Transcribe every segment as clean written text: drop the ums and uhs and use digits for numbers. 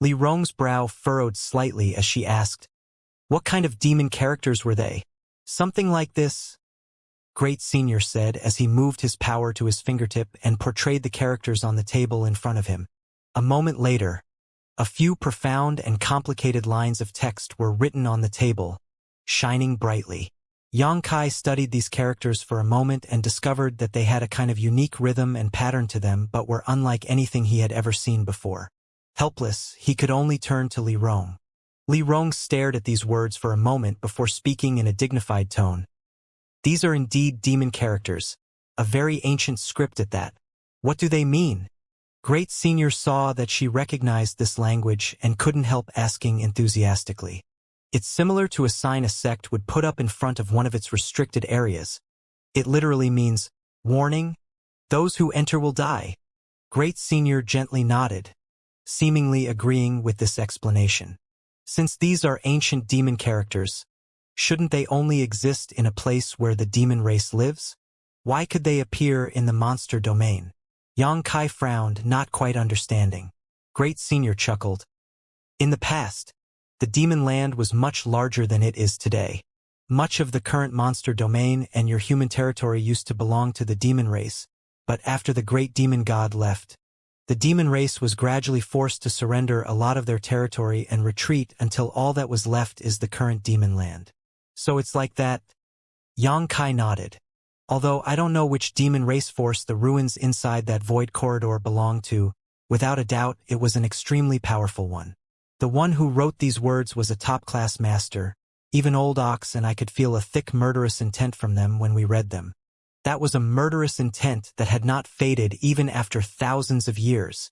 Li Rong's brow furrowed slightly as she asked, "What kind of demon characters were they?" "Something like this," Great Senior said as he moved his power to his fingertip and portrayed the characters on the table in front of him. A moment later, a few profound and complicated lines of text were written on the table, shining brightly. Xianxia studied these characters for a moment and discovered that they had a kind of unique rhythm and pattern to them but were unlike anything he had ever seen before. Helpless, he could only turn to Li Rong. Li Rong stared at these words for a moment before speaking in a dignified tone. "These are indeed demon characters, a very ancient script at that. What do they mean?" Great Senior saw that she recognized this language and couldn't help asking enthusiastically. "It's similar to a sign a sect would put up in front of one of its restricted areas. It literally means, 'Warning, those who enter will die.'" Great Senior gently nodded, seemingly agreeing with this explanation. Since these are ancient demon characters, shouldn't they only exist in a place where the demon race lives? Why could they appear in the monster domain? Xianxia frowned, not quite understanding. Great Senior chuckled. "In the past, the demon land was much larger than it is today. Much of the current monster domain and your human territory used to belong to the demon race, but after the great demon god left, the demon race was gradually forced to surrender a lot of their territory and retreat until all that was left is the current demon land. So it's like that?" Xianxia nodded. "Although I don't know which demon race force the ruins inside that void corridor belong to, without a doubt it was an extremely powerful one. The one who wrote these words was a top-class master. Even Old Ox and I could feel a thick murderous intent from them when we read them. That was a murderous intent that had not faded even after thousands of years."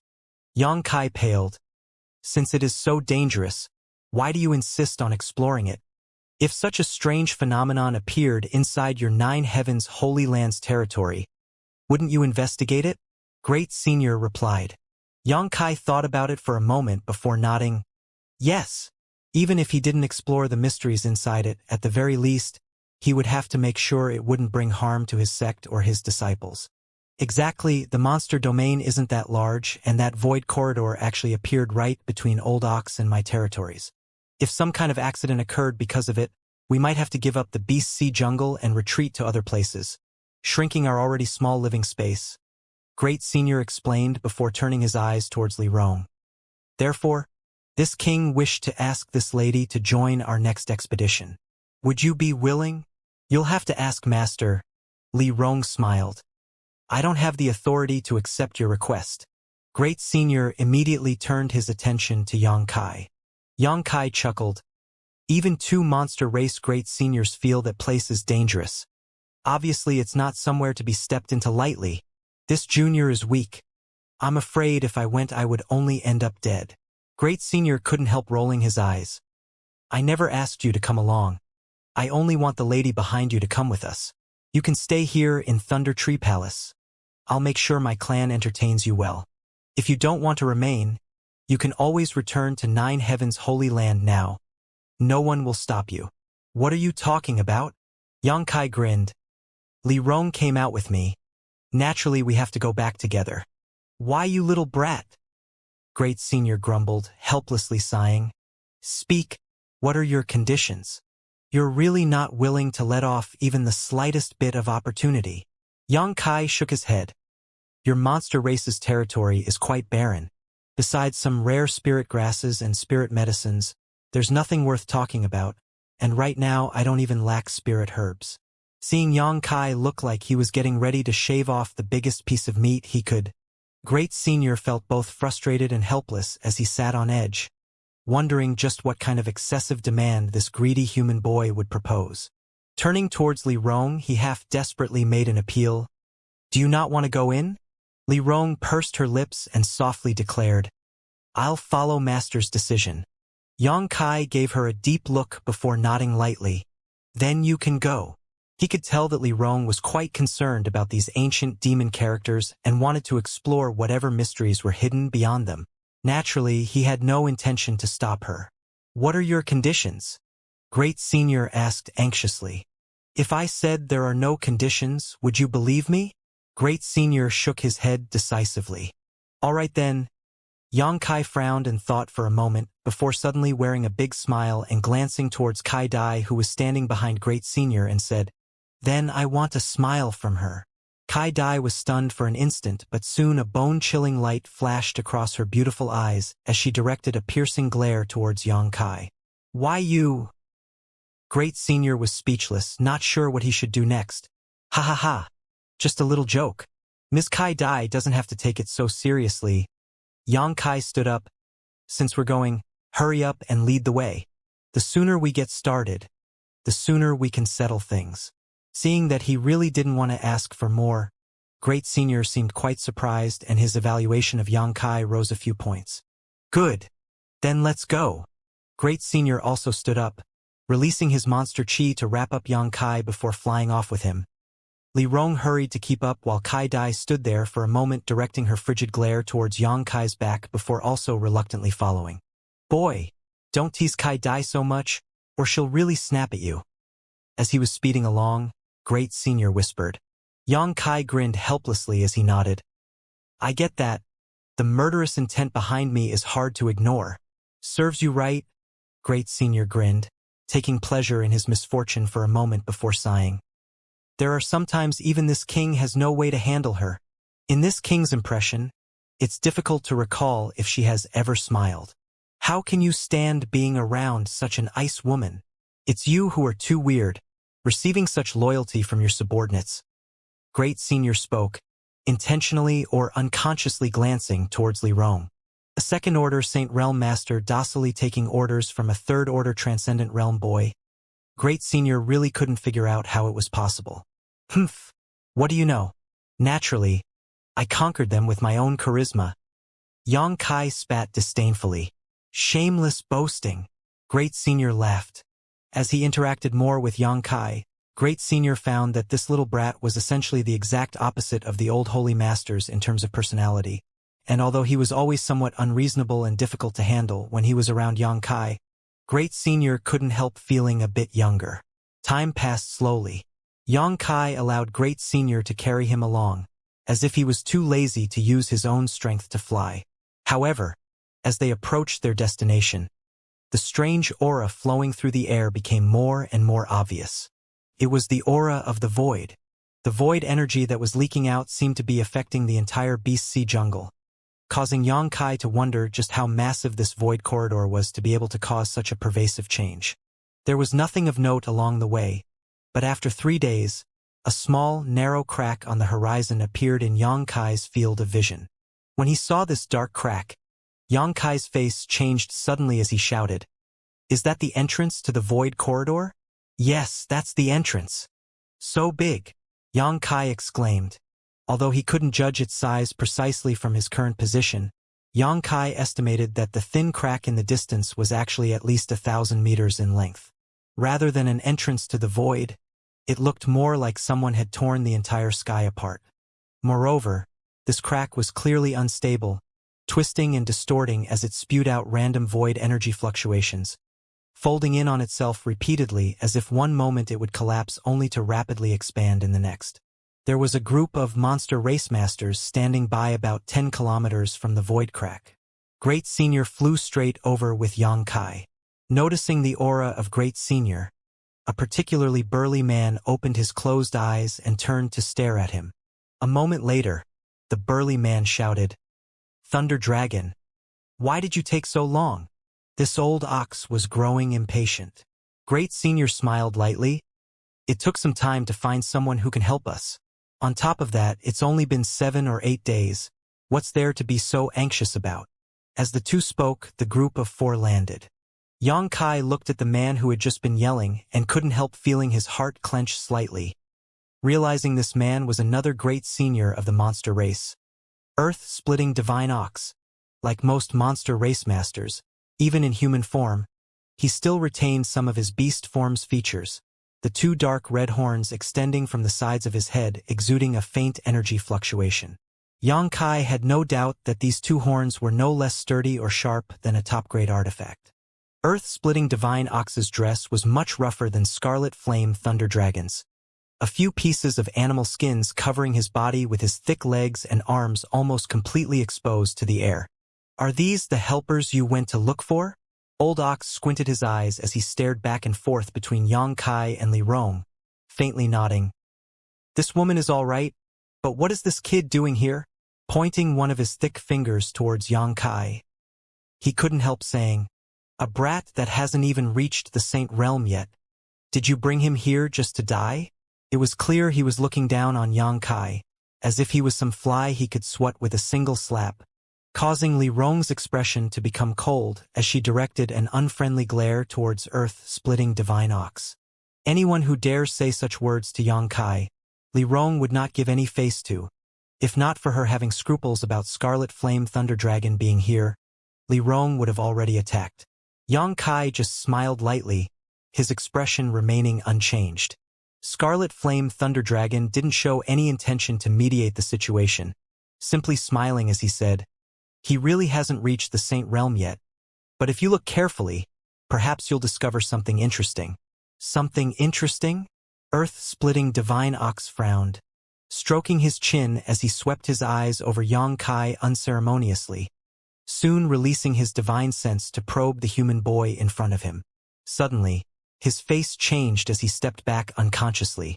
Xianxia paled. "Since it is so dangerous, why do you insist on exploring it? If such a strange phenomenon appeared inside your Nine Heavens Holy Land's territory, wouldn't you investigate it?" Great Senior replied. Xianxia thought about it for a moment before nodding. Yes, even if he didn't explore the mysteries inside it, at the very least, he would have to make sure it wouldn't bring harm to his sect or his disciples. Exactly, the monster domain isn't that large, and that void corridor actually appeared right between Old Ox and my territories. If some kind of accident occurred because of it, we might have to give up the Beast Sea jungle and retreat to other places, shrinking our already small living space. Great Senior explained before turning his eyes towards Li Rong. "Therefore, this king wished to ask this lady to join our next expedition. Would you be willing?" "You'll have to ask Master." Li Rong smiled. "I don't have the authority to accept your request." Great Senior immediately turned his attention to Xianxia. Xianxia chuckled. "Even two monster race Great Seniors feel that place is dangerous. Obviously it's not somewhere to be stepped into lightly. This junior is weak. I'm afraid if I went I would only end up dead." Great Senior couldn't help rolling his eyes. "I never asked you to come along. I only want the lady behind you to come with us. You can stay here in Thunder Tree Palace. I'll make sure my clan entertains you well. If you don't want to remain, you can always return to Nine Heavens Holy Land now. No one will stop you." "What are you talking about?" Xianxia grinned. "Li Rong came out with me. Naturally we have to go back together." "Why, you little brat?" Great Senior grumbled, helplessly sighing. "Speak, what are your conditions? You're really not willing to let off even the slightest bit of opportunity." Xianxia shook his head. "Your monster race's territory is quite barren. Besides some rare spirit grasses and spirit medicines, there's nothing worth talking about, and right now I don't even lack spirit herbs." Seeing Xianxia look like he was getting ready to shave off the biggest piece of meat he could, Great Senior felt both frustrated and helpless as he sat on edge, wondering just what kind of excessive demand this greedy human boy would propose. Turning towards Li Rong, he half desperately made an appeal. "Do you not want to go in?" Li Rong pursed her lips and softly declared, "I'll follow Master's decision." Xianxia gave her a deep look before nodding lightly. "Then you can go." He could tell that Li Rong was quite concerned about these ancient demon characters and wanted to explore whatever mysteries were hidden beyond them. Naturally, he had no intention to stop her. "What are your conditions?" Great Senior asked anxiously. "If I said there are no conditions, would you believe me?" Great Senior shook his head decisively. "All right then, Yang Kai frowned and thought for a moment, before suddenly wearing a big smile and glancing towards Kai Dai, who was standing behind Great Senior, and said, "Then I want a smile from her." Kai Dai was stunned for an instant, but soon a bone-chilling light flashed across her beautiful eyes as she directed a piercing glare towards Yang Kai. "Why you?" Great Senior was speechless, not sure what he should do next. "Ha ha ha. Just a little joke. Ms. Kai Dai doesn't have to take it so seriously." Yang Kai stood up. "Since we're going, hurry up and lead the way. The sooner we get started, the sooner we can settle things." Seeing that he really didn't want to ask for more, Great Senior seemed quite surprised, and his evaluation of Yang Kai rose a few points. "Good. Then let's go." Great Senior also stood up, releasing his monster chi to wrap up Yang Kai before flying off with him. Li Rong hurried to keep up while Kai Dai stood there for a moment, directing her frigid glare towards Yang Kai's back before also reluctantly following. "Boy, don't tease Kai Dai so much, or she'll really snap at you." As he was speeding along, Great Senior whispered. Yang Kai grinned helplessly as he nodded. "I get that. The murderous intent behind me is hard to ignore." "Serves you right," Great Senior grinned, taking pleasure in his misfortune for a moment before sighing. "There are sometimes even this king has no way to handle her. In this king's impression, it's difficult to recall if she has ever smiled. How can you stand being around such an ice woman? It's you who are too weird, receiving such loyalty from your subordinates." Great Senior spoke, intentionally or unconsciously glancing towards Li Rong. A second-order Saint Realm Master docilely taking orders from a third-order Transcendent Realm boy. Great Senior really couldn't figure out how it was possible. "Humph. What do you know? Naturally, I conquered them with my own charisma." Yang Kai spat disdainfully. "Shameless boasting." Great Senior laughed. As he interacted more with Yang Kai, Great Senior found that this little brat was essentially the exact opposite of the old holy masters in terms of personality, and although he was always somewhat unreasonable and difficult to handle when he was around Yang Kai, Great Senior couldn't help feeling a bit younger. Time passed slowly. Yang Kai allowed Great Senior to carry him along, as if he was too lazy to use his own strength to fly. However, as they approached their destination, the strange aura flowing through the air became more and more obvious. It was the aura of the void. The void energy that was leaking out seemed to be affecting the entire Beast Sea jungle, causing Yang Kai to wonder just how massive this void corridor was to be able to cause such a pervasive change. There was nothing of note along the way, but after 3 days, a small, narrow crack on the horizon appeared in Yang Kai's field of vision. When he saw this dark crack, Yang Kai's face changed suddenly as he shouted, "Is that the entrance to the void corridor?" "Yes, that's the entrance." "So big," Yang Kai exclaimed. Although he couldn't judge its size precisely from his current position, Yang Kai estimated that the thin crack in the distance was actually at least 1,000 meters in length. Rather than an entrance to the void, it looked more like someone had torn the entire sky apart. Moreover, this crack was clearly unstable, twisting and distorting as it spewed out random void energy fluctuations, folding in on itself repeatedly as if one moment it would collapse only to rapidly expand in the next. There was a group of monster race masters standing by about 10 kilometers from the void crack. Great Senior flew straight over with Yang Kai. Noticing the aura of Great Senior, a particularly burly man opened his closed eyes and turned to stare at him. A moment later, the burly man shouted, "Thunder Dragon, why did you take so long?" This old ox was growing impatient. Great Senior smiled lightly. "It took some time to find someone who can help us. On top of that, it's only been 7 or 8 days. What's there to be so anxious about?" As the two spoke, the group of 4 landed. Yang Kai looked at the man who had just been yelling and couldn't help feeling his heart clench slightly, realizing this man was another Great Senior of the monster race. Earth-splitting divine ox. Like most monster race masters, even in human form, he still retained some of his beast form's features, the 2 dark red horns extending from the sides of his head exuding a faint energy fluctuation. Yang Kai had no doubt that these 2 horns were no less sturdy or sharp than a top-grade artifact. Earth-splitting divine ox's dress was much rougher than Scarlet Flame Thunder Dragon's. A few pieces of animal skins covering his body with his thick legs and arms almost completely exposed to the air. Are these the helpers you went to look for? Old Ox squinted his eyes as he stared back and forth between Yang Kai and Li Rong, faintly nodding. This woman is all right, but what is this kid doing here? Pointing one of his thick fingers towards Yang Kai. He couldn't help saying, a brat that hasn't even reached the Saint Realm yet. Did you bring him here just to die? It was clear he was looking down on Yang Kai, as if he was some fly he could swat with a single slap, causing Li Rong's expression to become cold as she directed an unfriendly glare towards earth-splitting divine ox. Anyone who dares say such words to Yang Kai, Li Rong would not give any face to. If not for her having scruples about Scarlet Flame Thunder Dragon being here, Li Rong would have already attacked. Yang Kai just smiled lightly, his expression remaining unchanged. Scarlet Flame Thunder Dragon didn't show any intention to mediate the situation, simply smiling as he said, he really hasn't reached the Saint Realm yet, but if you look carefully, perhaps you'll discover something interesting. Something interesting? Earth-splitting divine ox frowned, stroking his chin as he swept his eyes over Yang Kai unceremoniously, soon releasing his divine sense to probe the human boy in front of him. Suddenly, his face changed as he stepped back unconsciously,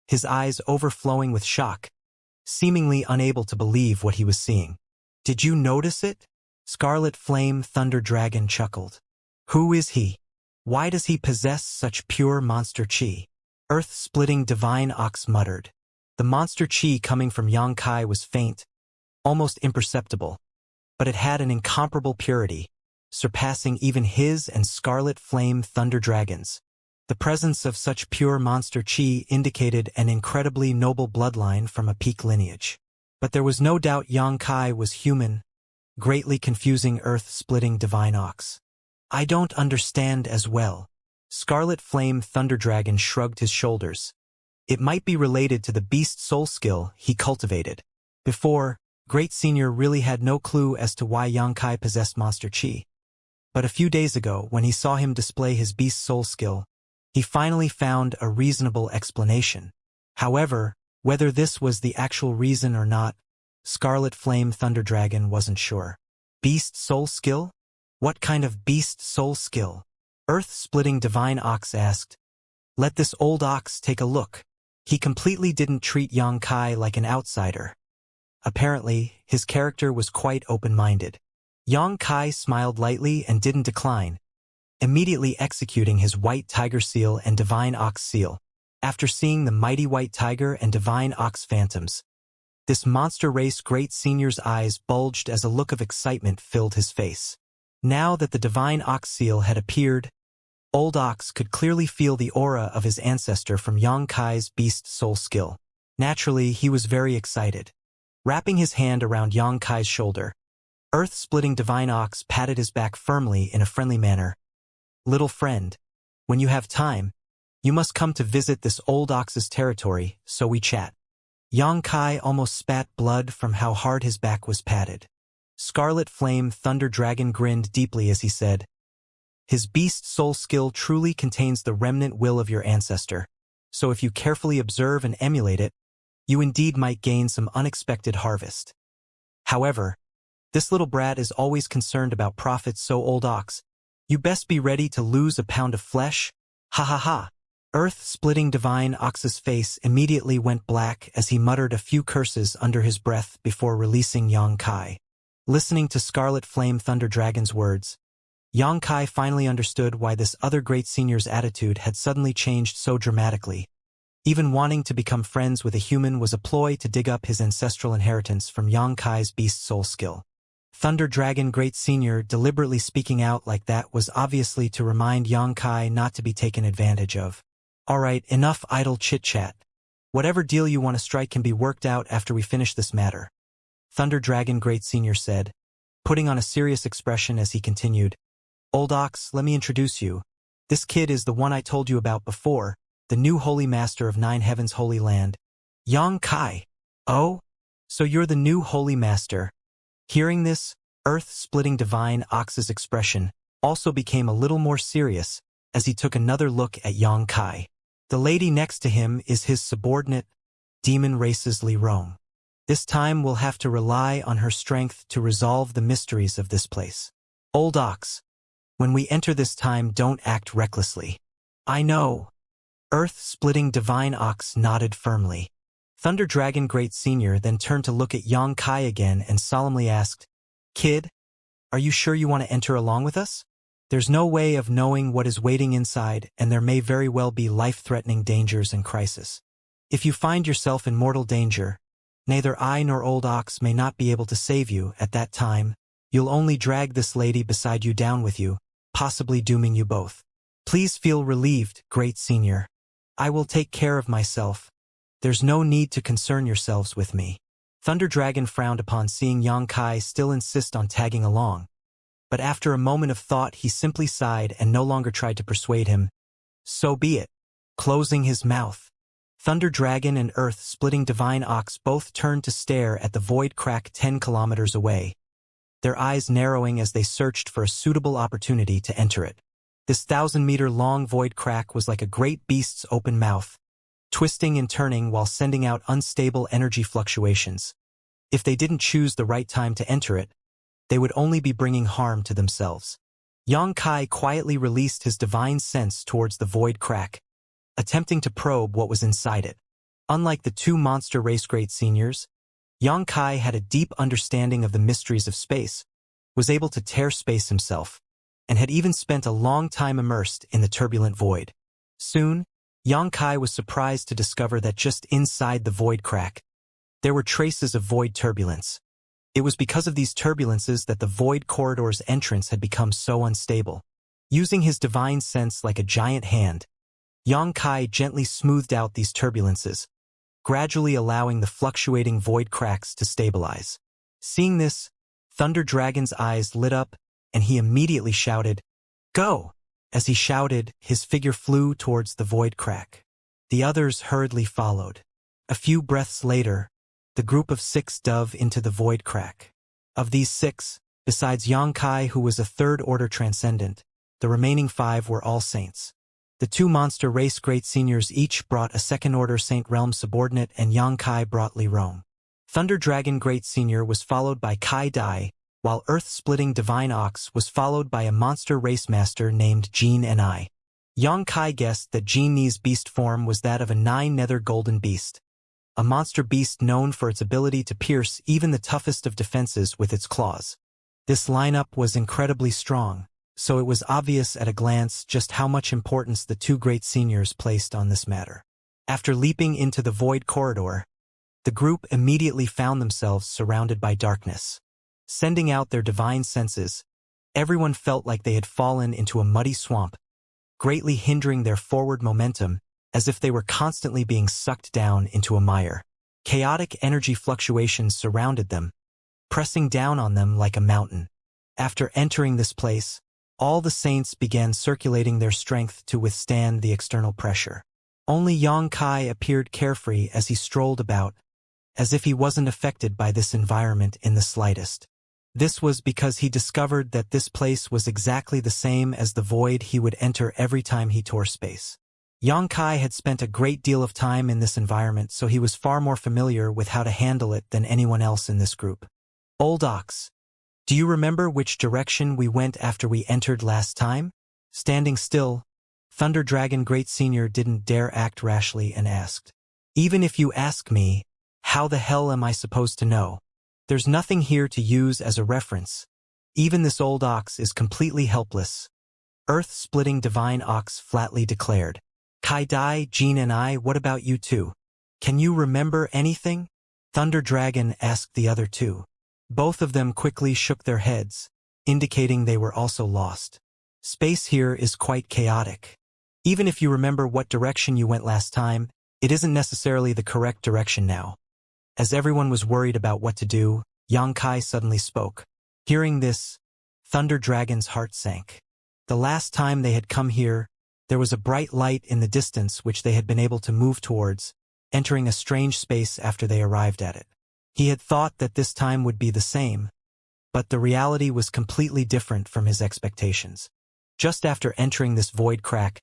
his eyes overflowing with shock, seemingly unable to believe what he was seeing. Did you notice it? Scarlet Flame Thunder Dragon chuckled. Who is he? Why does he possess such pure monster chi? Earth-splitting divine ox muttered. The monster chi coming from Yang Kai was faint, almost imperceptible, but it had an incomparable purity, surpassing even his and Scarlet Flame Thunder Dragon's. The presence of such pure monster chi indicated an incredibly noble bloodline from a peak lineage. But there was no doubt Yang Kai was human, greatly confusing earth-splitting divine ox. I don't understand as well. Scarlet Flame Thunder Dragon shrugged his shoulders. It might be related to the beast soul skill he cultivated. Before, Great Senior really had no clue as to why Yang Kai possessed monster chi. But a few days ago, when he saw him display his beast soul skill, he finally found a reasonable explanation. However, whether this was the actual reason or not, Scarlet Flame Thunder Dragon wasn't sure. Beast soul skill? What kind of beast soul skill? Earth-splitting divine ox asked. Let this old ox take a look. He completely didn't treat Yang Kai like an outsider. Apparently, his character was quite open-minded. Yang Kai smiled lightly and didn't decline, immediately executing his white tiger seal and divine ox seal. After seeing the mighty white tiger and divine ox phantoms, this monster race Great Senior's eyes bulged as a look of excitement filled his face. Now that the divine ox seal had appeared, Old Ox could clearly feel the aura of his ancestor from Yang Kai's beast soul skill. Naturally, he was very excited. Wrapping his hand around Yang Kai's shoulder, earth-splitting divine ox patted his back firmly in a friendly manner. Little friend, when you have time, you must come to visit this old ox's territory, so we chat. Yang Kai almost spat blood from how hard his back was patted. Scarlet Flame Thunder Dragon grinned deeply as he said, his beast soul skill truly contains the remnant will of your ancestor, so if you carefully observe and emulate it, you indeed might gain some unexpected harvest. However, this little brat is always concerned about profits, so Old Ox, you best be ready to lose a pound of flesh. Ha ha ha. Earth-splitting divine ox's face immediately went black as he muttered a few curses under his breath before releasing Yang Kai. Listening to Scarlet Flame Thunder Dragon's words, Yang Kai finally understood why this other Great Senior's attitude had suddenly changed so dramatically. Even wanting to become friends with a human was a ploy to dig up his ancestral inheritance from Yang Kai's beast soul skill. Thunder Dragon Great Senior deliberately speaking out like that was obviously to remind Yang Kai not to be taken advantage of. Alright, enough idle chit-chat. Whatever deal you want to strike can be worked out after we finish this matter. Thunder Dragon Great Senior said, putting on a serious expression as he continued. Old Ox, let me introduce you. This kid is the one I told you about before, the new Holy Master of Nine Heavens Holy Land. Yang Kai. Oh? So you're the new Holy Master. Hearing this, earth-splitting divine Ox's expression also became a little more serious as he took another look at Yang Kai. The lady next to him is his subordinate, demon race's Li Rong. This time we'll have to rely on her strength to resolve the mysteries of this place. Old Ox, when we enter this time, don't act recklessly. I know. Earth-splitting Divine Ox nodded firmly. Thunder Dragon Great Senior then turned to look at Xianxia again and solemnly asked, Kid, are you sure you want to enter along with us? There's no way of knowing what is waiting inside, and there may very well be life-threatening dangers and crisis. If you find yourself in mortal danger, neither I nor Old Ox may not be able to save you at that time. You'll only drag this lady beside you down with you, possibly dooming you both. Please feel relieved, Great Senior. I will take care of myself. There's no need to concern yourselves with me. Thunder Dragon frowned upon seeing Xianxia still insist on tagging along. But after a moment of thought, he simply sighed and no longer tried to persuade him. So be it. Closing his mouth, Thunder Dragon and Earth-splitting Divine Ox both turned to stare at the void crack 10 kilometers away, their eyes narrowing as they searched for a suitable opportunity to enter it. This 1,000-meter-long void crack was like a great beast's open mouth, twisting and turning while sending out unstable energy fluctuations. If they didn't choose the right time to enter it, they would only be bringing harm to themselves. Xianxia quietly released his divine sense towards the void crack, attempting to probe what was inside it. Unlike the two monster race great seniors, Xianxia had a deep understanding of the mysteries of space, was able to tear space himself, and had even spent a long time immersed in the turbulent void. Soon, Xianxia was surprised to discover that just inside the void crack, there were traces of void turbulence. It was because of these turbulences that the void corridor's entrance had become so unstable. Using his divine sense like a giant hand, Xianxia gently smoothed out these turbulences, gradually allowing the fluctuating void cracks to stabilize. Seeing this, Thunder Dragon's eyes lit up, and he immediately shouted, Go! As he shouted, his figure flew towards the void crack. The others hurriedly followed. A few breaths later, the group of 6 dove into the void crack. Of these 6, besides Xianxia, who was a third-order transcendent, the remaining 5 were all saints. The 2 monster race great seniors each brought a second-order Saint Realm subordinate, and Xianxia brought Li Rome. Thunder Dragon Great Senior was followed by Kai Dai, while Earth-splitting Divine Ox was followed by a monster race master named Jean Ni. Xianxia guessed that Jean Ni's beast form was that of a 9-nether golden beast, a monster beast known for its ability to pierce even the toughest of defenses with its claws. This lineup was incredibly strong, so it was obvious at a glance just how much importance the 2 great seniors placed on this matter. After leaping into the void corridor, the group immediately found themselves surrounded by darkness. Sending out their divine senses, everyone felt like they had fallen into a muddy swamp, greatly hindering their forward momentum, as if they were constantly being sucked down into a mire. Chaotic energy fluctuations surrounded them, pressing down on them like a mountain. After entering this place, all the saints began circulating their strength to withstand the external pressure. Only Xianxia appeared carefree as he strolled about, as if he wasn't affected by this environment in the slightest. This was because he discovered that this place was exactly the same as the void he would enter every time he tore space. Xianxia had spent a great deal of time in this environment, so he was far more familiar with how to handle it than anyone else in this group. Old Ox, do you remember which direction we went after we entered last time? Standing still, Thunder Dragon Great Senior didn't dare act rashly and asked, Even if you ask me, how the hell am I supposed to know? There's nothing here to use as a reference. Even this old ox is completely helpless. Earth-splitting Divine Ox flatly declared. Kai Dai, Jean and I, what about you two? Can you remember anything? Thunder Dragon asked the other 2. Both of them quickly shook their heads, indicating they were also lost. Space here is quite chaotic. Even if you remember what direction you went last time, it isn't necessarily the correct direction now. As everyone was worried about what to do, Xianxia suddenly spoke. Hearing this, Thunder Dragon's heart sank. The last time they had come here, there was a bright light in the distance which they had been able to move towards, entering a strange space after they arrived at it. He had thought that this time would be the same, but the reality was completely different from his expectations. Just after entering this void crack,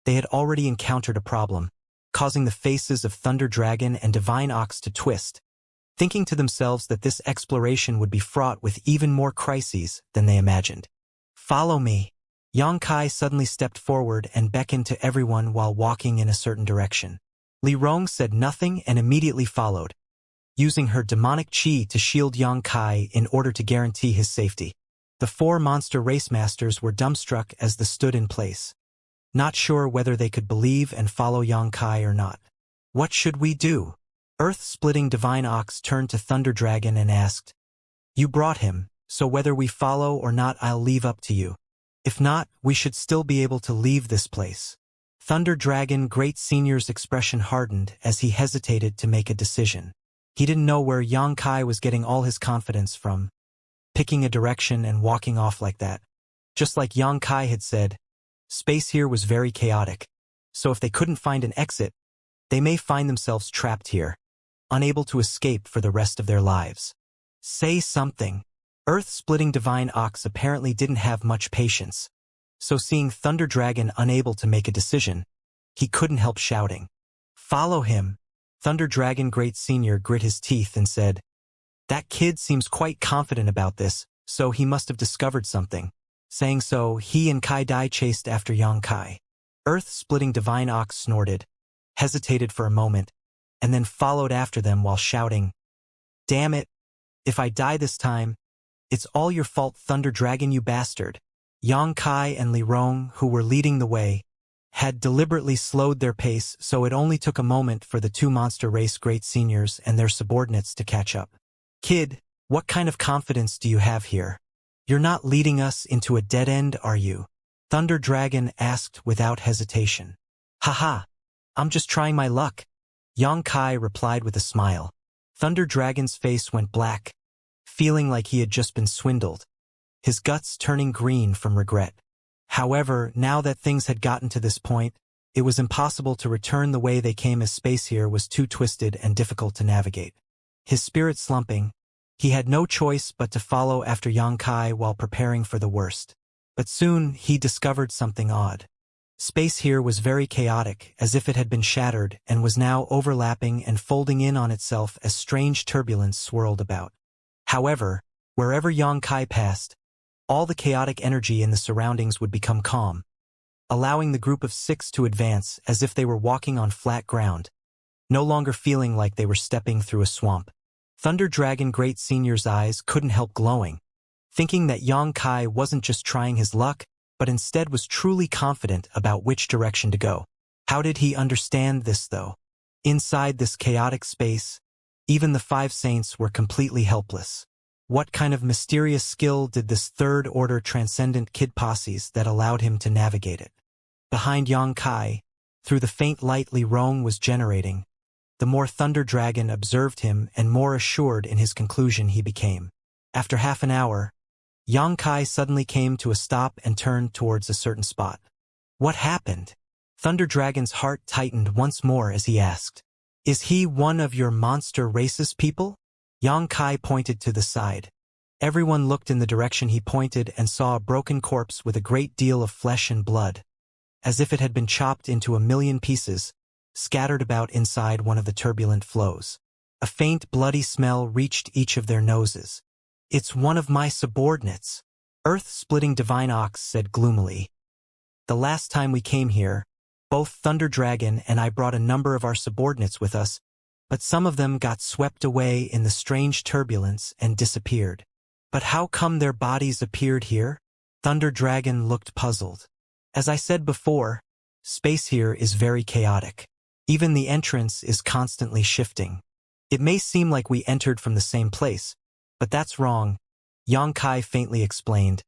they had already encountered a problem, causing the faces of Thunder Dragon and Divine Ox to twist, thinking to themselves that this exploration would be fraught with even more crises than they imagined. "Follow me." Xianxia suddenly stepped forward and beckoned to everyone while walking in a certain direction. Li Rong said nothing and immediately followed, using her demonic qi to shield Xianxia in order to guarantee his safety. The four monster race masters were dumbstruck as they stood in place, not sure whether they could believe and follow Xianxia or not. "What should we do?" Earth-splitting Divine Ox turned to Thunder Dragon and asked, "You brought him, so whether we follow or not I'll leave up to you. If not, we should still be able to leave this place." Thunder Dragon Great Senior's expression hardened as he hesitated to make a decision. He didn't know where Xianxia was getting all his confidence from, picking a direction and walking off like that. Just like Xianxia had said, space here was very chaotic, so if they couldn't find an exit, they may find themselves trapped here, unable to escape for the rest of their lives. "Say something." Earth-splitting Divine Ox apparently didn't have much patience, so seeing Thunder Dragon unable to make a decision, he couldn't help shouting, "Follow him." Thunder Dragon Great Senior grit his teeth and said, "That kid seems quite confident about this, so he must have discovered something." Saying so, he and Kai Dai chased after Xianxia. Earth-splitting Divine Ox snorted, hesitated for a moment, and then followed after them while shouting, "Damn it! If I die this time, it's all your fault, Thunder Dragon, you bastard." Xianxia and Li Rong, who were leading the way, had deliberately slowed their pace, so it only took a moment for the two monster race great seniors and their subordinates to catch up. "Kid, what kind of confidence do you have here? You're not leading us into a dead end, are you?" Thunder Dragon asked without hesitation. "Haha, I'm just trying my luck," Xianxia replied with a smile. Thunder Dragon's face went black, feeling like he had just been swindled, his guts turning green from regret. However, now that things had gotten to this point, it was impossible to return the way they came as space here was too twisted and difficult to navigate. His spirit slumping, he had no choice but to follow after Xianxia while preparing for the worst. But soon he discovered something odd. Space here was very chaotic, as if it had been shattered and was now overlapping and folding in on itself as strange turbulence swirled about. However, wherever Xianxia passed, all the chaotic energy in the surroundings would become calm, allowing the group of six to advance as if they were walking on flat ground, no longer feeling like they were stepping through a swamp. Thunder Dragon Great Senior's eyes couldn't help glowing, thinking that Xianxia wasn't just trying his luck, but instead was truly confident about which direction to go. How did he understand this, though? Inside this chaotic space, even the five saints were completely helpless. What kind of mysterious skill did this third-order transcendent kid possess that allowed him to navigate it? Behind Xianxia, through the faint light Li Rong was generating, the more Thunder Dragon observed him and more assured in his conclusion he became. After half an hour, Xianxia suddenly came to a stop and turned towards a certain spot. "What happened?" Thunder Dragon's heart tightened once more as he asked, "Is he one of your monster races people?" Xianxia pointed to the side. Everyone looked in the direction he pointed and saw a broken corpse with a great deal of flesh and blood, as if it had been chopped into a million pieces, scattered about inside one of the turbulent flows. A faint bloody smell reached each of their noses. "It's one of my subordinates," Earth-splitting Divine Ox said gloomily. "The last time we came here, both Thunder Dragon and I brought a number of our subordinates with us, but some of them got swept away in the strange turbulence and disappeared." "But how come their bodies appeared here?" Thunder Dragon looked puzzled. "As I said before, space here is very chaotic. Even the entrance is constantly shifting. It may seem like we entered from the same place, but that's wrong," Xianxia faintly explained.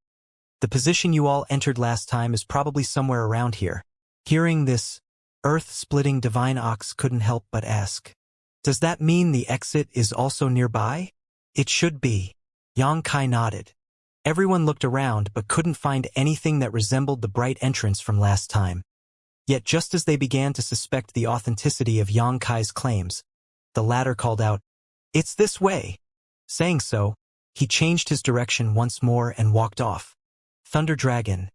"The position you all entered last time is probably somewhere around here." Hearing this, Earth-splitting Divine Ox couldn't help but ask, "Does that mean the exit is also nearby?" "It should be." Xianxia nodded. Everyone looked around but couldn't find anything that resembled the bright entrance from last time. Yet just as they began to suspect the authenticity of Xianxia's claims, the latter called out, "It's this way." Saying so, he changed his direction once more and walked off. "Thunder Dragon,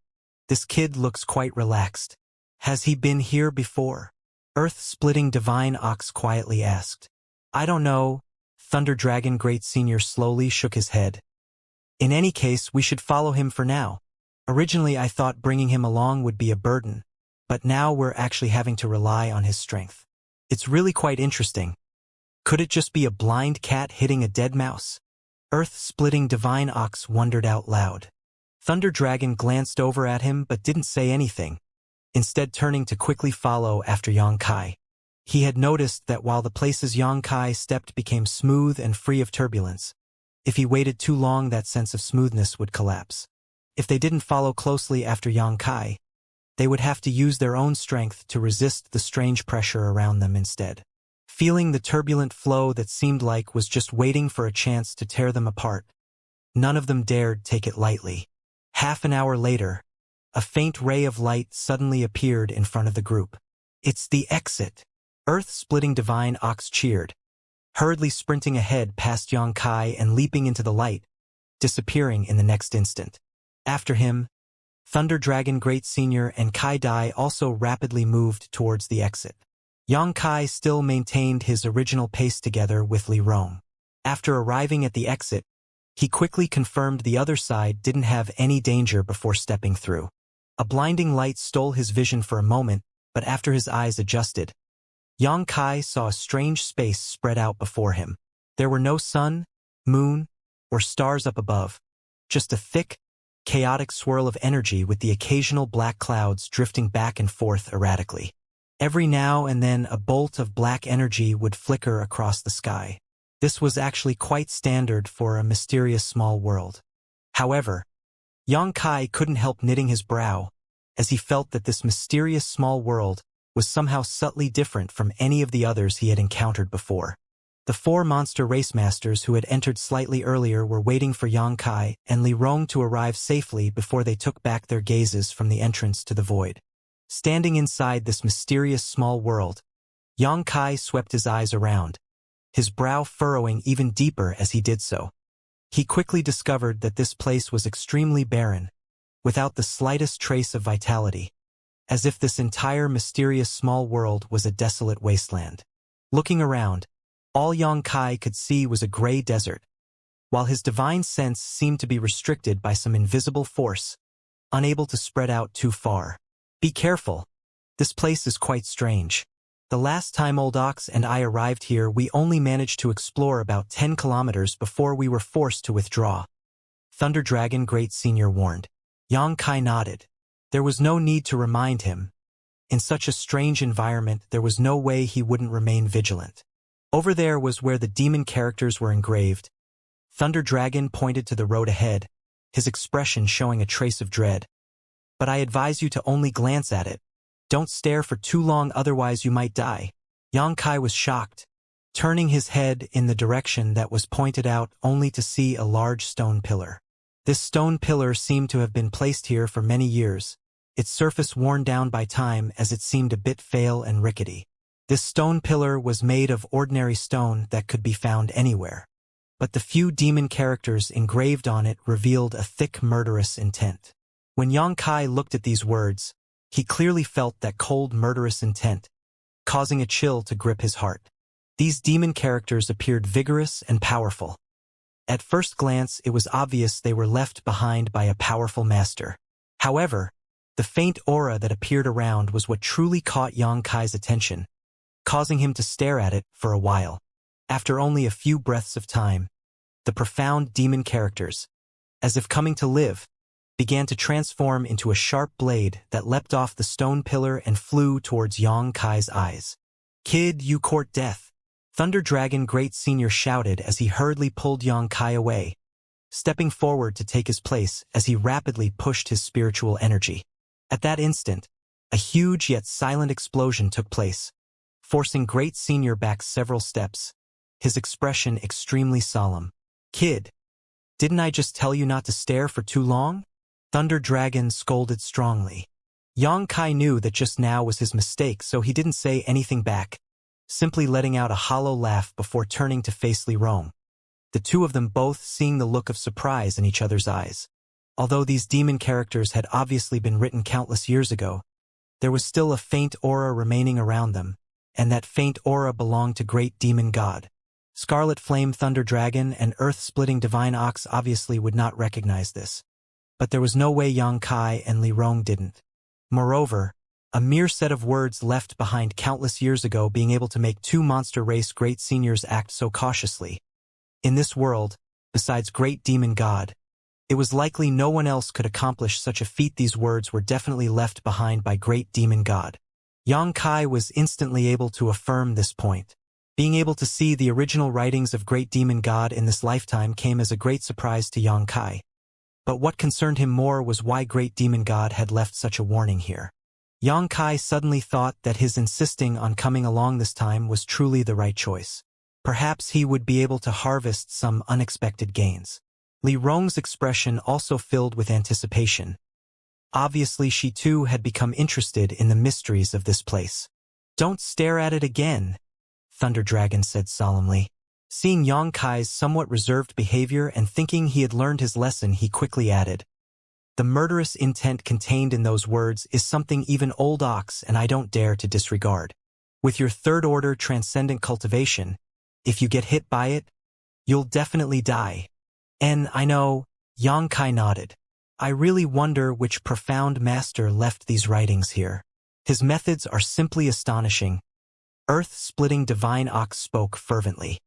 this kid looks quite relaxed. Has he been here before?" Earth-splitting Divine Ox quietly asked. "I don't know," Thunder Dragon Great Senior slowly shook his head. In any case, we should follow him for now. Originally, I thought bringing him along would be a burden, but now we're actually having to rely on his strength. It's really quite interesting. Could it just be a blind cat hitting a dead mouse? Earth-splitting Divine Ox wondered out loud. Thunder Dragon glanced over at him but didn't say anything, instead turning to quickly follow after Xianxia. He had noticed that while the places Xianxia stepped became smooth and free of turbulence, if he waited too long that sense of smoothness would collapse. If they didn't follow closely after Xianxia, they would have to use their own strength to resist the strange pressure around them instead. Feeling the turbulent flow that seemed like was just waiting for a chance to tear them apart, none of them dared take it lightly. Half an hour later, a faint ray of light suddenly appeared in front of the group. It's the exit! Earth-splitting Divine Ox cheered, hurriedly sprinting ahead past Xianxia and leaping into the light, disappearing in the next instant. After him, Thunder Dragon Great Senior and Kai Dai also rapidly moved towards the exit. Xianxia still maintained his original pace together with Li Rong. After arriving at the exit, he quickly confirmed the other side didn't have any danger before stepping through. A blinding light stole his vision for a moment, but after his eyes adjusted, Xianxia saw a strange space spread out before him. There were no sun, moon, or stars up above, just a thick, chaotic swirl of energy with the occasional black clouds drifting back and forth erratically. Every now and then a bolt of black energy would flicker across the sky. This was actually quite standard for a mysterious small world. However, Xianxia couldn't help knitting his brow, as he felt that this mysterious small world was somehow subtly different from any of the others he had encountered before. The 4 monster race masters who had entered slightly earlier were waiting for Xianxia and Li Rong to arrive safely before they took back their gazes from the entrance to the void. Standing inside this mysterious small world, Xianxia swept his eyes around, his brow furrowing even deeper as he did so. He quickly discovered that this place was extremely barren, without the slightest trace of vitality, as if this entire mysterious small world was a desolate wasteland. Looking around, all Xianxia could see was a gray desert, while his divine sense seemed to be restricted by some invisible force, unable to spread out too far. Be careful. This place is quite strange. The last time Old Ox and I arrived here, we only managed to explore about 10 kilometers before we were forced to withdraw. Thunder Dragon Great Senior warned. Xianxia nodded. There was no need to remind him. In such a strange environment, there was no way he wouldn't remain vigilant. Over there was where the demon characters were engraved. Thunder Dragon pointed to the road ahead, his expression showing a trace of dread. But I advise you to only glance at it. Don't stare for too long, otherwise you might die. Xianxia was shocked, turning his head in the direction that was pointed out only to see a large stone pillar. This stone pillar seemed to have been placed here for many years, its surface worn down by time as it seemed a bit frail and rickety. This stone pillar was made of ordinary stone that could be found anywhere, but the few demon characters engraved on it revealed a thick murderous intent. When Xianxia looked at these words, he clearly felt that cold murderous intent, causing a chill to grip his heart. These demon characters appeared vigorous and powerful. At first glance, it was obvious they were left behind by a powerful master. However, the faint aura that appeared around was what truly caught Xianxia's attention, causing him to stare at it for a while. After only a few breaths of time, the profound demon characters, as if coming to live, began to transform into a sharp blade that leapt off the stone pillar and flew towards Xianxia's eyes. "Kid, you court death!" Thunder Dragon Great Senior shouted as he hurriedly pulled Xianxia away, stepping forward to take his place as he rapidly pushed his spiritual energy. At that instant, a huge yet silent explosion took place, forcing Great Senior back several steps, his expression extremely solemn. "Kid, didn't I just tell you not to stare for too long?" Thunder Dragon scolded strongly. Xianxia knew that just now was his mistake, so he didn't say anything back, simply letting out a hollow laugh before turning to face Li Rong, the two of them both seeing the look of surprise in each other's eyes. Although these demon characters had obviously been written countless years ago, there was still a faint aura remaining around them, and that faint aura belonged to Great Demon God. Scarlet Flame Thunder Dragon and Earth-Splitting Divine Ox obviously would not recognize this. But there was no way Yang Kai and Li Rong didn't. Moreover, a mere set of words left behind countless years ago being able to make two monster race great seniors act so cautiously. In this world, besides Great Demon God, it was likely no one else could accomplish such a feat. These words were definitely left behind by Great Demon God. Yang Kai was instantly able to affirm this point. Being able to see the original writings of Great Demon God in this lifetime came as a great surprise to Yang Kai. But what concerned him more was why Great Demon God had left such a warning here. Yang Kai suddenly thought that his insisting on coming along this time was truly the right choice. Perhaps he would be able to harvest some unexpected gains. Li Rong's expression also filled with anticipation. Obviously she too had become interested in the mysteries of this place. "Don't stare at it again," Thunder Dragon said solemnly. Seeing Yang Kai's somewhat reserved behavior and thinking he had learned his lesson, he quickly added, "The murderous intent contained in those words is something even Old Ox and I don't dare to disregard. With your third-order transcendent cultivation, if you get hit by it, you'll definitely die." "And I know," Yang Kai nodded. "I really wonder which profound master left these writings here. His methods are simply astonishing." Earth-Splitting Divine Ox spoke fervently.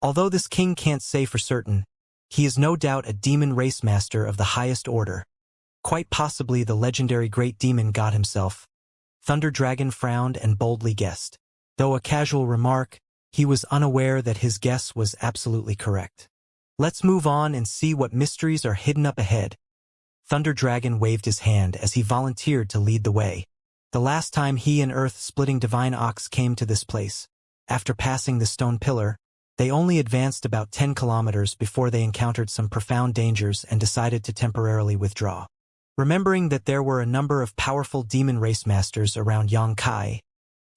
"Although this king can't say for certain, he is no doubt a demon race master of the highest order. Quite possibly the legendary Great Demon God himself." Thunder Dragon frowned and boldly guessed. Though a casual remark, he was unaware that his guess was absolutely correct. "Let's move on and see what mysteries are hidden up ahead." Thunder Dragon waved his hand as he volunteered to lead the way. The last time he and Earth-Splitting Divine Ox came to this place, after passing the stone pillar, they only advanced about 10 kilometers before they encountered some profound dangers and decided to temporarily withdraw. Remembering that there were a number of powerful demon race masters around Yang Kai,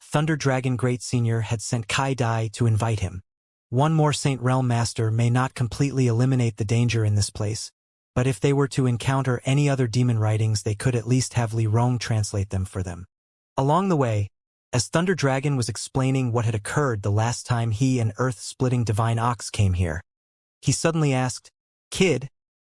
Thunder Dragon Great Senior had sent Kai Dai to invite him. One more Saint Realm Master may not completely eliminate the danger in this place, but if they were to encounter any other demon writings, they could at least have Li Rong translate them for them. Along the way, as Thunder Dragon was explaining what had occurred the last time he and Earth-Splitting Divine Ox came here, he suddenly asked, "Kid,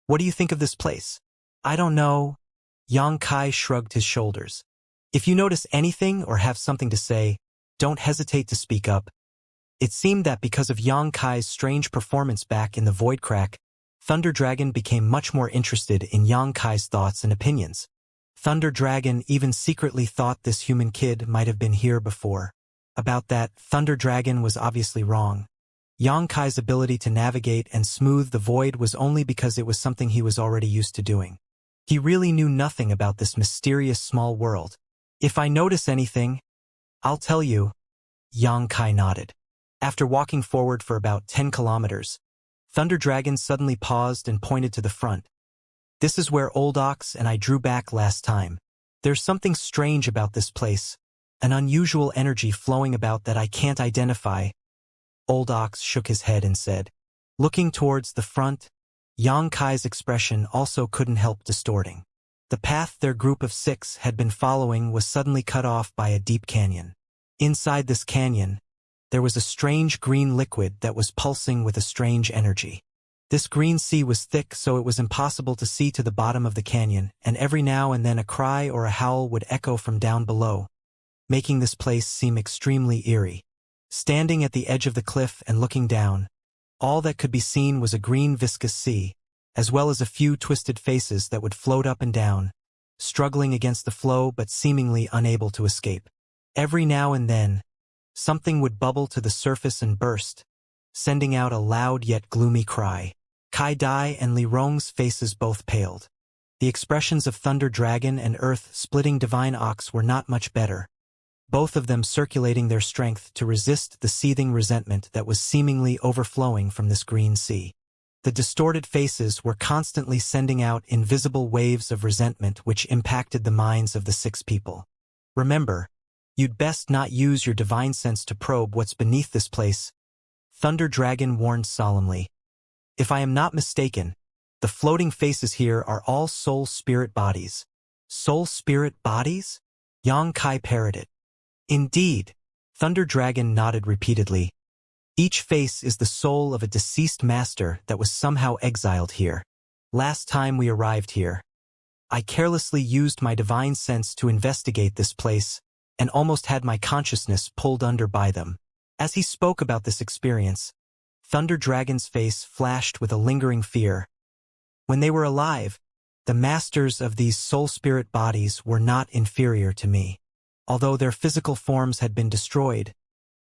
what do you think of this place?" "I don't know." Yang Kai shrugged his shoulders. "If you notice anything or have something to say, don't hesitate to speak up." It seemed that because of Yang Kai's strange performance back in the Void Crack, Thunder Dragon became much more interested in Yang Kai's thoughts and opinions. Thunder Dragon even secretly thought this human kid might have been here before. About that, Thunder Dragon was obviously wrong. Yang Kai's ability to navigate and smooth the void was only because it was something he was already used to doing. He really knew nothing about this mysterious small world. "If I notice anything, I'll tell you." Yang Kai nodded. After walking forward for about 10 kilometers, Thunder Dragon suddenly paused and pointed to the front. "This is where Old Ox and I drew back last time. There's something strange about this place, an unusual energy flowing about that I can't identify." Old Ox shook his head and said, looking towards the front. Yang Kai's expression also couldn't help distorting. The path their group of 6 had been following was suddenly cut off by a deep canyon. Inside this canyon, there was a strange green liquid that was pulsing with a strange energy. This green sea was thick, so it was impossible to see to the bottom of the canyon, and every now and then a cry or a howl would echo from down below, making this place seem extremely eerie. Standing at the edge of the cliff and looking down, all that could be seen was a green viscous sea, as well as a few twisted faces that would float up and down, struggling against the flow but seemingly unable to escape. Every now and then, something would bubble to the surface and burst, sending out a loud yet gloomy cry. Kai Dai and Li Rong's faces both paled. The expressions of Thunder Dragon and Earth-Splitting Divine Ox were not much better, both of them circulating their strength to resist the seething resentment that was seemingly overflowing from this green sea. The distorted faces were constantly sending out invisible waves of resentment which impacted the minds of the 6 people. "Remember, you'd best not use your divine sense to probe what's beneath this place," Thunder Dragon warned solemnly. "If I am not mistaken, the floating faces here are all soul-spirit bodies." "Soul-spirit bodies?" Yang Kai parroted. "Indeed," Thunder Dragon nodded repeatedly. Each face is the soul of a deceased master that was somehow exiled here. Last time we arrived here, I carelessly used my divine sense to investigate this place and almost had my consciousness pulled under by them. As he spoke about this experience, Thunder Dragon's face flashed with a lingering fear. When they were alive, the masters of these soul-spirit bodies were not inferior to me. Although their physical forms had been destroyed,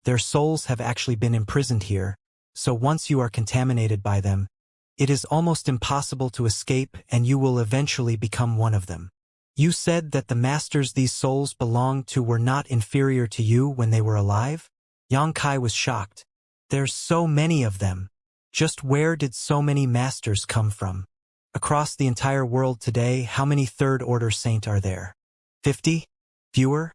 their souls have actually been imprisoned here, so once you are contaminated by them, it is almost impossible to escape and you will eventually become one of them. You said that the masters these souls belonged to were not inferior to you when they were alive? Xianxia was shocked. There's so many of them. Just where did so many masters come from? Across the entire world today, how many third-order saint are there? 50? Fewer?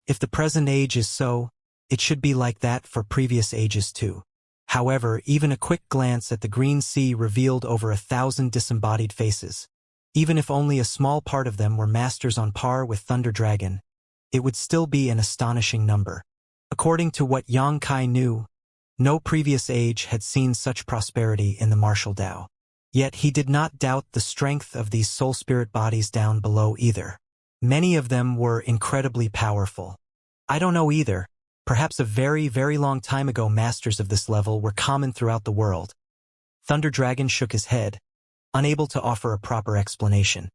If the present age is so, it should be like that for previous ages too. However, even a quick glance at the green sea revealed over 1,000 disembodied faces. Even if only a small part of them were masters on par with Thunder Dragon, it would still be an astonishing number. According to what Xianxia knew, no previous age had seen such prosperity in the martial Tao. Yet he did not doubt the strength of these soul-spirit bodies down below either. Many of them were incredibly powerful. I don't know either. Perhaps a very, very long time ago masters of this level were common throughout the world. Thunder Dragon shook his head, unable to offer a proper explanation.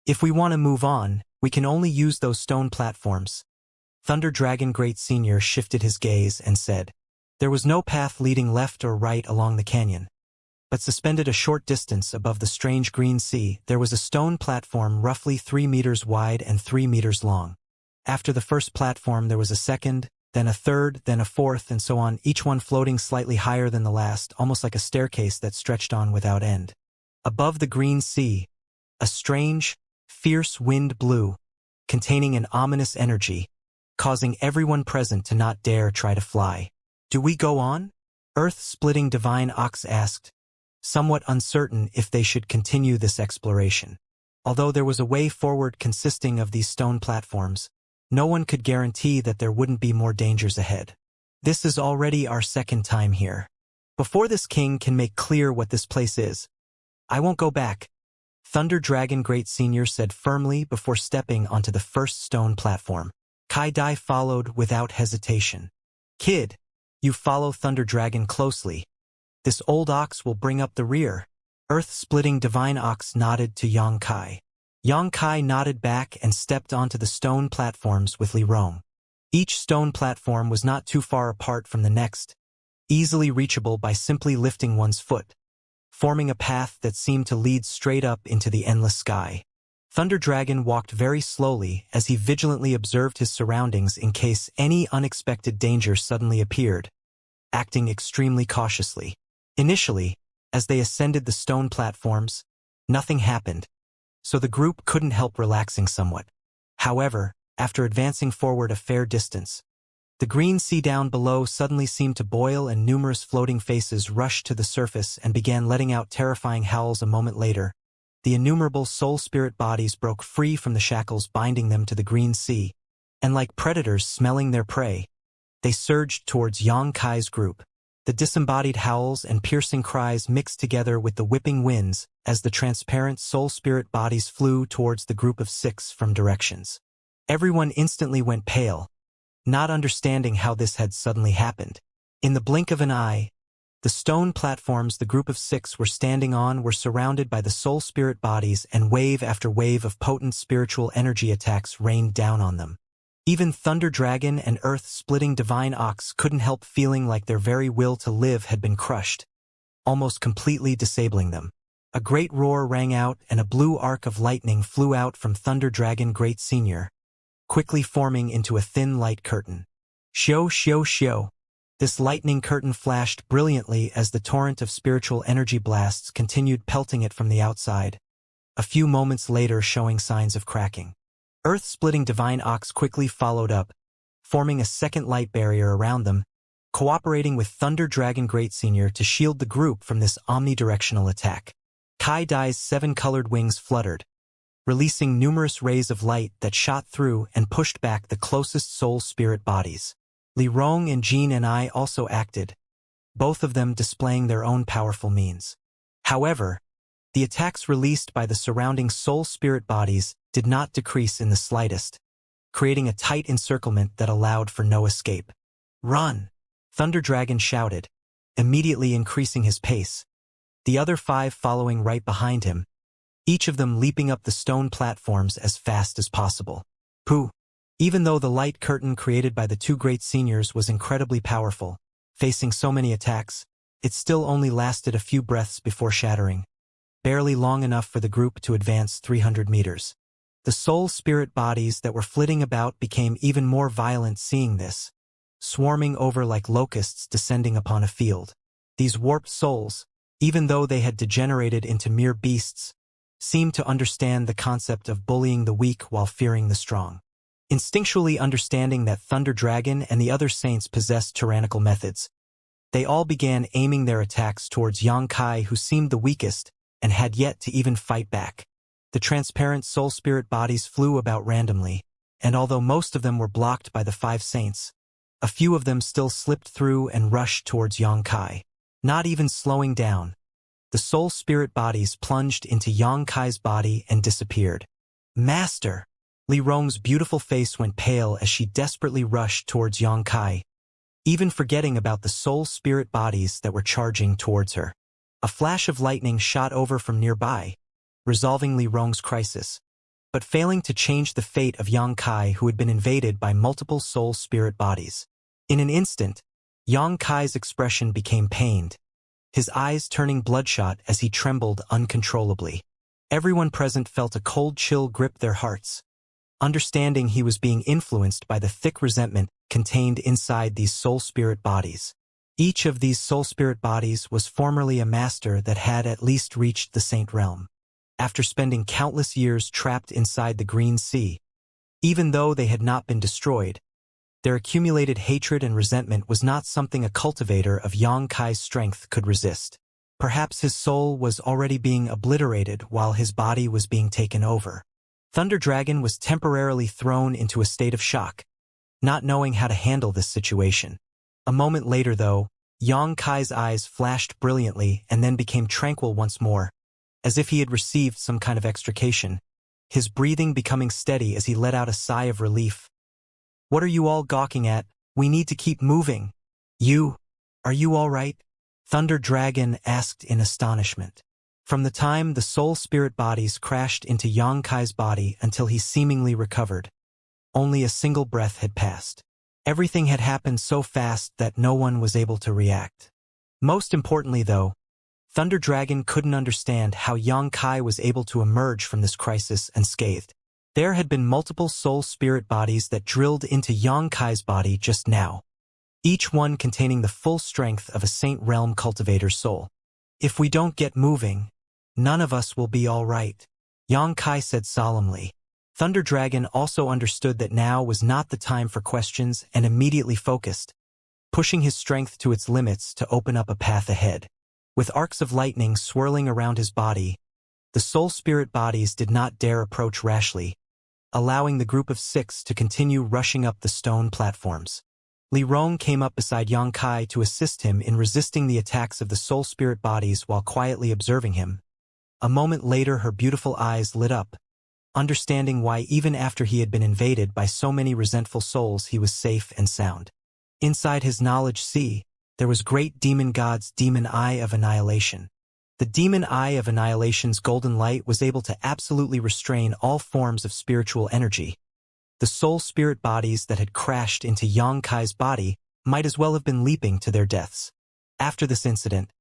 If we want to move on, we can only use those stone platforms. Thunder Dragon Great Senior shifted his gaze and said, there was no path leading left or right along the canyon. But suspended a short distance above the strange green sea, there was a stone platform roughly 3 meters wide and 3 meters long. After the first platform there was a second, then a third, then a fourth, and so on, each one floating slightly higher than the last, almost like a staircase that stretched on without end. Above the green sea, a strange, fierce wind blew, containing an ominous energy, causing everyone present to not dare try to fly. Do we go on? Earth-splitting Divine Ox asked, somewhat uncertain if they should continue this exploration. Although there was a way forward consisting of these stone platforms, no one could guarantee that there wouldn't be more dangers ahead. This is already our second time here. Before this king can make clear what this place is, I won't go back, Thunder Dragon Great Senior said firmly before stepping onto the first stone platform. Kai Dai followed without hesitation. Kid, you follow Thunder Dragon closely. This old ox will bring up the rear. Earth-splitting Divine Ox nodded to Xianxia. Xianxia nodded back and stepped onto the stone platforms with Li Rong. Each stone platform was not too far apart from the next, easily reachable by simply lifting one's foot, forming a path that seemed to lead straight up into the endless sky. Thunder Dragon walked very slowly as he vigilantly observed his surroundings in case any unexpected danger suddenly appeared, acting extremely cautiously. Initially, as they ascended the stone platforms, nothing happened, so the group couldn't help relaxing somewhat. However, after advancing forward a fair distance, the green sea down below suddenly seemed to boil and numerous floating faces rushed to the surface and began letting out terrifying howls. A moment later, the innumerable soul-spirit bodies broke free from the shackles binding them to the green sea, and like predators smelling their prey, they surged towards Xianxia's group. The disembodied howls and piercing cries mixed together with the whipping winds as the transparent soul-spirit bodies flew towards the group of 6 from directions. Everyone instantly went pale, not understanding how this had suddenly happened. In the blink of an eye, the stone platforms the group of 6 were standing on were surrounded by the soul-spirit bodies, and wave after wave of potent spiritual energy attacks rained down on them. Even Thunder Dragon and Earth-splitting Divine Ox couldn't help feeling like their very will to live had been crushed, almost completely disabling them. A great roar rang out and a blue arc of lightning flew out from Thunder Dragon Great Senior, quickly forming into a thin light curtain. Shio, shio, shio. This lightning curtain flashed brilliantly as the torrent of spiritual energy blasts continued pelting it from the outside, a few moments later showing signs of cracking. Earth-splitting Divine Ox quickly followed up, forming a second light barrier around them, cooperating with Thunder Dragon Great Senior to shield the group from this omnidirectional attack. Kai Dai's 7-colored wings fluttered, releasing numerous rays of light that shot through and pushed back the closest soul-spirit bodies. Li Rong and Jean and I also acted, both of them displaying their own powerful means. However, the attacks released by the surrounding soul spirit bodies did not decrease in the slightest, creating a tight encirclement that allowed for no escape. "Run!" Thunder Dragon shouted, immediately increasing his pace, the other 5 following right behind him, each of them leaping up the stone platforms as fast as possible. Pooh! Even though the light curtain created by the 2 great seniors was incredibly powerful, facing so many attacks, it still only lasted a few breaths before shattering, barely long enough for the group to advance 300 meters. The soul spirit bodies that were flitting about became even more violent seeing this, swarming over like locusts descending upon a field. These warped souls, even though they had degenerated into mere beasts, seemed to understand the concept of bullying the weak while fearing the strong. Instinctually understanding that Thunder Dragon and the other saints possessed tyrannical methods, they all began aiming their attacks towards Xianxia, who seemed the weakest and had yet to even fight back. The transparent soul spirit bodies flew about randomly, and although most of them were blocked by the 5 saints, a few of them still slipped through and rushed towards Xianxia. Not even slowing down, the soul spirit bodies plunged into Xianxia's body and disappeared. "Master!" Li Rong's beautiful face went pale as she desperately rushed towards Xianxia, even forgetting about the soul spirit bodies that were charging towards her. A flash of lightning shot over from nearby, resolving Li Rong's crisis, but failing to change the fate of Xianxia, who had been invaded by multiple soul spirit bodies. In an instant, Xianxia's expression became pained, his eyes turning bloodshot as he trembled uncontrollably. Everyone present felt a cold chill grip their hearts, understanding he was being influenced by the thick resentment contained inside these soul spirit bodies. Each of these soul spirit bodies was formerly a master that had at least reached the saint realm. After spending countless years trapped inside the Green Sea, even though they had not been destroyed, their accumulated hatred and resentment was not something a cultivator of Xianxia's strength could resist. Perhaps his soul was already being obliterated while his body was being taken over. Thunder Dragon was temporarily thrown into a state of shock, not knowing how to handle this situation. A moment later, though, Xianxia's eyes flashed brilliantly and then became tranquil once more, as if he had received some kind of extrication, his breathing becoming steady as he let out a sigh of relief. "What are you all gawking at? We need to keep moving." Are you all right?" Thunder Dragon asked in astonishment. From the time the soul spirit bodies crashed into Xianxia's body until he seemingly recovered, only a single breath had passed. Everything had happened so fast that no one was able to react. Most importantly, though, Thunder Dragon couldn't understand how Xianxia was able to emerge from this crisis unscathed. There had been multiple soul spirit bodies that drilled into Xianxia's body just now, each one containing the full strength of a Saint Realm cultivator's soul. "If we don't get moving, none of us will be all right," Xianxia said solemnly. Thunder Dragon also understood that now was not the time for questions and immediately focused, pushing his strength to its limits to open up a path ahead. With arcs of lightning swirling around his body, the soul spirit bodies did not dare approach rashly, allowing the group of 6 to continue rushing up the stone platforms. Li Rong came up beside Xianxia to assist him in resisting the attacks of the soul spirit bodies while quietly observing him. A moment later her beautiful eyes lit up, understanding why even after he had been invaded by so many resentful souls he was safe and sound. Inside his knowledge sea, there was great demon god's demon eye of annihilation. The demon eye of annihilation's golden light was able to absolutely restrain all forms of spiritual energy. The soul spirit bodies that had crashed into Xianxia's body might as well have been leaping to their deaths. After this incident,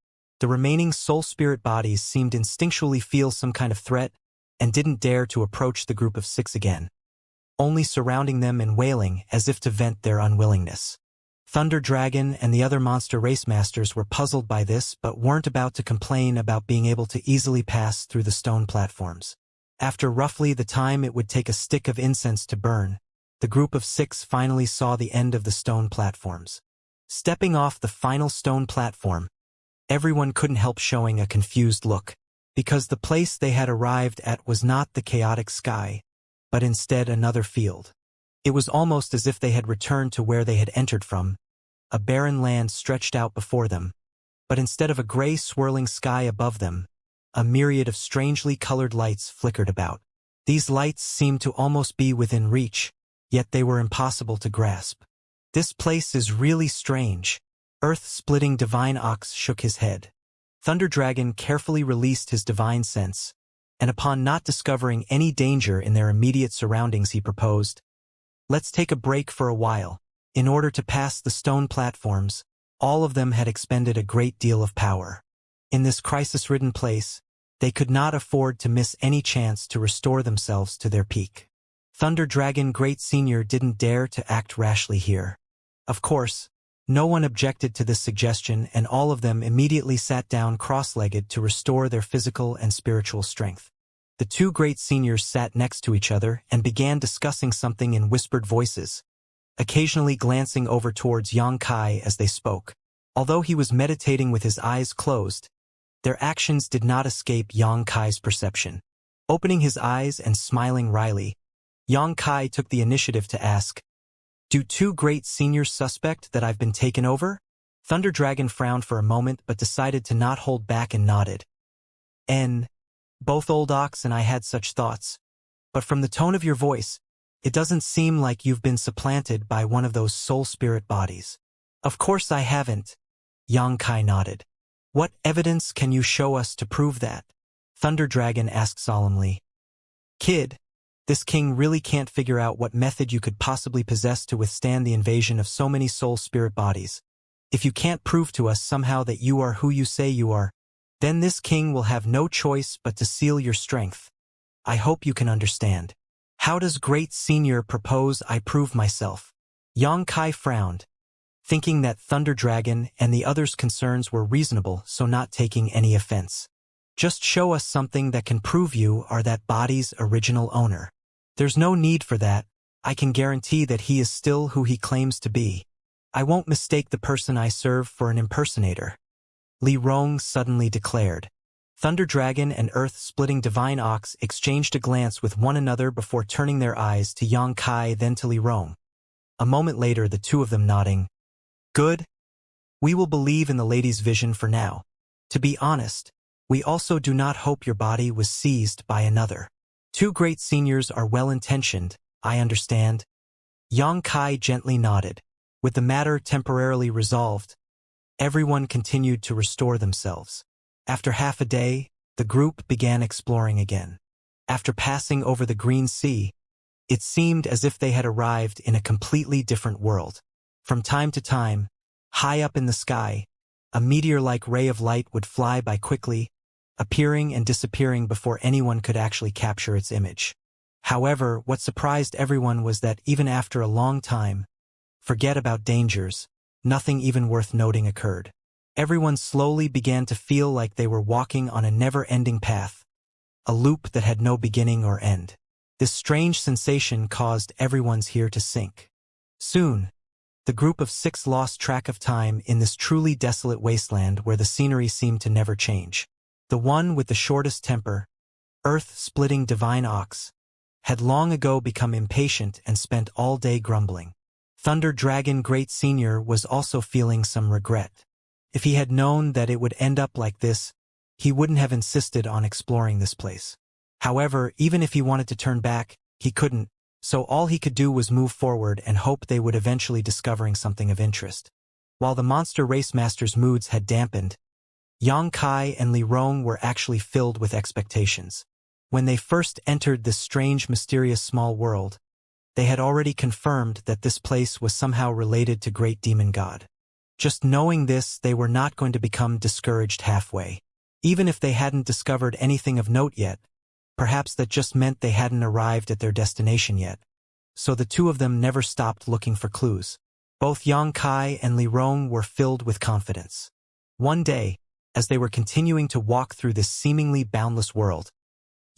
the remaining soul spirit bodies seemed instinctually feel some kind of threat and didn't dare to approach the group of 6 again, only surrounding them and wailing as if to vent their unwillingness. Thunder Dragon and the other monster race masters were puzzled by this but weren't about to complain about being able to easily pass through the stone platforms. After roughly the time it would take a stick of incense to burn, the group of 6 finally saw the end of the stone platforms. Stepping off the final stone platform, everyone couldn't help showing a confused look, because the place they had arrived at was not the chaotic sky, but instead another field. It was almost as if they had returned to where they had entered from. A barren land stretched out before them, but instead of a gray swirling sky above them, a myriad of strangely colored lights flickered about. These lights seemed to almost be within reach, yet they were impossible to grasp. This place is really strange. Earth-splitting divine ox shook his head. Thunder Dragon carefully released his divine sense, and upon not discovering any danger in their immediate surroundings he proposed, "Let's take a break for a while." In order to pass the stone platforms, all of them had expended a great deal of power. In this crisis-ridden place, they could not afford to miss any chance to restore themselves to their peak. Thunder Dragon Great Senior didn't dare to act rashly here. Of course, no one objected to this suggestion, and all of them immediately sat down cross-legged to restore their physical and spiritual strength. The two great seniors sat next to each other and began discussing something in whispered voices, occasionally glancing over towards Xianxia as they spoke. Although he was meditating with his eyes closed, their actions did not escape Xianxia's perception. Opening his eyes and smiling wryly, Xianxia took the initiative to ask, "Do two great seniors suspect that I've been taken over?" Thunder Dragon frowned for a moment but decided to not hold back and nodded. Both Old Ox and I had such thoughts. But from the tone of your voice, it doesn't seem like you've been supplanted by one of those soul spirit bodies. Of course I haven't. Xianxia nodded. What evidence can you show us to prove that? Thunder Dragon asked solemnly. Kid, this king really can't figure out what method you could possibly possess to withstand the invasion of so many soul spirit bodies. If you can't prove to us somehow that you are who you say you are, then this king will have no choice but to seal your strength. I hope you can understand. How does Great Senior propose I prove myself? Xianxia frowned, thinking that Thunder Dragon and the others' concerns were reasonable, so not taking any offense. Just show us something that can prove you are that body's original owner. There's no need for that. I can guarantee that he is still who he claims to be. I won't mistake the person I serve for an impersonator. Li Rong suddenly declared. Thunder Dragon and Earth-splitting Divine Ox exchanged a glance with one another before turning their eyes to Xianxia then to Li Rong. A moment later, the two of them nodding. Good. We will believe in the lady's vision for now. To be honest, we also do not hope your body was seized by another. Two great seniors are well-intentioned, I understand. Xianxia gently nodded. With the matter temporarily resolved, everyone continued to restore themselves. After half a day, the group began exploring again. After passing over the Green Sea, it seemed as if they had arrived in a completely different world. From time to time, high up in the sky, a meteor-like ray of light would fly by quickly, appearing and disappearing before anyone could actually capture its image. However, what surprised everyone was that even after a long time, forget about dangers, nothing even worth noting occurred. Everyone slowly began to feel like they were walking on a never-ending path, a loop that had no beginning or end. This strange sensation caused everyone's here to sink. Soon, the group of six lost track of time in this truly desolate wasteland where the scenery seemed to never change. The one with the shortest temper, Earth-splitting Divine Ox, had long ago become impatient and spent all day grumbling. Thunder Dragon Great Senior was also feeling some regret. If he had known that it would end up like this, he wouldn't have insisted on exploring this place. However, even if he wanted to turn back, he couldn't, so all he could do was move forward and hope they would eventually discovering something of interest. While the Monster Race Master's moods had dampened, Xianxia and Li Rong were actually filled with expectations. When they first entered this strange, mysterious small world, they had already confirmed that this place was somehow related to Great Demon God. Just knowing this, they were not going to become discouraged halfway. Even if they hadn't discovered anything of note yet, perhaps that just meant they hadn't arrived at their destination yet. So the two of them never stopped looking for clues. Both Xianxia and Li Rong were filled with confidence. One day, as they were continuing to walk through this seemingly boundless world,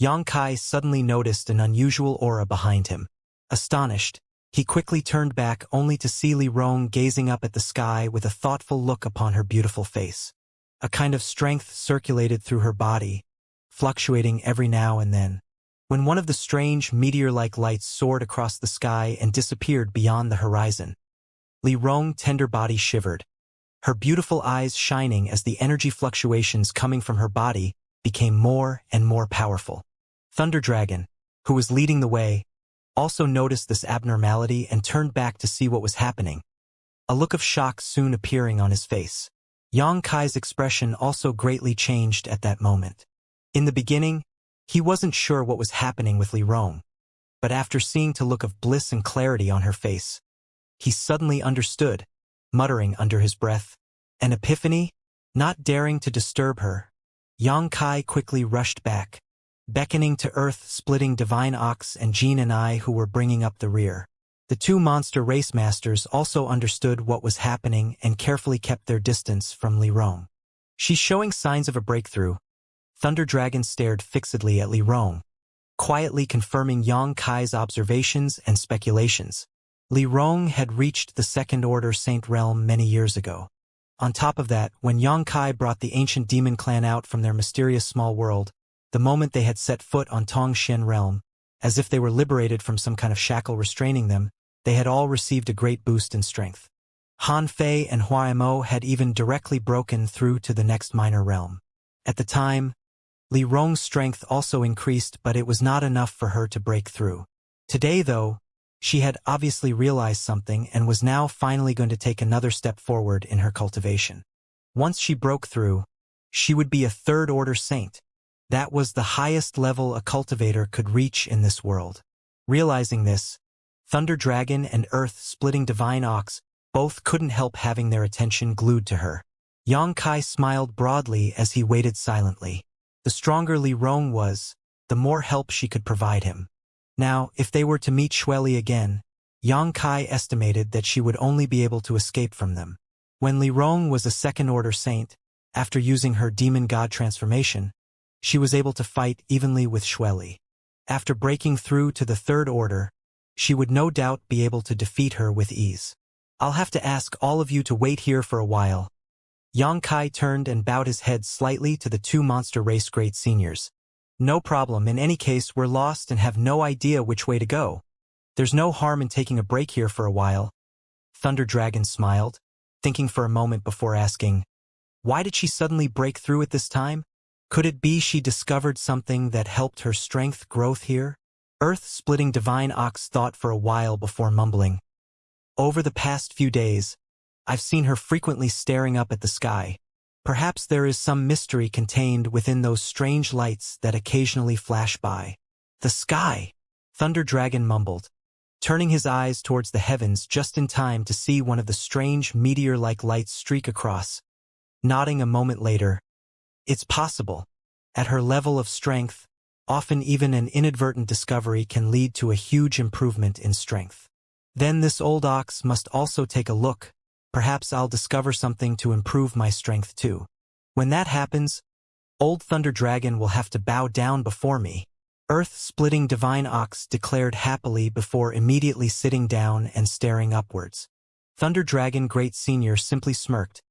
Xianxia suddenly noticed an unusual aura behind him. Astonished, he quickly turned back only to see Li Rong gazing up at the sky with a thoughtful look upon her beautiful face. A kind of strength circulated through her body, fluctuating every now and then. When one of the strange meteor-like lights soared across the sky and disappeared beyond the horizon, Li Rong's tender body shivered. her beautiful eyes shining as the energy fluctuations coming from her body became more and more powerful. Thunder Dragon, who was leading the way, also noticed this abnormality and turned back to see what was happening, a look of shock soon appearing on his face. Yang Kai's expression also greatly changed at that moment. In the beginning, he wasn't sure what was happening with Li Rong, but after seeing the look of bliss and clarity on her face, he suddenly understood, muttering under his breath, "An epiphany?" Not daring to disturb her, Yang Kai quickly rushed back, beckoning to earth-splitting Divine Ox and Jin and I who were bringing up the rear. The two monster race masters also understood what was happening and carefully kept their distance from Li Rong. She's showing signs of a breakthrough. Thunder Dragon stared fixedly at Li Rong, quietly confirming Yang Kai's observations and speculations. Li Rong had reached the Second Order Saint Realm many years ago. On top of that, when Yang Kai brought the ancient demon clan out from their mysterious small world, the moment they had set foot on Tongxian Realm, as if they were liberated from some kind of shackle restraining them, they had all received a great boost in strength. Han Fei and Hua Mo had even directly broken through to the next minor realm. At the time, Li Rong's strength also increased, but it was not enough for her to break through. Today, though, she had obviously realized something and was now finally going to take another step forward in her cultivation. Once she broke through, she would be a third-order saint. That was the highest level a cultivator could reach in this world. Realizing this, Thunder Dragon and Earth-splitting Divine Ox both couldn't help having their attention glued to her. Yang Kai smiled broadly as he waited silently. The stronger Li Rong was, the more help she could provide him. Now, if they were to meet Xueli again, Yang Kai estimated that she would only be able to escape from them. When Li Rong was a second-order saint, after using her demon god transformation, she was able to fight evenly with Xueli. After breaking through to the third order, she would no doubt be able to defeat her with ease. I'll have to ask all of you to wait here for a while. Yang Kai turned and bowed his head slightly to the two monster race great seniors. No problem, in any case we're lost and have no idea which way to go. There's no harm in taking a break here for a while. Thunder Dragon smiled, thinking for a moment before asking, why did she suddenly break through at this time? Could it be she discovered something that helped her strength growth here? Earth-splitting Divine Ox thought for a while before mumbling. Over the past few days, I've seen her frequently staring up at the sky. Perhaps there is some mystery contained within those strange lights that occasionally flash by. The sky, Thunder Dragon mumbled, turning his eyes towards the heavens just in time to see one of the strange meteor-like lights streak across. Nodding a moment later, it's possible. At her level of strength, often even an inadvertent discovery can lead to a huge improvement in strength. Then this old ox must also take a look. Perhaps I'll discover something to improve my strength too. When that happens, old Thunder Dragon will have to bow down before me. Earth-splitting Divine Ox declared happily before immediately sitting down and staring upwards. Thunder Dragon Great Senior simply smirked,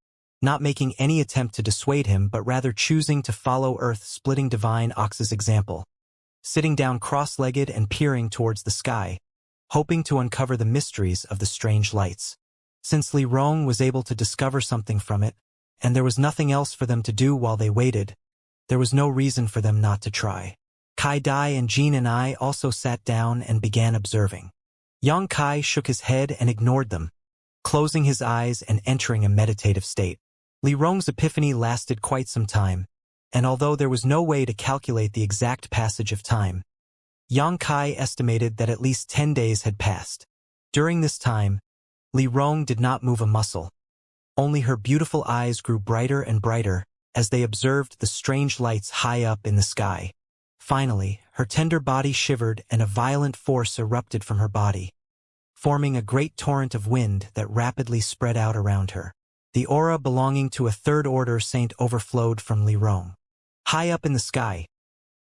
not making any attempt to dissuade him but rather choosing to follow Earth-splitting Divine Ox's example, sitting down cross-legged and peering towards the sky, hoping to uncover the mysteries of the strange lights. Since Li Rong was able to discover something from it, and there was nothing else for them to do while they waited, there was no reason for them not to try. Kai Dai and Jin and I also sat down and began observing. Yang Kai shook his head and ignored them, closing his eyes and entering a meditative state. Li Rong's epiphany lasted quite some time, and although there was no way to calculate the exact passage of time, Yang Kai estimated that at least 10 days had passed. During this time, Li Rong did not move a muscle. Only her beautiful eyes grew brighter and brighter as they observed the strange lights high up in the sky. Finally, her tender body shivered and a violent force erupted from her body, forming a great torrent of wind that rapidly spread out around her. The aura belonging to a third-order saint overflowed from Li Rong. High up in the sky,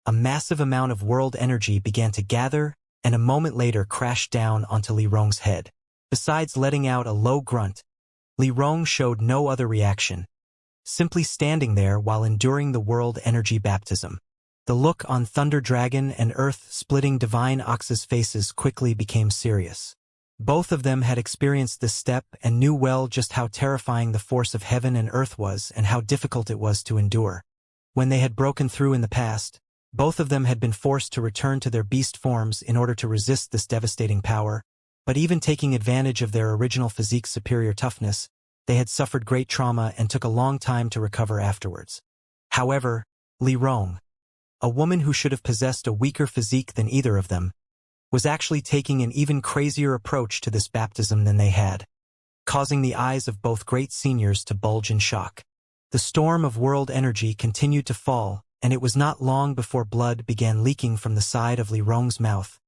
a massive amount of world energy began to gather and a moment later crashed down onto Li Rong's head. Besides letting out a low grunt, Li Rong showed no other reaction, simply standing there while enduring the world energy baptism. The look on Thunder Dragon and Earth-splitting Divine Ox's faces quickly became serious. Both of them had experienced this step and knew well just how terrifying the force of heaven and earth was and how difficult it was to endure. When they had broken through in the past, both of them had been forced to return to their beast forms in order to resist this devastating power, but even taking advantage of their original physique's superior toughness, they had suffered great trauma and took a long time to recover afterwards. However, Li Rong, a woman who should have possessed a weaker physique than either of them, was actually taking an even crazier approach to this baptism than they had, causing the eyes of both great seniors to bulge in shock. The storm of world energy continued to fall, and it was not long before blood began leaking from the side of Li Rong's mouth,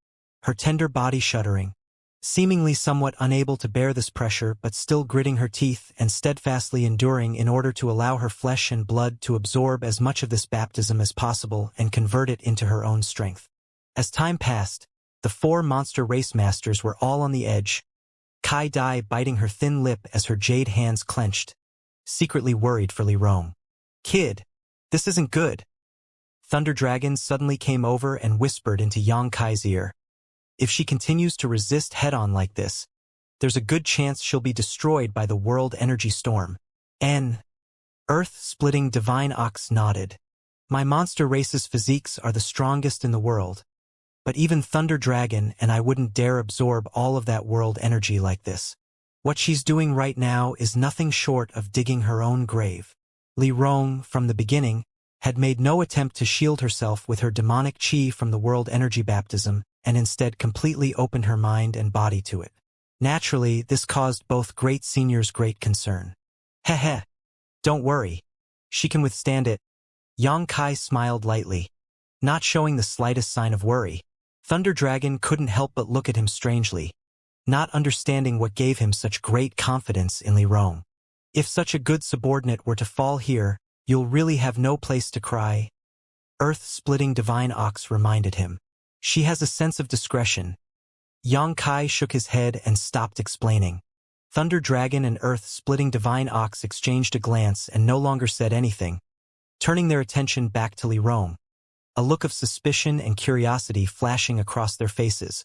her tender body shuddering, seemingly somewhat unable to bear this pressure but still gritting her teeth and steadfastly enduring in order to allow her flesh and blood to absorb as much of this baptism as possible and convert it into her own strength. As time passed, the four monster race masters were all on the edge, Kai Dai biting her thin lip as her jade hands clenched, secretly worried for Li Rong. "Kid, this isn't good." Thunder Dragon suddenly came over and whispered into Yang Kai's ear. "If she continues to resist head-on like this, there's a good chance she'll be destroyed by the world energy storm." Earth-splitting Divine Ox nodded. "My monster race's physiques are the strongest in the world, but even Thunder Dragon and I wouldn't dare absorb all of that world energy like this. What she's doing right now is nothing short of digging her own grave." Li Rong, from the beginning, had made no attempt to shield herself with her demonic chi from the world energy baptism and instead completely opened her mind and body to it. Naturally, this caused both great seniors great concern. "Heh, don't worry. She can withstand it." Yang Kai smiled lightly, not showing the slightest sign of worry. Thunder Dragon couldn't help but look at him strangely, not understanding what gave him such great confidence in Li Rong. "If such a good subordinate were to fall here, you'll really have no place to cry," Earth-splitting Divine Ox reminded him. "She has a sense of discretion." Yang Kai shook his head and stopped explaining. Thunder Dragon and Earth-splitting Divine Ox exchanged a glance and no longer said anything, turning their attention back to Li Rong, a look of suspicion and curiosity flashing across their faces,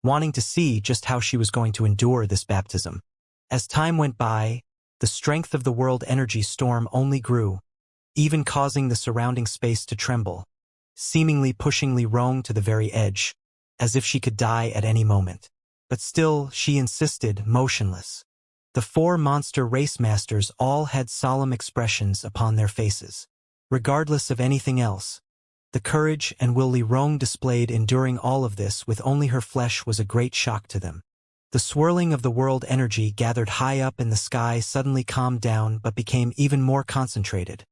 wanting to see just how she was going to endure this baptism. As time went by, the strength of the world energy storm only grew, even causing the surrounding space to tremble, seemingly pushing Li Rong to the very edge, as if she could die at any moment. But still, she insisted, motionless. The four monster race masters all had solemn expressions upon their faces. Regardless of anything else, the courage and will Li Rong displayed enduring all of this with only her flesh was a great shock to them. The swirling of the world energy gathered high up in the sky suddenly calmed down but became even more concentrated,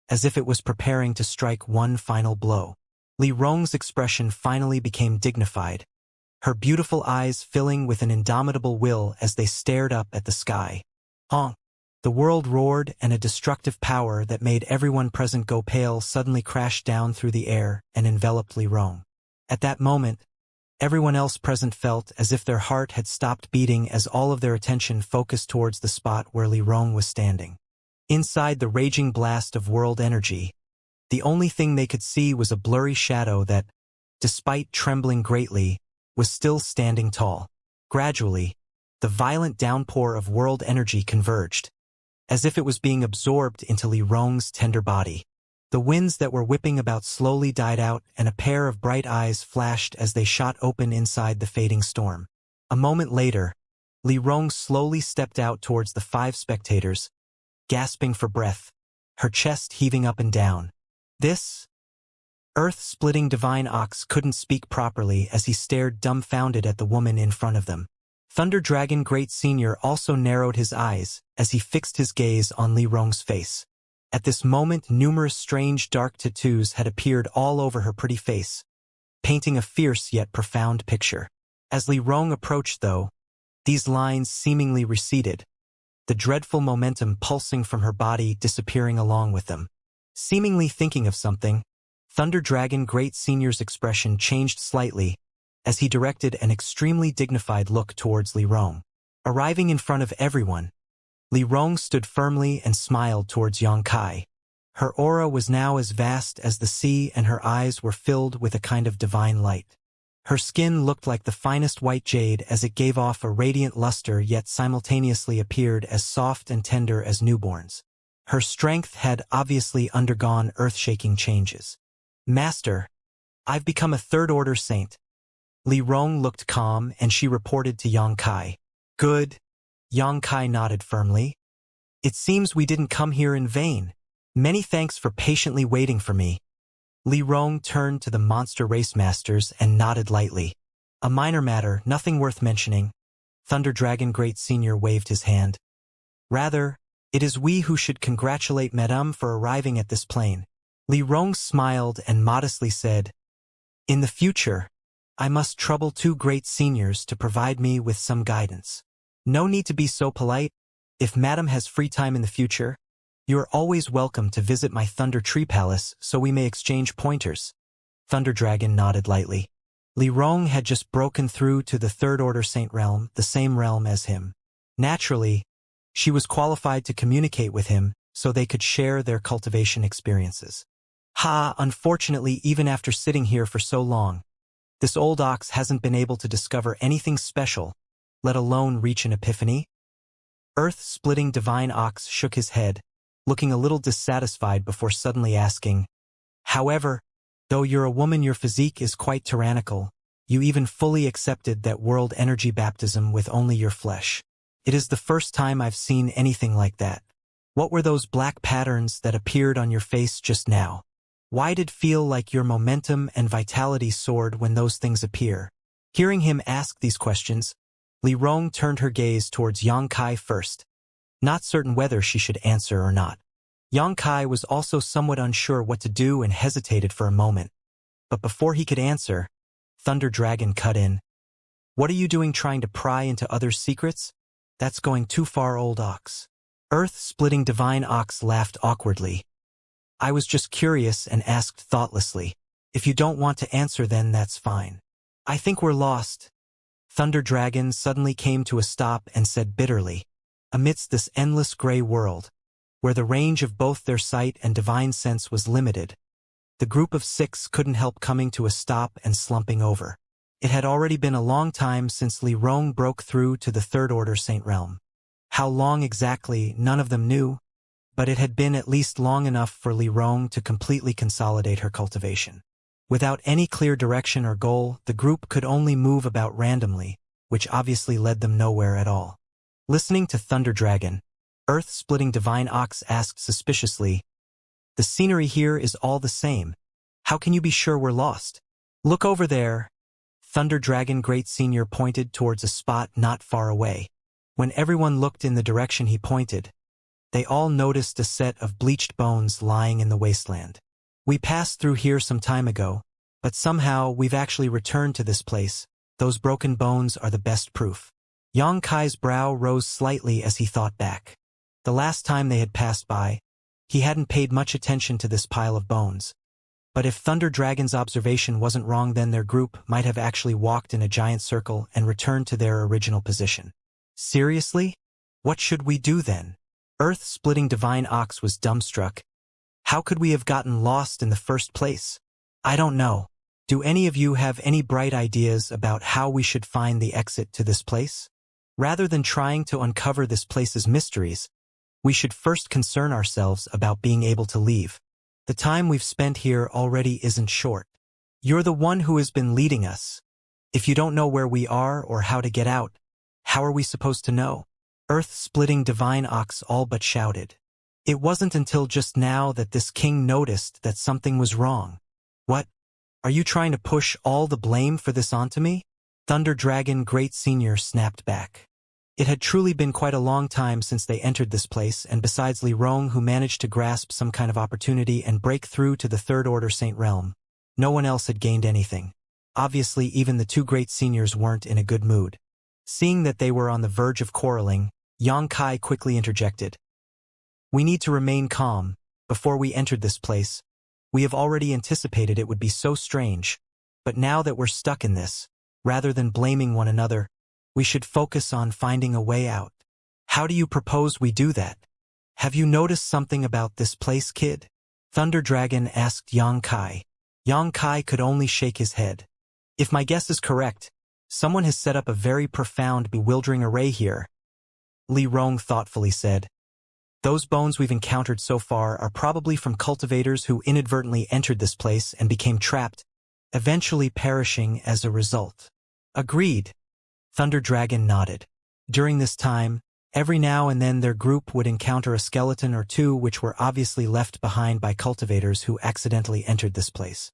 as if it was preparing to strike one final blow. Li Rong's expression finally became dignified, her beautiful eyes filling with an indomitable will as they stared up at the sky. Honk! The world roared and a destructive power that made everyone present go pale suddenly crashed down through the air and enveloped Li Rong. At that moment, everyone else present felt as if their heart had stopped beating as all of their attention focused towards the spot where Li Rong was standing. Inside the raging blast of world energy, the only thing they could see was a blurry shadow that, despite trembling greatly, was still standing tall. Gradually, the violent downpour of world energy converged, as if it was being absorbed into Li Rong's tender body. The winds that were whipping about slowly died out and a pair of bright eyes flashed as they shot open inside the fading storm. A moment later, Li Rong slowly stepped out towards the 5 spectators, gasping for breath, her chest heaving up and down. This earth-splitting Divine Ox couldn't speak properly as he stared dumbfounded at the woman in front of them. Thunder Dragon Great Senior also narrowed his eyes as he fixed his gaze on Li Rong's face. At this moment, numerous strange dark tattoos had appeared all over her pretty face, painting a fierce yet profound picture. As Li Rong approached, though, these lines seemingly receded, the dreadful momentum pulsing from her body disappearing along with them. Seemingly thinking of something, Thunder Dragon Great Senior's expression changed slightly as he directed an extremely dignified look towards Li Rong. Arriving in front of everyone, Li Rong stood firmly and smiled towards Yang Kai. Her aura was now as vast as the sea and her eyes were filled with a kind of divine light. Her skin looked like the finest white jade as it gave off a radiant luster yet simultaneously appeared as soft and tender as newborns. Her strength had obviously undergone earth-shaking changes. Master, I've become a third-order saint. Li Rong looked calm and she reported to Yang Kai. Good. Yang Kai nodded firmly. It seems we didn't come here in vain. Many thanks for patiently waiting for me. Li Rong turned to the monster race masters and nodded lightly. A minor matter, nothing worth mentioning. Thunder Dragon Great Senior waved his hand. Rather, it is we who should congratulate Madame for arriving at this plane. Li Rong smiled and modestly said, in the future, I must trouble two great seniors to provide me with some guidance. No need to be so polite. If Madame has free time in the future, you are always welcome to visit my Thunder Tree Palace so we may exchange pointers. Thunder Dragon nodded lightly. Li Rong had just broken through to the Third Order Saint realm, the same realm as him. Naturally, she was qualified to communicate with him so they could share their cultivation experiences. Unfortunately, even after sitting here for so long, this old ox hasn't been able to discover anything special, let alone reach an epiphany. Earth-splitting divine ox shook his head, looking a little dissatisfied before suddenly asking, however, though you're a woman, your physique is quite tyrannical. You even fully accepted that world energy baptism with only your flesh. It is the first time I've seen anything like that. What were those black patterns that appeared on your face just now? Why did it feel like your momentum and vitality soared when those things appear? Hearing him ask these questions, Li Rong turned her gaze towards Yang Kai first, not certain whether she should answer or not. Yang Kai was also somewhat unsure what to do and hesitated for a moment. But before he could answer, Thunder Dragon cut in. What are you doing trying to pry into others' secrets? That's going too far, old ox. Earth-splitting divine ox laughed awkwardly. I was just curious and asked thoughtlessly. If you don't want to answer, then that's fine. I think we're lost. Thunder Dragon suddenly came to a stop and said bitterly, amidst this endless gray world, where the range of both their sight and divine sense was limited, the group of six couldn't help coming to a stop and slumping over. It had already been a long time since Li Rong broke through to the Third Order Saint realm. How long exactly, none of them knew, but it had been at least long enough for Li Rong to completely consolidate her cultivation. Without any clear direction or goal, the group could only move about randomly, which obviously led them nowhere at all. Listening to Thunder Dragon, Earth-splitting divine ox asked suspiciously, the scenery here is all the same. How can you be sure we're lost? Look over there. Thunder Dragon Great Senior pointed towards a spot not far away. When everyone looked in the direction he pointed, they all noticed a set of bleached bones lying in the wasteland. We passed through here some time ago, but somehow we've actually returned to this place. Those broken bones are the best proof. Yang Kai's brow rose slightly as he thought back. The last time they had passed by, he hadn't paid much attention to this pile of bones. But if Thunder Dragon's observation wasn't wrong, then their group might have actually walked in a giant circle and returned to their original position. Seriously? What should we do then? Earth-splitting divine ox was dumbstruck. How could we have gotten lost in the first place? I don't know. Do any of you have any bright ideas about how we should find the exit to this place? Rather than trying to uncover this place's mysteries, we should first concern ourselves about being able to leave. The time we've spent here already isn't short. You're the one who has been leading us. If you don't know where we are or how to get out, how are we supposed to know? Earth-splitting divine ox all but shouted. It wasn't until just now that this king noticed that something was wrong. What? Are you trying to push all the blame for this onto me? Thunder Dragon Great Senior snapped back. It had truly been quite a long time since they entered this place, and besides Li Rong, who managed to grasp some kind of opportunity and break through to the Third Order Saint realm, no one else had gained anything. Obviously, even the two great seniors weren't in a good mood. Seeing that they were on the verge of quarreling, Yang Kai quickly interjected. We need to remain calm. Before we entered this place, we have already anticipated it would be so strange, but now that we're stuck in this, rather than blaming one another, we should focus on finding a way out. How do you propose we do that? Have you noticed something about this place, kid? Thunder Dragon asked Yang Kai. Yang Kai could only shake his head. If my guess is correct, someone has set up a very profound, bewildering array here, Li Rong thoughtfully said. Those bones we've encountered so far are probably from cultivators who inadvertently entered this place and became trapped, eventually perishing as a result. Agreed. Thunder Dragon nodded. During this time, every now and then their group would encounter a skeleton or two which were obviously left behind by cultivators who accidentally entered this place.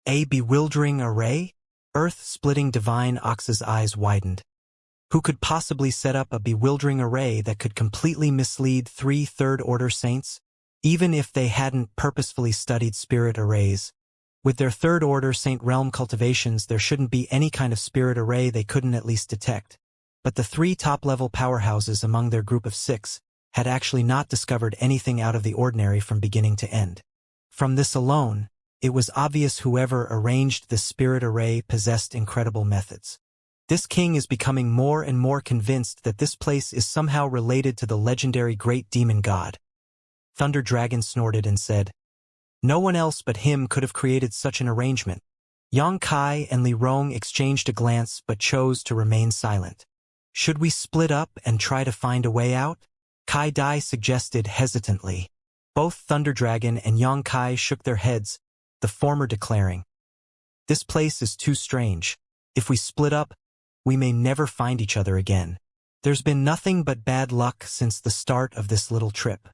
A bewildering array? Earth-splitting Divine Ox's eyes widened. Who could possibly set up a bewildering array that could completely mislead 3 third-order saints, even if they hadn't purposefully studied spirit arrays? With their third-order saint realm cultivations, there shouldn't be any kind of spirit array they couldn't at least detect. But the 3 top-level powerhouses among their group of 6 had actually not discovered anything out of the ordinary from beginning to end. From this alone, it was obvious whoever arranged the spirit array possessed incredible methods. This king is becoming more and more convinced that this place is somehow related to the legendary great demon god. Thunder Dragon snorted and said, no one else but him could have created such an arrangement. Yang Kai and Li Rong exchanged a glance but chose to remain silent. Should we split up and try to find a way out? Kai Dai suggested hesitantly. Both Thunder Dragon and Yang Kai shook their heads, the former declaring, this place is too strange. If we split up, we may never find each other again. There's been nothing but bad luck since the start of this little trip.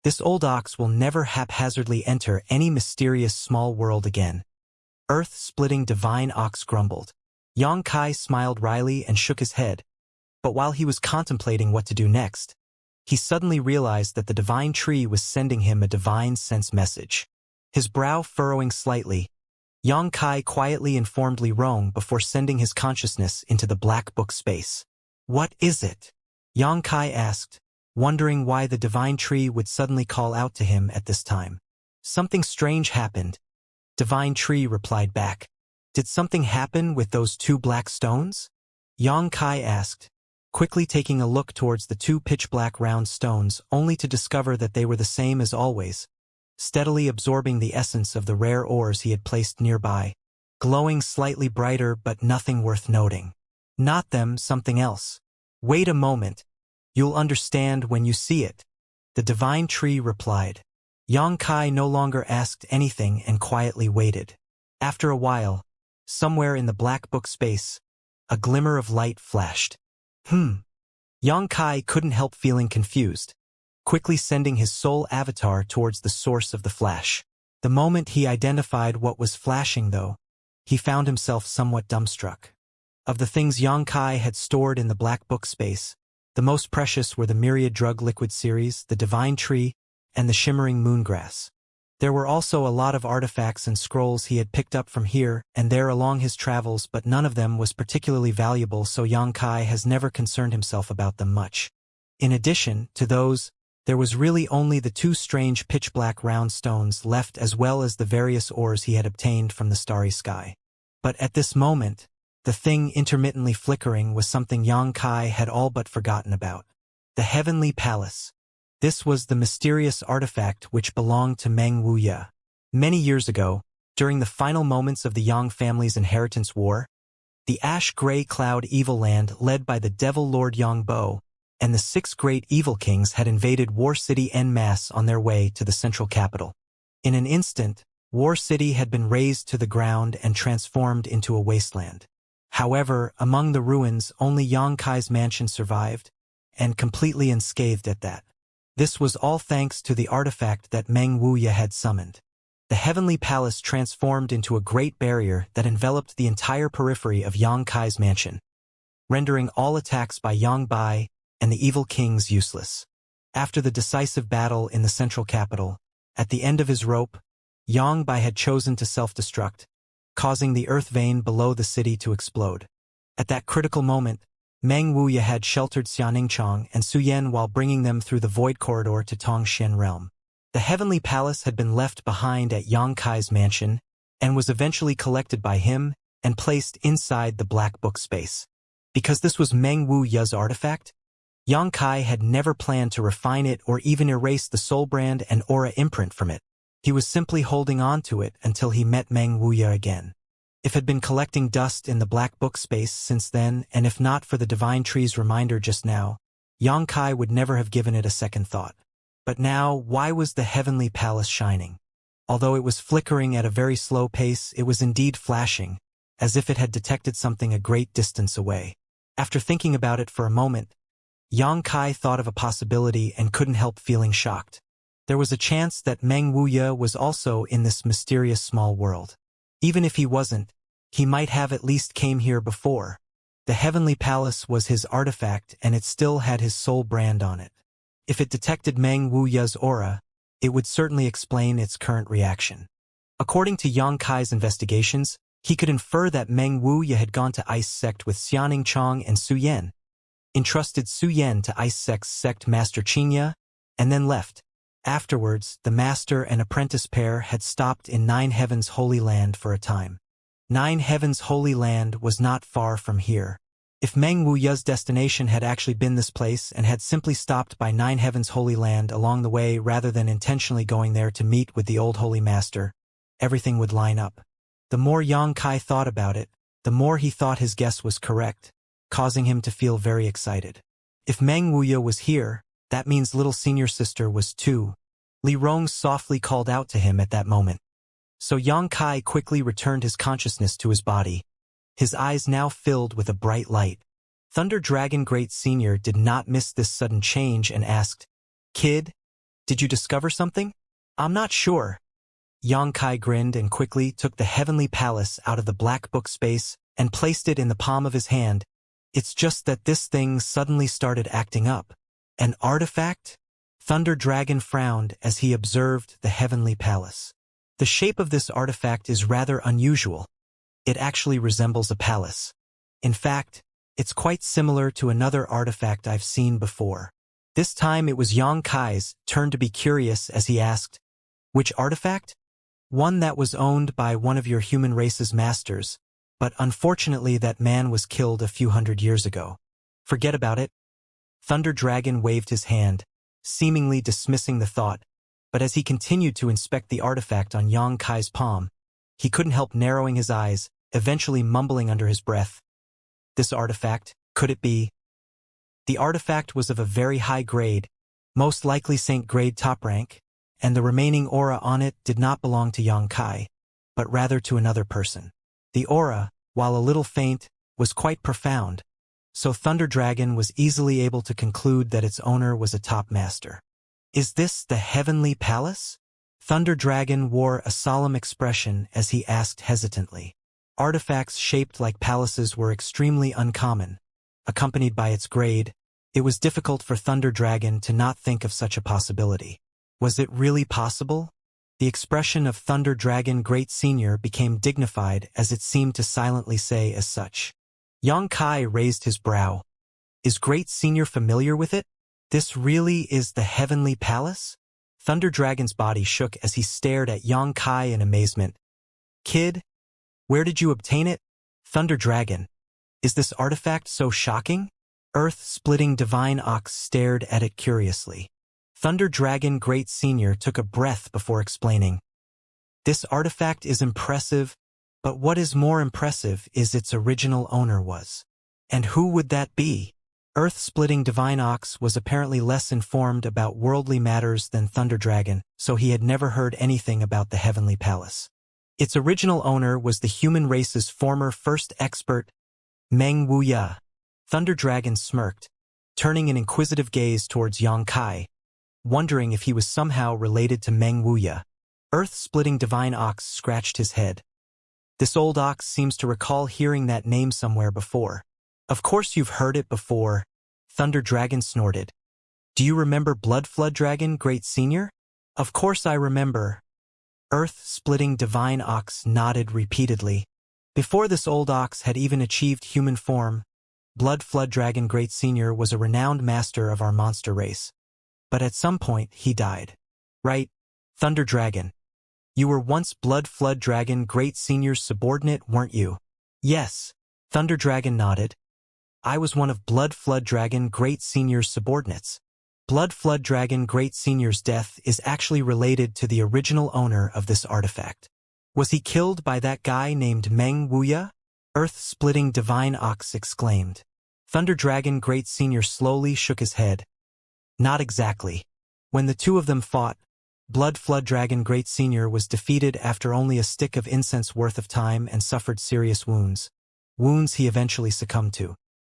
This old ox will never haphazardly enter any mysterious small world again. Earth-splitting Divine Ox grumbled. Yang Kai smiled wryly and shook his head. But while he was contemplating what to do next, he suddenly realized that the divine tree was sending him a divine sense message. His brow furrowing slightly, Yang Kai quietly informed Li Rong before sending his consciousness into the black book space. What is it? Yang Kai asked, wondering why the divine tree would suddenly call out to him at this time. Something strange happened. Divine tree replied back. Did something happen with those 2 black stones? Yang Kai asked, quickly taking a look towards the 2 pitch-black round stones only to discover that they were the same as always, steadily absorbing the essence of the rare ores he had placed nearby, glowing slightly brighter but nothing worth noting. Not them, something else. Wait a moment. You'll understand when you see it. The divine tree replied. Yang Kai no longer asked anything and quietly waited. After a while, somewhere in the black book space, a glimmer of light flashed. Yang Kai couldn't help feeling confused, quickly sending his soul avatar towards the source of the flash. The moment he identified what was flashing, though, he found himself somewhat dumbstruck. Of the things Yang Kai had stored in the black book space, the most precious were the myriad drug liquid series, the divine tree, and the shimmering moongrass. There were also a lot of artifacts and scrolls he had picked up from here and there along his travels, but none of them was particularly valuable, so Yang Kai has never concerned himself about them much. In addition to those, there was really only the 2 strange pitch-black round stones left, as well as the various ores he had obtained from the starry sky. But at this moment, the thing intermittently flickering was something Yang Kai had all but forgotten about. The Heavenly Palace. This was the mysterious artifact which belonged to Meng Wuya. Many years ago, during the final moments of the Yang family's inheritance war, the ash-gray cloud evil land led by the devil lord Yang Bo and the 6 great evil kings had invaded War City en masse on their way to the central capital. In an instant, War City had been razed to the ground and transformed into a wasteland. However, among the ruins, only Yang Kai's mansion survived, and completely unscathed at that. This was all thanks to the artifact that Meng Wuya had summoned. The Heavenly Palace transformed into a great barrier that enveloped the entire periphery of Yang Kai's mansion, rendering all attacks by Yang Bai and the evil kings useless. After the decisive battle in the central capital, at the end of his rope, Yang Bai had chosen to self-destruct, causing the earth vein below the city to explode. At that critical moment, Meng Wuya had sheltered Xianxia and Su Yan while bringing them through the void corridor to Tongxian realm. The Heavenly Palace had been left behind at Yang Kai's mansion and was eventually collected by him and placed inside the black book space. Because this was Meng Wuya's artifact, Yang Kai had never planned to refine it or even erase the soul brand and aura imprint from it. He was simply holding on to it until he met Meng Wuya again. If had been collecting dust in the black book space since then, and if not for the divine tree's reminder just now, Xianxia would never have given it a second thought. But now, why was the heavenly palace shining? Although it was flickering at a very slow pace, it was indeed flashing, as if it had detected something a great distance away. After thinking about it for a moment, Xianxia thought of a possibility and couldn't help feeling shocked. There was a chance that Meng Wuya was also in this mysterious small world. Even if he wasn't, he might have at least came here before. The heavenly palace was his artifact and it still had his soul brand on it. If it detected Meng Wuya's aura, it would certainly explain its current reaction. According to Xianxia's investigations, he could infer that Meng Wuya had gone to Ice Sect with Xianing Chong and Su Yan, entrusted Su Yan to Ice Sect's sect master Xianxia, and then left. Afterwards, the master and apprentice pair had stopped in Nine Heavens' Holy Land for a time. Nine Heavens' Holy Land was not far from here. If Meng Wuya's destination had actually been this place and had simply stopped by Nine Heavens' Holy Land along the way rather than intentionally going there to meet with the old Holy Master, everything would line up. The more Xianxia thought about it, the more he thought his guess was correct, causing him to feel very excited. If Meng Wuya was here, that means little senior sister was too. Li Rong softly called out to him at that moment. So Xianxia quickly returned his consciousness to his body, his eyes now filled with a bright light. Thunder Dragon Great Senior did not miss this sudden change and asked, "Kid, did you discover something?" "I'm not sure." Xianxia grinned and quickly took the heavenly palace out of the black book space and placed it in the palm of his hand. "It's just that this thing suddenly started acting up." "An artifact?" Thunder Dragon frowned as he observed the heavenly palace. The shape of this artifact is rather unusual. It actually resembles a palace. In fact, it's quite similar to another artifact I've seen before. This time it was Xianxia's turn to be curious as he asked, "Which artifact?" "One that was owned by one of your human race's masters, but unfortunately that man was killed a few hundred years ago." "Forget about it." Thunder Dragon waved his hand, seemingly dismissing the thought, but as he continued to inspect the artifact on Xianxia's palm, he couldn't help narrowing his eyes, eventually mumbling under his breath, "This artifact, could it be?" The artifact was of a very high grade, most likely Saint grade top rank, and the remaining aura on it did not belong to Xianxia, but rather to another person. The aura, while a little faint, was quite profound, so Thunder Dragon was easily able to conclude that its owner was a top master. "Is this the heavenly palace?" Thunder Dragon wore a solemn expression as he asked hesitantly. Artifacts shaped like palaces were extremely uncommon. Accompanied by its grade, it was difficult for Thunder Dragon to not think of such a possibility. Was it really possible? The expression of Thunder Dragon Great Senior became dignified as it seemed to silently say as such. Xianxia raised his brow. "Is Great Senior familiar with it? This really is the heavenly palace?" Thunder Dragon's body shook as he stared at Xianxia in amazement. "Kid, where did you obtain it?" "Thunder Dragon, is this artifact so shocking?" Earth-splitting Divine Ox stared at it curiously. Thunder Dragon Great Senior took a breath before explaining. "This artifact is impressive, but what is more impressive is its original owner was." "And who would that be?" Earth-splitting Divine Ox was apparently less informed about worldly matters than Thunder Dragon, so he had never heard anything about the Heavenly Palace. Its original owner was the human race's former first expert, Meng Wuya. Thunder Dragon smirked, turning an inquisitive gaze towards Xianxia, wondering if he was somehow related to Meng Wuya. Earth-splitting Divine Ox scratched his head. "This old ox seems to recall hearing that name somewhere before." "Of course you've heard it before," Thunder Dragon snorted. "Do you remember Blood Flood Dragon Great Senior?" "Of course I remember." Earth-splitting Divine Ox nodded repeatedly. Before this old ox had even achieved human form, Blood Flood Dragon Great Senior was a renowned master of our monster race. But at some point he died. "Right, Thunder Dragon. You were once Blood Flood Dragon Great Senior's subordinate, weren't you?" "Yes." Thunder Dragon nodded. "I was one of Blood Flood Dragon Great Senior's subordinates." Blood Flood Dragon Great Senior's death is actually related to the original owner of this artifact. Was he killed by that guy named Meng Wuya? Earth-splitting divine ox exclaimed. Thunder Dragon Great Senior slowly shook his head. Not exactly. When the two of them fought, Blood Flood Dragon Great Senior was defeated after only a stick of incense worth of time and suffered serious wounds. Wounds he eventually succumbed to.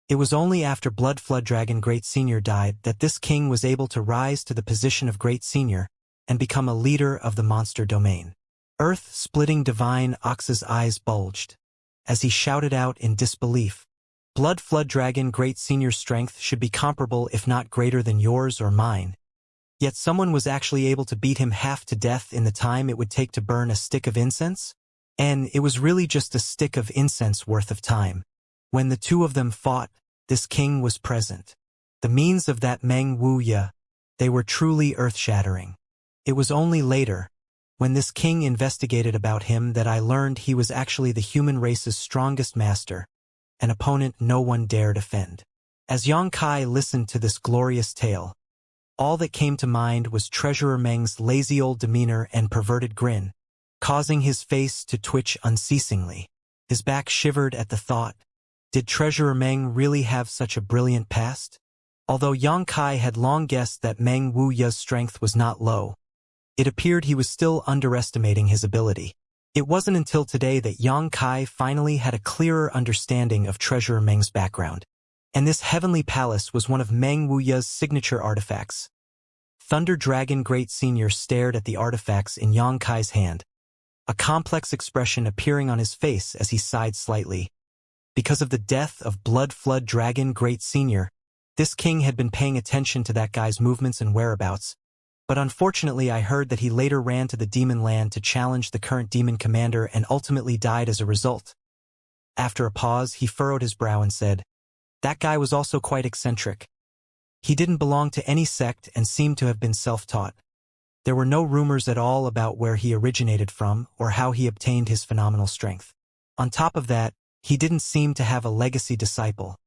It was only after Blood Flood Dragon Great Senior died that this king was able to rise to the position of Great Senior and become a leader of the monster domain. Earth-splitting divine ox's eyes bulged as he shouted out in disbelief. Blood Flood Dragon Great Senior's strength should be comparable if not greater than yours or mine. Yet someone was actually able to beat him half to death in the time it would take to burn a stick of incense? And it was really just a stick of incense worth of time. When the two of them fought, this king was present. The means of that Meng Wuya, they were truly earth-shattering. It was only later, when this king investigated about him, that I learned he was actually the human race's strongest master, an opponent no one dared offend. As Xianxia listened to this glorious tale, all that came to mind was Treasurer Meng's lazy old demeanor and perverted grin, causing his face to twitch unceasingly. His back shivered at the thought. Did Treasurer Meng really have such a brilliant past? Although Xianxia had long guessed that Meng Wuya's strength was not low, it appeared he was still underestimating his ability. It wasn't until today that Xianxia finally had a clearer understanding of Treasurer Meng's background. And this heavenly palace was one of Meng Wuya's signature artifacts. Thunder Dragon Great Senior stared at the artifacts in Xianxia's hand, a complex expression appearing on his face as he sighed slightly. Because of the death of Blood Flood Dragon Great Senior, this king had been paying attention to that guy's movements and whereabouts. But unfortunately I heard that he later ran to the demon land to challenge the current demon commander and ultimately died as a result. After a pause, he furrowed his brow and said, "That guy was also quite eccentric. He didn't belong to any sect and seemed to have been self-taught. There were no rumors at all about where he originated from or how he obtained his phenomenal strength. On top of that, he didn't seem to have a legacy disciple,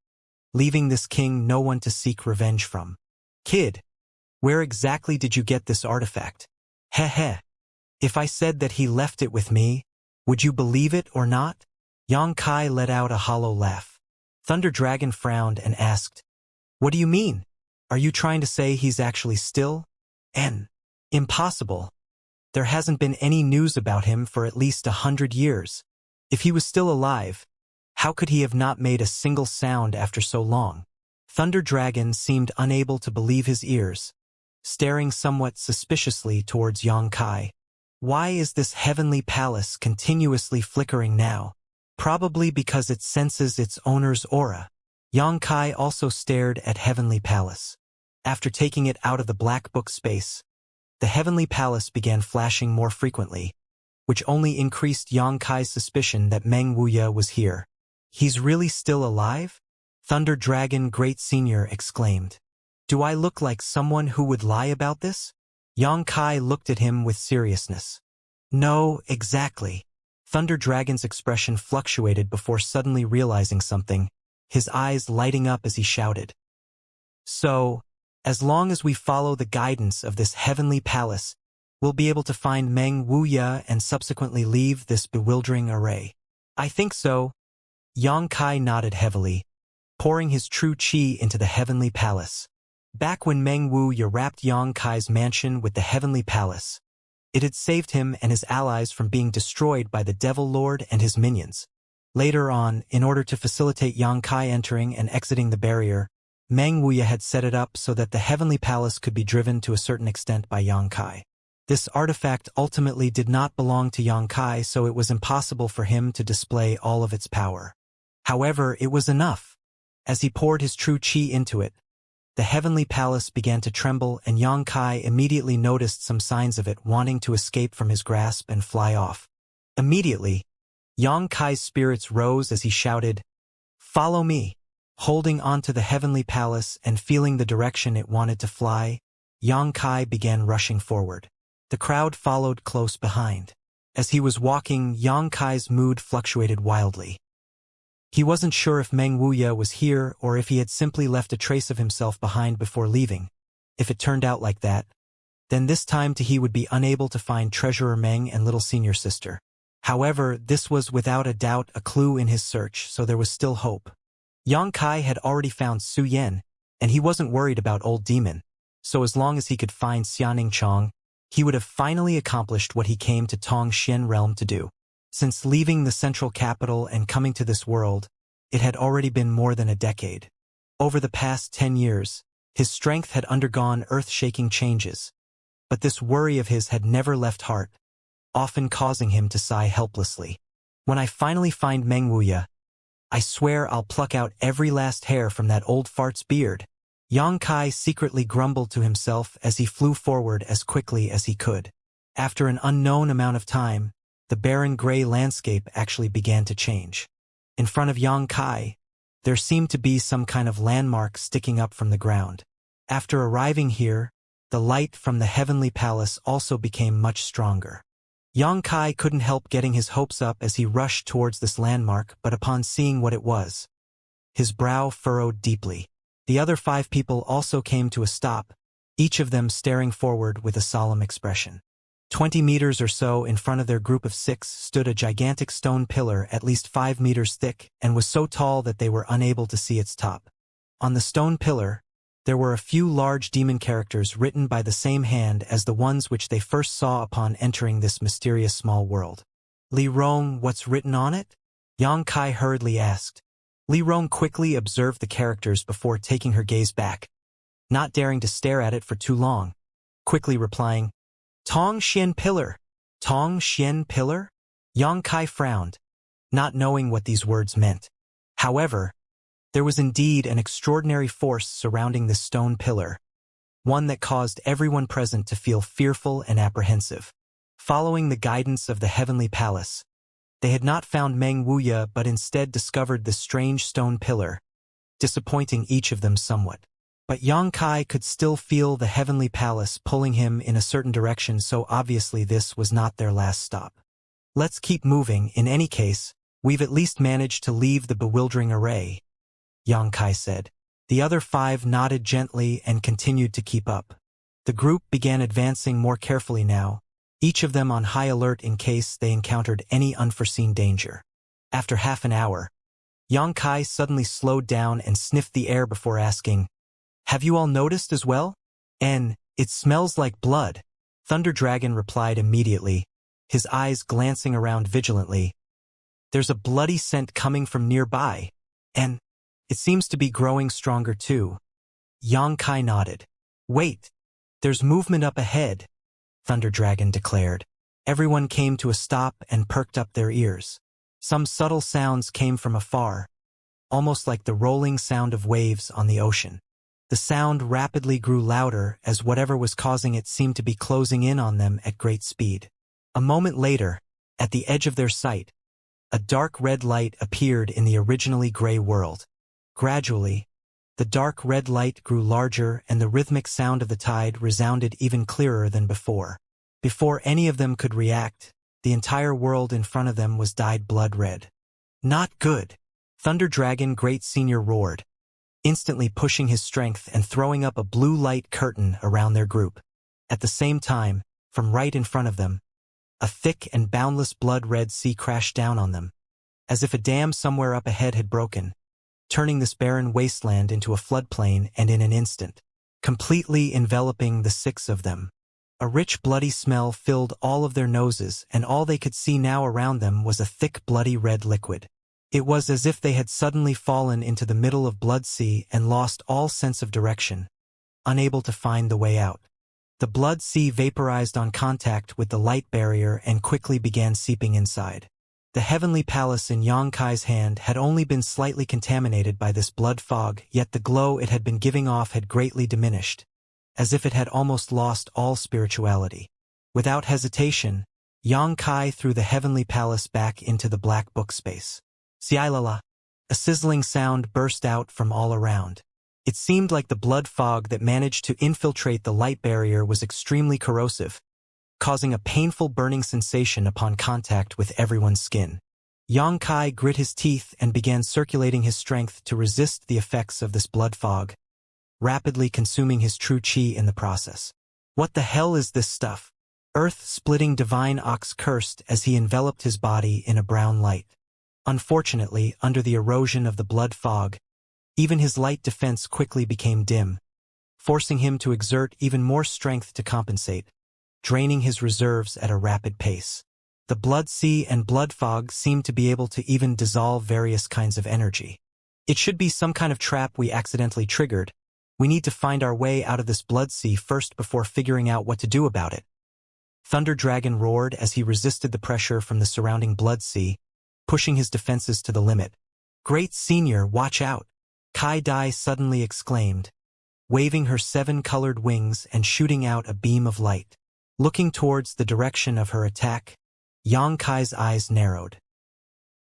leaving this king no one to seek revenge from. Kid, where exactly did you get this artifact? Heh. If I said that he left it with me, would you believe it or not?" Xianxia let out a hollow laugh. Thunder Dragon frowned and asked, "What do you mean? Are you trying to say he's actually still? Impossible. There hasn't been any news about him for at least 100 years. If he was still alive, how could he have not made a single sound after so long?" Thunder Dragon seemed unable to believe his ears, staring somewhat suspiciously towards Xianxia. Why is this heavenly palace continuously flickering now? Probably because it senses its owner's aura. Xianxia also stared at Heavenly Palace. After taking it out of the black book space, the Heavenly Palace began flashing more frequently, which only increased Xianxia's suspicion that Meng Wuya was here. "He's really still alive?" Thunder Dragon Great Senior exclaimed. "Do I look like someone who would lie about this?" Xianxia looked at him with seriousness. "No, exactly." Thunder Dragon's expression fluctuated before suddenly realizing something, his eyes lighting up as he shouted. "So, as long as we follow the guidance of this heavenly palace, we'll be able to find Meng Wuya and subsequently leave this bewildering array." "I think so." Xianxia nodded heavily, pouring his true chi into the heavenly palace. Back when Meng Wuya wrapped Xianxia's mansion with the heavenly palace, it had saved him and his allies from being destroyed by the Devil Lord and his minions. Later on, in order to facilitate Xianxia entering and exiting the barrier, Meng Wuya had set it up so that the heavenly palace could be driven to a certain extent by Xianxia. This artifact ultimately did not belong to Xianxia, so it was impossible for him to display all of its power. However, it was enough. As he poured his true chi into it, the heavenly palace began to tremble, and Xianxia immediately noticed some signs of it wanting to escape from his grasp and fly off. Immediately, Xianxia's spirits rose as he shouted, "Follow me!" Holding onto the heavenly palace and feeling the direction it wanted to fly, Xianxia began rushing forward. The crowd followed close behind. As he was walking, Xianxia's mood fluctuated wildly. He wasn't sure if Meng Wuya was here or if he had simply left a trace of himself behind before leaving. If it turned out like that, then this time he would be unable to find Treasurer Meng and Little Senior Sister. However, this was without a doubt a clue in his search, so there was still hope. Yang Kai had already found Su Yan, and he wasn't worried about Old Demon, so as long as he could find Xianing Chong, he would have finally accomplished what he came to Tong Xian Realm to do. Since leaving the central capital and coming to this world, it had already been more than a decade. Over the past 10 years, his strength had undergone earth-shaking changes, but this worry of his had never left heart, often causing him to sigh helplessly. When I finally find Meng Wuya, I swear I'll pluck out every last hair from that old fart's beard. Yang Kai secretly grumbled to himself as he flew forward as quickly as he could. After an unknown amount of time, the barren gray landscape actually began to change. In front of Yang Kai, there seemed to be some kind of landmark sticking up from the ground. After arriving here, the light from the heavenly palace also became much stronger. Yang Kai couldn't help getting his hopes up as he rushed towards this landmark, but upon seeing what it was, his brow furrowed deeply. The other 5 people also came to a stop, each of them staring forward with a solemn expression. 20 meters or so in front of their group of 6 stood a gigantic stone pillar at least 5 meters thick and was so tall that they were unable to see its top. On the stone pillar, there were a few large demon characters written by the same hand as the ones which they first saw upon entering this mysterious small world. Li Rong, what's written on it? Yang Kai hurriedly asked. Li Rong quickly observed the characters before taking her gaze back, not daring to stare at it for too long, quickly replying, Tong Xian Pillar. Tong Xian Pillar? Yang Kai frowned, not knowing what these words meant. However, there was indeed an extraordinary force surrounding this stone pillar, one that caused everyone present to feel fearful and apprehensive. Following the guidance of the heavenly palace, they had not found Meng Wuya but instead discovered this strange stone pillar, disappointing each of them somewhat. But Yang Kai could still feel the heavenly palace pulling him in a certain direction, so obviously this was not their last stop. Let's keep moving. In any case, we've at least managed to leave the bewildering array, Yang Kai said. The other 5 nodded gently and continued to keep up. The group began advancing more carefully now, each of them on high alert in case they encountered any unforeseen danger. After half an hour, Yang Kai suddenly slowed down and sniffed the air before asking, Have you all noticed as well? It smells like blood. Thunder Dragon replied immediately, his eyes glancing around vigilantly. There's a bloody scent coming from nearby, and it seems to be growing stronger too. Yang Kai nodded. Wait, there's movement up ahead, Thunder Dragon declared. Everyone came to a stop and perked up their ears. Some subtle sounds came from afar, almost like the rolling sound of waves on the ocean. The sound rapidly grew louder as whatever was causing it seemed to be closing in on them at great speed. A moment later, at the edge of their sight, a dark red light appeared in the originally gray world. Gradually, the dark red light grew larger and the rhythmic sound of the tide resounded even clearer than before. Before any of them could react, the entire world in front of them was dyed blood red. Not good! Thunder Dragon Great Senior roared, instantly pushing his strength and throwing up a blue light curtain around their group. At the same time, from right in front of them, a thick and boundless blood-red sea crashed down on them, as if a dam somewhere up ahead had broken, turning this barren wasteland into a floodplain and in an instant, completely enveloping the 6 of them. A rich bloody smell filled all of their noses, and all they could see now around them was a thick bloody red liquid. It was as if they had suddenly fallen into the middle of Blood Sea and lost all sense of direction, unable to find the way out. The Blood Sea vaporized on contact with the light barrier and quickly began seeping inside. The heavenly palace in Yang Kai's hand had only been slightly contaminated by this blood fog, yet the glow it had been giving off had greatly diminished, as if it had almost lost all spirituality. Without hesitation, Yang Kai threw the heavenly palace back into the black book space. Xiailala! A sizzling sound burst out from all around. It seemed like the blood fog that managed to infiltrate the light barrier was extremely corrosive, causing a painful burning sensation upon contact with everyone's skin. Yang Kai grit his teeth and began circulating his strength to resist the effects of this blood fog, rapidly consuming his true chi in the process. What the hell is this stuff? Earth-splitting divine ox cursed as he enveloped his body in a brown light. Unfortunately, under the erosion of the blood fog, even his light defense quickly became dim, forcing him to exert even more strength to compensate, draining his reserves at a rapid pace. The blood sea and blood fog seemed to be able to even dissolve various kinds of energy. It should be some kind of trap we accidentally triggered. We need to find our way out of this blood sea first before figuring out what to do about it. Thunder Dragon roared as he resisted the pressure from the surrounding blood sea, pushing his defenses to the limit. Great Senior, watch out! Kai Dai suddenly exclaimed, waving her 7-colored wings and shooting out a beam of light. Looking towards the direction of her attack, Yang Kai's eyes narrowed.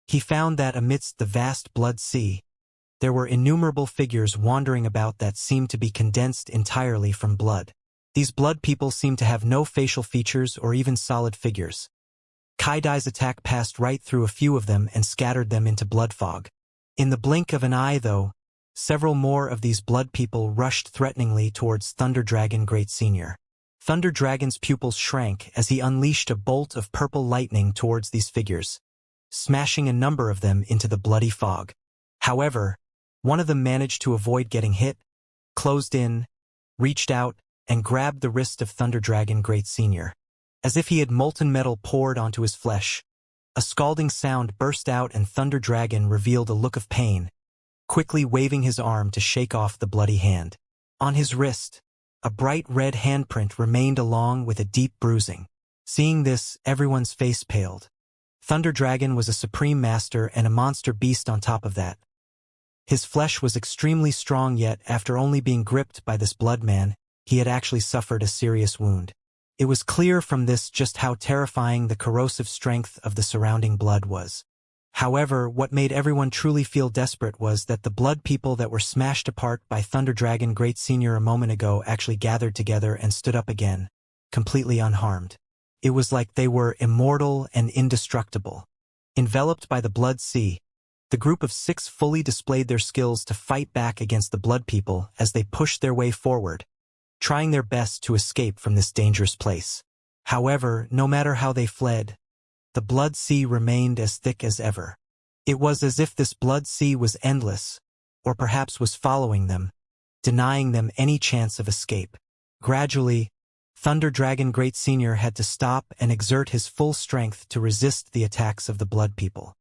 He found that amidst the vast blood sea, there were innumerable figures wandering about that seemed to be condensed entirely from blood. These blood people seemed to have no facial features or even solid figures. Kai Dai's attack passed right through a few of them and scattered them into blood fog. In the blink of an eye, though, several more of these blood people rushed threateningly towards Thunder Dragon Great Senior. Thunder Dragon's pupils shrank as he unleashed a bolt of purple lightning towards these figures, smashing a number of them into the bloody fog. However, one of them managed to avoid getting hit, closed in, reached out, and grabbed the wrist of Thunder Dragon Great Senior. As if he had molten metal poured onto his flesh, a scalding sound burst out and Thunder Dragon revealed a look of pain, quickly waving his arm to shake off the bloody hand. On his wrist, a bright red handprint remained along with a deep bruising. Seeing this, everyone's face paled. Thunder Dragon was a supreme master and a monster beast on top of that. His flesh was extremely strong, yet after only being gripped by this blood man, he had actually suffered a serious wound. It was clear from this just how terrifying the corrosive strength of the surrounding blood was. However, what made everyone truly feel desperate was that the blood people that were smashed apart by Thunder Dragon Great Senior a moment ago actually gathered together and stood up again, completely unharmed. It was like they were immortal and indestructible. Enveloped by the blood sea, the group of 6 fully displayed their skills to fight back against the blood people as they pushed their way forward, trying their best to escape from this dangerous place. However, no matter how they fled, the blood sea remained as thick as ever. It was as if this blood sea was endless, or perhaps was following them, denying them any chance of escape. Gradually, Thunder Dragon Great Senior had to stop and exert his full strength to resist the attacks of the blood people.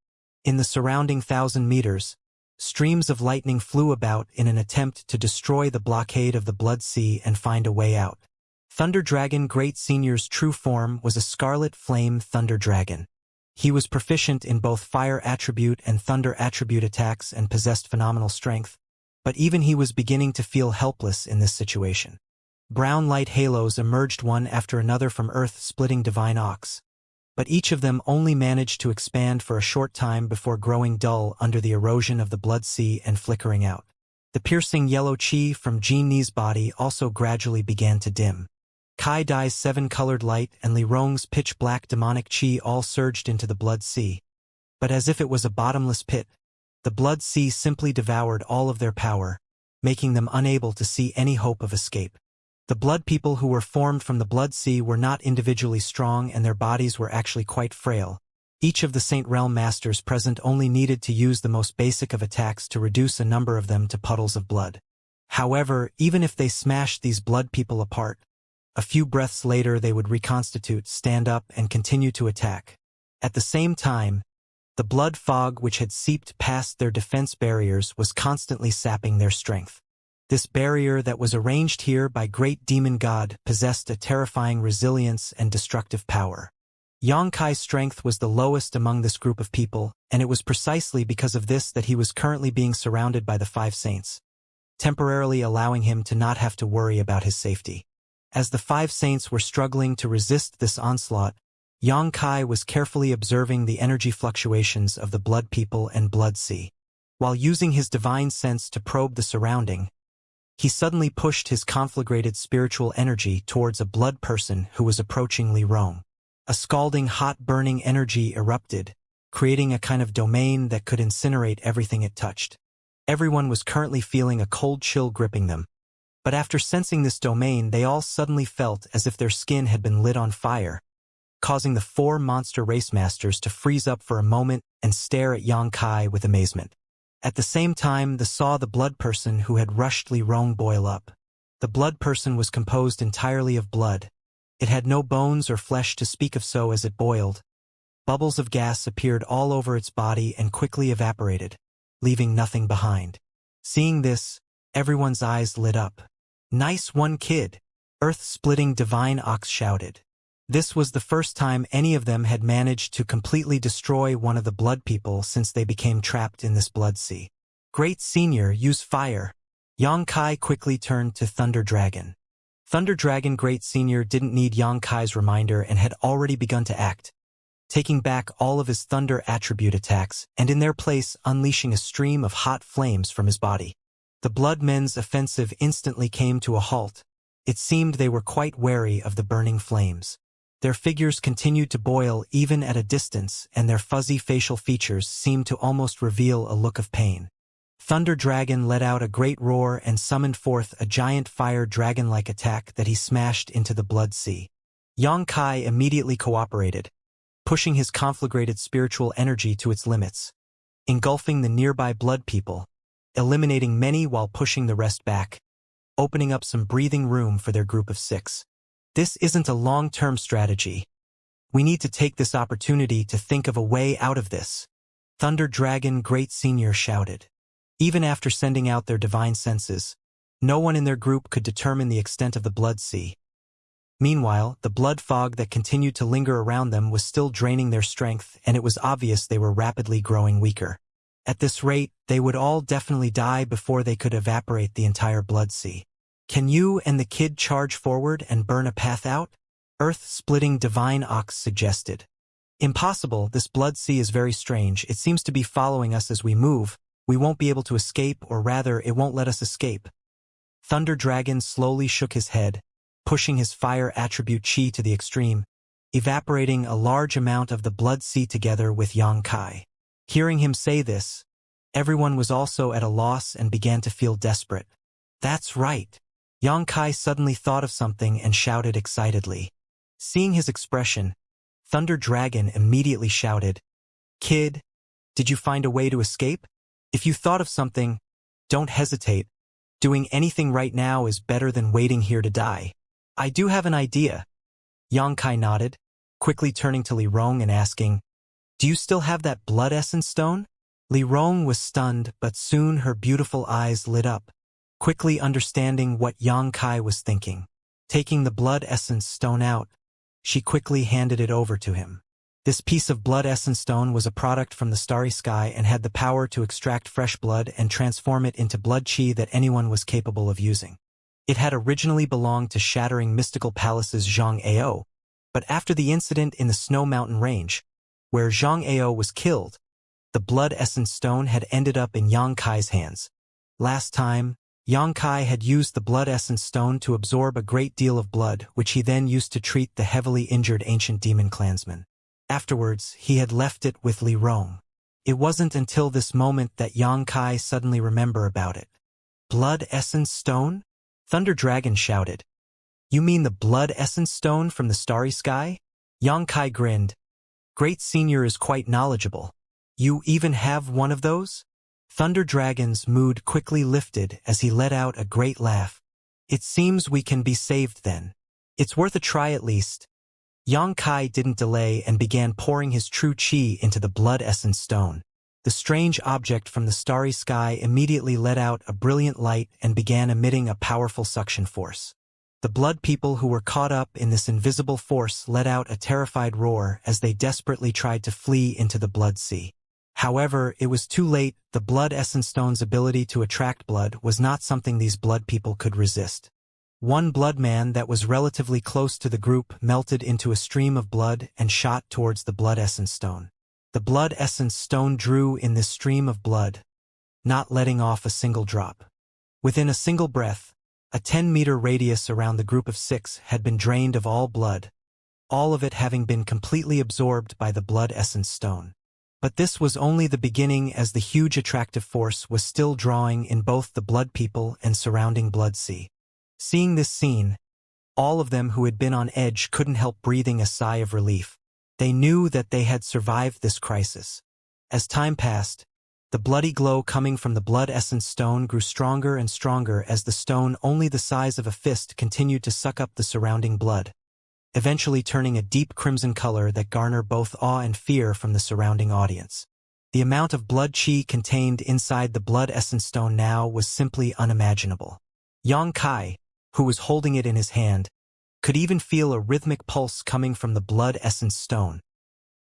In the surrounding 1,000 meters, streams of lightning flew about in an attempt to destroy the blockade of the blood sea and find a way out. Thunder Dragon Great Senior's true form was a scarlet flame thunder dragon. He was proficient in both fire attribute and thunder attribute attacks and possessed phenomenal strength, but even he was beginning to feel helpless in this situation. Brown light halos emerged one after another from Earth-splitting divine ox, but each of them only managed to expand for a short time before growing dull under the erosion of the blood sea and flickering out. The piercing yellow chi from Jean Ni's body also gradually began to dim. Kai Dai's 7-colored light and Li Rong's pitch-black demonic chi all surged into the blood sea. But as if it was a bottomless pit, the blood sea simply devoured all of their power, making them unable to see any hope of escape. The blood people who were formed from the blood sea were not individually strong and their bodies were actually quite frail. Each of the Saint Realm Masters present only needed to use the most basic of attacks to reduce a number of them to puddles of blood. However, even if they smashed these blood people apart, a few breaths later they would reconstitute, stand up, and continue to attack. At the same time, the blood fog which had seeped past their defense barriers was constantly sapping their strength. This barrier that was arranged here by Great Demon God possessed a terrifying resilience and destructive power. Yang Kai's strength was the lowest among this group of people, and it was precisely because of this that he was currently being surrounded by the 5 saints, temporarily allowing him to not have to worry about his safety. As the 5 saints were struggling to resist this onslaught, Yang Kai was carefully observing the energy fluctuations of the blood people and blood sea. While using his divine sense to probe the surrounding, he suddenly pushed his conflagrated spiritual energy towards a blood person who was approaching Li Rong. A scalding hot burning energy erupted, creating a kind of domain that could incinerate everything it touched. Everyone was currently feeling a cold chill gripping them. But after sensing this domain, they all suddenly felt as if their skin had been lit on fire, causing the four monster race masters to freeze up for a moment and stare at Xianxia with amazement. At the same time, they saw the blood person who had rushed Li Rong boil up. The blood person was composed entirely of blood. It had no bones or flesh to speak of, so as it boiled, bubbles of gas appeared all over its body and quickly evaporated, leaving nothing behind. Seeing this, everyone's eyes lit up. "Nice one, kid," earth-splitting Divine Ox shouted. This was the first time any of them had managed to completely destroy one of the blood people since they became trapped in this blood sea. "Great Senior, use fire." Xianxia quickly turned to Thunder Dragon. Thunder Dragon Great Senior didn't need Xianxia's reminder and had already begun to act, taking back all of his thunder attribute attacks and in their place unleashing a stream of hot flames from his body. The blood men's offensive instantly came to a halt. It seemed they were quite wary of the burning flames. Their figures continued to boil even at a distance, and their fuzzy facial features seemed to almost reveal a look of pain. Thunder Dragon let out a great roar and summoned forth a giant fire dragon-like attack that he smashed into the blood sea. Xianxia immediately cooperated, pushing his conflagrated spiritual energy to its limits, engulfing the nearby blood people, eliminating many while pushing the rest back, opening up some breathing room for their group of 6. This isn't a long-term strategy. We need to take this opportunity to think of a way out of this, Thunder Dragon Great Senior shouted. Even after sending out their divine senses, no one in their group could determine the extent of the blood sea. Meanwhile, the blood fog that continued to linger around them was still draining their strength, and it was obvious they were rapidly growing weaker. At this rate, they would all definitely die before they could evaporate the entire blood sea. "Can you and the kid charge forward and burn a path out?" Earth-splitting Divine Ox suggested. "Impossible, this blood sea is very strange. It seems to be following us as we move. We won't be able to escape, or rather, it won't let us escape." Thunder Dragon slowly shook his head, pushing his fire attribute chi to the extreme, evaporating a large amount of the blood sea together with Xianxia. Hearing him say this, everyone was also at a loss and began to feel desperate. "That's right." Xianxia suddenly thought of something and shouted excitedly. Seeing his expression, Thunder Dragon immediately shouted, "Kid, did you find a way to escape? If you thought of something, don't hesitate. Doing anything right now is better than waiting here to die." "I do have an idea." Xianxia nodded, quickly turning to Li Rong and asking, "Do you still have that blood essence stone?" Li Rong was stunned, but soon her beautiful eyes lit up, quickly understanding what Xianxia was thinking. Taking the blood essence stone out, she quickly handed it over to him. This piece of blood essence stone was a product from the starry sky and had the power to extract fresh blood and transform it into blood chi that anyone was capable of using. It had originally belonged to Shattering Mystical Palace's Zhang Ao, but after the incident in the Snow Mountain Range, where Zhang Ao was killed, the blood essence stone had ended up in Xianxia's hands. Last time, Xianxia had used the blood essence stone to absorb a great deal of blood, which he then used to treat the heavily injured ancient demon clansman. Afterwards, he had left it with Li Rong. It wasn't until this moment that Xianxia suddenly remembered about it. "Blood essence stone?" Thunder Dragon shouted. "You mean the blood essence stone from the starry sky?" Xianxia grinned. "Great Senior is quite knowledgeable. You even have one of those?" Thunder Dragon's mood quickly lifted as he let out a great laugh. "It seems we can be saved then. It's worth a try at least." Xianxia didn't delay and began pouring his true chi into the blood essence stone. The strange object from the starry sky immediately let out a brilliant light and began emitting a powerful suction force. The blood people who were caught up in this invisible force let out a terrified roar as they desperately tried to flee into the blood sea. However, it was too late. The blood essence stone's ability to attract blood was not something these blood people could resist. One blood man that was relatively close to the group melted into a stream of blood and shot towards the blood essence stone. The blood essence stone drew in this stream of blood, not letting off a single drop. Within a single breath, a 10-meter radius around the group of 6 had been drained of all blood, all of it having been completely absorbed by the blood essence stone. But this was only the beginning, as the huge attractive force was still drawing in both the blood people and surrounding blood sea. Seeing this scene, all of them who had been on edge couldn't help breathing a sigh of relief. They knew that they had survived this crisis. As time passed, the bloody glow coming from the blood essence stone grew stronger and stronger as the stone, only the size of a fist, continued to suck up the surrounding blood, eventually turning a deep crimson color that garnered both awe and fear from the surrounding audience. The amount of blood chi contained inside the blood essence stone now was simply unimaginable. Yang Kai, who was holding it in his hand, could even feel a rhythmic pulse coming from the blood essence stone,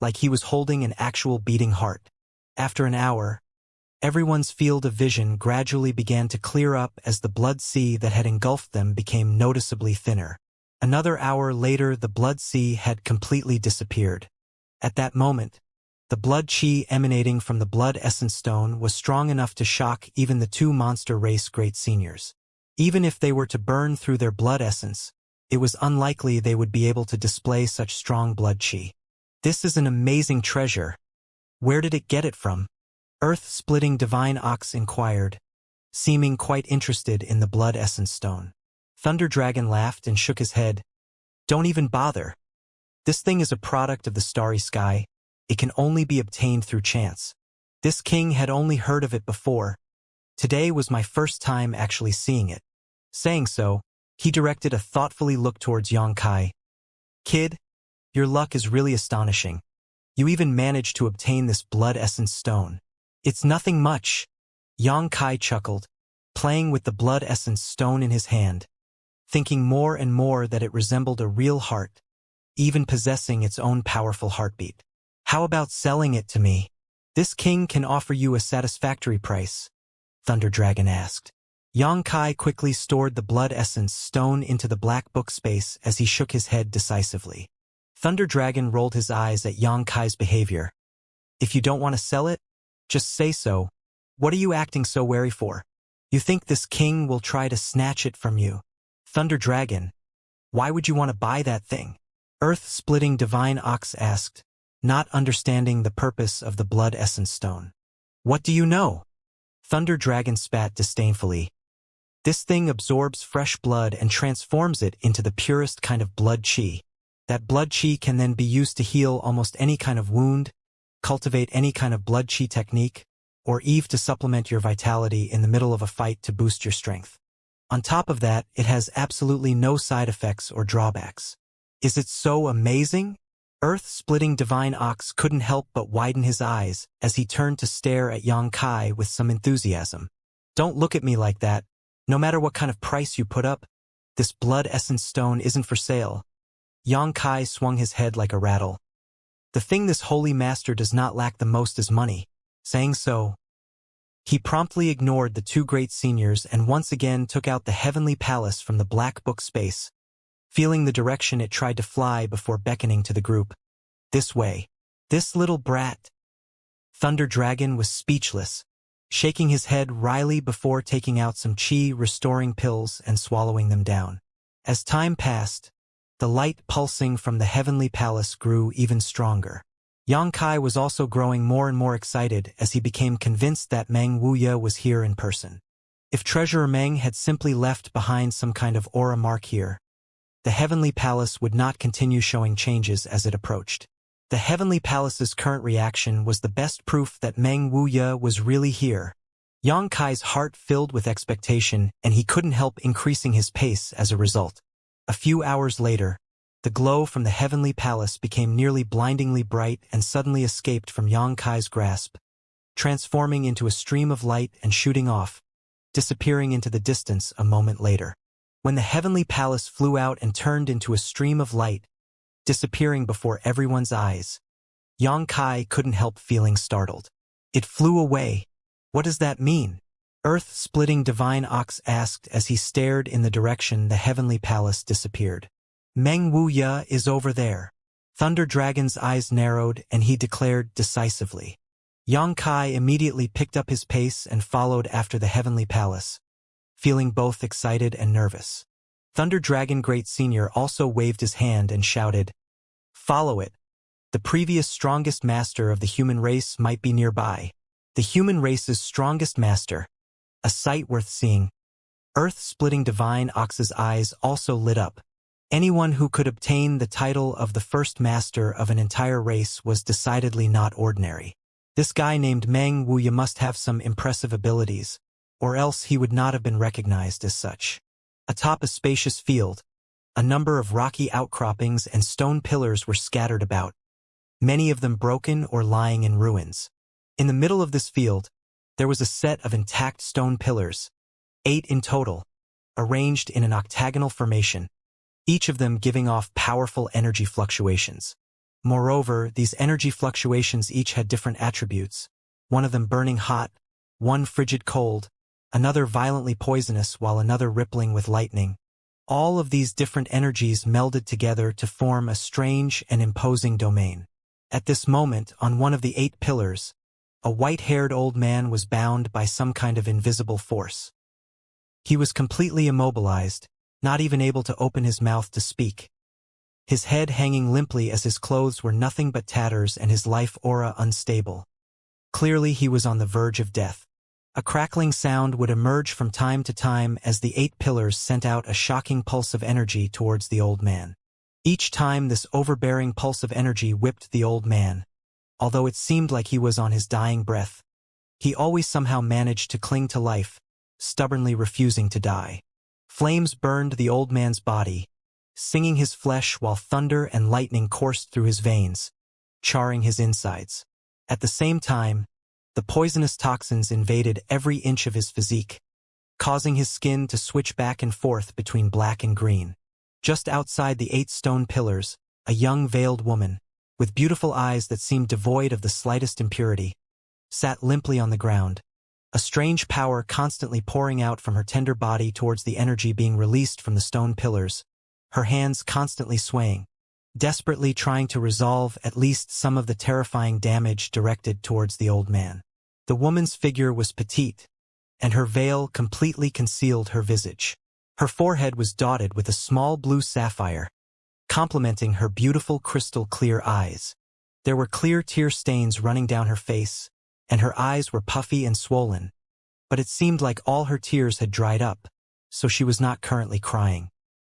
like he was holding an actual beating heart. After an hour, everyone's field of vision gradually began to clear up as the blood sea that had engulfed them became noticeably thinner. Another hour later, the blood sea had completely disappeared. At that moment, the blood chi emanating from the blood essence stone was strong enough to shock even the two monster race great seniors. Even if they were to burn through their blood essence, it was unlikely they would be able to display such strong blood chi. This is an amazing treasure. Where did it get it from? Earth-splitting Divine Ox inquired, seeming quite interested in the blood essence stone. Thunder Dragon laughed and shook his head. Don't even bother. This thing is a product of the starry sky. It can only be obtained through chance. This king had only heard of it before. Today was my first time actually seeing it. Saying so, he directed a thoughtfully look towards Yang Kai. Kid, your luck is really astonishing. You even managed to obtain this blood essence stone. It's nothing much. Yang Kai chuckled, playing with the blood essence stone in his hand, thinking more and more that it resembled a real heart, even possessing its own powerful heartbeat. How about selling it to me? This king can offer you a satisfactory price, Thunder Dragon asked. Yang Kai quickly stored the blood essence stone into the black book space as he shook his head decisively. Thunder Dragon rolled his eyes at Yang Kai's behavior. If you don't want to sell it, just say so. What are you acting so wary for? You think this king will try to snatch it from you? Thunder Dragon, why would you want to buy that thing? Earth-splitting Divine Ox asked, not understanding the purpose of the blood essence stone. What do you know? Thunder Dragon spat disdainfully. This thing absorbs fresh blood and transforms it into the purest kind of blood chi. That blood chi can then be used to heal almost any kind of wound, cultivate any kind of blood chi technique, or even to supplement your vitality in the middle of a fight to boost your strength. On top of that, it has absolutely no side effects or drawbacks. Is it so amazing? Earth-splitting Divine Ox couldn't help but widen his eyes as he turned to stare at Yang Kai with some enthusiasm. Don't look at me like that. No matter what kind of price you put up, this blood essence stone isn't for sale. Yang Kai swung his head like a rattle. The thing this holy master does not lack the most is money. Saying so, he promptly ignored the two great seniors and once again took out the heavenly palace from the black book space, feeling the direction it tried to fly before beckoning to the group. This way. This little brat. Thunder Dragon was speechless, shaking his head wryly before taking out some chi-restoring pills and swallowing them down. As time passed, the light pulsing from the heavenly palace grew even stronger. Yang Kai was also growing more and more excited as he became convinced that Meng Wuya was here in person. If Treasurer Meng had simply left behind some kind of aura mark here, the heavenly palace would not continue showing changes as it approached. The heavenly palace's current reaction was the best proof that Meng Wuya was really here. Yang Kai's heart filled with expectation, and he couldn't help increasing his pace as a result. A few hours later, the glow from the heavenly palace became nearly blindingly bright and suddenly escaped from Yang Kai's grasp, transforming into a stream of light and shooting off, disappearing into the distance a moment later. When the heavenly palace flew out and turned into a stream of light, disappearing before everyone's eyes, Yang Kai couldn't help feeling startled. It flew away. What does that mean? Earth-splitting Divine Ox asked as he stared in the direction the heavenly palace disappeared. Meng Wuya is over there. Thunder Dragon's eyes narrowed and he declared decisively. Yang Kai immediately picked up his pace and followed after the heavenly palace, feeling both excited and nervous. Thunder Dragon Great Senior also waved his hand and shouted, "Follow it. The previous strongest master of the human race might be nearby." The human race's strongest master. A sight worth seeing. Earth-splitting divine Ox's eyes also lit up. Anyone who could obtain the title of the first master of an entire race was decidedly not ordinary. This guy named Meng Wuya must have some impressive abilities, or else he would not have been recognized as such. Atop a spacious field, a number of rocky outcroppings and stone pillars were scattered about, many of them broken or lying in ruins. In the middle of this field, there was a set of intact stone pillars, 8 in total, arranged in an octagonal formation, each of them giving off powerful energy fluctuations. Moreover, these energy fluctuations each had different attributes, one of them burning hot, one frigid cold, another violently poisonous while another rippling with lightning. All of these different energies melded together to form a strange and imposing domain. At this moment, on one of the 8 pillars, a white-haired old man was bound by some kind of invisible force. He was completely immobilized, not even able to open his mouth to speak. His head hanging limply as his clothes were nothing but tatters and his life aura unstable. Clearly he was on the verge of death. A crackling sound would emerge from time to time as the 8 pillars sent out a shocking pulse of energy towards the old man. Each time this overbearing pulse of energy whipped the old man. Although it seemed like he was on his dying breath, he always somehow managed to cling to life, stubbornly refusing to die. Flames burned the old man's body, singing his flesh while thunder and lightning coursed through his veins, charring his insides. At the same time, the poisonous toxins invaded every inch of his physique, causing his skin to switch back and forth between black and green. Just outside the 8 stone pillars, a young veiled woman, with beautiful eyes that seemed devoid of the slightest impurity, sat limply on the ground, a strange power constantly pouring out from her tender body towards the energy being released from the stone pillars, her hands constantly swaying, desperately trying to resolve at least some of the terrifying damage directed towards the old man. The woman's figure was petite, and her veil completely concealed her visage. Her forehead was dotted with a small blue sapphire, complementing her beautiful crystal-clear eyes. There were clear tear stains running down her face, and her eyes were puffy and swollen, but it seemed like all her tears had dried up, so she was not currently crying.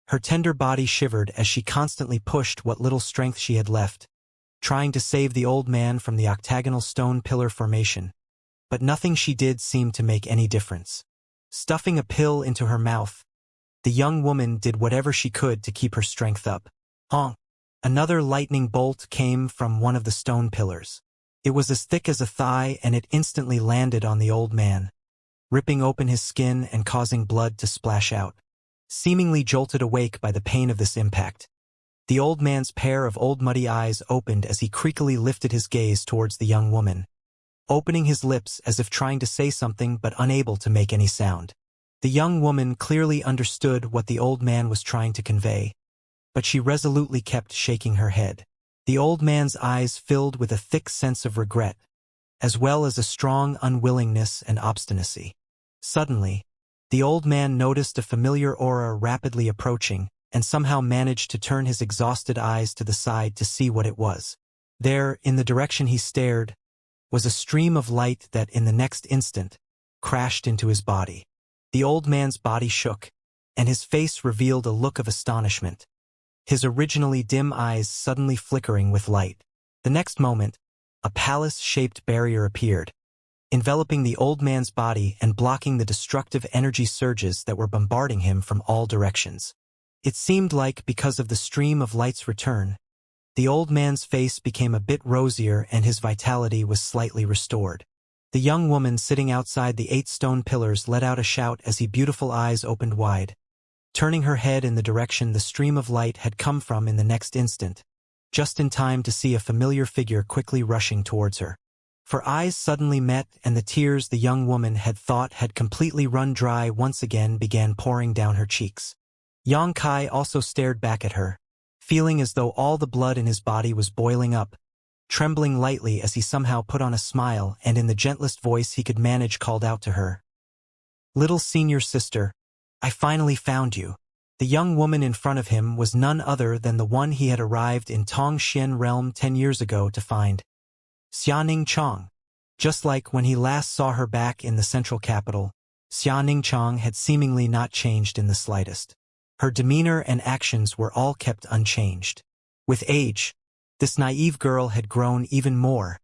Her tender body shivered as she constantly pushed what little strength she had left, trying to save the old man from the octagonal stone pillar formation, but nothing she did seemed to make any difference. Stuffing a pill into her mouth, the young woman did whatever she could to keep her strength up. Another lightning bolt came from one of the stone pillars. It was as thick as a thigh and it instantly landed on the old man, ripping open his skin and causing blood to splash out. Seemingly jolted awake by the pain of this impact, the old man's pair of old muddy eyes opened as he creakily lifted his gaze towards the young woman, opening his lips as if trying to say something but unable to make any sound. The young woman clearly understood what the old man was trying to convey, but she resolutely kept shaking her head. The old man's eyes filled with a thick sense of regret, as well as a strong unwillingness and obstinacy. Suddenly, the old man noticed a familiar aura rapidly approaching and somehow managed to turn his exhausted eyes to the side to see what it was. There, in the direction he stared, was a stream of light that in the next instant crashed into his body. The old man's body shook, and his face revealed a look of astonishment, his originally dim eyes suddenly flickering with light. The next moment, a palace-shaped barrier appeared, enveloping the old man's body and blocking the destructive energy surges that were bombarding him from all directions. It seemed like, because of the stream of light's return, the old man's face became a bit rosier and his vitality was slightly restored. The young woman sitting outside the 8 stone pillars let out a shout as her beautiful eyes opened wide, turning her head in the direction the stream of light had come from in the next instant, just in time to see a familiar figure quickly rushing towards her. Her eyes suddenly met and the tears the young woman had thought had completely run dry once again began pouring down her cheeks. Yang Kai also stared back at her, feeling as though all the blood in his body was boiling up, trembling lightly as he somehow put on a smile and in the gentlest voice he could manage called out to her, "Little senior sister, I finally found you." The young woman in front of him was none other than the one he had arrived in Tongxian realm 10 years ago to find, Xianxia. Just like when he last saw her back in the central capital, Xianxia had seemingly not changed in the slightest. Her demeanor and actions were all kept unchanged. With age, this naive girl had grown even more,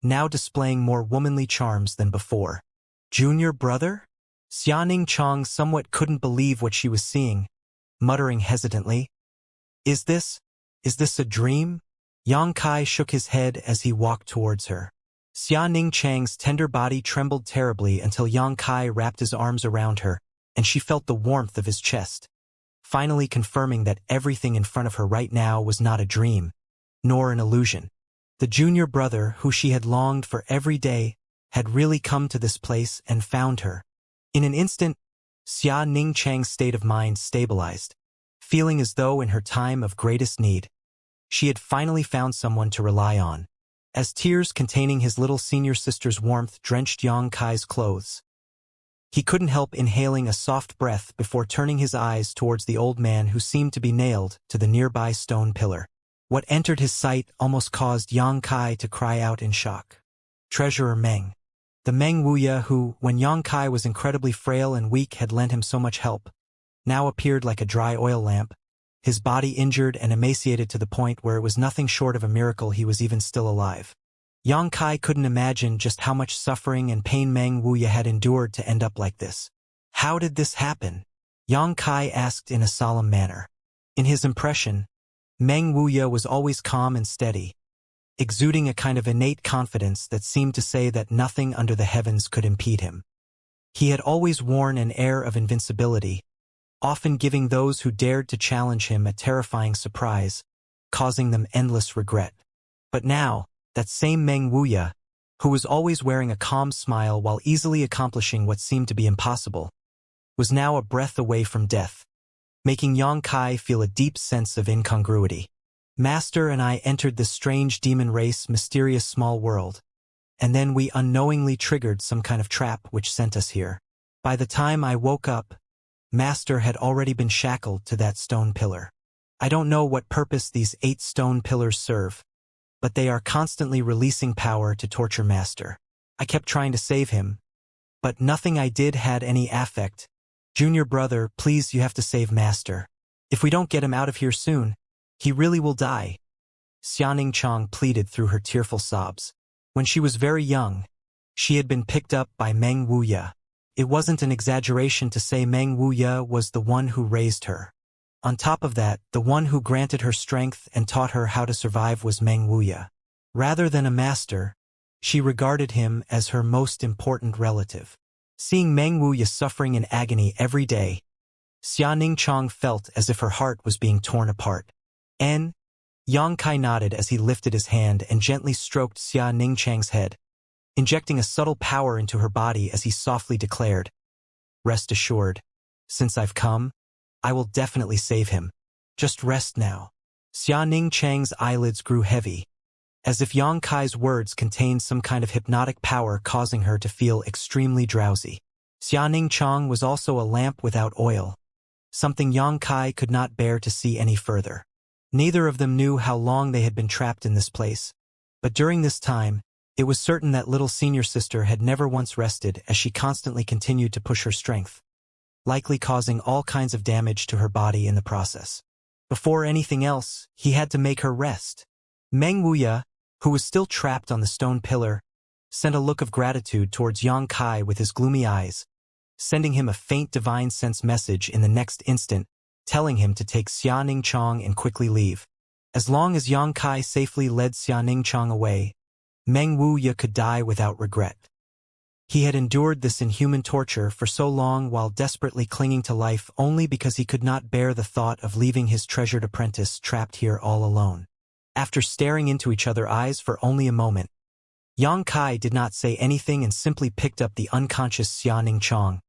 now displaying more womanly charms than before. Junior brother? Xianxia somewhat couldn't believe what she was seeing, muttering hesitantly, Is this a dream? Yang Kai shook his head as he walked towards her. Xianxia's tender body trembled terribly until Yang Kai wrapped his arms around her, and she felt the warmth of his chest, finally confirming that everything in front of her right now was not a dream, nor an illusion. The junior brother, who she had longed for every day, had really come to this place and found her. In an instant, Xianxia's state of mind stabilized, feeling as though in her time of greatest need, she had finally found someone to rely on. As tears containing his little senior sister's warmth drenched Yang Kai's clothes, he couldn't help inhaling a soft breath before turning his eyes towards the old man who seemed to be nailed to the nearby stone pillar. What entered his sight almost caused Yang Kai to cry out in shock. Treasurer Meng. The Meng Wuya who, when Yang Kai was incredibly frail and weak, had lent him so much help, now appeared like a dry oil lamp, his body injured and emaciated to the point where it was nothing short of a miracle he was even still alive. Yang Kai couldn't imagine just how much suffering and pain Meng Wuya had endured to end up like this. How did this happen? Yang Kai asked in a solemn manner. In his impression, Meng Wuya was always calm and steady, exuding a kind of innate confidence that seemed to say that nothing under the heavens could impede him. He had always worn an air of invincibility, often giving those who dared to challenge him a terrifying surprise, causing them endless regret. But now, that same Meng Wuya, who was always wearing a calm smile while easily accomplishing what seemed to be impossible, was now a breath away from death, making Yang Kai feel a deep sense of incongruity. Master and I entered this strange demon race mysterious small world, and then we unknowingly triggered some kind of trap which sent us here. By the time I woke up, Master had already been shackled to that stone pillar. I don't know what purpose these 8 stone pillars serve, but they are constantly releasing power to torture Master. I kept trying to save him, but nothing I did had any affect. Junior brother, please, you have to save Master. If we don't get him out of here soon, he really will die. Xianxia pleaded through her tearful sobs. When she was very young, she had been picked up by Meng Wuya. It wasn't an exaggeration to say Meng Wuya was the one who raised her. On top of that, the one who granted her strength and taught her how to survive was Meng Wuya. Rather than a master, she regarded him as her most important relative. Seeing Meng Wuya suffering in agony every day, Xianxia felt as if her heart was being torn apart. Yang Kai nodded as he lifted his hand and gently stroked Xianxia's head, injecting a subtle power into her body as he softly declared, Rest assured, since I've come, I will definitely save him. Just rest now. Xianxia's eyelids grew heavy, as if Yang Kai's words contained some kind of hypnotic power causing her to feel extremely drowsy. Xianxia was also a lamp without oil, something Yang Kai could not bear to see any further. Neither of them knew how long they had been trapped in this place, but during this time, it was certain that little senior sister had never once rested as she constantly continued to push her strength, likely causing all kinds of damage to her body in the process. Before anything else, he had to make her rest. Meng Wuya, who was still trapped on the stone pillar, sent a look of gratitude towards Yang Kai with his gloomy eyes, sending him a faint divine sense message in the next instant, telling him to take Xianxia and quickly leave. As long as Yang Kai safely led Xianxia away, Meng Wuya could die without regret. He had endured this inhuman torture for so long while desperately clinging to life only because he could not bear the thought of leaving his treasured apprentice trapped here all alone. After staring into each other's eyes for only a moment, Yang Kai did not say anything and simply picked up the unconscious Xianxia,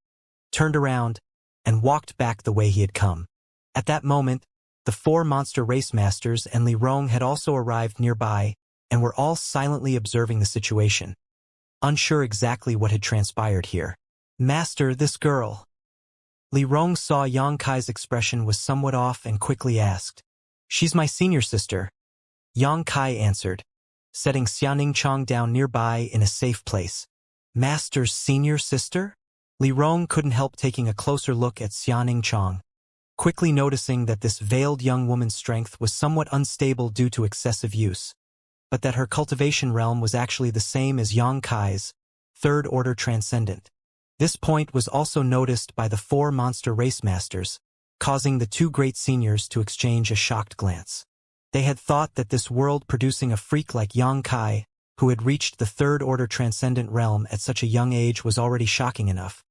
turned around, and walked back the way he had come. At that moment, the 4 monster race masters and Li Rong had also arrived nearby and were all silently observing the situation, unsure exactly what had transpired here. Master, this girl. Li Rong saw Yang Kai's expression was somewhat off and quickly asked. She's my senior sister. Yang Kai answered, setting Xianxia down nearby in a safe place. Master's senior sister? Li Rong couldn't help taking a closer look at Xianxia, quickly noticing that this veiled young woman's strength was somewhat unstable due to excessive use, but that her cultivation realm was actually the same as Yang Kai's, third-order transcendent. This point was also noticed by the 4 monster race masters, causing the 2 great seniors to exchange a shocked glance. They had thought that this world producing a freak like Yang Kai, who had reached the third-order transcendent realm at such a young age, was already shocking enough.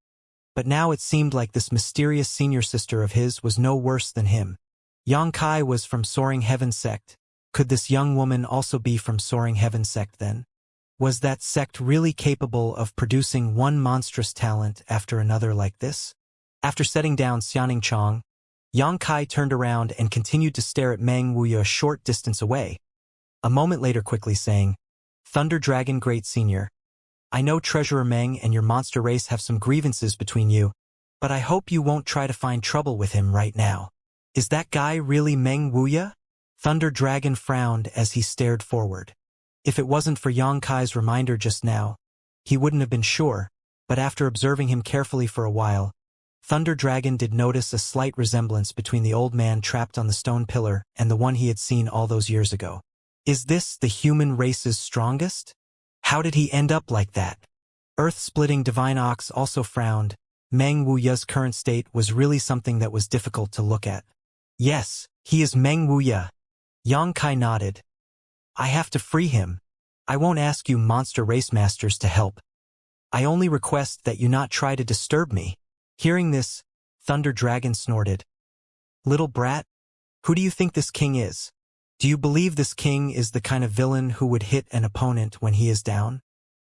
But now it seemed like this mysterious senior sister of his was no worse than him. Yang Kai was from Soaring Heaven sect. Could this young woman also be from Soaring Heaven sect then? Was that sect really capable of producing one monstrous talent after another like this? After setting down Xianxia, Yang Kai turned around and continued to stare at Meng Wuya a short distance away. A moment later quickly saying, "Thunder Dragon Great Senior, I know Treasurer Meng and your monster race have some grievances between you, but I hope you won't try to find trouble with him right now. Is that guy really Meng Wuya?" Thunder Dragon frowned as he stared forward. If it wasn't for Yang Kai's reminder just now, he wouldn't have been sure, but after observing him carefully for a while, Thunder Dragon did notice a slight resemblance between the old man trapped on the stone pillar and the one he had seen all those years ago. Is this the human race's strongest? How did he end up like that? Earth-splitting Divine Ox also frowned. Meng Wuya's current state was really something that was difficult to look at. Yes, he is Meng Wuya. Yang Kai nodded. I have to free him. I won't ask you monster race masters to help. I only request that you not try to disturb me. Hearing this, Thunder Dragon snorted. Little brat, who do you think this king is? Do you believe this king is the kind of villain who would hit an opponent when he is down?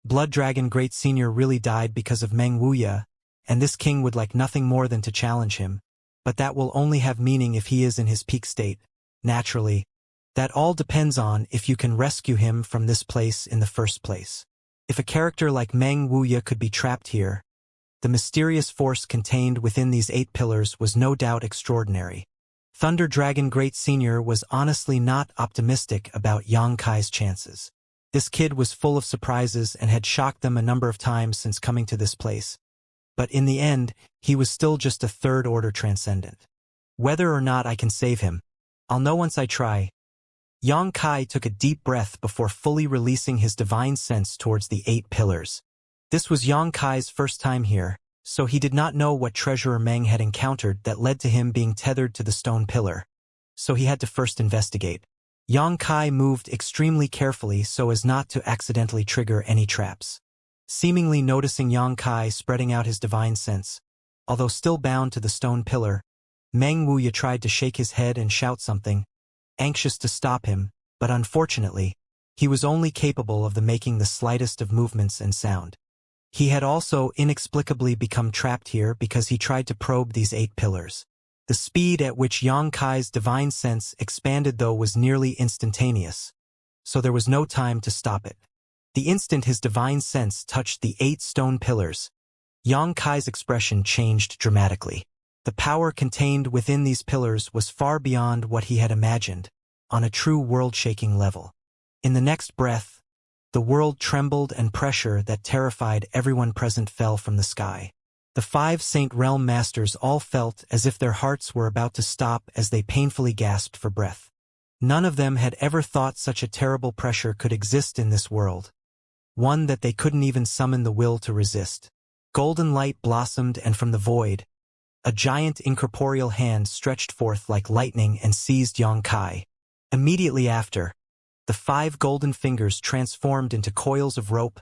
Blood Dragon Great Senior really died because of Meng Wuya, and this king would like nothing more than to challenge him, but that will only have meaning if he is in his peak state. Naturally, that all depends on if you can rescue him from this place in the first place. If a character like Meng Wuya could be trapped here, the mysterious force contained within these 8 pillars was no doubt extraordinary. Thunder Dragon Great Senior was honestly not optimistic about Yang Kai's chances. This kid was full of surprises and had shocked them a number of times since coming to this place. But in the end, he was still just a third-order transcendent. Whether or not I can save him, I'll know once I try. Yang Kai took a deep breath before fully releasing his divine sense towards the 8 pillars. This was Yang Kai's first time here, so he did not know what Treasurer Meng had encountered that led to him being tethered to the stone pillar. So he had to first investigate. Yang Kai moved extremely carefully so as not to accidentally trigger any traps. Seemingly noticing Yang Kai spreading out his divine sense, although still bound to the stone pillar, Meng Wuya tried to shake his head and shout something, anxious to stop him, but unfortunately, he was only capable of making the slightest of movements and sound. He had also inexplicably become trapped here because he tried to probe these 8 pillars. The speed at which Yang Kai's divine sense expanded though was nearly instantaneous, so there was no time to stop it. The instant his divine sense touched the 8 stone pillars, Yang Kai's expression changed dramatically. The power contained within these pillars was far beyond what he had imagined, on a true world-shaking level. In the next breath, the world trembled and pressure that terrified everyone present fell from the sky. The 5 Saint Realm Masters all felt as if their hearts were about to stop as they painfully gasped for breath. None of them had ever thought such a terrible pressure could exist in this world, one that they couldn't even summon the will to resist. Golden light blossomed, and from the void, a giant incorporeal hand stretched forth like lightning and seized Yang Kai. Immediately after, the 5 golden fingers transformed into coils of rope,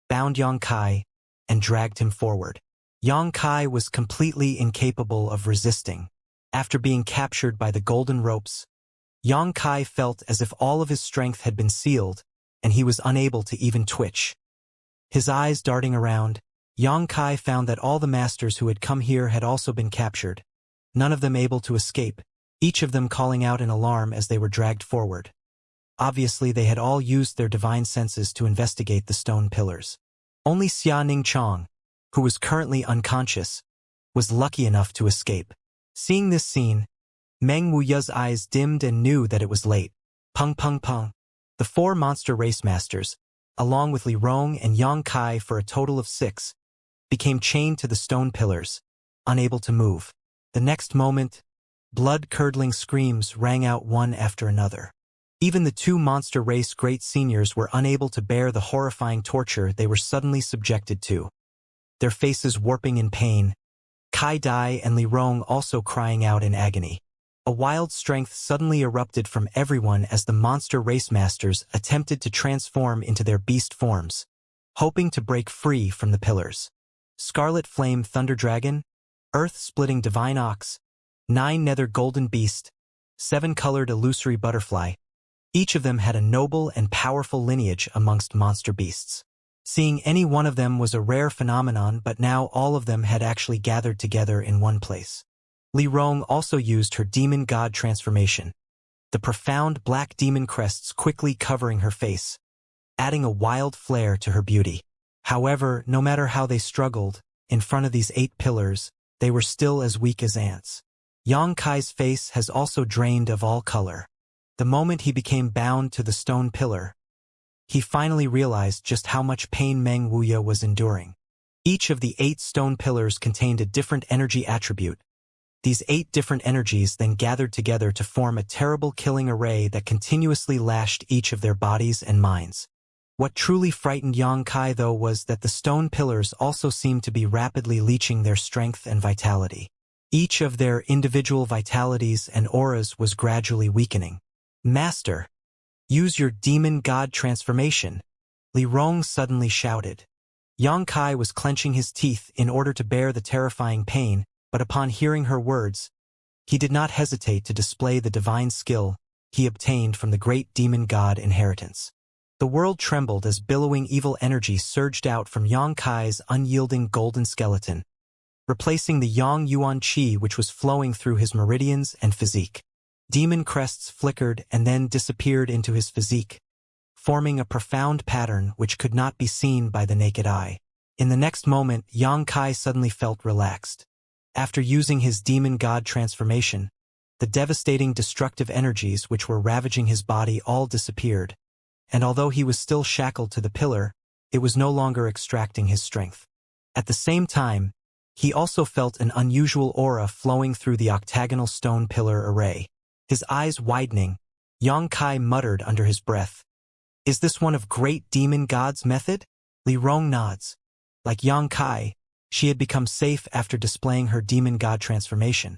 bound Yang Kai, and dragged him forward. Yang Kai was completely incapable of resisting. After being captured by the golden ropes, Yang Kai felt as if all of his strength had been sealed, and he was unable to even twitch. His eyes darting around, Yang Kai found that all the masters who had come here had also been captured, none of them able to escape, each of them calling out in alarm as they were dragged forward. Obviously they had all used their divine senses to investigate the stone pillars. Only Xianxia, who was currently unconscious, was lucky enough to escape. Seeing this scene, Meng Wuya's eyes dimmed and knew that it was late. Pung pung pung. The 4 monster race masters, along with Li Rong and Yang Kai for a total of 6, became chained to the stone pillars, unable to move. The next moment, blood-curdling screams rang out one after another. Even the two monster race great seniors were unable to bear the horrifying torture they were suddenly subjected to. Their faces warping in pain, Kai Dai and Li Rong also crying out in agony. A wild strength suddenly erupted from everyone as the monster race masters attempted to transform into their beast forms, hoping to break free from the pillars. Scarlet Flame Thunder Dragon, Earth-Splitting Divine Ox, 9 Nether Golden Beast, 7-colored Illusory Butterfly. Each of them had a noble and powerful lineage amongst monster beasts. Seeing any one of them was a rare phenomenon, but now all of them had actually gathered together in one place. Li Rong also used her demon god transformation, the profound black demon crests quickly covering her face, adding a wild flair to her beauty. However, no matter how they struggled, in front of these 8 pillars, they were still as weak as ants. Yang Kai's face has also drained of all color. The moment he became bound to the stone pillar, he finally realized just how much pain Meng Wuya was enduring. Each of the 8 stone pillars contained a different energy attribute. These 8 different energies then gathered together to form a terrible killing array that continuously lashed each of their bodies and minds. What truly frightened Yang Kai, though, was that the stone pillars also seemed to be rapidly leeching their strength and vitality. Each of their individual vitalities and auras was gradually weakening. "Master, use your demon god transformation," Li Rong suddenly shouted. Yang Kai was clenching his teeth in order to bear the terrifying pain, but upon hearing her words, he did not hesitate to display the divine skill he obtained from the great demon god inheritance. The world trembled as billowing evil energy surged out from Yang Kai's unyielding golden skeleton, replacing the Yang Yuan Qi which was flowing through his meridians and physique. Demon crests flickered and then disappeared into his physique, forming a profound pattern which could not be seen by the naked eye. In the next moment, Yang Kai suddenly felt relaxed. After using his demon god transformation, the devastating destructive energies which were ravaging his body all disappeared, and although he was still shackled to the pillar, it was no longer extracting his strength. At the same time, he also felt an unusual aura flowing through the octagonal stone pillar array. His eyes widening, Yang Kai muttered under his breath, "Is this one of great demon god's method?" Li Rong nods. Like Yang Kai, she had become safe after displaying her demon god transformation.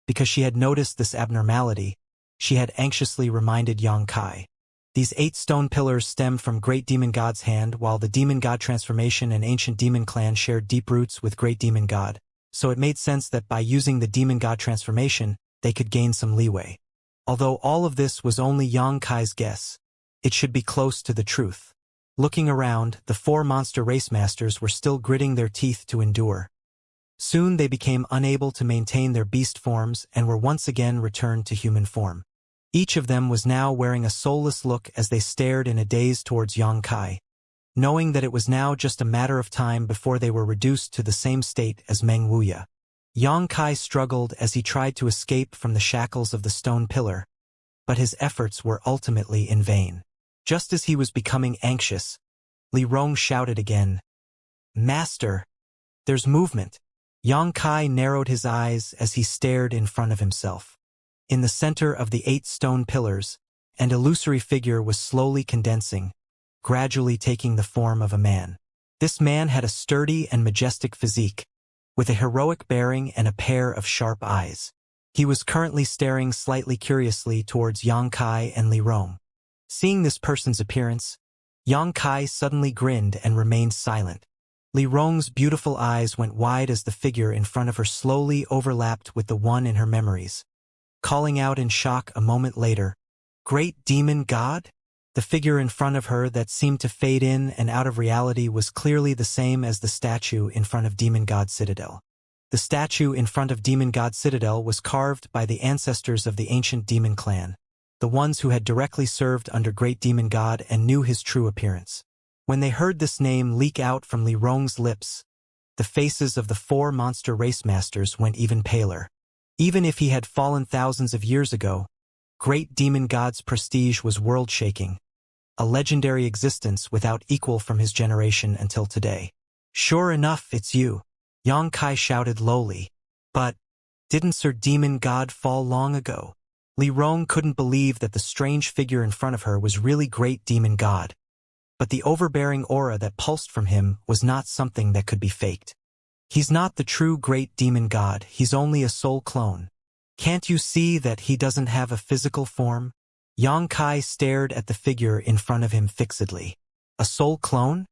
Because she had noticed this abnormality, she had anxiously reminded Yang Kai. These 8 stone pillars stemmed from great demon god's hand, while the demon god transformation and ancient demon clan shared deep roots with great demon god, so it made sense that by using the demon god transformation, they could gain some leeway. Although all of this was only Yang Kai's guess, it should be close to the truth. Looking around, the 4 monster race masters were still gritting their teeth to endure. Soon they became unable to maintain their beast forms and were once again returned to human form. Each of them was now wearing a soulless look as they stared in a daze towards Yang Kai, knowing that it was now just a matter of time before they were reduced to the same state as Meng Wuya. Yang Kai struggled as he tried to escape from the shackles of the stone pillar, but his efforts were ultimately in vain. Just as he was becoming anxious, Li Rong shouted again, "Master, there's movement." Yang Kai narrowed his eyes as he stared in front of himself. In the center of the 8 stone pillars, an illusory figure was slowly condensing, gradually taking the form of a man. This man had a sturdy and majestic physique, with a heroic bearing and a pair of sharp eyes. He was currently staring slightly curiously towards Yang Kai and Li Rong. Seeing this person's appearance, Yang Kai suddenly grinned and remained silent. Li Rong's beautiful eyes went wide as the figure in front of her slowly overlapped with the one in her memories. Calling out in shock a moment later, "Great demon god?" The figure in front of her that seemed to fade in and out of reality was clearly the same as the statue in front of Demon God Citadel. The statue in front of Demon God Citadel was carved by the ancestors of the ancient demon clan, the ones who had directly served under Great Demon God and knew his true appearance. When they heard this name leak out from Li Rong's lips, the faces of the 4 monster race masters went even paler. Even if he had fallen thousands of years ago, Great Demon God's prestige was world-shaking, a legendary existence without equal from his generation until today. Sure enough, it's you, Xianxia shouted lowly. But, didn't Sir Demon God fall long ago? Li Rong couldn't believe that the strange figure in front of her was really Great Demon God. But the overbearing aura that pulsed from him was not something that could be faked. He's not the true Great Demon God, he's only a soul clone. Can't you see that he doesn't have a physical form? Xianxia stared at the figure in front of him fixedly. A soul clone?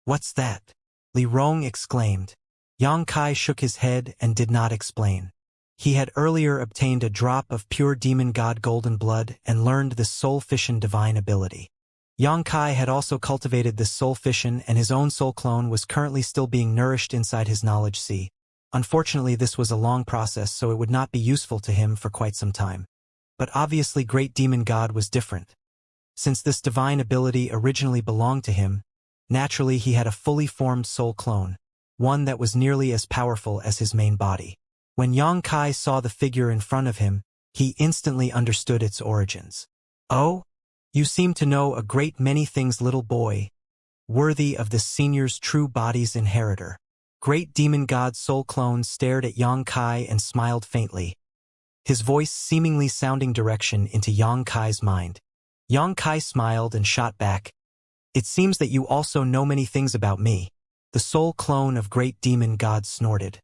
What's that? Li Rong exclaimed. Xianxia shook his head and did not explain. He had earlier obtained a drop of pure demon god golden blood and learned this soul fission divine ability. Xianxia had also cultivated this soul fission, and his own soul clone was currently still being nourished inside his knowledge sea. Unfortunately, this was a long process, so it would not be useful to him for quite some time. But obviously Great Demon God was different. Since this divine ability originally belonged to him, naturally he had a fully formed soul clone, one that was nearly as powerful as his main body. When Xianxia saw the figure in front of him, he instantly understood its origins. Oh? You seem to know a great many things, little boy, worthy of the senior's true body's inheritor. Great Demon God soul clone stared at Xianxia and smiled faintly, his voice seemingly sounding direction into Xianxia's mind. Xianxia smiled and shot back. It seems that you also know many things about me. The soul clone of Great Demon God snorted.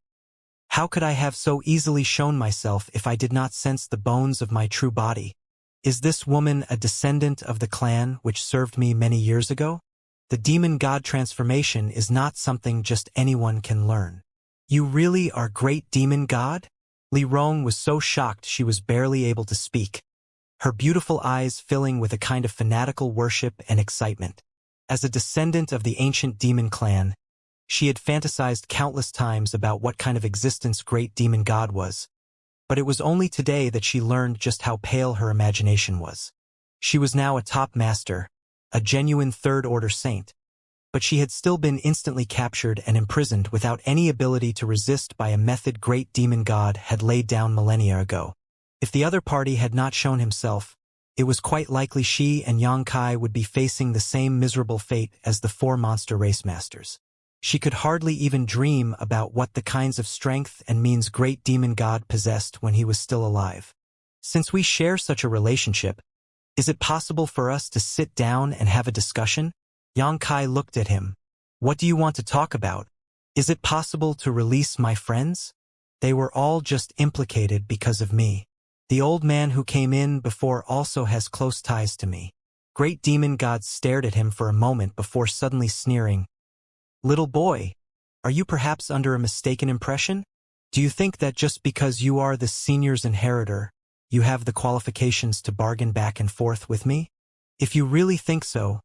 How could I have so easily shown myself if I did not sense the bones of my true body? Is this woman a descendant of the clan which served me many years ago? The demon god transformation is not something just anyone can learn. You really are Great Demon God? Li Rong was so shocked she was barely able to speak, her beautiful eyes filling with a kind of fanatical worship and excitement. As a descendant of the ancient demon clan, she had fantasized countless times about what kind of existence Great Demon God was. But it was only today that she learned just how pale her imagination was. She was now a top master, a genuine third-order saint, but she had still been instantly captured and imprisoned without any ability to resist by a method Great Demon God had laid down millennia ago. If the other party had not shown himself, it was quite likely she and Xianxia would be facing the same miserable fate as the four monster race masters. She could hardly even dream about what the kinds of strength and means Great Demon God possessed when he was still alive. Since we share such a relationship, is it possible for us to sit down and have a discussion? Xianxia looked at him. What do you want to talk about? Is it possible to release my friends? They were all just implicated because of me. The old man who came in before also has close ties to me. Great Demon God stared at him for a moment before suddenly sneering. Little boy, are you perhaps under a mistaken impression? Do you think that just because you are the senior's inheritor, you have the qualifications to bargain back and forth with me? If you really think so,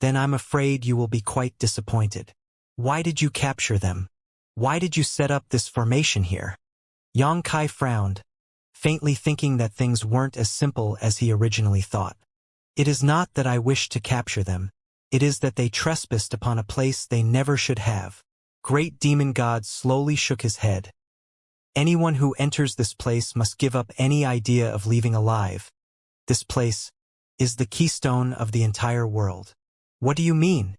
then I'm afraid you will be quite disappointed. Why did you capture them? Why did you set up this formation here? Xianxia frowned, faintly thinking that things weren't as simple as he originally thought. It is not that I wish to capture them. It is that they trespassed upon a place they never should have. Great Demon God slowly shook his head. Anyone who enters this place must give up any idea of leaving alive. This place is the keystone of the entire world. What do you mean?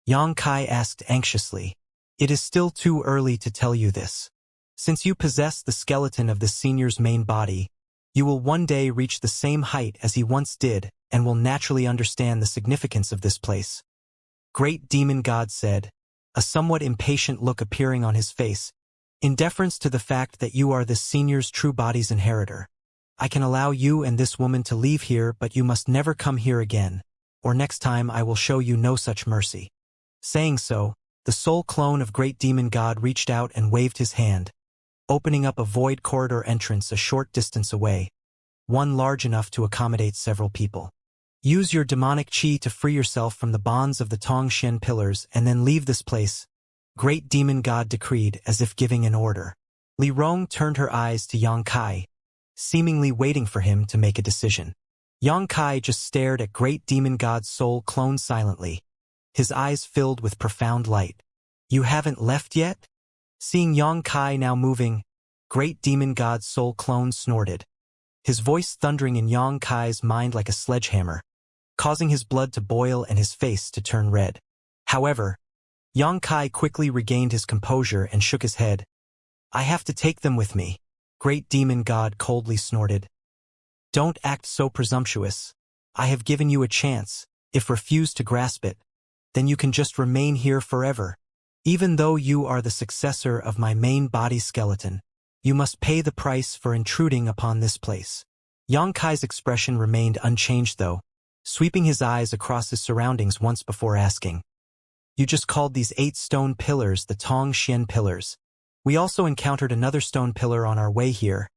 Xianxia asked anxiously. It is still too early to tell you this. Since you possess the skeleton of the senior's main body, you will one day reach the same height as he once did and will naturally understand the significance of this place. Great Demon God said, a somewhat impatient look appearing on his face. In deference to the fact that you are the senior's true body's inheritor, I can allow you and this woman to leave here, but you must never come here again, or next time I will show you no such mercy. Saying so, the soul clone of Great Demon God reached out and waved his hand, opening up a void corridor entrance a short distance away, one large enough to accommodate several people. Use your demonic chi to free yourself from the bonds of the Tongshen pillars and then leave this place, Great Demon God decreed as if giving an order. Li Rong turned her eyes to Xianxia, seemingly waiting for him to make a decision. Xianxia just stared at Great Demon God's soul clone silently, his eyes filled with profound light. You haven't left yet? Seeing Xianxia now moving, Great Demon God's soul clone snorted, his voice thundering in Xianxia's mind like a sledgehammer, causing his blood to boil and his face to turn red. However, Yang Kai quickly regained his composure and shook his head. I have to take them with me. Great demon god coldly snorted. Don't act so presumptuous. I have given you a chance. If refused to grasp it, then you can just remain here forever. Even though you are the successor of my main body skeleton, you must pay the price for intruding upon this place. Yang Kai's expression remained unchanged though, sweeping his eyes across his surroundings once before asking. You just called these 8 stone pillars the Tong Xian pillars. We also encountered another stone pillar on our way here.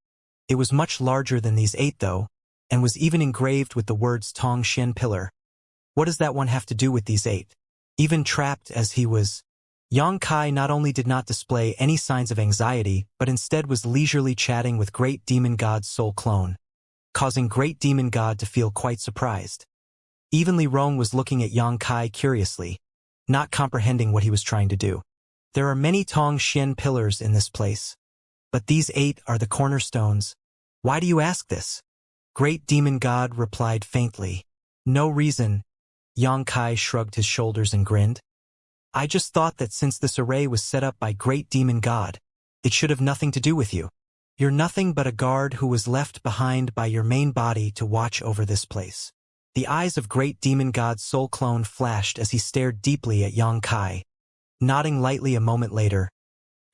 It was much larger than these 8 though, and was even engraved with the words Tong Xian pillar. What does that one have to do with these 8? Even trapped as he was, Yang Kai not only did not display any signs of anxiety, but instead was leisurely chatting with Great Demon God's soul clone, causing Great Demon God to feel quite surprised. Even Li Rong was looking at Yang Kai curiously, not comprehending what he was trying to do. There are many Tong Xian pillars in this place, but these 8 are the cornerstones. Why do you ask this? Great Demon God replied faintly. No reason. Yang Kai shrugged his shoulders and grinned. I just thought that since this array was set up by Great Demon God, it should have nothing to do with you. You're nothing but a guard who was left behind by your main body to watch over this place. The eyes of Great Demon God's soul clone flashed as he stared deeply at Yang Kai, nodding lightly a moment later.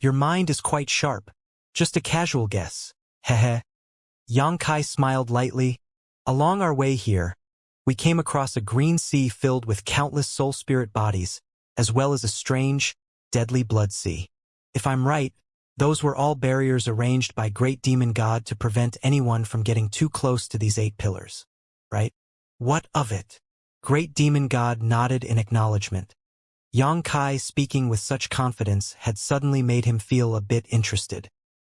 Your mind is quite sharp. Just a casual guess. Heh. Yang Kai smiled lightly. Along our way here, we came across a green sea filled with countless soul spirit bodies, as well as a strange, deadly blood sea. If I'm right, those were all barriers arranged by Great Demon God to prevent anyone from getting too close to these 8 pillars. Right? What of it? Great Demon God nodded in acknowledgement. Yang Kai speaking with such confidence had suddenly made him feel a bit interested.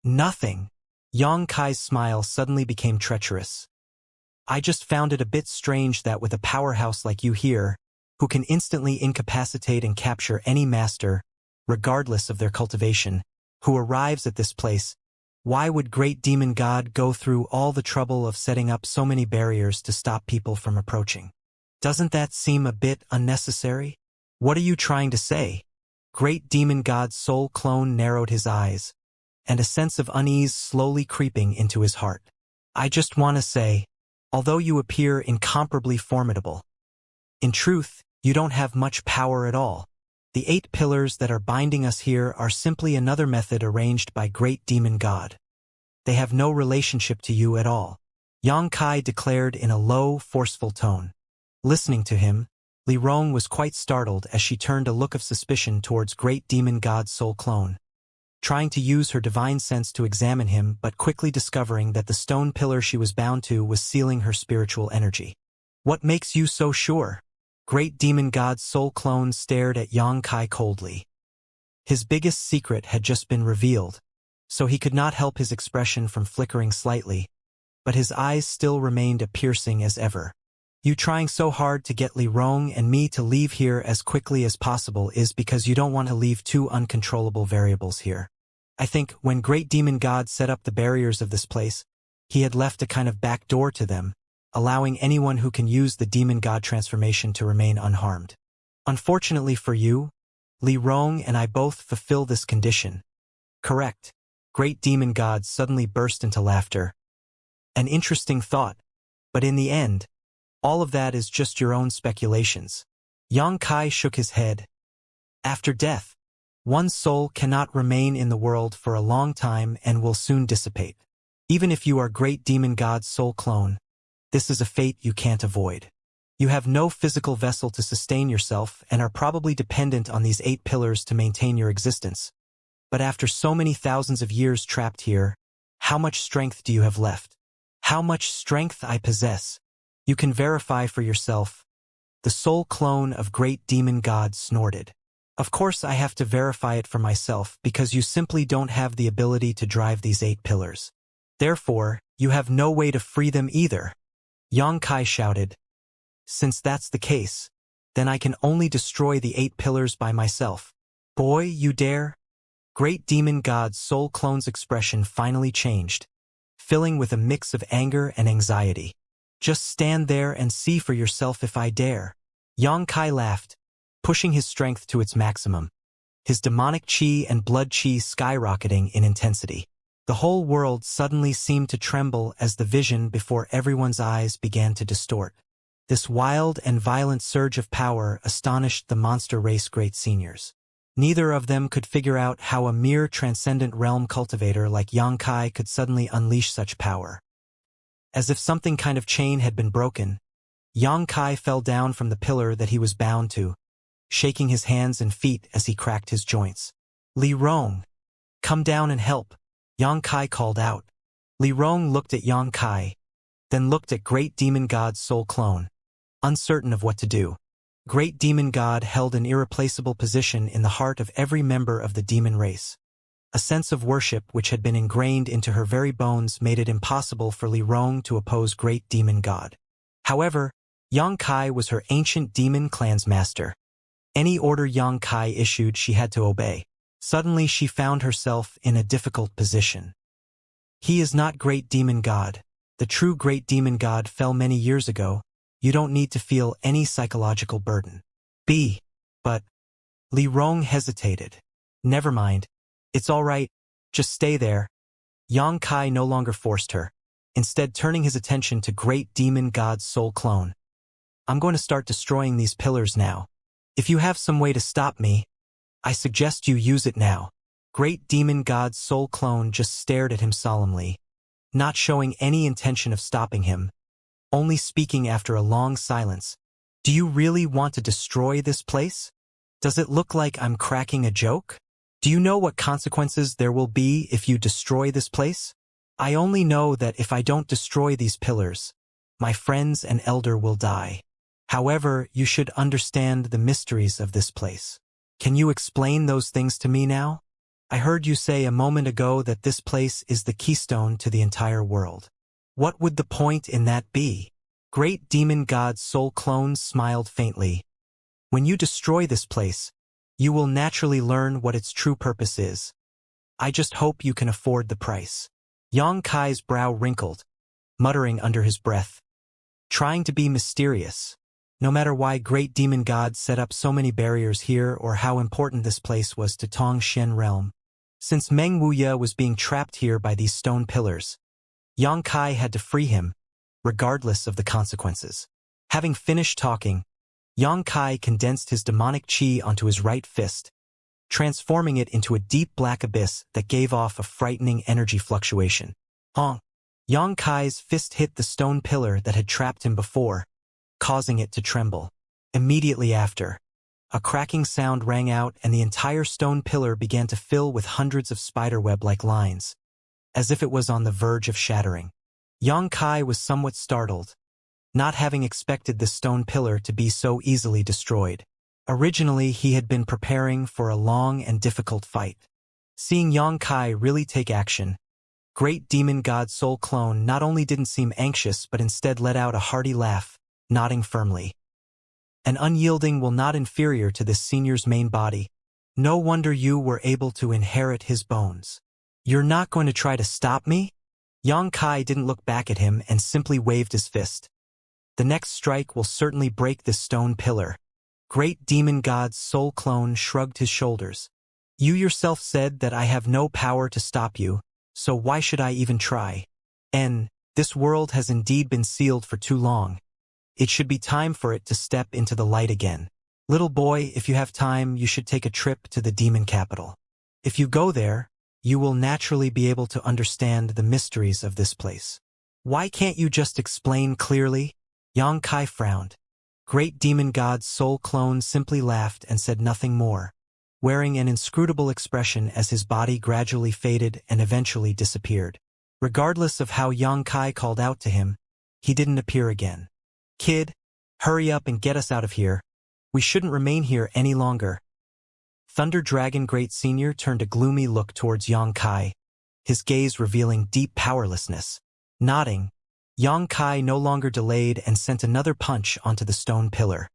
Nothing. Yang Kai's smile suddenly became treacherous. I just found it a bit strange that with a powerhouse like you here, who can instantly incapacitate and capture any master, regardless of their cultivation, who arrives at this place, why would Great Demon God go through all the trouble of setting up so many barriers to stop people from approaching? Doesn't that seem a bit unnecessary? What are you trying to say? Great Demon God's soul clone narrowed his eyes, and a sense of unease slowly creeping into his heart. I just want to say, although you appear incomparably formidable, in truth, you don't have much power at all. The 8 pillars that are binding us here are simply another method arranged by Great Demon God. They have no relationship to you at all, Yang Kai declared in a low, forceful tone. Listening to him, Li Rong was quite startled as she turned a look of suspicion towards Great Demon God's soul clone, trying to use her divine sense to examine him but quickly discovering that the stone pillar she was bound to was sealing her spiritual energy. What makes you so sure? Great Demon God's soul clone stared at Yang Kai coldly. His biggest secret had just been revealed, so he could not help his expression from flickering slightly, but his eyes still remained piercing as ever. You trying so hard to get Li Rong and me to leave here as quickly as possible is because you don't want to leave 2 uncontrollable variables here. I think when Great Demon God set up the barriers of this place, he had left a kind of back door to them, allowing anyone who can use the Demon God transformation to remain unharmed. Unfortunately for you, Li Rong and I both fulfill this condition. Correct. Great Demon God suddenly burst into laughter. An interesting thought, but in the end, all of that is just your own speculations. Yang Kai shook his head. After death, one's soul cannot remain in the world for a long time and will soon dissipate. Even if you are Great Demon God's soul clone, this is a fate you can't avoid. You have no physical vessel to sustain yourself and are probably dependent on these 8 pillars to maintain your existence. But after so many thousands of years trapped here, how much strength do you have left? How much strength I possess? You can verify for yourself. The soul clone of Great Demon God snorted. Of course I have to verify it for myself because you simply don't have the ability to drive these 8 pillars. Therefore, you have no way to free them either. Yang Kai shouted. Since that's the case, then I can only destroy the 8 pillars by myself. Boy, you dare? Great Demon God's soul clone's expression finally changed, filling with a mix of anger and anxiety. Just stand there and see for yourself if I dare. Yang Kai laughed. pushing his strength to its maximum, his demonic chi and blood chi skyrocketing in intensity. The whole world suddenly seemed to tremble as the vision before everyone's eyes began to distort. This wild and violent surge of power astonished the monster race great seniors. Neither of them could figure out how a mere transcendent realm cultivator like Xianxia could suddenly unleash such power. As if something kind of chain had been broken, Xianxia fell down from the pillar that he was bound to, shaking his hands and feet as he cracked his joints. Li Rong, come down and help, Xianxia called out. Li Rong looked at Xianxia, then looked at Great Demon God's soul clone, uncertain of what to do. Great Demon God held an irreplaceable position in the heart of every member of the demon race. A sense of worship which had been ingrained into her very bones made it impossible for Li Rong to oppose Great Demon God. However, Xianxia was her ancient demon clan's master. Any order Xianxia issued she had to obey. Suddenly she found herself in a difficult position. He is not Great Demon God. The true Great Demon God fell many years ago. You don't need to feel any psychological burden. But Li Rong hesitated. Never mind. It's all right. Just stay there. Xianxia no longer forced her, instead turning his attention to Great Demon God's soul clone. I'm going to start destroying these pillars now. If you have some way to stop me, I suggest you use it now. Great Demon God's soul clone just stared at him solemnly, not showing any intention of stopping him, only speaking after a long silence. Do you really want to destroy this place? Does it look like I'm cracking a joke? Do you know what consequences there will be if you destroy this place? I only know that if I don't destroy these pillars, my friends and elder will die. However, you should understand the mysteries of this place. Can you explain those things to me now? I heard you say a moment ago that this place is the keystone to the entire world. What would the point in that be? Great Demon God's soul clone smiled faintly. When you destroy this place, you will naturally learn what its true purpose is. I just hope you can afford the price. Xianxia's brow wrinkled, muttering under his breath, trying to be mysterious. No matter why Great Demon God set up so many barriers here or how important this place was to Tongxian realm, since Meng Wuya was being trapped here by these stone pillars, Xianxia had to free him, regardless of the consequences. Having finished talking, Xianxia condensed his demonic chi onto his right fist, transforming it into a deep black abyss that gave off a frightening energy fluctuation. Honk! Xianxia's fist hit the stone pillar that had trapped him before, causing it to tremble. Immediately after, a cracking sound rang out and the entire stone pillar began to fill with hundreds of spiderweb-like lines, as if it was on the verge of shattering. Xianxia was somewhat startled, not having expected the stone pillar to be so easily destroyed. Originally, he had been preparing for a long and difficult fight. Seeing Xianxia really take action, Great Demon God's soul clone not only didn't seem anxious but instead let out a hearty laugh, nodding firmly. An unyielding will not inferior to this senior's main body. No wonder you were able to inherit his bones. You're not going to try to stop me? Xianxia didn't look back at him and simply waved his fist. The next strike will certainly break this stone pillar. Great Demon God's soul clone shrugged his shoulders. You yourself said that I have no power to stop you, so why should I even try? This world has indeed been sealed for too long. It should be time for it to step into the light again. Little boy, if you have time, you should take a trip to the demon capital. If you go there, you will naturally be able to understand the mysteries of this place. Why can't you just explain clearly? Xianxia frowned. Great Demon God's soul clone simply laughed and said nothing more, wearing an inscrutable expression as his body gradually faded and eventually disappeared. Regardless of how Xianxia called out to him, he didn't appear again. Kid, hurry up and get us out of here. We shouldn't remain here any longer. Thunder Dragon Great Senior turned a gloomy look towards Xianxia, his gaze revealing deep powerlessness. Nodding, Xianxia no longer delayed and sent another punch onto the stone pillar.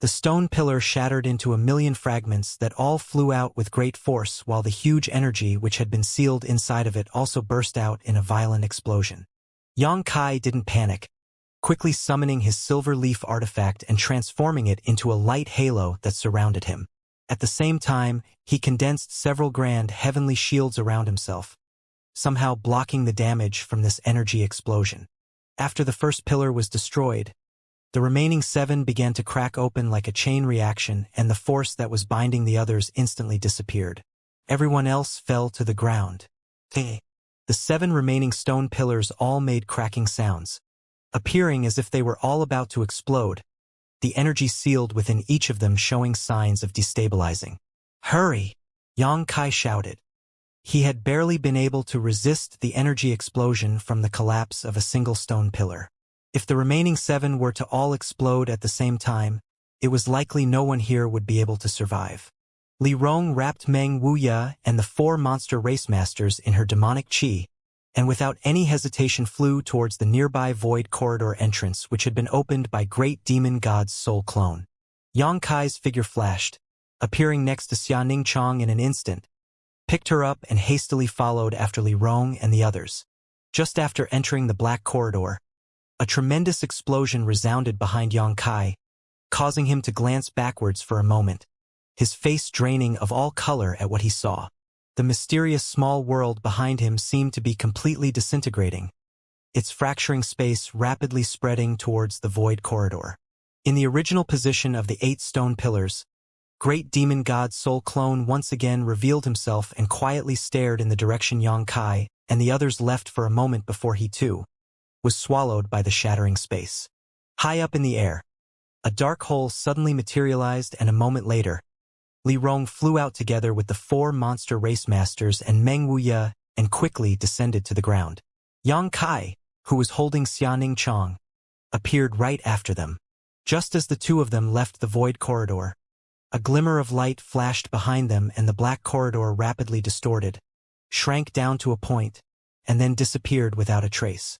The stone pillar shattered into a million fragments that all flew out with great force, while the huge energy which had been sealed inside of it also burst out in a violent explosion. Xianxia didn't panic. quickly summoning his silver leaf artifact and transforming it into a light halo that surrounded him. At the same time, he condensed several grand heavenly shields around himself, somehow blocking the damage from this energy explosion. After the first pillar was destroyed, the remaining 7 began to crack open like a chain reaction, and the force that was binding the others instantly disappeared. Everyone else fell to the ground. The 7 remaining stone pillars all made cracking sounds, appearing as if they were all about to explode, the energy sealed within each of them showing signs of destabilizing. "Hurry!" Xianxia shouted. He had barely been able to resist the energy explosion from the collapse of a single stone pillar. If the remaining 7 were to all explode at the same time, it was likely no one here would be able to survive. Li Rong wrapped Meng Wuya and the 4 monster race masters in her demonic qi, and without any hesitation flew towards the nearby void corridor entrance which had been opened by great demon god's soul clone. Xianxia's figure flashed, appearing next to Xianxia in an instant, picked her up and hastily followed after Li Rong and the others. Just after entering the black corridor, a tremendous explosion resounded behind Xianxia, causing him to glance backwards for a moment, his face draining of all color at what he saw. The mysterious small world behind him seemed to be completely disintegrating, its fracturing space rapidly spreading towards the void corridor. In the original position of the 8 stone pillars, great demon god soul clone once again revealed himself and quietly stared in the direction Xianxia and the others left for a moment before he too was swallowed by the shattering space. High up in the air, a dark hole suddenly materialized, and a moment later, Li Rong flew out together with the 4 monster race masters and Meng Wuya and quickly descended to the ground. Xianxia, who was holding Xianxia, appeared right after them. Just as the 2 of them left the void corridor, a glimmer of light flashed behind them and the black corridor rapidly distorted, shrank down to a point, and then disappeared without a trace.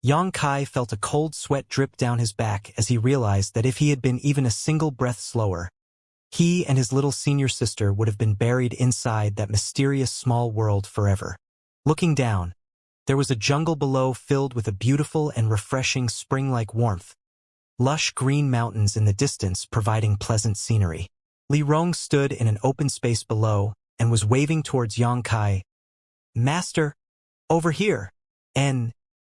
Xianxia felt a cold sweat drip down his back as he realized that if he had been even a single breath slower, he and his little senior sister would have been buried inside that mysterious small world forever. Looking down, there was a jungle below filled with a beautiful and refreshing spring-like warmth, lush green mountains in the distance providing pleasant scenery. Li Rong stood in an open space below and was waving towards Xianxia. "Master, over here!" And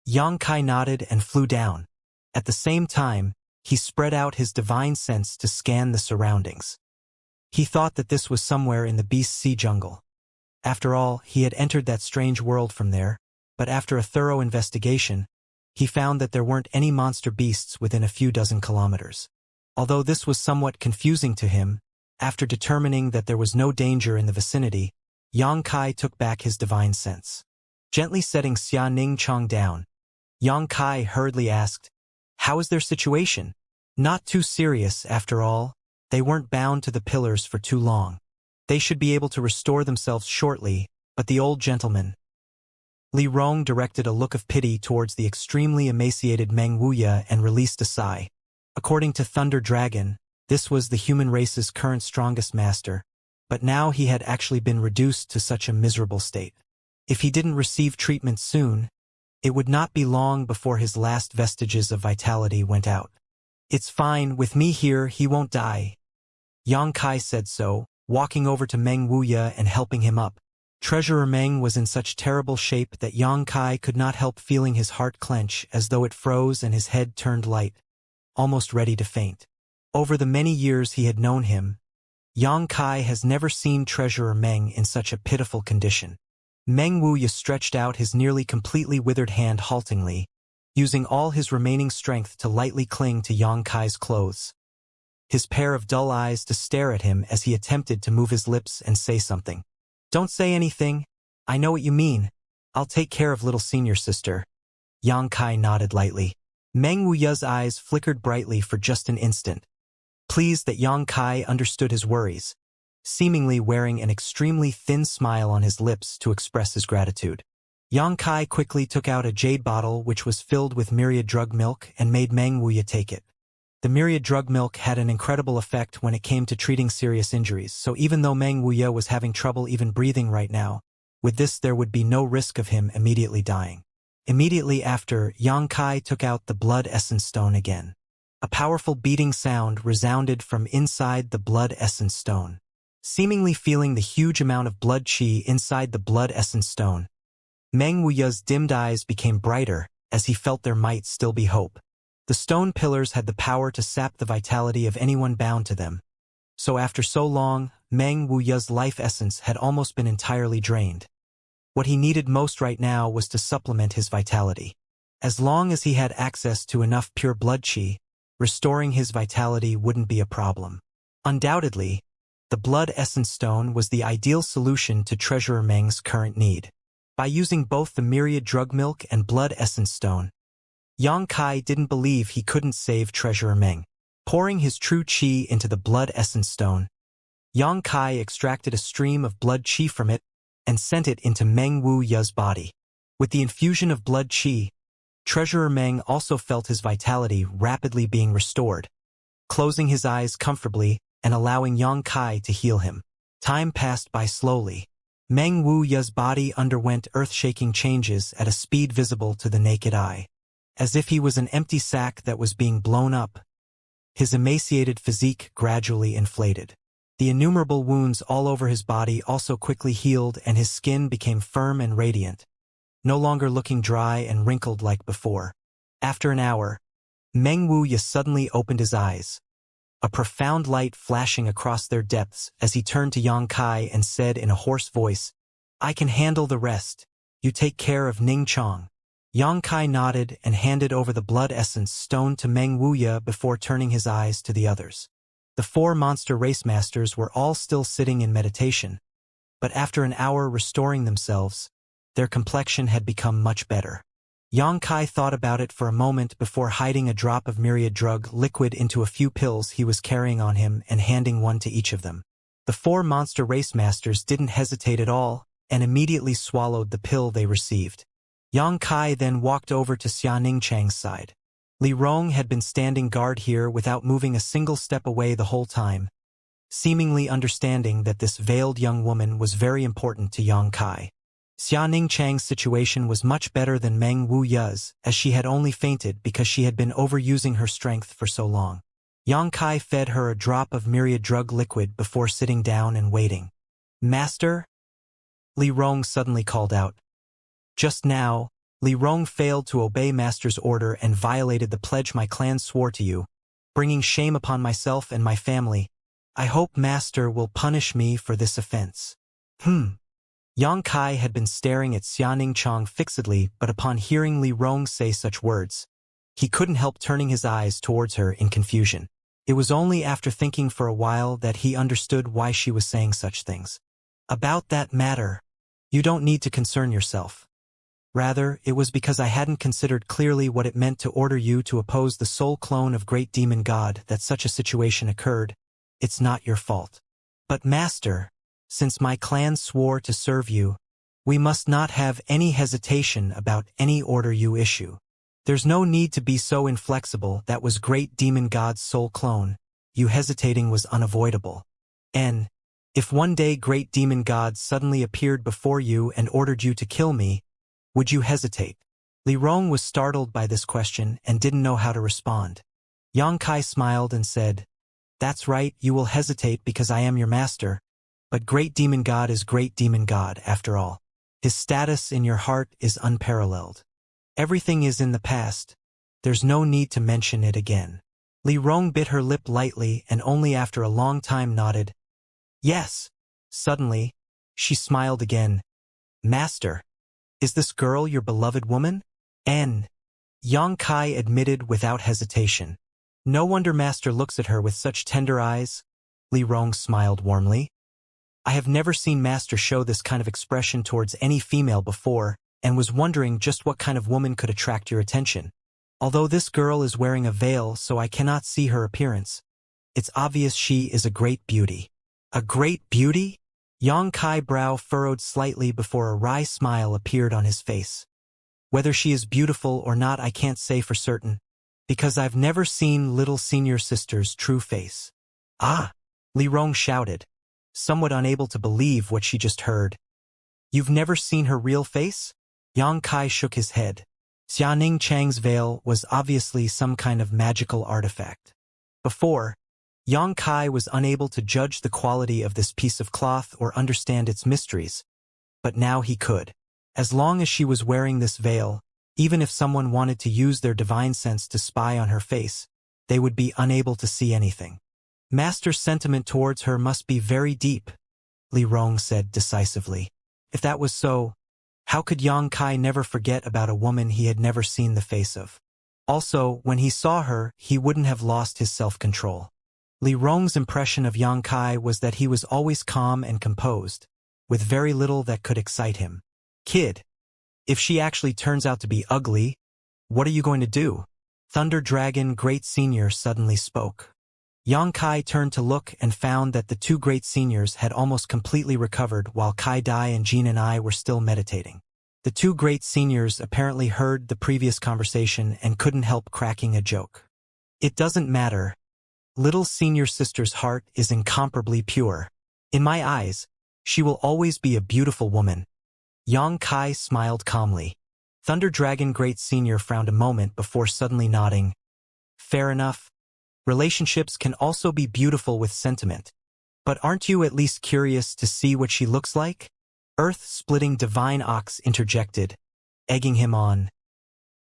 Xianxia nodded and flew down. At the same time, he spread out his divine sense to scan the surroundings. He thought that this was somewhere in the Beast Sea jungle. After all, he had entered that strange world from there, but after a thorough investigation, he found that there weren't any monster beasts within a few dozen kilometers. Although this was somewhat confusing to him, after determining that there was no danger in the vicinity, Xianxia took back his divine sense. Gently setting Xianxia down, Xianxia hurriedly asked, "How is their situation?" "Not too serious, after all. They weren't bound to the pillars for too long. They should be able to restore themselves shortly, but the old gentleman." Li Rong directed a look of pity towards the extremely emaciated Meng Wuya and released a sigh. According to Thunder Dragon, this was the human race's current strongest master, but now he had actually been reduced to such a miserable state. If he didn't receive treatment soon, it would not be long before his last vestiges of vitality went out. "It's fine, with me here he won't die." Xianxia said so, walking over to Meng Wuya and helping him up. Treasurer Meng was in such terrible shape that Xianxia could not help feeling his heart clench as though it froze and his head turned light, almost ready to faint. Over the many years he had known him, Xianxia has never seen Treasurer Meng in such a pitiful condition. Meng Wuya stretched out his nearly completely withered hand haltingly, using all his remaining strength to lightly cling to Xianxia's clothes, his pair of dull eyes to stare at him as he attempted to move his lips and say something. "Don't say anything. I know what you mean. I'll take care of little senior sister." Xianxia nodded lightly. Meng Wuya's eyes flickered brightly for just an instant, pleased that Xianxia understood his worries, seemingly wearing an extremely thin smile on his lips to express his gratitude. Xianxia quickly took out a jade bottle which was filled with myriad drug milk and made Meng Wuya take it. The myriad drug milk had an incredible effect when it came to treating serious injuries, so even though Meng Wuya was having trouble even breathing right now, with this there would be no risk of him immediately dying. Immediately after, Yang Kai took out the blood essence stone again. A powerful beating sound resounded from inside the blood essence stone. Seemingly feeling the huge amount of blood qi inside the blood essence stone, Meng Wuya's dimmed eyes became brighter as he felt there might still be hope. The stone pillars had the power to sap the vitality of anyone bound to them. So after so long, Meng Wuya's life essence had almost been entirely drained. What he needed most right now was to supplement his vitality. As long as he had access to enough pure blood qi, restoring his vitality wouldn't be a problem. Undoubtedly, the blood essence stone was the ideal solution to Treasurer Meng's current need. By using both the myriad drug milk and blood essence stone, Yang Kai didn't believe he couldn't save Treasurer Meng. Pouring his true qi into the blood essence stone, Yang Kai extracted a stream of blood qi from it and sent it into Meng Wuya's body. With the infusion of blood qi, Treasurer Meng also felt his vitality rapidly being restored. Closing his eyes comfortably and allowing Yang Kai to heal him. Time passed by slowly. Meng Wuya's body underwent earth-shaking changes at a speed visible to the naked eye. As if he was an empty sack that was being blown up, his emaciated physique gradually inflated. The innumerable wounds all over his body also quickly healed and his skin became firm and radiant, no longer looking dry and wrinkled like before. After an hour, Meng Wuya suddenly opened his eyes, a profound light flashing across their depths as he turned to Yang Kai and said in a hoarse voice, "I can handle the rest. You take care of Ning Chong." Yang Kai nodded and handed over the blood essence stone to Meng Wuya before turning his eyes to the others. The 4 monster race masters were all still sitting in meditation, but after an hour restoring themselves, their complexion had become much better. Yang Kai thought about it for a moment before hiding a drop of myriad drug liquid into a few pills he was carrying on him and handing one to each of them. The 4 monster race masters didn't hesitate at all and immediately swallowed the pill they received. Yang Kai then walked over to Xianxia's side. Li Rong had been standing guard here without moving a single step away the whole time, seemingly understanding that this veiled young woman was very important to Yang Kai. Xianxia's situation was much better than Meng Wuya's, as she had only fainted because she had been overusing her strength for so long. Yang Kai fed her a drop of myriad drug liquid before sitting down and waiting. "Master?" Li Rong suddenly called out. Just now, Li Rong failed to obey Master's order and violated the pledge my clan swore to you, bringing shame upon myself and my family. I hope Master will punish me for this offense. Yang Kai had been staring at Xianxia fixedly, but upon hearing Li Rong say such words, he couldn't help turning his eyes towards her in confusion. It was only after thinking for a while that he understood why she was saying such things. About that matter, you don't need to concern yourself. Rather, it was because I hadn't considered clearly what it meant to order you to oppose the sole clone of great demon god that such a situation occurred. It's not your fault. But Master, since my clan swore to serve you, we must not have any hesitation about any order you issue. There's no need to be so inflexible. That was great demon god's sole clone. You hesitating was unavoidable. And if one day great demon god suddenly appeared before you and ordered you to kill me, would you hesitate? Li Rong was startled by this question and didn't know how to respond. Yang Kai smiled and said, "That's right, you will hesitate because I am your master. But great demon god is great demon god after all. His status in your heart is unparalleled. Everything is in the past. There's no need to mention it again." Li Rong bit her lip lightly and only after a long time nodded. "Yes." Suddenly, she smiled again. "Master, is this girl your beloved woman?" Yang Kai admitted without hesitation. "No wonder Master looks at her with such tender eyes." Li Rong smiled warmly. "I have never seen Master show this kind of expression towards any female before, and was wondering just what kind of woman could attract your attention. Although this girl is wearing a veil, so I cannot see her appearance, it's obvious she is a great beauty." "A great beauty?" Yang Kai brow furrowed slightly before a wry smile appeared on his face. "Whether she is beautiful or not I can't say for certain, because I've never seen little senior sister's true face." "Ah!" Li Rong shouted, somewhat unable to believe what she just heard. "You've never seen her real face?" Yang Kai shook his head. Xianxia's veil was obviously some kind of magical artifact. Before, Yang Kai was unable to judge the quality of this piece of cloth or understand its mysteries, but now he could. As long as she was wearing this veil, even if someone wanted to use their divine sense to spy on her face, they would be unable to see anything. Master's sentiment towards her must be very deep, Li Rong said decisively. If that was so, how could Yang Kai never forget about a woman he had never seen the face of? Also, when he saw her, he wouldn't have lost his self-control. Li Rong's impression of Yang Kai was that he was always calm and composed, with very little that could excite him. Kid, if she actually turns out to be ugly, what are you going to do? Thunder Dragon Great Senior suddenly spoke. Yang Kai turned to look and found that the two great seniors had almost completely recovered while Kai Dai and Jin and I were still meditating. The two great seniors apparently heard the previous conversation and couldn't help cracking a joke. It doesn't matter. Little senior sister's heart is incomparably pure. In my eyes, she will always be a beautiful woman. Yang Kai smiled calmly. Thunder Dragon Great Senior frowned a moment before suddenly nodding. Fair enough. Relationships can also be beautiful with sentiment. But aren't you at least curious to see what she looks like? Earth-splitting Divine Ox interjected, egging him on.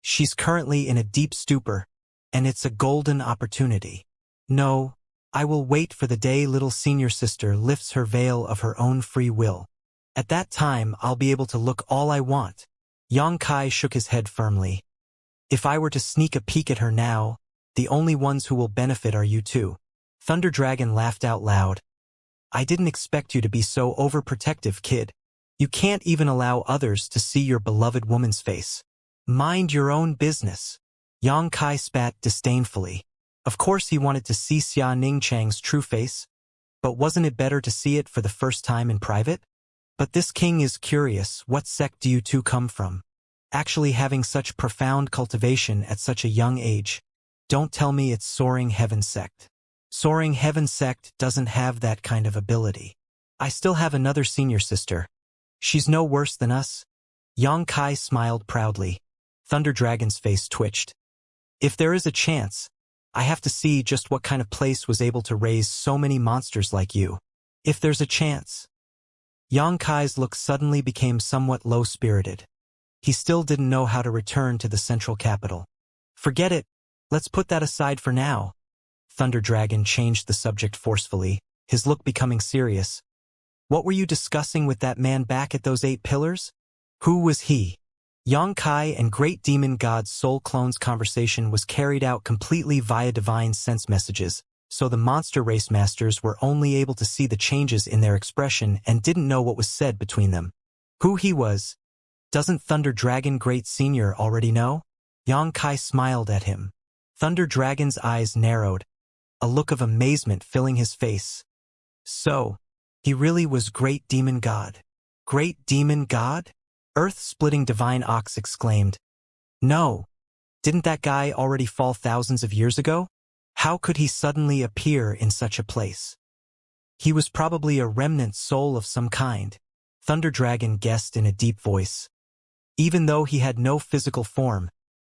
She's currently in a deep stupor, and it's a golden opportunity. No, I will wait for the day little senior sister lifts her veil of her own free will. At that time, I'll be able to look all I want. Yang Kai shook his head firmly. If I were to sneak a peek at her now, the only ones who will benefit are you two. Thunder Dragon laughed out loud. I didn't expect you to be so overprotective, kid. You can't even allow others to see your beloved woman's face. Mind your own business. Yang Kai spat disdainfully. Of course he wanted to see Xianxia's true face, but wasn't it better to see it for the first time in private? But this king is curious, what sect do you two come from? Actually having such profound cultivation at such a young age. Don't tell me it's Soaring Heaven sect. Soaring Heaven sect doesn't have that kind of ability. I still have another senior sister. She's no worse than us. Yang Kai smiled proudly. Thunder Dragon's face twitched. If there is a chance, I have to see just what kind of place was able to raise so many monsters like you. If there's a chance. Yang Kai's look suddenly became somewhat low-spirited. He still didn't know how to return to the central capital. Forget it. Let's put that aside for now. Thunder Dragon changed the subject forcefully, his look becoming serious. What were you discussing with that man back at those 8 pillars? Who was he? Yang Kai and Great Demon God's soul clone's conversation was carried out completely via divine sense messages, so the monster race masters were only able to see the changes in their expression and didn't know what was said between them. Who he was? Doesn't Thunder Dragon Great Senior already know? Yang Kai smiled at him. Thunder Dragon's eyes narrowed, a look of amazement filling his face. So, he really was Great Demon God. Great Demon God? Earth-splitting Divine Ox exclaimed. No. Didn't that guy already fall thousands of years ago? How could he suddenly appear in such a place? He was probably a remnant soul of some kind, Thunder Dragon guessed in a deep voice. Even though he had no physical form,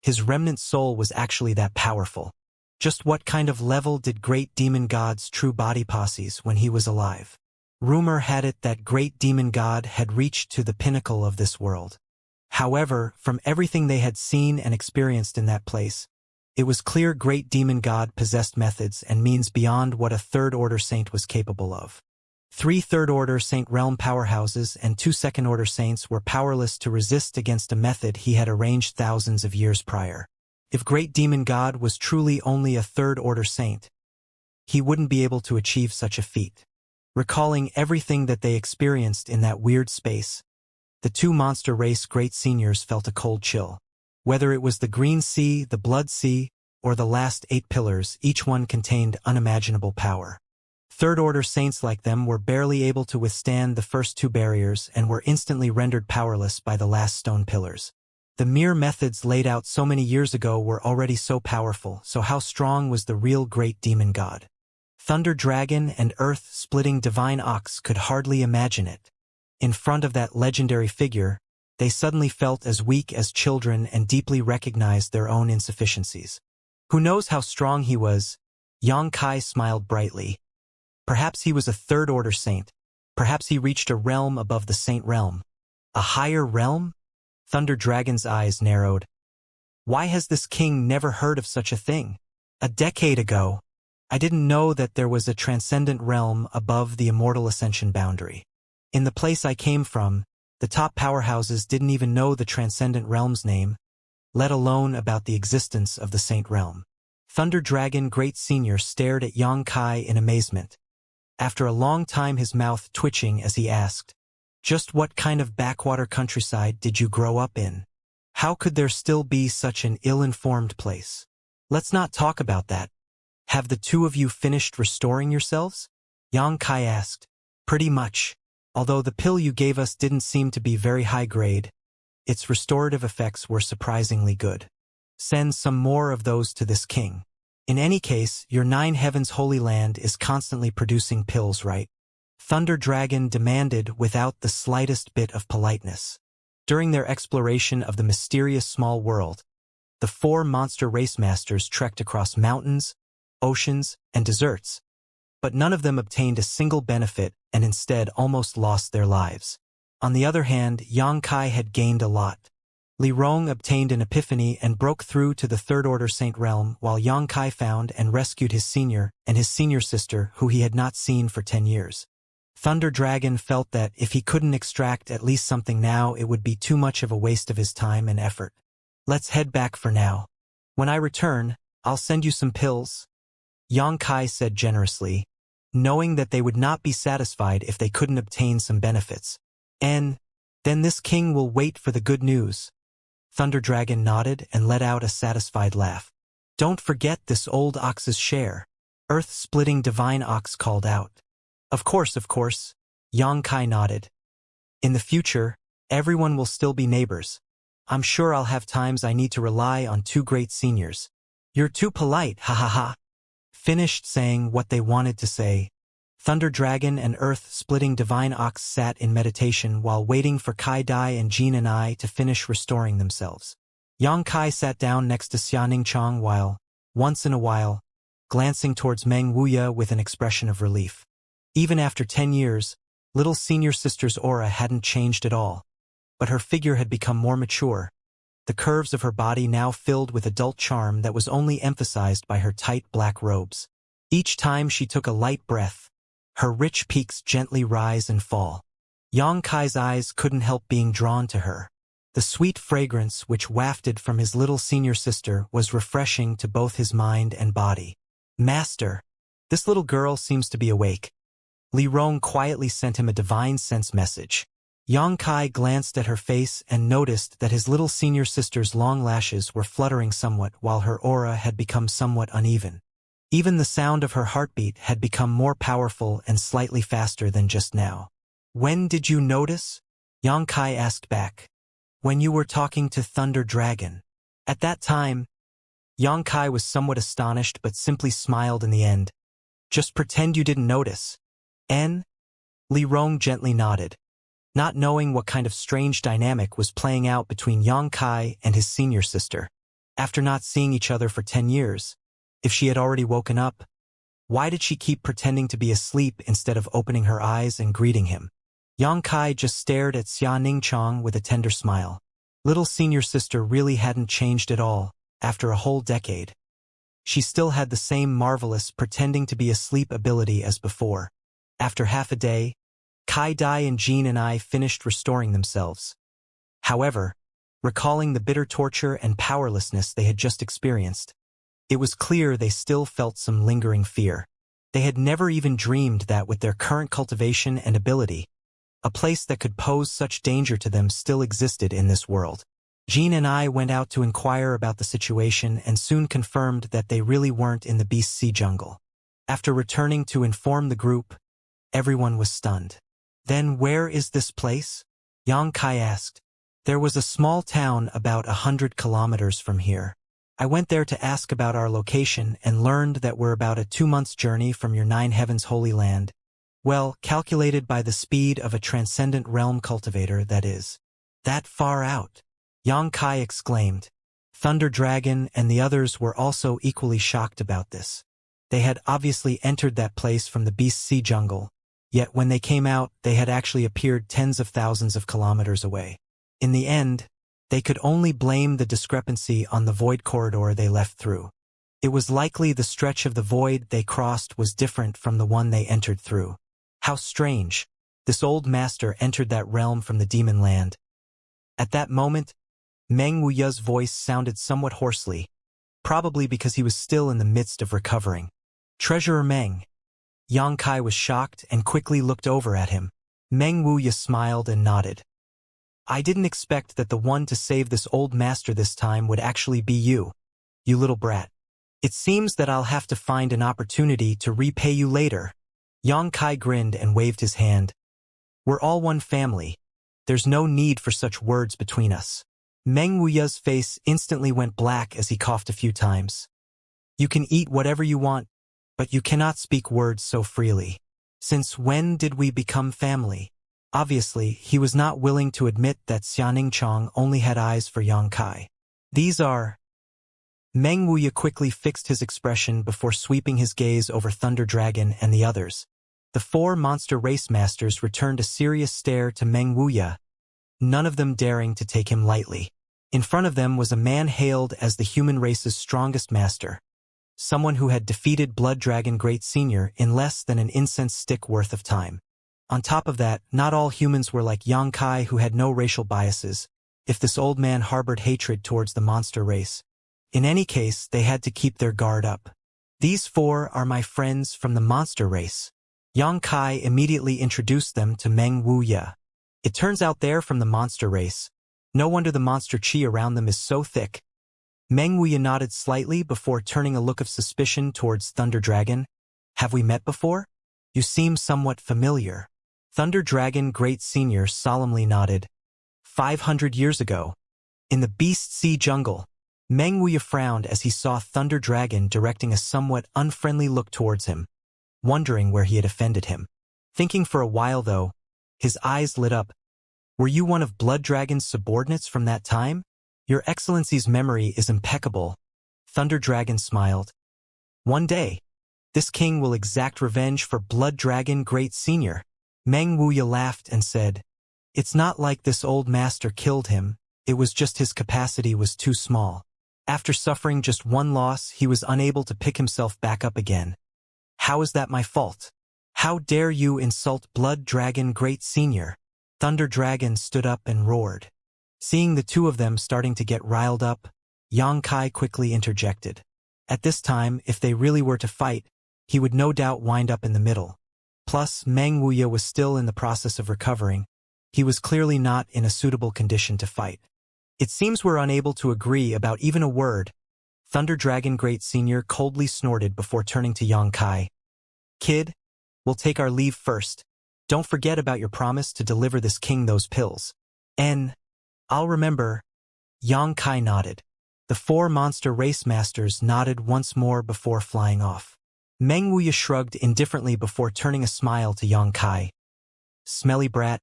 his remnant soul was actually that powerful. Just what kind of level did Great Demon God's true body possess when he was alive? Rumor had it that Great Demon God had reached to the pinnacle of this world. However, from everything they had seen and experienced in that place, it was clear Great Demon God possessed methods and means beyond what a third-order saint was capable of. 3 third-order saint realm powerhouses and 2 second-order saints were powerless to resist against a method he had arranged thousands of years prior. If Great Demon God was truly only a third-order saint, he wouldn't be able to achieve such a feat. Recalling everything that they experienced in that weird space, the 2 monster race great seniors felt a cold chill. Whether it was the Green Sea, the Blood Sea, or the last 8 pillars, each one contained unimaginable power. Third-order saints like them were barely able to withstand the first 2 barriers and were instantly rendered powerless by the last stone pillars. The mere methods laid out so many years ago were already so powerful, so how strong was the real Great Demon God? Thunder Dragon and Earth-splitting Divine Ox could hardly imagine it. In front of that legendary figure, They suddenly felt as weak as children and deeply recognized their own insufficiencies. Who knows how strong he was? Yang Kai smiled brightly. Perhaps he was a third-order saint. Perhaps he reached a realm above the saint realm. A higher realm? Thunder Dragon's eyes narrowed. Why has this king never heard of such a thing? A decade ago, I didn't know that there was a transcendent realm above the immortal ascension boundary. In the place I came from, the top powerhouses didn't even know the transcendent realm's name, let alone about the existence of the saint realm. Thunder Dragon Great Senior stared at Yang Kai in amazement. After a long time, his mouth twitching as he asked, "Just what kind of backwater countryside did you grow up in? How could there still be such an ill-informed place?" "Let's not talk about that. Have the two of you finished restoring yourselves?" Yang Kai asked. "Pretty much. Although the pill you gave us didn't seem to be very high grade, its restorative effects were surprisingly good. Send some more of those to this king. In any case, your 9 Heavens Holy Land is constantly producing pills, right?" Thunder Dragon demanded without the slightest bit of politeness. During their exploration of the mysterious small world, the 4 monster race masters trekked across mountains, oceans, and deserts, but none of them obtained a single benefit and instead almost lost their lives. On the other hand, Yang Kai had gained a lot. Li Rong obtained an epiphany and broke through to the third-order saint realm, while Yang Kai found and rescued his senior sister, who he had not seen for 10 years. Thunder Dragon felt that if he couldn't extract at least something now, it would be too much of a waste of his time and effort. "Let's head back for now. When I return, I'll send you some pills," Yang Kai said generously, knowing that they would not be satisfied if they couldn't obtain some benefits. "And then this king will wait for the good news." Thunder Dragon nodded and let out a satisfied laugh. "Don't forget this old ox's share," Earth-splitting divine ox called out. Of course," Yang Kai nodded. "In the future, everyone will still be neighbors. I'm sure I'll have times I need to rely on 2 great seniors." "You're too polite, ha ha ha." Finished saying what they wanted to say, Thunder Dragon and Earth-splitting divine ox sat in meditation while waiting for Kai Dai and Jin and I to finish restoring themselves. Yang Kai sat down next to Xianxia while, once in a while, glancing towards Meng Wuya with an expression of relief. Even after 10 years, little senior sister's aura hadn't changed at all, but her figure had become more mature, the curves of her body now filled with adult charm that was only emphasized by her tight black robes. Each time she took a light breath, her rich peaks gently rise and fall. Yang Kai's eyes couldn't help being drawn to her. The sweet fragrance which wafted from his little senior sister was refreshing to both his mind and body. "Master, this little girl seems to be awake." Li Rong quietly sent him a divine sense message. Yang Kai glanced at her face and noticed that his little senior sister's long lashes were fluttering somewhat while her aura had become somewhat uneven. Even the sound of her heartbeat had become more powerful and slightly faster than just now. "When did you notice?" Yang Kai asked back. "When you were talking to Thunder Dragon." At that time, Yang Kai was somewhat astonished but simply smiled in the end. "Just pretend you didn't notice." "En?" Li Rong gently nodded, not knowing what kind of strange dynamic was playing out between Yang Kai and his senior sister. After not seeing each other for 10 years, if she had already woken up, why did she keep pretending to be asleep instead of opening her eyes and greeting him? Yang Kai just stared at Xianxia with a tender smile. Little senior sister really hadn't changed at all, after a whole decade. She still had the same marvelous pretending to be asleep ability as before. After half a day, Kai Dai and Jin and I finished restoring themselves. However, recalling the bitter torture and powerlessness they had just experienced, it was clear they still felt some lingering fear. They had never even dreamed that with their current cultivation and ability, a place that could pose such danger to them still existed in this world. Jin and I went out to inquire about the situation and soon confirmed that they really weren't in the Beast Sea jungle. After returning to inform the group, everyone was stunned. "Then where is this place?" Yang Kai asked. "There was a small town about 100 kilometers from here. I went there to ask about our location and learned that we're about a 2-month journey from your 9 Heavens Holy Land. Well, calculated by the speed of a transcendent realm cultivator, that is." That far out? Yang Kai exclaimed. Thunder Dragon and the others were also equally shocked about this. They had obviously entered that place from the Beast Sea jungle, yet when they came out, they had actually appeared tens of thousands of kilometers away. In the end, they could only blame the discrepancy on the void corridor they left through. It was likely the stretch of the void they crossed was different from the one they entered through. How strange. This old master entered that realm from the demon land. At that moment, Meng Wuya's voice sounded somewhat hoarsely, probably because he was still in the midst of recovering. Treasurer Meng. Yang Kai was shocked and quickly looked over at him. Meng Wuya smiled and nodded. I didn't expect that the one to save this old master this time would actually be you, you little brat. It seems that I'll have to find an opportunity to repay you later. Yang Kai grinned and waved his hand. We're all one family. There's no need for such words between us. Meng Wuya's face instantly went black as he coughed a few times. You can eat whatever you want, but you cannot speak words so freely. Since when did we become family? Obviously, he was not willing to admit that Xianxia only had eyes for Yang Kai. These are... Meng Wuya quickly fixed his expression before sweeping his gaze over Thunder Dragon and the others. The four monster race masters returned a serious stare to Meng Wuya, none of them daring to take him lightly. In front of them was a man hailed as the human race's strongest master, someone who had defeated Blood Dragon Great Senior in less than an incense stick worth of time. On top of that, not all humans were like Yang Kai, who had no racial biases, if this old man harbored hatred towards the monster race. In any case, they had to keep their guard up. These four are my friends from the monster race. Yang Kai immediately introduced them to Meng Wuya. It turns out they're from the monster race. No wonder the monster chi around them is so thick. Meng Wuya nodded slightly before turning a look of suspicion towards Thunder Dragon. Have we met before? You seem somewhat familiar. Thunder Dragon Great Senior solemnly nodded. 500 years ago, in the Beast Sea jungle. Meng Wuya frowned as he saw Thunder Dragon directing a somewhat unfriendly look towards him, wondering where he had offended him. Thinking for a while, though, his eyes lit up. Were you one of Blood Dragon's subordinates from that time? Your Excellency's memory is impeccable. Thunder Dragon smiled. One day, this king will exact revenge for Blood Dragon Great Senior. Meng Wuya laughed and said, It's not like this old master killed him, it was just his capacity was too small. After suffering just one loss, he was unable to pick himself back up again. How is that my fault? How dare you insult Blood Dragon Great Senior? Thunder Dragon stood up and roared. Seeing the two of them starting to get riled up, Yang Kai quickly interjected. At this time, if they really were to fight, he would no doubt wind up in the middle. Plus, Meng Wuya was still in the process of recovering. He was clearly not in a suitable condition to fight. It seems we're unable to agree about even a word. Thunder Dragon Great Senior coldly snorted before turning to Yang Kai. Kid, we'll take our leave first. Don't forget about your promise to deliver this king those pills. I'll remember. Yang Kai nodded. The four monster race masters nodded once more before flying off. Meng Wuya shrugged indifferently before turning a smile to Yang Kai. Smelly brat,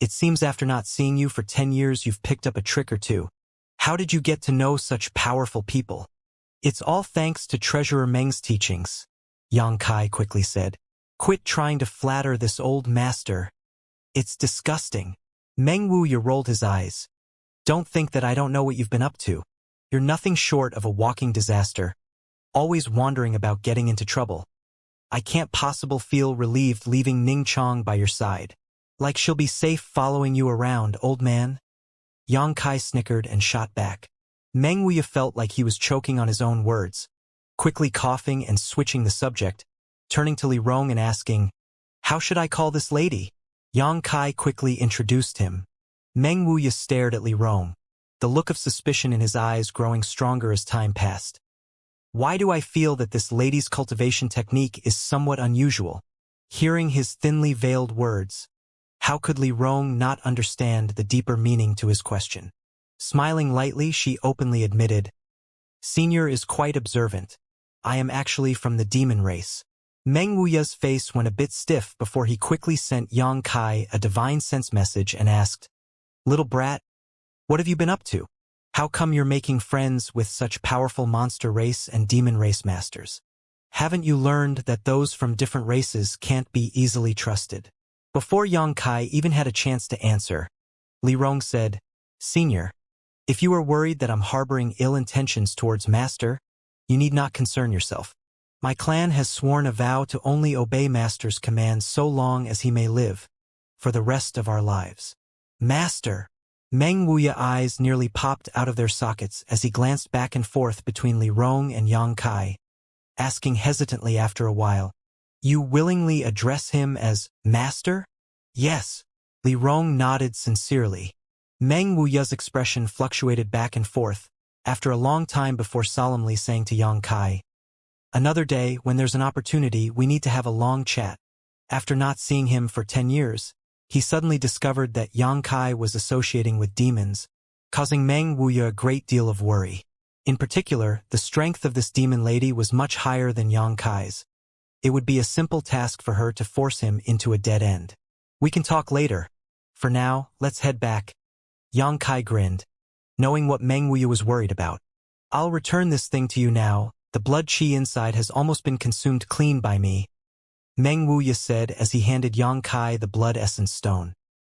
it seems after not seeing you for 10 years you've picked up a trick or two. How did you get to know such powerful people? It's all thanks to Treasurer Meng's teachings, Yang Kai quickly said. Quit trying to flatter this old master. It's disgusting. Meng Wuya rolled his eyes. Don't think that I don't know what you've been up to. You're nothing short of a walking disaster. Always wandering about getting into trouble. I can't possibly feel relieved leaving Ning Chong by your side. Like she'll be safe following you around, old man? Yang Kai snickered and shot back. Meng Wuya felt like he was choking on his own words, quickly coughing and switching the subject, turning to Li Rong and asking, How should I call this lady? Yang Kai quickly introduced him. Meng Wuya stared at Li Rong, the look of suspicion in his eyes growing stronger as time passed. Why do I feel that this lady's cultivation technique is somewhat unusual? Hearing his thinly veiled words, how could Li Rong not understand the deeper meaning to his question? Smiling lightly, she openly admitted, Senior is quite observant. I am actually from the demon race. Meng Wuya's face went a bit stiff before he quickly sent Yang Kai a divine sense message and asked, Little brat, What have you been up to? How come you're making friends with such powerful monster race and demon race masters? Haven't you learned that those from different races can't be easily trusted? Before Yang Kai even had a chance to answer, Li Rong said, Senior, if you are worried that I'm harboring ill intentions towards Master, you need not concern yourself. My clan has sworn a vow to only obey Master's commands so long as he may live, for the rest of our lives. Master! Meng Wuya eyes nearly popped out of their sockets as he glanced back and forth between Li Rong and Yang Kai, asking hesitantly after a while, You willingly address him as Master? Yes. Li Rong nodded sincerely. Meng Wuya's expression fluctuated back and forth, after a long time before solemnly saying to Yang Kai, Another day, when there's an opportunity, we need to have a long chat. After not seeing him for 10 years, he suddenly discovered that Yang Kai was associating with demons, causing Meng Wuya a great deal of worry. In particular, the strength of this demon lady was much higher than Yang Kai's. It would be a simple task for her to force him into a dead end. We can talk later. For now, let's head back. Yang Kai grinned, knowing what Meng Wuya was worried about. I'll return this thing to you now. The blood chi inside has almost been consumed clean by me, Meng Wuya said as he handed Yang Kai the blood essence stone.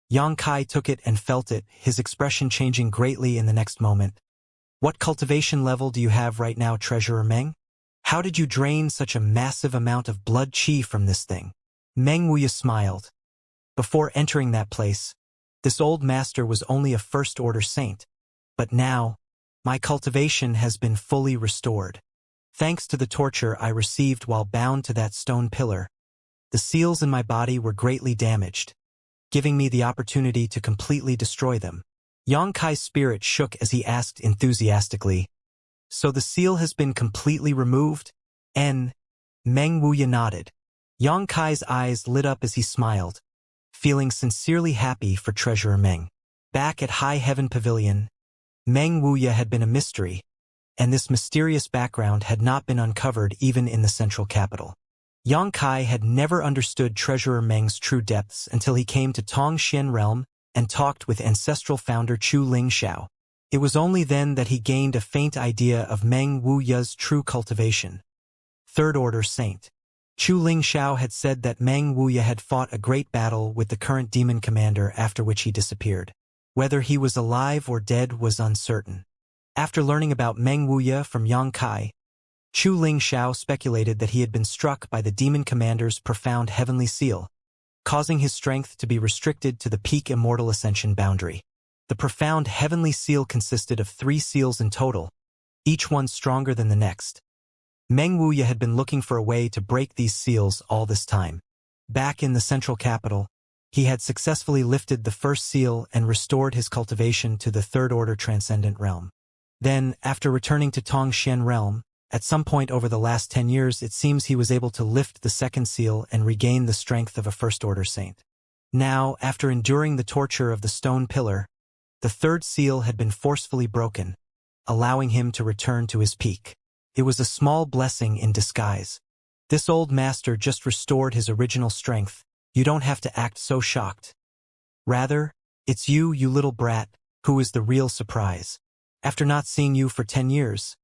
Yang Kai took it and felt it, his expression changing greatly in the next moment. What cultivation level do you have right now, Treasurer Meng? How did you drain such a massive amount of blood chi from this thing? Meng Wuya smiled. Before entering that place, this old master was only a first-order saint. But now, my cultivation has been fully restored. Thanks to the torture I received while bound to that stone pillar, the seals in my body were greatly damaged, giving me the opportunity to completely destroy them. Yang Kai's spirit shook as he asked enthusiastically, So the seal has been completely removed? Meng Wuya nodded. Yang Kai's eyes lit up as he smiled, feeling sincerely happy for Treasurer Meng. Back at High Heaven Pavilion, Meng Wuya had been a mystery, and this mysterious background had not been uncovered even in the central capital. Yang Kai had never understood Treasurer Meng's true depths until he came to Tongxian Realm and talked with ancestral founder Chu Lingxiao. It was only then that he gained a faint idea of Meng Wuya's true cultivation. Third-order saint. Chu Lingxiao had said that Meng Wuya had fought a great battle with the current demon commander after which he disappeared. Whether he was alive or dead was uncertain. After learning about Meng Wuya from Yang Kai, Chu Lingxiao speculated that he had been struck by the demon commander's profound heavenly seal, causing his strength to be restricted to the peak immortal ascension boundary. The profound heavenly seal consisted of 3 seals in total, each one stronger than the next. Meng Wuya had been looking for a way to break these seals all this time. Back in the central capital, he had successfully lifted the first seal and restored his cultivation to the third-order transcendent realm. Then, after returning to Tongxian Realm, at some point over the last 10 years it seems he was able to lift the second seal and regain the strength of a first-order saint. Now, after enduring the torture of the stone pillar, the third seal had been forcefully broken, allowing him to return to his peak. It was a small blessing in disguise. This old master just restored his original strength. You don't have to act so shocked. Rather, it's you little brat, who is the real surprise. After not seeing you for 10 years,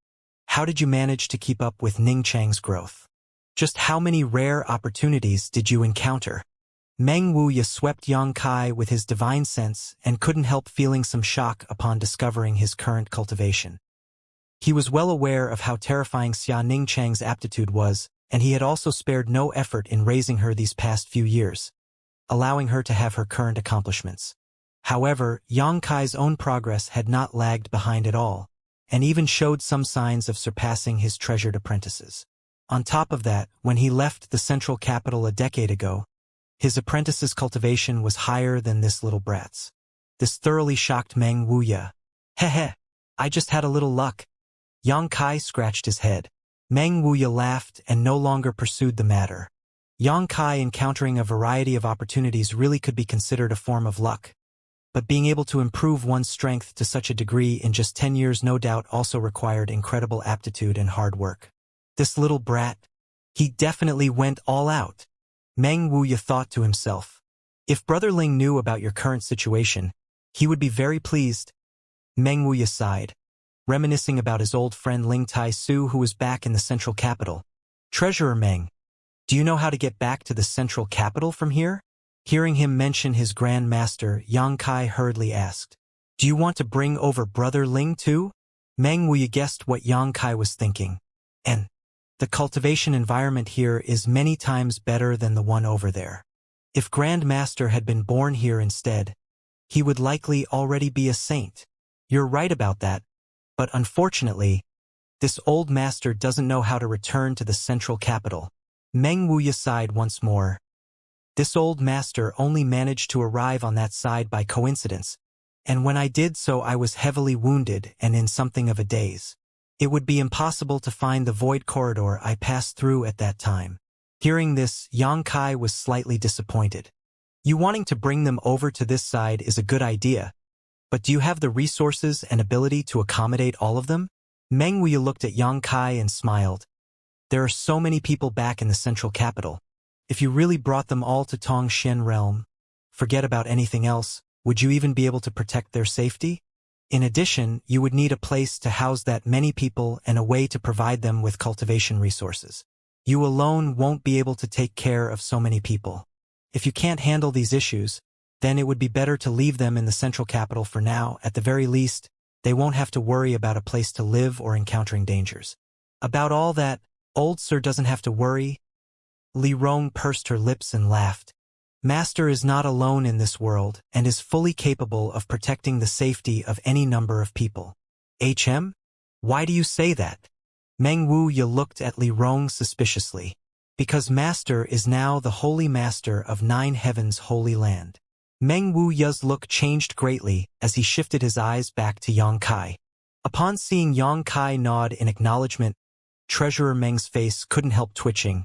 how did you manage to keep up with Ning Chang's growth? Just how many rare opportunities did you encounter? Meng Wuya swept Yang Kai with his divine sense and couldn't help feeling some shock upon discovering his current cultivation. He was well aware of how terrifying Xia Ning Chang's aptitude was, and he had also spared no effort in raising her these past few years, allowing her to have her current accomplishments. However, Yang Kai's own progress had not lagged behind at all, and even showed some signs of surpassing his treasured apprentices. On top of that, when he left the central capital a decade ago, his apprentice's cultivation was higher than this little brat's. This thoroughly shocked Meng Wuya. Heh, I just had a little luck. Yang Kai scratched his head. Meng Wuya laughed and no longer pursued the matter. Yang Kai encountering a variety of opportunities really could be considered a form of luck. But being able to improve one's strength to such a degree in just 10 years no doubt also required incredible aptitude and hard work. This little brat, he definitely went all out. Meng Wuya thought to himself. If Brother Ling knew about your current situation, he would be very pleased. Meng Wuya sighed, reminiscing about his old friend Ling Tai Su who was back in the central capital. Treasurer Meng, do you know how to get back to the central capital from here? Hearing him mention his Grand Master, Yang Kai hurriedly asked. Do you want to bring over Brother Ling too? Meng Wuya guessed what Yang Kai was thinking. And the cultivation environment here is many times better than the one over there. If Grand Master had been born here instead, he would likely already be a saint. You're right about that, but unfortunately, this old master doesn't know how to return to the central capital. Meng Wuya sighed once more. This old master only managed to arrive on that side by coincidence, and when I did so I was heavily wounded and in something of a daze. It would be impossible to find the void corridor I passed through at that time. Hearing this, Yang Kai was slightly disappointed. You wanting to bring them over to this side is a good idea, but do you have the resources and ability to accommodate all of them? Meng Wuya looked at Yang Kai and smiled. There are so many people back in the central capital. If you really brought them all to Tongxian realm, forget about anything else, would you even be able to protect their safety? In addition, you would need a place to house that many people and a way to provide them with cultivation resources. You alone won't be able to take care of so many people. If you can't handle these issues, then it would be better to leave them in the central capital for now. At the very least, they won't have to worry about a place to live or encountering dangers. About all that, old sir doesn't have to worry. Li Rong pursed her lips and laughed. Master is not alone in this world and is fully capable of protecting the safety of any number of people. Why do you say that? Meng Wuya looked at Li Rong suspiciously. Because Master is now the Holy Master of Nine Heavens' Holy Land. Meng Wuya's look changed greatly as he shifted his eyes back to Yang Kai. Upon seeing Yang Kai nod in acknowledgement, Treasurer Meng's face couldn't help twitching.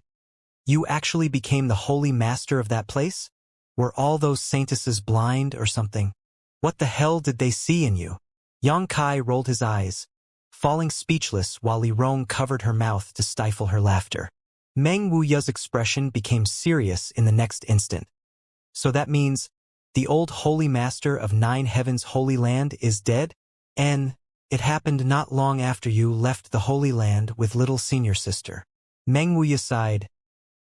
You actually became the Holy Master of that place? Were all those saintesses blind or something? What the hell did they see in you? Yang Kai rolled his eyes, falling speechless while Li Rong covered her mouth to stifle her laughter. Meng Wuya's expression became serious in the next instant. So that means the old Holy Master of Nine Heavens' Holy Land is dead? And it happened not long after you left the Holy Land with little senior sister. Meng Wuya sighed.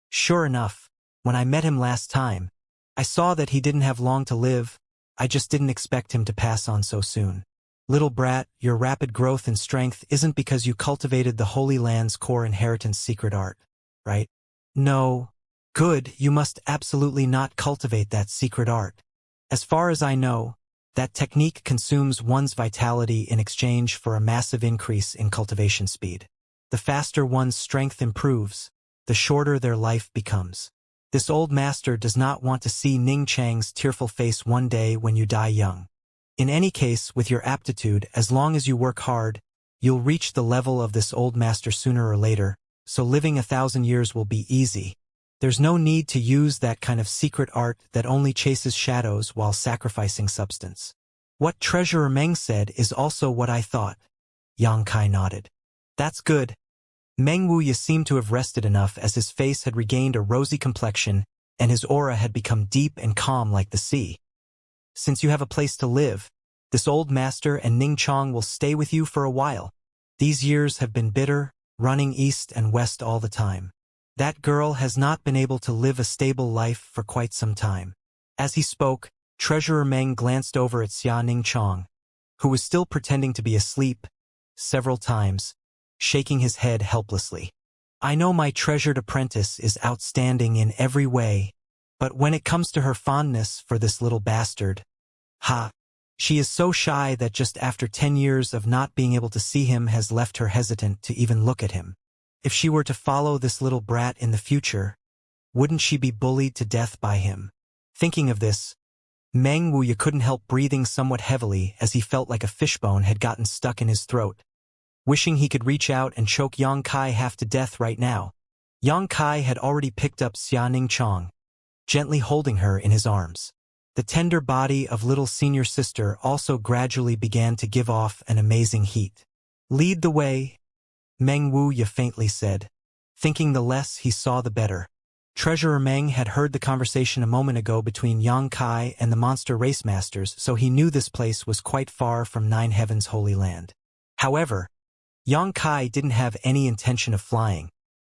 Sure enough, when I met him last time, I saw that he didn't have long to live. I just didn't expect him to pass on so soon. Little brat, your rapid growth and strength isn't because you cultivated the Holy Land's core inheritance secret art, right? No. Good, you must absolutely not cultivate that secret art. As far as I know, that technique consumes one's vitality in exchange for a massive increase in cultivation speed. The faster one's strength improves, the shorter their life becomes. This old master does not want to see Ning Chang's tearful face one day when you die young. In any case, with your aptitude, as long as you work hard, you'll reach the level of this old master sooner or later, so living 1,000 years will be easy. There's no need to use that kind of secret art that only chases shadows while sacrificing substance. What Treasurer Meng said is also what I thought. Yang Kai nodded. That's good. Meng Wuya seemed to have rested enough as his face had regained a rosy complexion and his aura had become deep and calm like the sea. Since you have a place to live, this old master and Ning Chong will stay with you for a while. These years have been bitter, running east and west all the time. That girl has not been able to live a stable life for quite some time. As he spoke, Treasurer Meng glanced over at Xia Ning Chong, who was still pretending to be asleep, several times, shaking his head helplessly. I know my treasured apprentice is outstanding in every way, but when it comes to her fondness for this little bastard, she is so shy that just after 10 years of not being able to see him has left her hesitant to even look at him. If she were to follow this little brat in the future, wouldn't she be bullied to death by him? Thinking of this, Meng Wuya couldn't help breathing somewhat heavily as he felt like a fishbone had gotten stuck in his throat. Wishing he could reach out and choke Yang Kai half to death right now. Yang Kai had already picked up Xia Ning Chong, gently holding her in his arms. The tender body of little senior sister also gradually began to give off an amazing heat. Lead the way, Meng Wuya faintly said, thinking the less he saw the better. Treasurer Meng had heard the conversation a moment ago between Yang Kai and the monster race masters, so he knew this place was quite far from Nine Heaven's Holy Land. However, Yang Kai didn't have any intention of flying,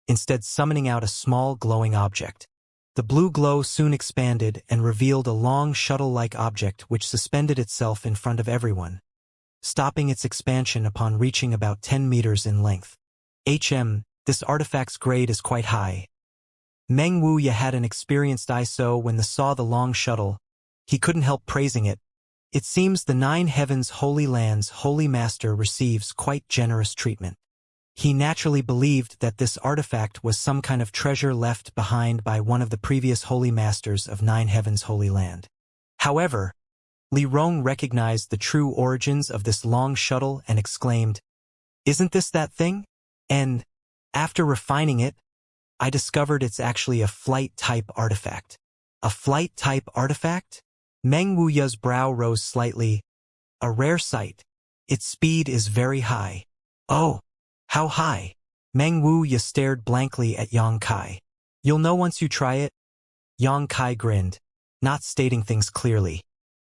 instead summoning out a small glowing object. The blue glow soon expanded and revealed a long shuttle-like object which suspended itself in front of everyone, stopping its expansion upon reaching about 10 meters in length. This artifact's grade is quite high. Meng Wuya had an experienced eye, so when saw the long shuttle, he couldn't help praising it. It seems the Nine Heavens Holy Land's Holy Master receives quite generous treatment. He naturally believed that this artifact was some kind of treasure left behind by one of the previous Holy Masters of Nine Heavens Holy Land. However, Li Rong recognized the true origins of this long shuttle and exclaimed, "Isn't this that thing? And, after refining it, I discovered it's actually a flight-type artifact." A flight-type artifact? Meng Wuya's brow rose slightly. A rare sight. Its speed is very high. Oh, how high? Meng Wuya stared blankly at Yang Kai. You'll know once you try it. Yang Kai grinned, not stating things clearly.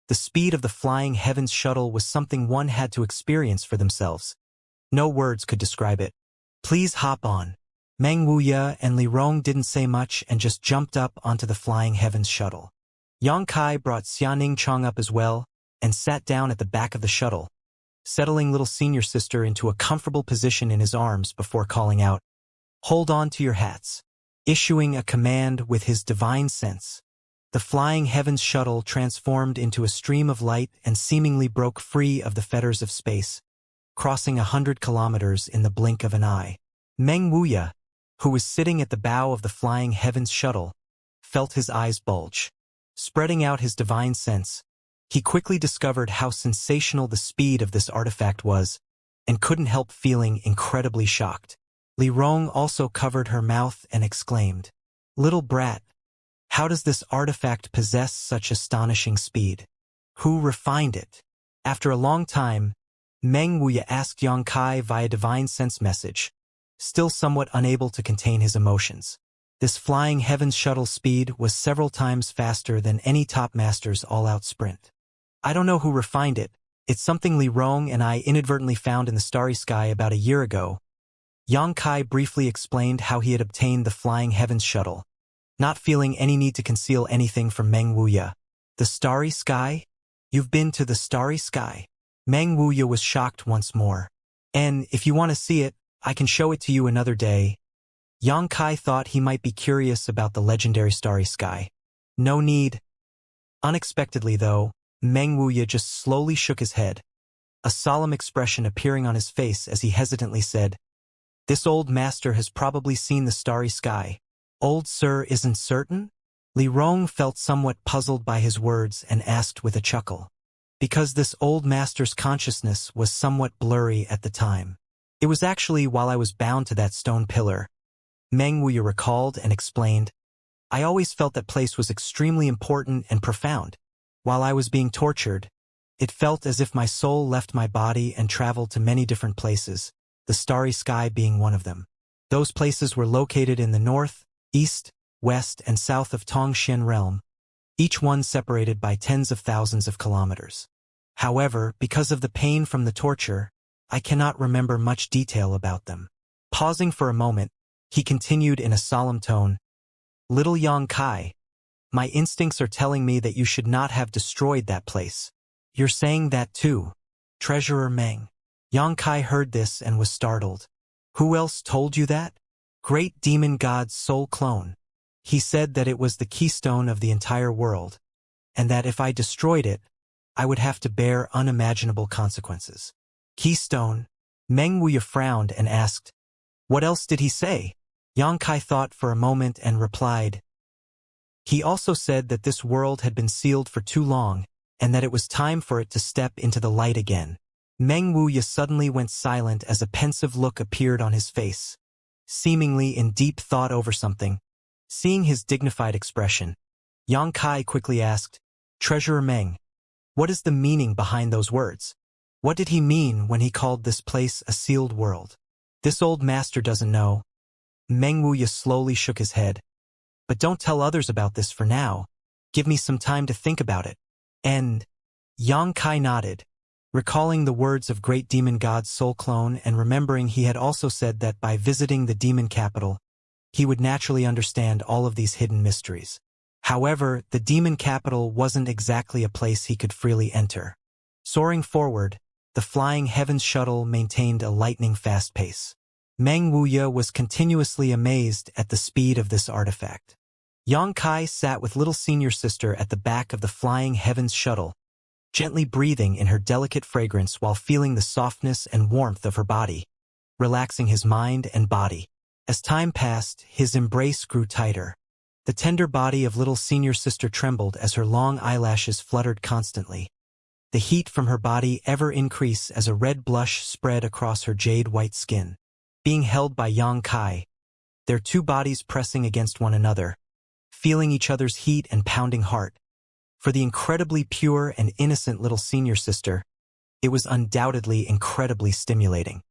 The speed of the flying heavens shuttle was something one had to experience for themselves. No words could describe it. Please hop on. Meng Wuya and Li Rong didn't say much and just jumped up onto the flying heavens shuttle. Yang Kai brought Xianing Chong up as well and sat down at the back of the shuttle, settling little senior sister into a comfortable position in his arms before calling out, "Hold on to your hats." Issuing a command with his divine sense, the flying heavens shuttle transformed into a stream of light and seemingly broke free of the fetters of space, crossing 100 kilometers in the blink of an eye. Meng Wuya, who was sitting at the bow of the flying heavens shuttle, felt his eyes bulge. Spreading out his divine sense, he quickly discovered how sensational the speed of this artifact was, and couldn't help feeling incredibly shocked. Li Rong also covered her mouth and exclaimed, "Little brat, how does this artifact possess such astonishing speed? Who refined it?" After a long time, Meng Wuya asked Yang Kai via divine sense message, still somewhat unable to contain his emotions. This flying heavens shuttle speed was several times faster than any top master's all-out sprint. "I don't know who refined it. It's something Li Rong and I inadvertently found in the starry sky about a year ago." Yang Kai briefly explained how he had obtained the flying heavens shuttle, not feeling any need to conceal anything from Meng Wuya. "The starry sky? You've been to the starry sky?" Meng Wuya was shocked once more. "And if you want to see it, I can show it to you another day." Yang Kai thought he might be curious about the legendary starry sky. "No need." Unexpectedly, though, Meng Wuya just slowly shook his head, a solemn expression appearing on his face as he hesitantly said, "This old master has probably seen the starry sky." "Old sir isn't certain?" Li Rong felt somewhat puzzled by his words and asked with a chuckle. "Because this old master's consciousness was somewhat blurry at the time. It was actually while I was bound to that stone pillar." Meng Wuya recalled and explained, "I always felt that place was extremely important and profound. While I was being tortured, it felt as if my soul left my body and traveled to many different places, the starry sky being one of them. Those places were located in the north, east, west, and south of Tongxian realm, each one separated by tens of thousands of kilometers. However, because of the pain from the torture, I cannot remember much detail about them." Pausing for a moment, he continued in a solemn tone, "Little Yang Kai, my instincts are telling me that you should not have destroyed that place." "You're saying that too, Treasurer Meng?" Yang Kai heard this and was startled. "Who else told you that?" "Great demon god's soul clone. He said that it was the keystone of the entire world, and that if I destroyed it, I would have to bear unimaginable consequences." "Keystone?" Meng Wuya frowned and asked, "What else did he say?" Yang Kai thought for a moment and replied, "He also said that this world had been sealed for too long, and that it was time for it to step into the light again." Meng Wuya suddenly went silent as a pensive look appeared on his face, seemingly in deep thought over something. Seeing his dignified expression, Yang Kai quickly asked, "Treasurer Meng, what is the meaning behind those words? What did he mean when he called this place a sealed world?" "This old master doesn't know." Meng Wuya slowly shook his head. But don't tell others about this for now. Give me some time to think about it. And Xianxia nodded, recalling the words of great demon god Soul Clone and remembering he had also said that by visiting the demon capital, he would naturally understand all of these hidden mysteries. However, the demon capital wasn't exactly a place he could freely enter. Soaring forward, the flying heavens shuttle maintained a lightning-fast pace. Meng Wuya was continuously amazed at the speed of this artifact. Xianxia sat with little senior sister at the back of the flying heavens shuttle, gently breathing in her delicate fragrance while feeling the softness and warmth of her body, relaxing his mind and body. As time passed, his embrace grew tighter. The tender body of little senior sister trembled as her long eyelashes fluttered constantly. The heat from her body ever increased as a red blush spread across her jade-white skin. Being held by Xianxia, their two bodies pressing against one another, feeling each other's heat and pounding heart. For the incredibly pure and innocent little senior sister, it was undoubtedly incredibly stimulating.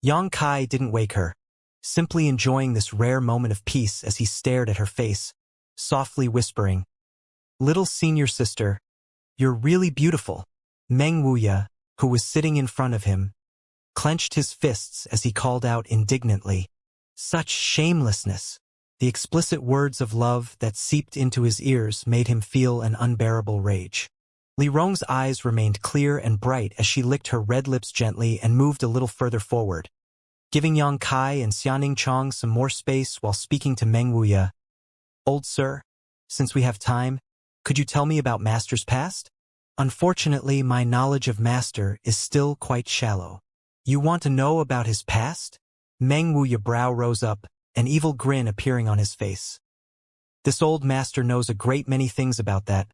Xianxia didn't wake her, simply enjoying this rare moment of peace as he stared at her face, softly whispering, "Little senior sister, you're really beautiful." Meng Wuya, who was sitting in front of him, clenched his fists as he called out indignantly, "Such shamelessness!" The explicit words of love that seeped into his ears made him feel an unbearable rage. Li Rong's eyes remained clear and bright as she licked her red lips gently and moved a little further forward, giving Xianxia and Xianxia some more space while speaking to Meng Wuya. "Old sir, since we have time, could you tell me about Master's past? Unfortunately, my knowledge of Master is still quite shallow." "You want to know about his past?" Meng Wuya's brow rose up, an evil grin appearing on his face. "This old master knows a great many things about that.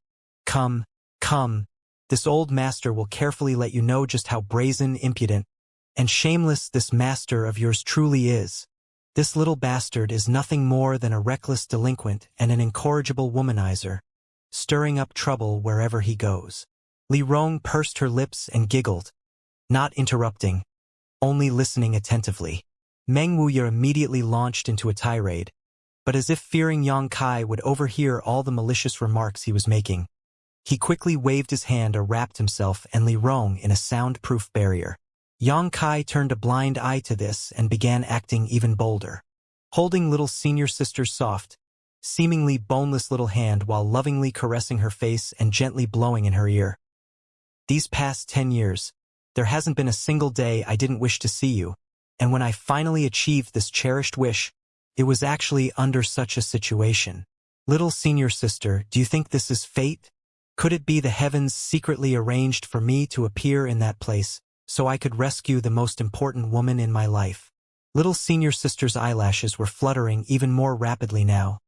Come, come. This old master will carefully let you know just how brazen, impudent, and shameless this master of yours truly is. This little bastard is nothing more than a reckless delinquent and an incorrigible womanizer, stirring up trouble wherever he goes." Li Rong pursed her lips and giggled, not interrupting, only listening attentively. Meng Wuya immediately launched into a tirade, but as if fearing Xianxia would overhear all the malicious remarks he was making, he quickly waved his hand or wrapped himself and Li Rong in a soundproof barrier. Xianxia turned a blind eye to this and began acting even bolder, holding little senior sister's soft, seemingly boneless little hand while lovingly caressing her face and gently blowing in her ear. "These past 10 years, there hasn't been a single day I didn't wish to see you, and when I finally achieved this cherished wish, it was actually under such a situation. Little senior sister, do you think this is fate? Could it be the heavens secretly arranged for me to appear in that place, so I could rescue the most important woman in my life?" Little senior sister's eyelashes were fluttering even more rapidly now,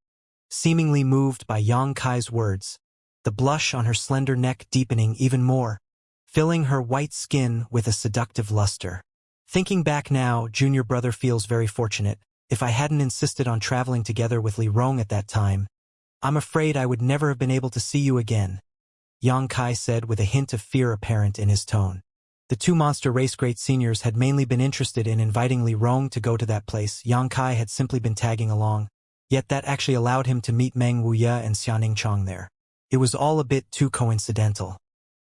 seemingly moved by Xianxia's words, the blush on her slender neck deepening even more, filling her white skin with a seductive luster. Thinking back now, junior brother feels very fortunate. If I hadn't insisted on traveling together with Li Rong at that time, I'm afraid I would never have been able to see you again, Xianxia said with a hint of fear apparent in his tone. The two monster race great seniors had mainly been interested in inviting Li Rong to go to that place. Xianxia had simply been tagging along, yet that actually allowed him to meet Meng Wuya and Xianxia there. It was all a bit too coincidental.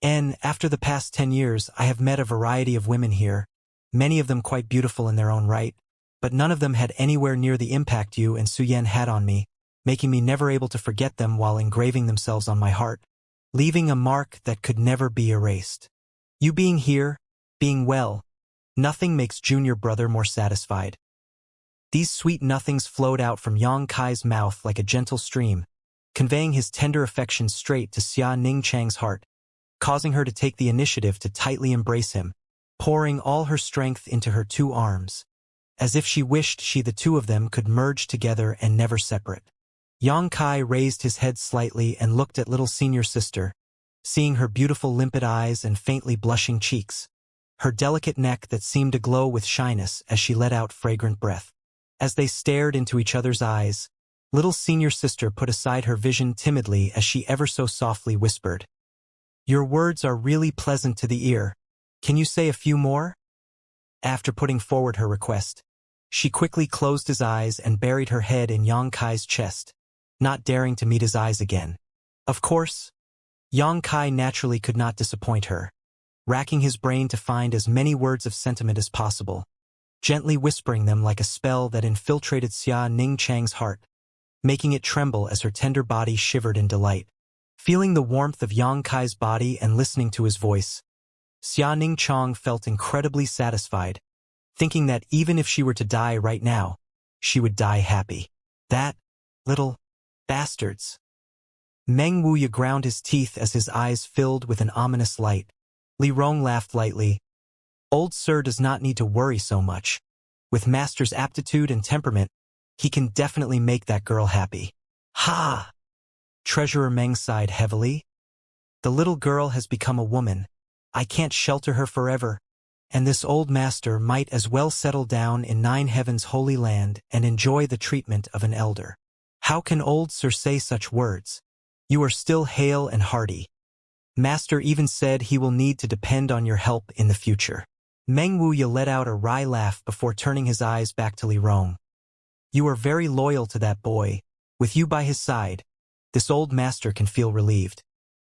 And after the past 10 years, I have met a variety of women here, many of them quite beautiful in their own right, but none of them had anywhere near the impact you and Suyen had on me, making me never able to forget them while engraving themselves on my heart, leaving a mark that could never be erased. You being here, being well, nothing makes junior brother more satisfied. These sweet nothings flowed out from Xianxia's mouth like a gentle stream, conveying his tender affection straight to Xia Ningchang's heart, causing her to take the initiative to tightly embrace him, pouring all her strength into her two arms, as if she wished the two of them could merge together and never separate. Xianxia raised his head slightly and looked at little senior sister, seeing her beautiful limpid eyes and faintly blushing cheeks, her delicate neck that seemed to glow with shyness as she let out fragrant breath. As they stared into each other's eyes, little senior sister put aside her vision timidly as she ever so softly whispered, "Your words are really pleasant to the ear. Can you say a few more?" After putting forward her request, she quickly closed his eyes and buried her head in Xianxia's chest, not daring to meet his eyes again. Of course, Yang Kai naturally could not disappoint her, racking his brain to find as many words of sentiment as possible, gently whispering them like a spell that infiltrated Xia Ning Chang's heart, making it tremble as her tender body shivered in delight. Feeling the warmth of Yang Kai's body and listening to his voice, Xia Ning Chang felt incredibly satisfied, thinking that even if she were to die right now, she would die happy. That little bastards. Meng Wuya ground his teeth as his eyes filled with an ominous light. Li Rong laughed lightly. Old Sir does not need to worry so much. With Master's aptitude and temperament, he can definitely make that girl happy. Ha! Treasurer Meng sighed heavily. The little girl has become a woman. I can't shelter her forever. And this old master might as well settle down in Nine Heaven's holy land and enjoy the treatment of an elder. How can old Sir say such words? You are still hale and hearty. Master even said he will need to depend on your help in the future. Meng Wuya let out a wry laugh before turning his eyes back to Li Rong. You are very loyal to that boy. With you by his side, this old master can feel relieved.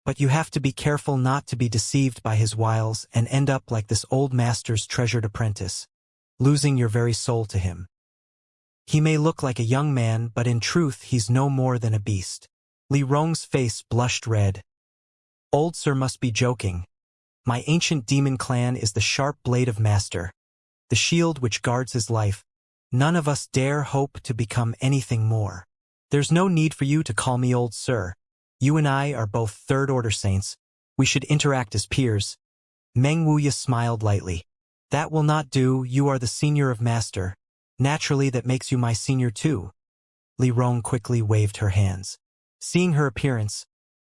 But you have to be careful not to be deceived by his wiles and end up like this old master's treasured apprentice, losing your very soul to him. He may look like a young man, but in truth he's no more than a beast. Li Rong's face blushed red. Old Sir must be joking. My ancient demon clan is the sharp blade of Master, the shield which guards his life. None of us dare hope to become anything more. There's no need for you to call me Old Sir. You and I are both third-order saints. We should interact as peers. Meng Wuya smiled lightly. That will not do. You are the senior of Master. Naturally, that makes you my senior too. Li Rong quickly waved her hands. Seeing her appearance,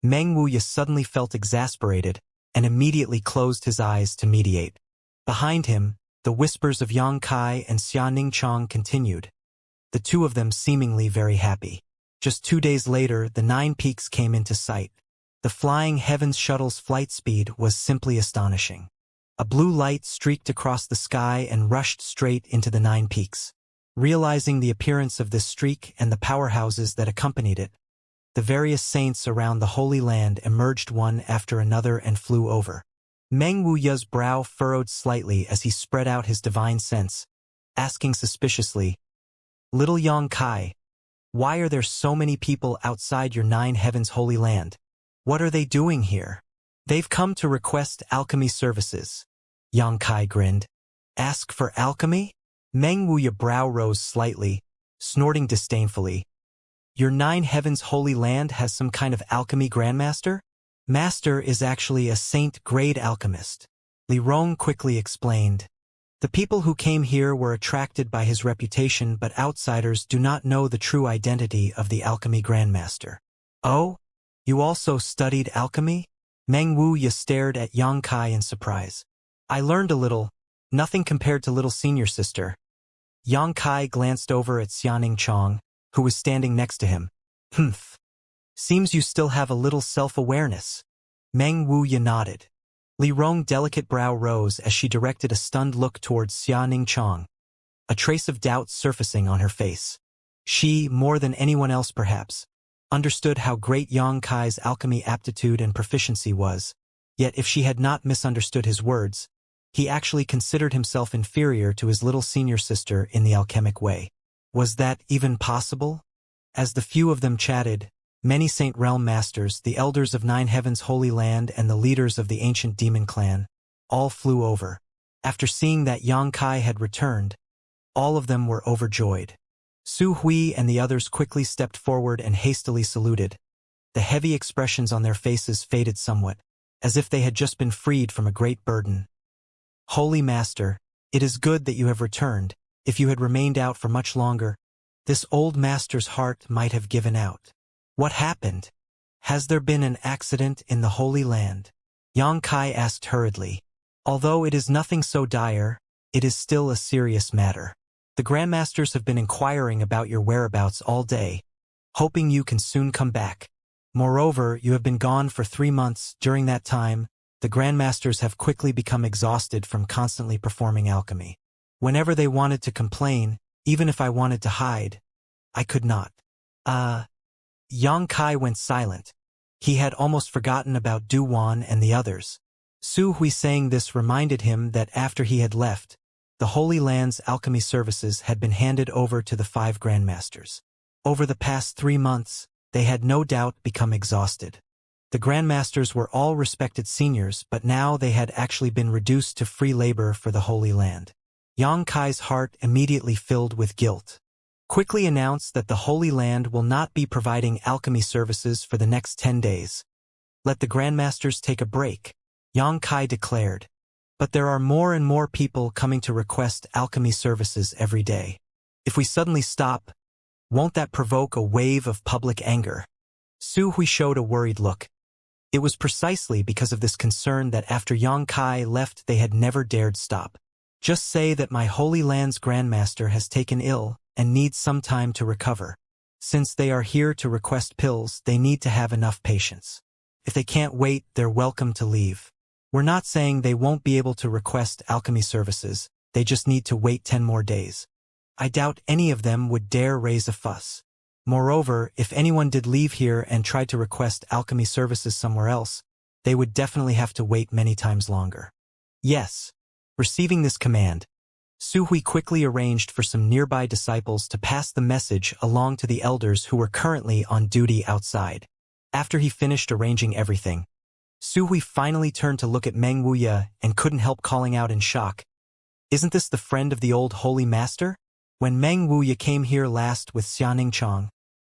Meng Wuya suddenly felt exasperated and immediately closed his eyes to mediate. Behind him, the whispers of Yang Kai and Xia Ning Chang continued, the two of them seemingly very happy. Just 2 days later, the 9 peaks came into sight. The Flying Heavens shuttle's flight speed was simply astonishing. A blue light streaked across the sky and rushed straight into the 9 peaks. Realizing the appearance of this streak and the powerhouses that accompanied it, the various saints around the Holy Land emerged one after another and flew over. Meng Wuya's brow furrowed slightly as he spread out his divine sense, asking suspiciously, Little Yang Kai, why are there so many people outside your 9 Heavens Holy Land? What are they doing here? They've come to request alchemy services. Yang Kai grinned. Ask for alchemy? Meng Wuya's brow rose slightly, snorting disdainfully. Your 9 Heavens Holy Land has some kind of alchemy grandmaster? Master is actually a saint-grade alchemist. Li Rong quickly explained. The people who came here were attracted by his reputation, but outsiders do not know the true identity of the alchemy grandmaster. Oh? You also studied alchemy? Meng Wuya stared at Yang Kai in surprise. I learned a little, nothing compared to little senior sister. Yang Kai glanced over at Xianing Chang, who was standing next to him. Humph. Seems you still have a little self-awareness. Meng Wuya nodded. Li Rong's delicate brow rose as she directed a stunned look towards Xianing Chang, a trace of doubt surfacing on her face. She, more than anyone else perhaps, understood how great Yang Kai's alchemy aptitude and proficiency was, yet if she had not misunderstood his words, he actually considered himself inferior to his little senior sister in the alchemic way. Was that even possible? As the few of them chatted, many Saint Realm Masters, the elders of 9 Heavens Holy Land and the leaders of the ancient demon clan, all flew over. After seeing that Yang Kai had returned, all of them were overjoyed. Su Hui and the others quickly stepped forward and hastily saluted. The heavy expressions on their faces faded somewhat, as if they had just been freed from a great burden. Holy Master, it is good that you have returned. If you had remained out for much longer, this old master's heart might have given out. What happened? Has there been an accident in the Holy Land? Yang Kai asked hurriedly. Although it is nothing so dire, it is still a serious matter. The Grandmasters have been inquiring about your whereabouts all day, hoping you can soon come back. Moreover, you have been gone for 3 months. During that time, the Grandmasters have quickly become exhausted from constantly performing alchemy. Whenever they wanted to complain, even if I wanted to hide, I could not. Yang Kai went silent. He had almost forgotten about Du Wan and the others. Su Hui saying this reminded him that after he had left, the Holy Land's alchemy services had been handed over to the 5 Grandmasters. Over the past 3 months, they had no doubt become exhausted. The Grandmasters were all respected seniors, but now they had actually been reduced to free labor for the Holy Land. Yang Kai's heart immediately filled with guilt. Quickly announced that the Holy Land will not be providing alchemy services for the next 10 days. Let the Grandmasters take a break, Yang Kai declared. But there are more and more people coming to request alchemy services every day. If we suddenly stop, won't that provoke a wave of public anger? Su Hui showed a worried look. It was precisely because of this concern that after Yang Kai left they had never dared stop. Just say that my Holy Land's Grandmaster has taken ill and needs some time to recover. Since they are here to request pills, they need to have enough patience. If they can't wait, they're welcome to leave. We're not saying they won't be able to request alchemy services, they just need to wait 10 more days. I doubt any of them would dare raise a fuss. Moreover, if anyone did leave here and tried to request alchemy services somewhere else, they would definitely have to wait many times longer. Yes. Receiving this command, Su Hui quickly arranged for some nearby disciples to pass the message along to the elders who were currently on duty outside. After he finished arranging everything, Su Hui finally turned to look at Meng Wuya and couldn't help calling out in shock. Isn't this the friend of the old Holy Master? When Meng Wuya came here last with Xianxia,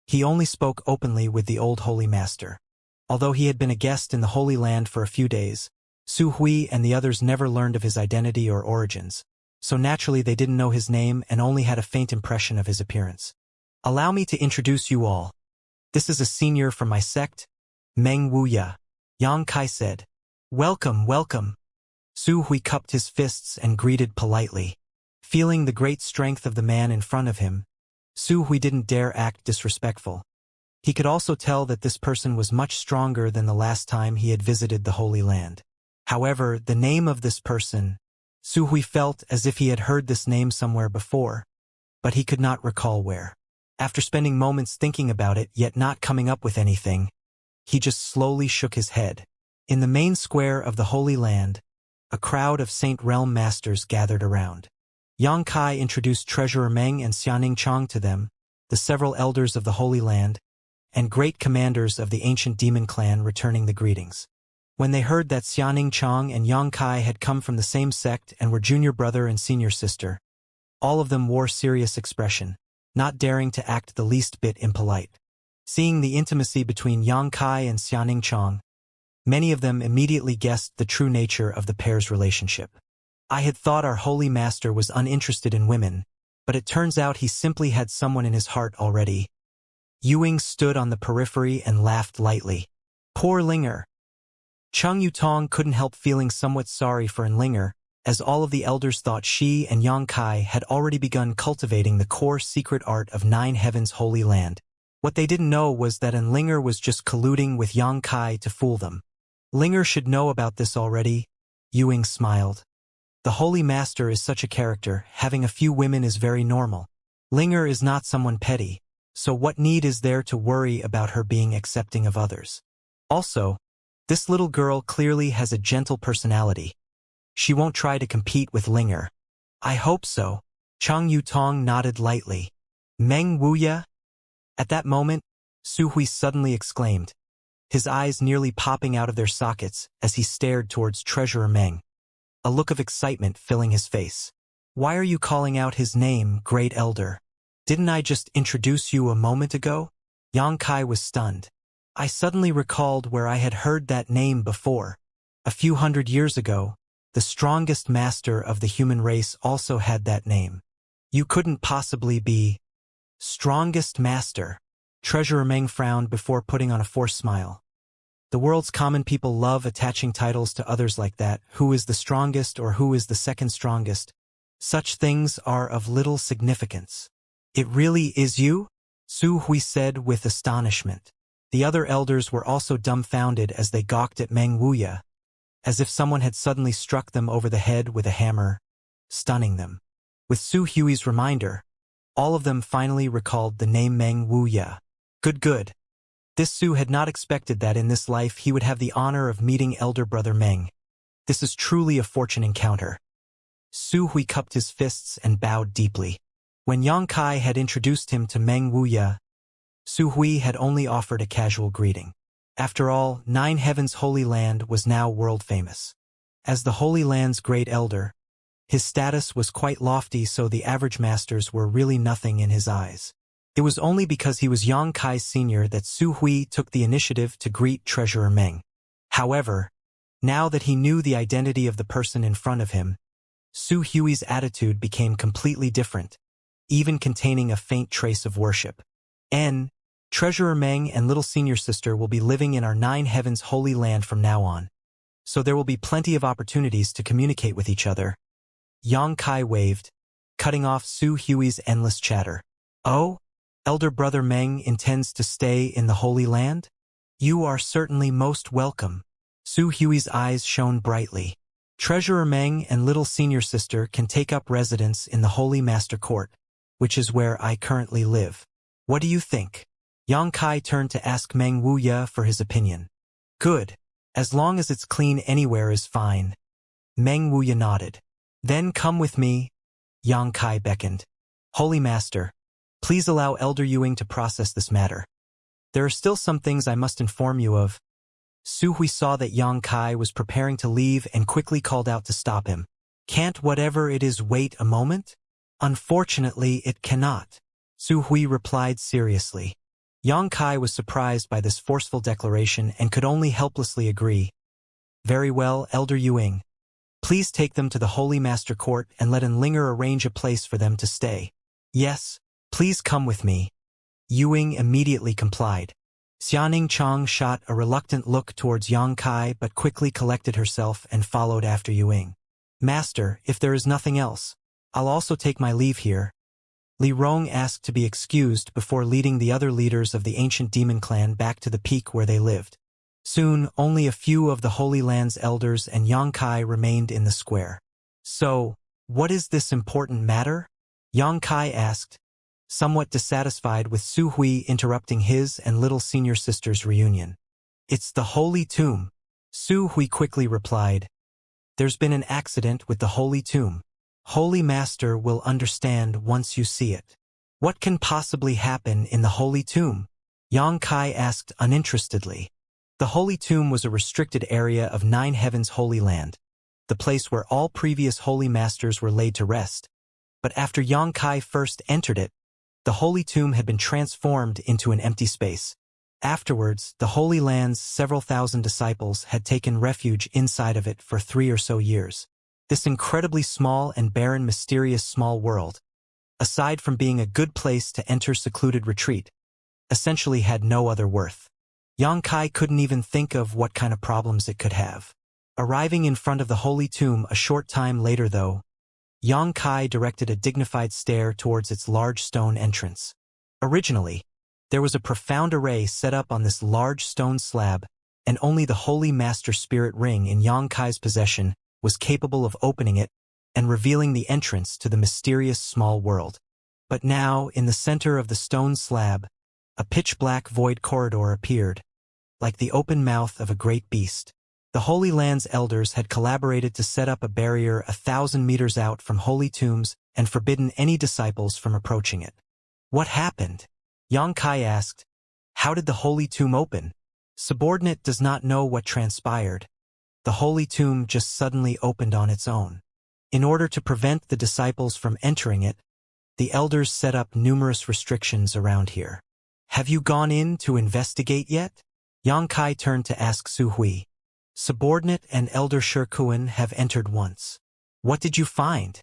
he only spoke openly with the old Holy Master. Although he had been a guest in the Holy Land for a few days, Su Hui and the others never learned of his identity or origins, so naturally they didn't know his name and only had a faint impression of his appearance. Allow me to introduce you all. This is a senior from my sect, Meng Wuya, Yang Kai said. Welcome, welcome. Su Hui cupped his fists and greeted politely. Feeling the great strength of the man in front of him, Su Hui didn't dare act disrespectful. He could also tell that this person was much stronger than the last time he had visited the Holy Land. However, the name of this person, Su Hui felt as if he had heard this name somewhere before, but he could not recall where. After spending moments thinking about it yet not coming up with anything, he just slowly shook his head. In the main square of the Holy Land, a crowd of Saint Realm Masters gathered around. Yang Kai introduced Treasurer Meng and Xianxia to them, the several elders of the Holy Land, and great commanders of the ancient demon clan returning the greetings. When they heard that Xianxia and Yang Kai had come from the same sect and were junior brother and senior sister, all of them wore serious expression, not daring to act the least bit impolite. Seeing the intimacy between Yang Kai and Xianxia, many of them immediately guessed the true nature of the pair's relationship. I had thought our Holy Master was uninterested in women, but it turns out he simply had someone in his heart already. Yuing stood on the periphery and laughed lightly. Poor Linger. Cheng Yutong couldn't help feeling somewhat sorry for Enlinger, as all of the elders thought she and Yang Kai had already begun cultivating the core secret art of 9 Heavens Holy Land. What they didn't know was that Enlinger was just colluding with Yang Kai to fool them. Linger should know about this already, Yuing smiled. The Holy Master is such a character, having a few women is very normal. Linger is not someone petty, so what need is there to worry about her being accepting of others? Also, this little girl clearly has a gentle personality. She won't try to compete with Linger. I hope so. Cheng Yutong nodded lightly. Meng Wuya? At that moment, Su Hui suddenly exclaimed, his eyes nearly popping out of their sockets as he stared towards Treasurer Meng, a look of excitement filling his face. Why are you calling out his name, Great Elder? Didn't I just introduce you a moment ago? Yang Kai was stunned. I suddenly recalled where I had heard that name before. A few hundred years ago, the strongest master of the human race also had that name. You couldn't possibly be strongest master. Treasurer Meng frowned before putting on a forced smile. The world's common people love attaching titles to others like that. Who is the strongest or who is the second strongest? Such things are of little significance. It really is you? Su Hui said with astonishment. The other elders were also dumbfounded as they gawked at Meng Wuya, as if someone had suddenly struck them over the head with a hammer, stunning them. With Su Hui's reminder, all of them finally recalled the name Meng Wuya. Good. This Su had not expected that in this life he would have the honor of meeting elder brother Meng. This is truly a fortune encounter. Su Hui cupped his fists and bowed deeply. When Yang Kai had introduced him to Meng Wuya, Su Hui had only offered a casual greeting. After all, Nine Heavens' Holy Land was now world-famous. As the Holy Land's great elder, his status was quite lofty, so the average masters were really nothing in his eyes. It was only because he was Yang Kai's senior that Su Hui took the initiative to greet Treasurer Meng. However, now that he knew the identity of the person in front of him, Su Hui's attitude became completely different, even containing a faint trace of worship. Treasurer Meng and little senior sister will be living in our Nine Heavens Holy Land from now on, so there will be plenty of opportunities to communicate with each other. Yang Kai waved, cutting off Su Hui's endless chatter. Oh? Elder brother Meng intends to stay in the Holy Land? You are certainly most welcome. Su Hui's eyes shone brightly. Treasurer Meng and little senior sister can take up residence in the Holy Master Court, which is where I currently live. What do you think? Yang Kai turned to ask Meng Wuya for his opinion. Good. As long as it's clean anywhere is fine. Meng Wuya nodded. Then come with me. Yang Kai beckoned. Holy Master, please allow Elder Yuing to process this matter. There are still some things I must inform you of. Su Hui saw that Yang Kai was preparing to leave and quickly called out to stop him. Can't whatever it is wait a moment? Unfortunately, it cannot. Su Hui replied seriously. Yang Kai was surprised by this forceful declaration and could only helplessly agree. Very well, Elder Yuing. Please take them to the Holy Master Court and let Enlinger arrange a place for them to stay. Yes, please come with me. Yuing immediately complied. Xianing Chang shot a reluctant look towards Yang Kai but quickly collected herself and followed after Yuing. Master, if there is nothing else, I'll also take my leave here. Li Rong asked to be excused before leading the other leaders of the ancient demon clan back to the peak where they lived. Soon, only a few of the Holy Land's elders and Yang Kai remained in the square. So, what is this important matter? Yang Kai asked, somewhat dissatisfied with Su Hui interrupting his and little senior sister's reunion. It's the Holy Tomb. Su Hui quickly replied. There's been an accident with the Holy Tomb. Holy Master will understand once you see it. What can possibly happen in the Holy Tomb? Yang Kai asked uninterestedly. The Holy Tomb was a restricted area of Nine Heavens Holy Land, the place where all previous Holy Masters were laid to rest. But after Yang Kai first entered it, the Holy Tomb had been transformed into an empty space. Afterwards, the Holy Land's several thousand disciples had taken refuge inside of it for 3 or so years. This incredibly small and barren mysterious small world, aside from being a good place to enter secluded retreat, essentially had no other worth. Yang Kai couldn't even think of what kind of problems it could have. Arriving in front of the Holy Tomb a short time later though, Yang Kai directed a dignified stare towards its large stone entrance. Originally, there was a profound array set up on this large stone slab, and only the Holy Master Spirit Ring in Yang Kai's possession was capable of opening it and revealing the entrance to the mysterious small world. But now, in the center of the stone slab, a pitch-black void corridor appeared, like the open mouth of a great beast. The Holy Land's elders had collaborated to set up a barrier 1,000 meters out from holy tombs and forbidden any disciples from approaching it. What happened? Yang Kai asked. How did the Holy Tomb open? Subordinate does not know what transpired. The Holy Tomb just suddenly opened on its own. In order to prevent the disciples from entering it, the elders set up numerous restrictions around here. Have you gone in to investigate yet? Yang Kai turned to ask Su Hui. Subordinate and Elder Shikuan have entered once. What did you find?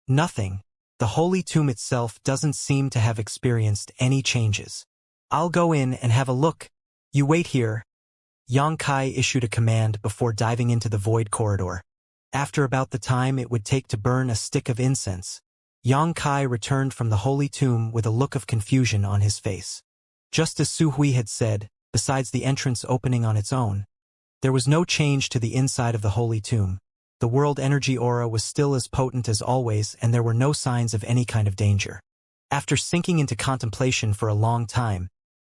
Nothing. The Holy Tomb itself doesn't seem to have experienced any changes. I'll go in and have a look. You wait here. Yang Kai issued a command before diving into the void corridor. After about the time it would take to burn a stick of incense, Yang Kai returned from the Holy Tomb with a look of confusion on his face. Just as Su Hui had said, besides the entrance opening on its own, there was no change to the inside of the Holy Tomb. The world energy aura was still as potent as always, and there were no signs of any kind of danger. After sinking into contemplation for a long time,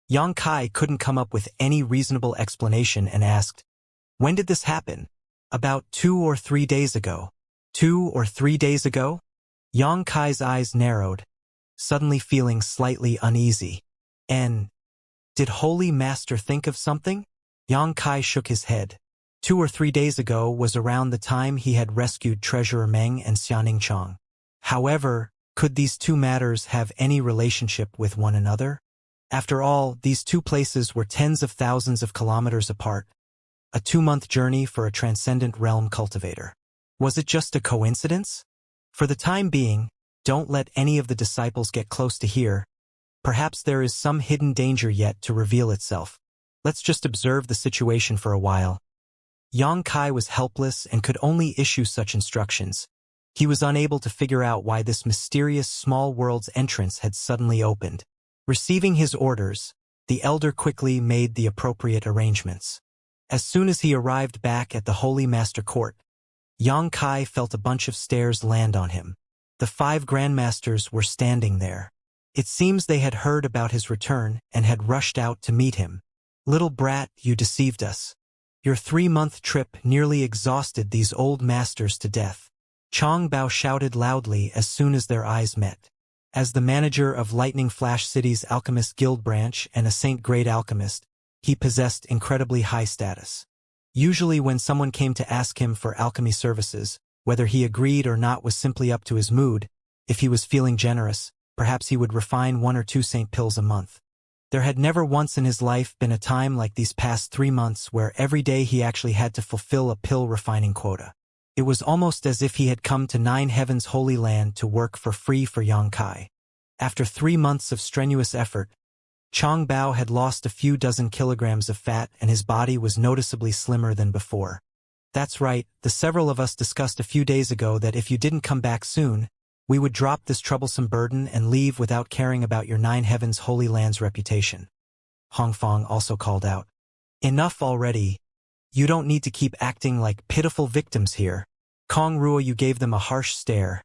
Yang Kai couldn't come up with any reasonable explanation and asked, "When did this happen?" "About 2 or 3 days ago." 2 or 3 days ago? Yang Kai's eyes narrowed, suddenly feeling slightly uneasy. "And did Holy Master think of something?" Yang Kai shook his head. 2 or 3 days ago was around the time he had rescued Treasurer Meng and Xianxia. However, could these two matters have any relationship with one another? After all, these two places were tens of thousands of kilometers apart, a 2-month journey for a transcendent realm cultivator. Was it just a coincidence? For the time being, don't let any of the disciples get close to here. Perhaps there is some hidden danger yet to reveal itself. Let's just observe the situation for a while. Yang Kai was helpless and could only issue such instructions. He was unable to figure out why this mysterious small world's entrance had suddenly opened. Receiving his orders, the elder quickly made the appropriate arrangements. As soon as he arrived back at the Holy Master Court, Yang Kai felt a bunch of stares land on him. The 5 grandmasters were standing there. It seems they had heard about his return and had rushed out to meet him. "Little brat, you deceived us. Your 3-month trip nearly exhausted these old masters to death." Chang Bao shouted loudly as soon as their eyes met. As the manager of Lightning Flash City's Alchemist Guild branch and a Saint-grade alchemist, he possessed incredibly high status. Usually when someone came to ask him for alchemy services, whether he agreed or not was simply up to his mood. If he was feeling generous, perhaps he would refine 1 or 2 Saint pills a month. There had never once in his life been a time like these past 3 months where every day he actually had to fulfill a pill refining quota. It was almost as if he had come to 9 Heavens Holy Land to work for free for Yang Kai. After 3 months of strenuous effort, Chang Bao had lost a few dozen kilograms of fat and his body was noticeably slimmer than before. "That's right, the several of us discussed a few days ago that if you didn't come back soon, we would drop this troublesome burden and leave without caring about your 9 Heavens Holy Land's reputation." Hong Fong also called out. "Enough already. You don't need to keep acting like pitiful victims here." Kong Ruo, you gave them a harsh stare.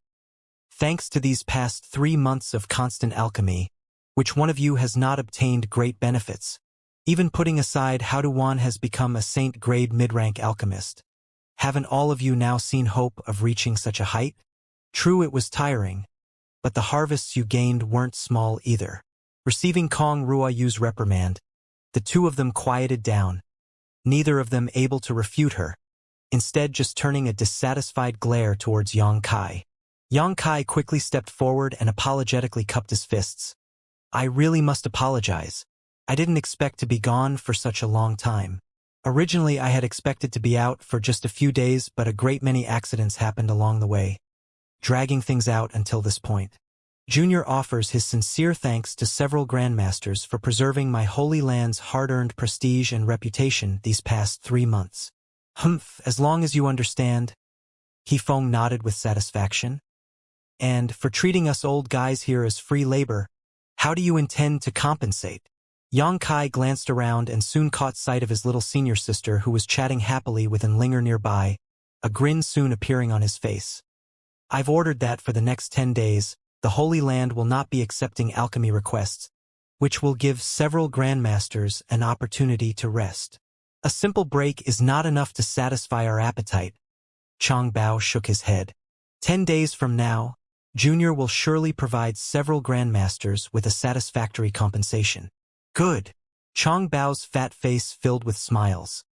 "Thanks to these past 3 months of constant alchemy, which one of you has not obtained great benefits? Even putting aside how Duan has become a Saint-grade mid-rank alchemist. Haven't all of you now seen hope of reaching such a height? True, it was tiring, but the harvests you gained weren't small either." Receiving Kong Ruoyu's reprimand, the two of them quieted down, neither of them able to refute her, instead just turning a dissatisfied glare towards Yang Kai. Yang Kai quickly stepped forward and apologetically cupped his fists. "I really must apologize. I didn't expect to be gone for such a long time. Originally I had expected to be out for just a few days, but a great many accidents happened along the way, dragging things out until this point. Junior offers his sincere thanks to several grandmasters for preserving my Holy Land's hard-earned prestige and reputation these past 3 months. Humph, as long as you understand." He Feng nodded with satisfaction. "And for treating us old guys here as free labor, how do you intend to compensate?" Yang Kai glanced around and soon caught sight of his little senior sister who was chatting happily with an Linger nearby, a grin soon appearing on his face. "I've ordered that for the next 10 days, the Holy Land will not be accepting alchemy requests, which will give several grandmasters an opportunity to rest. A simple break is not enough to satisfy our appetite." Chang Bao shook his head. 10 days from now, Junior will surely provide several grandmasters with a satisfactory compensation." "Good." Chang Bao's fat face filled with smiles.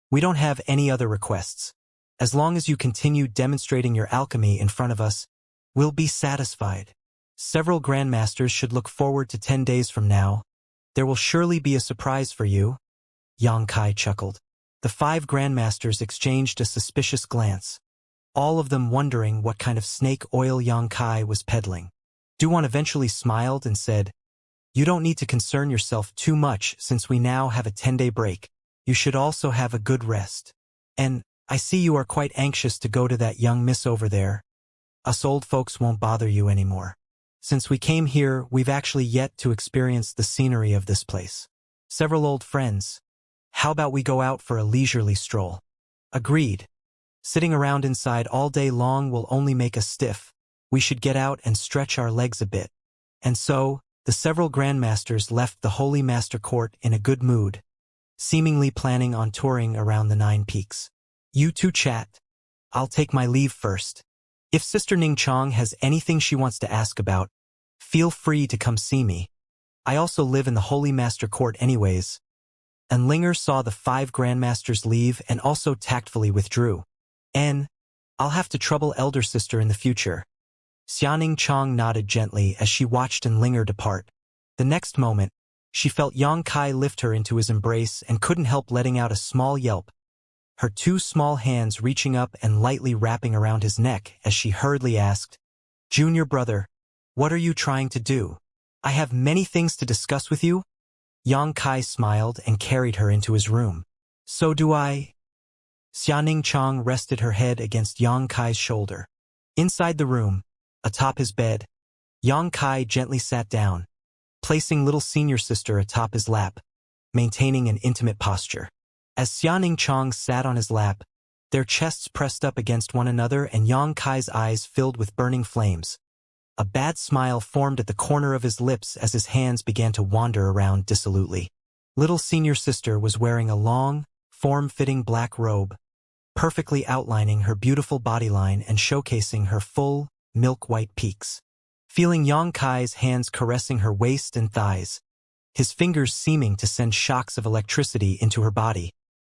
"We don't have any other requests. As long as you continue demonstrating your alchemy in front of us, we'll be satisfied. Several grandmasters should look forward to 10 days from now. There will surely be a surprise for you." Yang Kai chuckled. The 5 grandmasters exchanged a suspicious glance, all of them wondering what kind of snake oil Yang Kai was peddling. Duan eventually smiled and said, "You don't need to concern yourself too much since we now have a 10-day break. You should also have a good rest. And I see you are quite anxious to go to that young miss over there. Us old folks won't bother you anymore. Since we came here, we've actually yet to experience the scenery of this place. Several old friends. How about we go out for a leisurely stroll?" "Agreed. Sitting around inside all day long will only make us stiff. We should get out and stretch our legs a bit." And so, the several grandmasters left the Holy Master Court in a good mood, seemingly planning on touring around the 9 peaks. You two chat. I'll take my leave first. If Sister Ning Chong has anything she wants to ask about, feel free to come see me. I also live in the Holy Master Court anyways. And Linger saw the 5 grandmasters leave and also tactfully withdrew. I'll have to trouble elder sister in the future. Xianing Chong nodded gently as she watched Linger depart. The next moment, she felt Yang Kai lift her into his embrace and couldn't help letting out a small yelp, her 2 small hands reaching up and lightly wrapping around his neck as she hurriedly asked, "Junior brother, what are you trying to do? I have many things to discuss with you." Yang Kai smiled and carried her into his room. "So do I." Xianing Chong rested her head against Yang Kai's shoulder. Inside the room, atop his bed, Yang Kai gently sat down, placing little senior sister atop his lap, maintaining an intimate posture. As Xianing Chong sat on his lap, their chests pressed up against one another and Yang Kai's eyes filled with burning flames. A bad smile formed at the corner of his lips as his hands began to wander around dissolutely. Little senior sister was wearing a long, form-fitting black robe, perfectly outlining her beautiful bodyline and showcasing her full, milk-white peaks. Feeling Yang Kai's hands caressing her waist and thighs, his fingers seeming to send shocks of electricity into her body,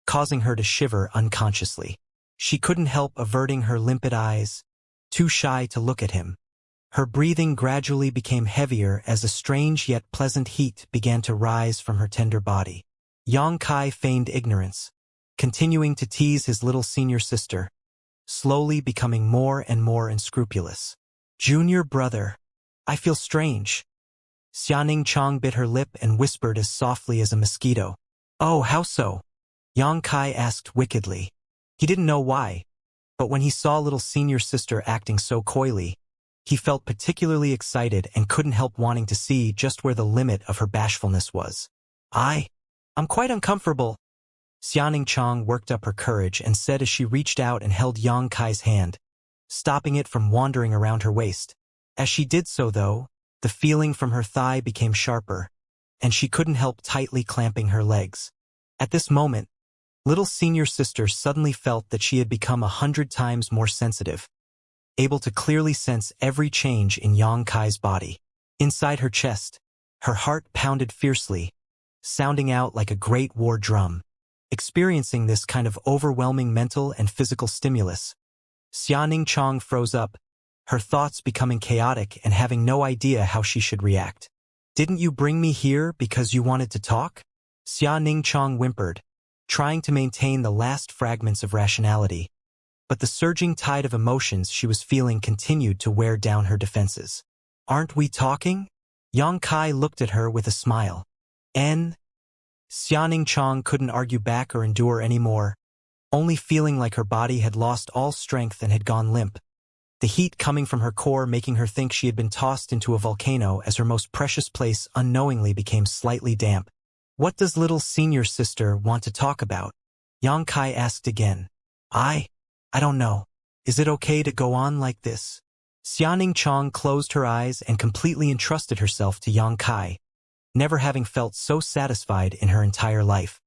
causing her to shiver unconsciously. She couldn't help averting her limpid eyes, too shy to look at him. Her breathing gradually became heavier as a strange yet pleasant heat began to rise from her tender body. Yang Kai feigned ignorance, continuing to tease his little senior sister, slowly becoming more and more unscrupulous. "Junior brother, I feel strange." Xianing Chong bit her lip and whispered as softly as a mosquito. "Oh, how so?" Yang Kai asked wickedly. He didn't know why, but when he saw little senior sister acting so coyly, he felt particularly excited and couldn't help wanting to see just where the limit of her bashfulness was. I'm quite uncomfortable." Xianing Chong worked up her courage and said as she reached out and held Yang Kai's hand, stopping it from wandering around her waist. As she did so, though, the feeling from her thigh became sharper, and she couldn't help tightly clamping her legs. At this moment, little senior sister suddenly felt that she had become 100 times more sensitive, able to clearly sense every change in Yang Kai's body. Inside her chest, her heart pounded fiercely, sounding out like a great war drum. Experiencing this kind of overwhelming mental and physical stimulus, Xianing Chong froze up, her thoughts becoming chaotic and having no idea how she should react. "Didn't you bring me here because you wanted to talk?" Xianing Chong whimpered, trying to maintain the last fragments of rationality. But the surging tide of emotions she was feeling continued to wear down her defenses. "Aren't we talking?" Yang Kai looked at her with a smile. Xianing Chong couldn't argue back or endure anymore, only feeling like her body had lost all strength and had gone limp, the heat coming from her core making her think she had been tossed into a volcano as her most precious place unknowingly became slightly damp. "What does little senior sister want to talk about?" Yang Kai asked again. I don't know. Is it okay to go on like this?" Xianing Chong closed her eyes and completely entrusted herself to Yang Kai, never having felt so satisfied in her entire life.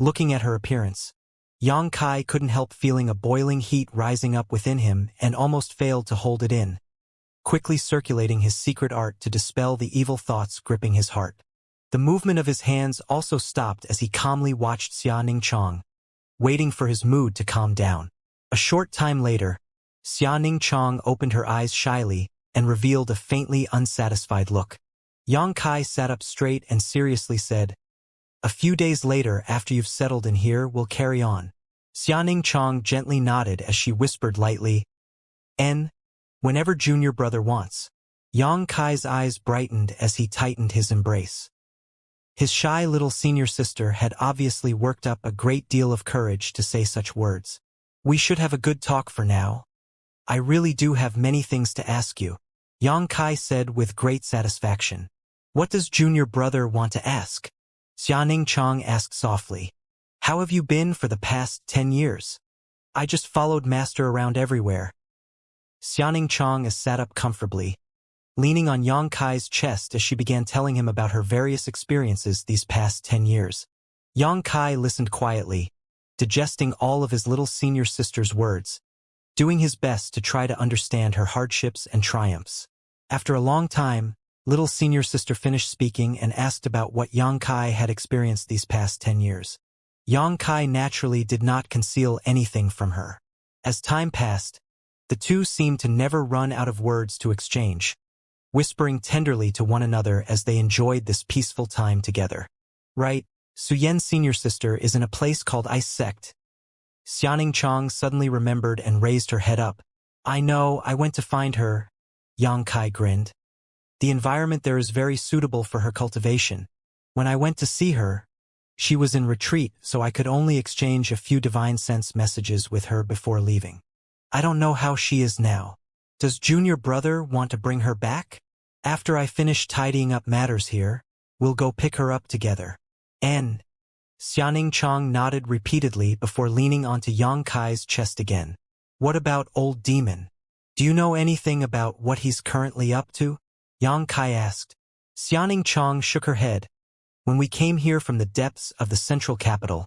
Looking at her appearance, Yang Kai couldn't help feeling a boiling heat rising up within him and almost failed to hold it in, quickly circulating his secret art to dispel the evil thoughts gripping his heart. The movement of his hands also stopped as he calmly watched Xianing Chong, waiting for his mood to calm down. A short time later, Xianing Chong opened her eyes shyly and revealed a faintly unsatisfied look. Yang Kai sat up straight and seriously said, "A few days later, after you've settled in here, we'll carry on." Xianing Chong gently nodded as she whispered lightly, "Whenever junior brother wants." Yang Kai's eyes brightened as he tightened his embrace. His shy little senior sister had obviously worked up a great deal of courage to say such words. "We should have a good talk for now. I really do have many things to ask you," Yang Kai said with great satisfaction. "What does junior brother want to ask?" Xianing Chong asked softly. "How have you been for the past 10 years? "I just followed master around everywhere." Xianing Chong sat up comfortably, leaning on Yang Kai's chest as she began telling him about her various experiences these past 10 years. Yang Kai listened quietly, digesting all of his little senior sister's words, doing his best to try to understand her hardships and triumphs. After a long time, little senior sister finished speaking and asked about what Yang Kai had experienced these past 10 years. Yang Kai naturally did not conceal anything from her. As time passed, the two seemed to never run out of words to exchange, whispering tenderly to one another as they enjoyed this peaceful time together. Right, Suyen's senior sister is in a place called Ice Sect. Xianxia suddenly remembered and raised her head up. I know, I went to find her. Yang Kai grinned. The environment there is very suitable for her cultivation. When I went to see her, she was in retreat, so I could only exchange a few divine sense messages with her before leaving. I don't know how she is now. Does junior brother want to bring her back? After I finish tidying up matters here, we'll go pick her up together. N. Xianxia nodded repeatedly before leaning onto Yang Kai's chest again. What about old demon? Do you know anything about what he's currently up to? Yang Kai asked. Xianxia shook her head. When we came here from the depths of the central capital,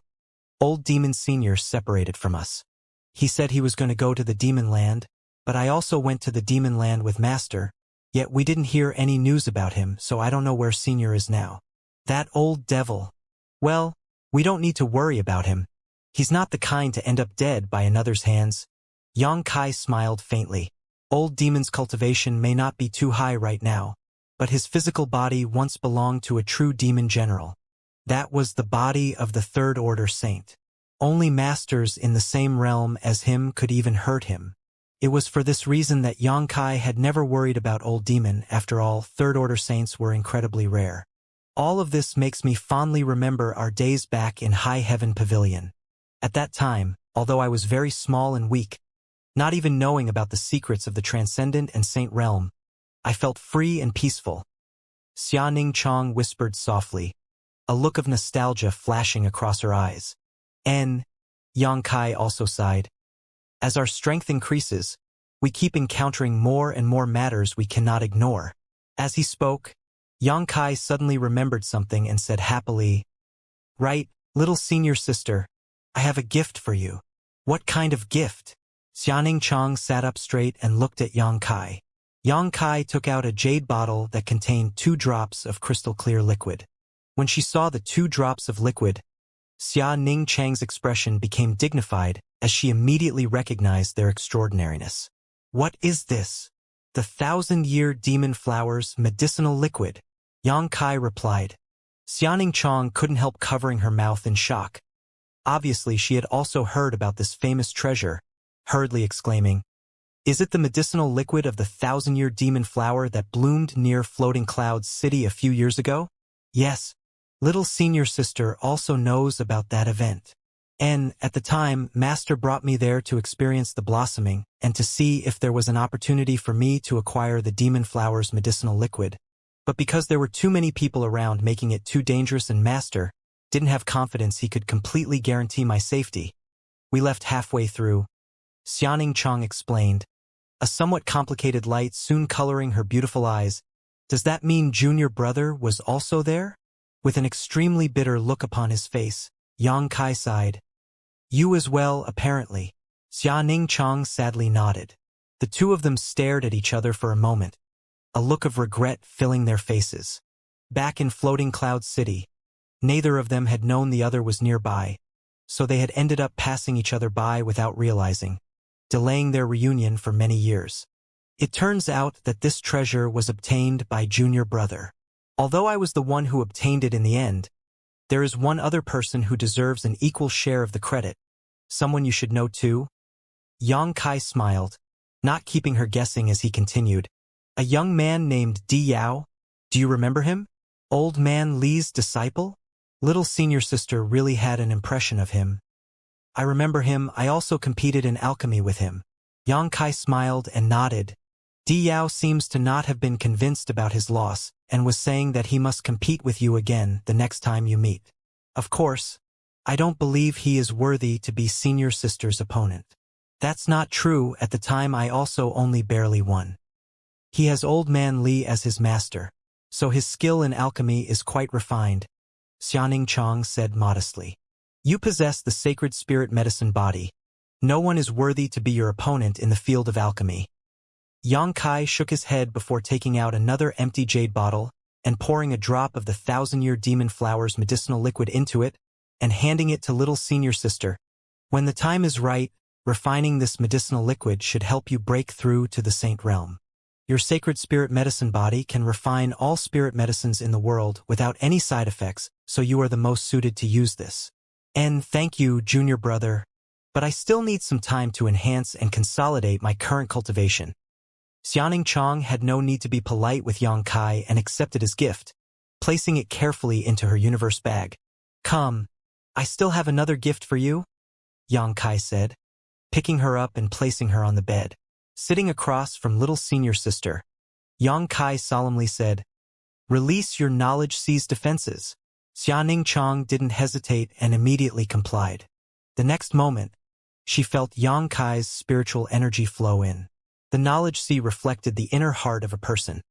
old demon senior separated from us. He said he was going to go to the demon land, but I also went to the demon land with master, yet we didn't hear any news about him, so I don't know where senior is now. That old devil. Well, we don't need to worry about him. He's not the kind to end up dead by another's hands. Yang Kai smiled faintly. Old demon's cultivation may not be too high right now, but his physical body once belonged to a true demon general. That was the body of the third order saint. Only masters in the same realm as him could even hurt him. It was for this reason that Yang Kai had never worried about old demon. After all, third order saints were incredibly rare. All of this makes me fondly remember our days back in High Heaven Pavilion. At that time, although I was very small and weak, not even knowing about the secrets of the transcendent and saint realm, I felt free and peaceful. Xianxia whispered softly, a look of nostalgia flashing across her eyes. N. Yang Kai also sighed. As our strength increases, we keep encountering more and more matters we cannot ignore. As he spoke, Yang Kai suddenly remembered something and said happily, Right, little senior sister, I have a gift for you. What kind of gift? Xianxia sat up straight and looked at Yang Kai. Yang Kai took out a jade bottle that contained 2 drops of crystal clear liquid. When she saw the 2 drops of liquid, Xianxia's expression became dignified as she immediately recognized their extraordinariness. What is this? The 1,000-year demon flower's medicinal liquid, Yang Kai replied. Xianxia couldn't help covering her mouth in shock. Obviously, she had also heard about this famous treasure, hurriedly exclaiming, Is it the medicinal liquid of the 1,000-year demon flower that bloomed near Floating Clouds City a few years ago? Yes. Little senior sister also knows about that event. And, at the time, Master brought me there to experience the blossoming and to see if there was an opportunity for me to acquire the demon flower's medicinal liquid. But because there were too many people around making it too dangerous and Master didn't have confidence he could completely guarantee my safety, we left halfway through. Xianxia explained, a somewhat complicated light soon coloring her beautiful eyes. Does that mean junior brother was also there? With an extremely bitter look upon his face, Yang Kai sighed. You as well, apparently. Xianxia sadly nodded. The two of them stared at each other for a moment, a look of regret filling their faces. Back in Floating Cloud City, neither of them had known the other was nearby, so they had ended up passing each other by without realizing, delaying their reunion for many years. It turns out that this treasure was obtained by junior brother. Although I was the one who obtained it in the end, there is one other person who deserves an equal share of the credit. Someone you should know too? Yang Kai smiled, not keeping her guessing as he continued. A young man named Di Yao? Do you remember him? Old man Li's disciple? Little senior sister really had an impression of him. I remember him. I also competed in alchemy with him. Yang Kai smiled and nodded. Di Yao seems to not have been convinced about his loss and was saying that he must compete with you again the next time you meet. Of course, I don't believe he is worthy to be senior sister's opponent. That's not true. At the time I also only barely won. He has Old Man Li as his master, so his skill in alchemy is quite refined, Xianxia said modestly. You possess the sacred spirit medicine body. No one is worthy to be your opponent in the field of alchemy. Yang Kai shook his head before taking out another empty jade bottle and pouring a drop of the 1,000-year demon flower's medicinal liquid into it and handing it to little senior sister. When the time is right, refining this medicinal liquid should help you break through to the saint realm. Your sacred spirit medicine body can refine all spirit medicines in the world without any side effects, so you are the most suited to use this. And thank you, junior brother. But I still need some time to enhance and consolidate my current cultivation. Xianxia had no need to be polite with Yang Kai and accepted his gift, placing it carefully into her universe bag. Come, I still have another gift for you, Yang Kai said, picking her up and placing her on the bed. Sitting across from little senior sister, Yang Kai solemnly said, Release your knowledge-seized defenses. Xianxia didn't hesitate and immediately complied. The next moment, she felt Yang Kai's spiritual energy flow in. The knowledge sea reflected the inner heart of a person.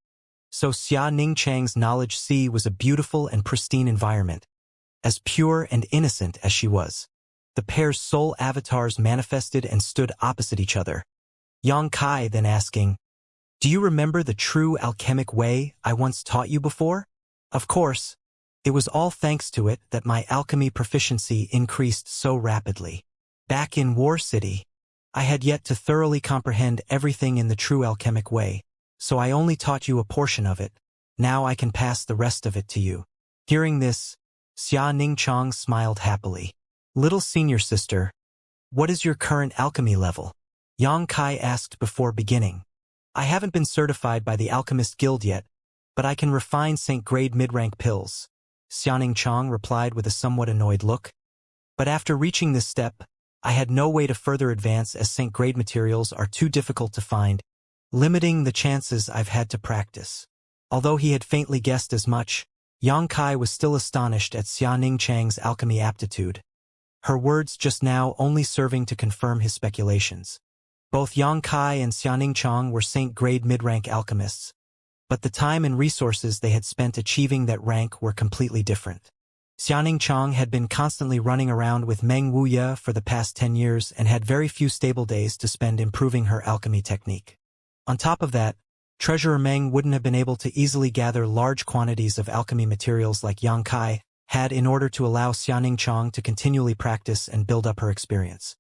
So Xianxia's knowledge sea was a beautiful and pristine environment, as pure and innocent as she was. The pair's soul avatars manifested and stood opposite each other. Yang Kai then asking, Do you remember the true alchemic way I once taught you before? Of course. It was all thanks to it that my alchemy proficiency increased so rapidly. Back in War City, I had yet to thoroughly comprehend everything in the true alchemic way, so I only taught you a portion of it. Now I can pass the rest of it to you. Hearing this, Xianxia smiled happily. Little senior sister, what is your current alchemy level? Yang Kai asked before beginning. I haven't been certified by the Alchemist Guild yet, but I can refine Saint-grade mid-rank pills, Xianxia replied with a somewhat annoyed look. But after reaching this step, I had no way to further advance as Saint-grade materials are too difficult to find, limiting the chances I've had to practice. Although he had faintly guessed as much, Yang Kai was still astonished at Xianxia's alchemy aptitude, her words just now only serving to confirm his speculations. Both Yang Kai and Xianxia were Saint-grade mid-rank alchemists, but the time and resources they had spent achieving that rank were completely different. Xianxia had been constantly running around with Meng Wuxia for the past 10 years and had very few stable days to spend improving her alchemy technique. On top of that, Treasurer Meng wouldn't have been able to easily gather large quantities of alchemy materials like Yang Kai had in order to allow Xianxia to continually practice and build up her experience.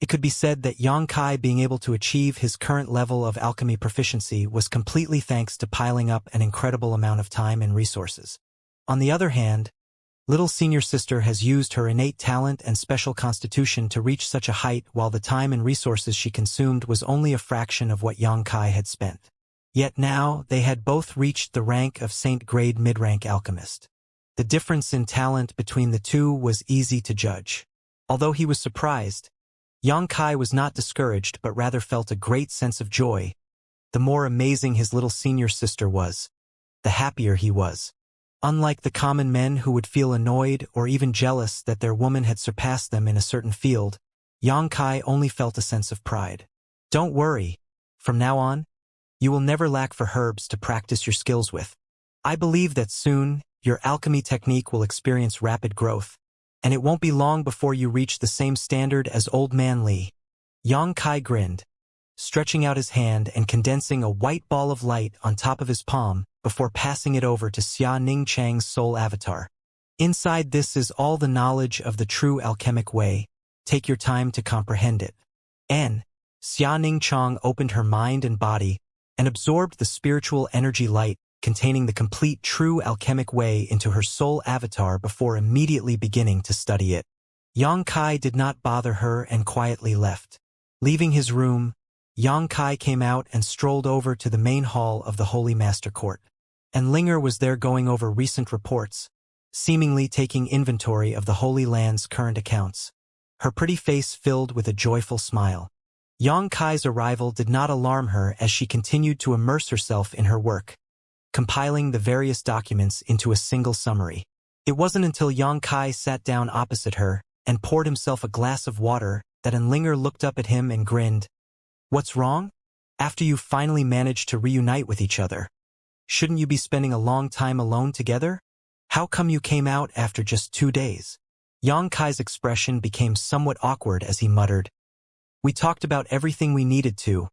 It could be said that Yang Kai being able to achieve his current level of alchemy proficiency was completely thanks to piling up an incredible amount of time and resources. On the other hand, little senior sister has used her innate talent and special constitution to reach such a height while the time and resources she consumed was only a fraction of what Yang Kai had spent. Yet now they had both reached the rank of Saint-grade mid-rank alchemist. The difference in talent between the two was easy to judge. Although he was surprised, Yang Kai was not discouraged but rather felt a great sense of joy. The more amazing his little senior sister was, the happier he was. Unlike the common men who would feel annoyed or even jealous that their woman had surpassed them in a certain field, Yang Kai only felt a sense of pride. Don't worry. From now on, you will never lack for herbs to practice your skills with. I believe that soon, your alchemy technique will experience rapid growth, and it won't be long before you reach the same standard as Old Man Li. Yang Kai grinned, stretching out his hand and condensing a white ball of light on top of his palm before passing it over to Xianxia's soul avatar. Inside this is all the knowledge of the true alchemic way. Take your time to comprehend it. Xianxia opened her mind and body and absorbed the spiritual energy light containing the complete true alchemic way into her soul avatar before immediately beginning to study it. Yang Kai did not bother her and quietly left. Leaving his room, Yang Kai came out and strolled over to the main hall of the Holy Master Court. And Linger was there going over recent reports, seemingly taking inventory of the Holy Land's current accounts. Her pretty face filled with a joyful smile. Yang Kai's arrival did not alarm her as she continued to immerse herself in her work, compiling the various documents into a single summary. It wasn't until Yang Kai sat down opposite her and poured himself a glass of water that Linger looked up at him and grinned. What's wrong? After you finally managed to reunite with each other, shouldn't you be spending a long time alone together? How come you came out after just 2 days? Yang Kai's expression became somewhat awkward as he muttered, "We talked about everything we needed to.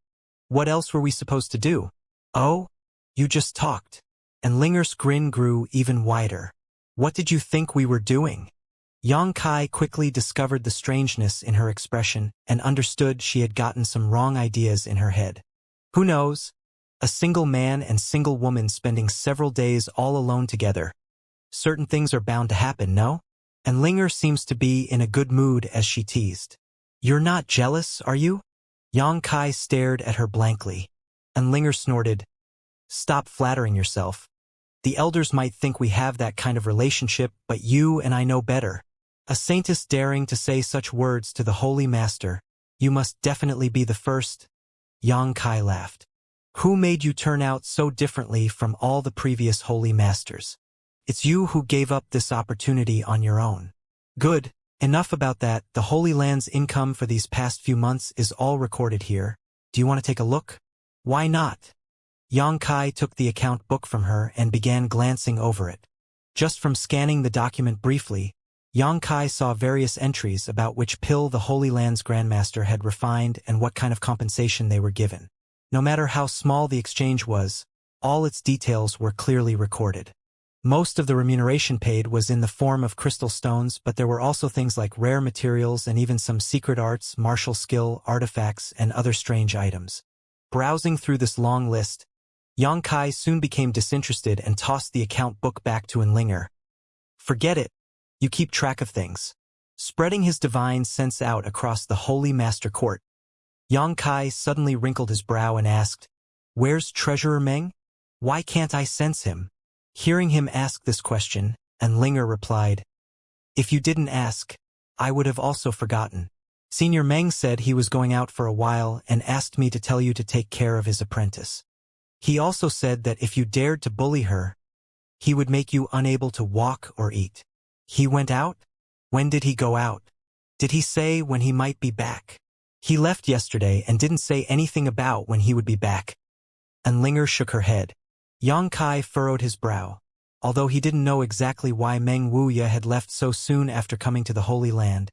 What else were we supposed to do?" "Oh? You just talked." And Linger's grin grew even wider. "What did you think we were doing?" Yang Kai quickly discovered the strangeness in her expression and understood she had gotten some wrong ideas in her head. Who knows? A single man and single woman spending several days all alone together. Certain things are bound to happen, no? And Linger seems to be in a good mood as she teased. "You're not jealous, are you?" Yang Kai stared at her blankly, and Linger snorted, "Stop flattering yourself. The elders might think we have that kind of relationship, but you and I know better. A saintess daring to say such words to the Holy Master. You must definitely be the first." Yang Kai laughed. "Who made you turn out so differently from all the previous Holy Masters? It's you who gave up this opportunity on your own." "Good. Enough about that. The Holy Land's income for these past few months is all recorded here. Do you want to take a look?" "Why not?" Yang Kai took the account book from her and began glancing over it. Just from scanning the document briefly, Yang Kai saw various entries about which pill the Holy Land's Grandmaster had refined and what kind of compensation they were given. No matter how small the exchange was, all its details were clearly recorded. Most of the remuneration paid was in the form of crystal stones, but there were also things like rare materials and even some secret arts, martial skill, artifacts, and other strange items. Browsing through this long list, Yang Kai soon became disinterested and tossed the account book back to Enlinger. "Forget it. You keep track of things." Spreading his divine sense out across the Holy Master Court, Yang Kai suddenly wrinkled his brow and asked, "Where's Treasurer Meng? Why can't I sense him?" Hearing him ask this question, Enlinger replied, "If you didn't ask, I would have also forgotten. Senior Meng said he was going out for a while and asked me to tell you to take care of his apprentice. He also said that if you dared to bully her, he would make you unable to walk or eat." "He went out? When did he go out? Did he say when he might be back?" "He left yesterday and didn't say anything about when he would be back." And Linger shook her head. Yang Kai furrowed his brow. Although he didn't know exactly why Meng Wuya had left so soon after coming to the Holy Land,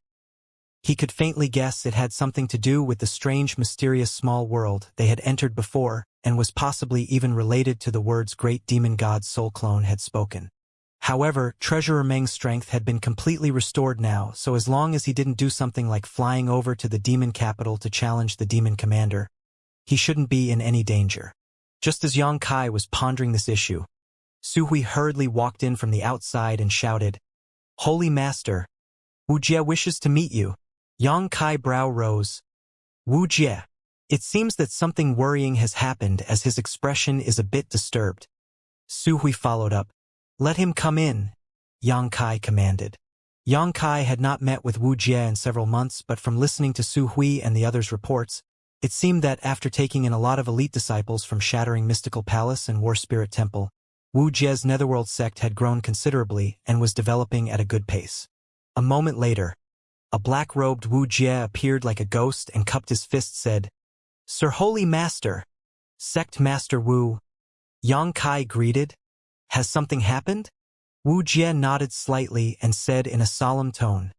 he could faintly guess it had something to do with the strange, mysterious small world they had entered before, and was possibly even related to the words Great Demon God's soul clone had spoken. However, Treasurer Meng's strength had been completely restored now, so as long as he didn't do something like flying over to the demon capital to challenge the demon commander, he shouldn't be in any danger. Just as Yang Kai was pondering this issue, Su Hui hurriedly walked in from the outside and shouted, "Holy Master, Wu Jie wishes to meet you." Yang Kai brow rose. "Wu Jie." It seems that something worrying has happened as his expression is a bit disturbed. Su Hui followed up. "Let him come in," Yang Kai commanded. Yang Kai had not met with Wu Jie in several months, but from listening to Su Hui and the others' reports, it seemed that after taking in a lot of elite disciples from Shattering Mystical Palace and War Spirit Temple, Wu Jie's Netherworld sect had grown considerably and was developing at a good pace. A moment later, a black-robed Wu Jie appeared like a ghost and cupped his fist said, "Sir Holy Master, Sect Master Wu." Yang Kai greeted, "Has something happened?" Wu Jie nodded slightly and said in a solemn tone,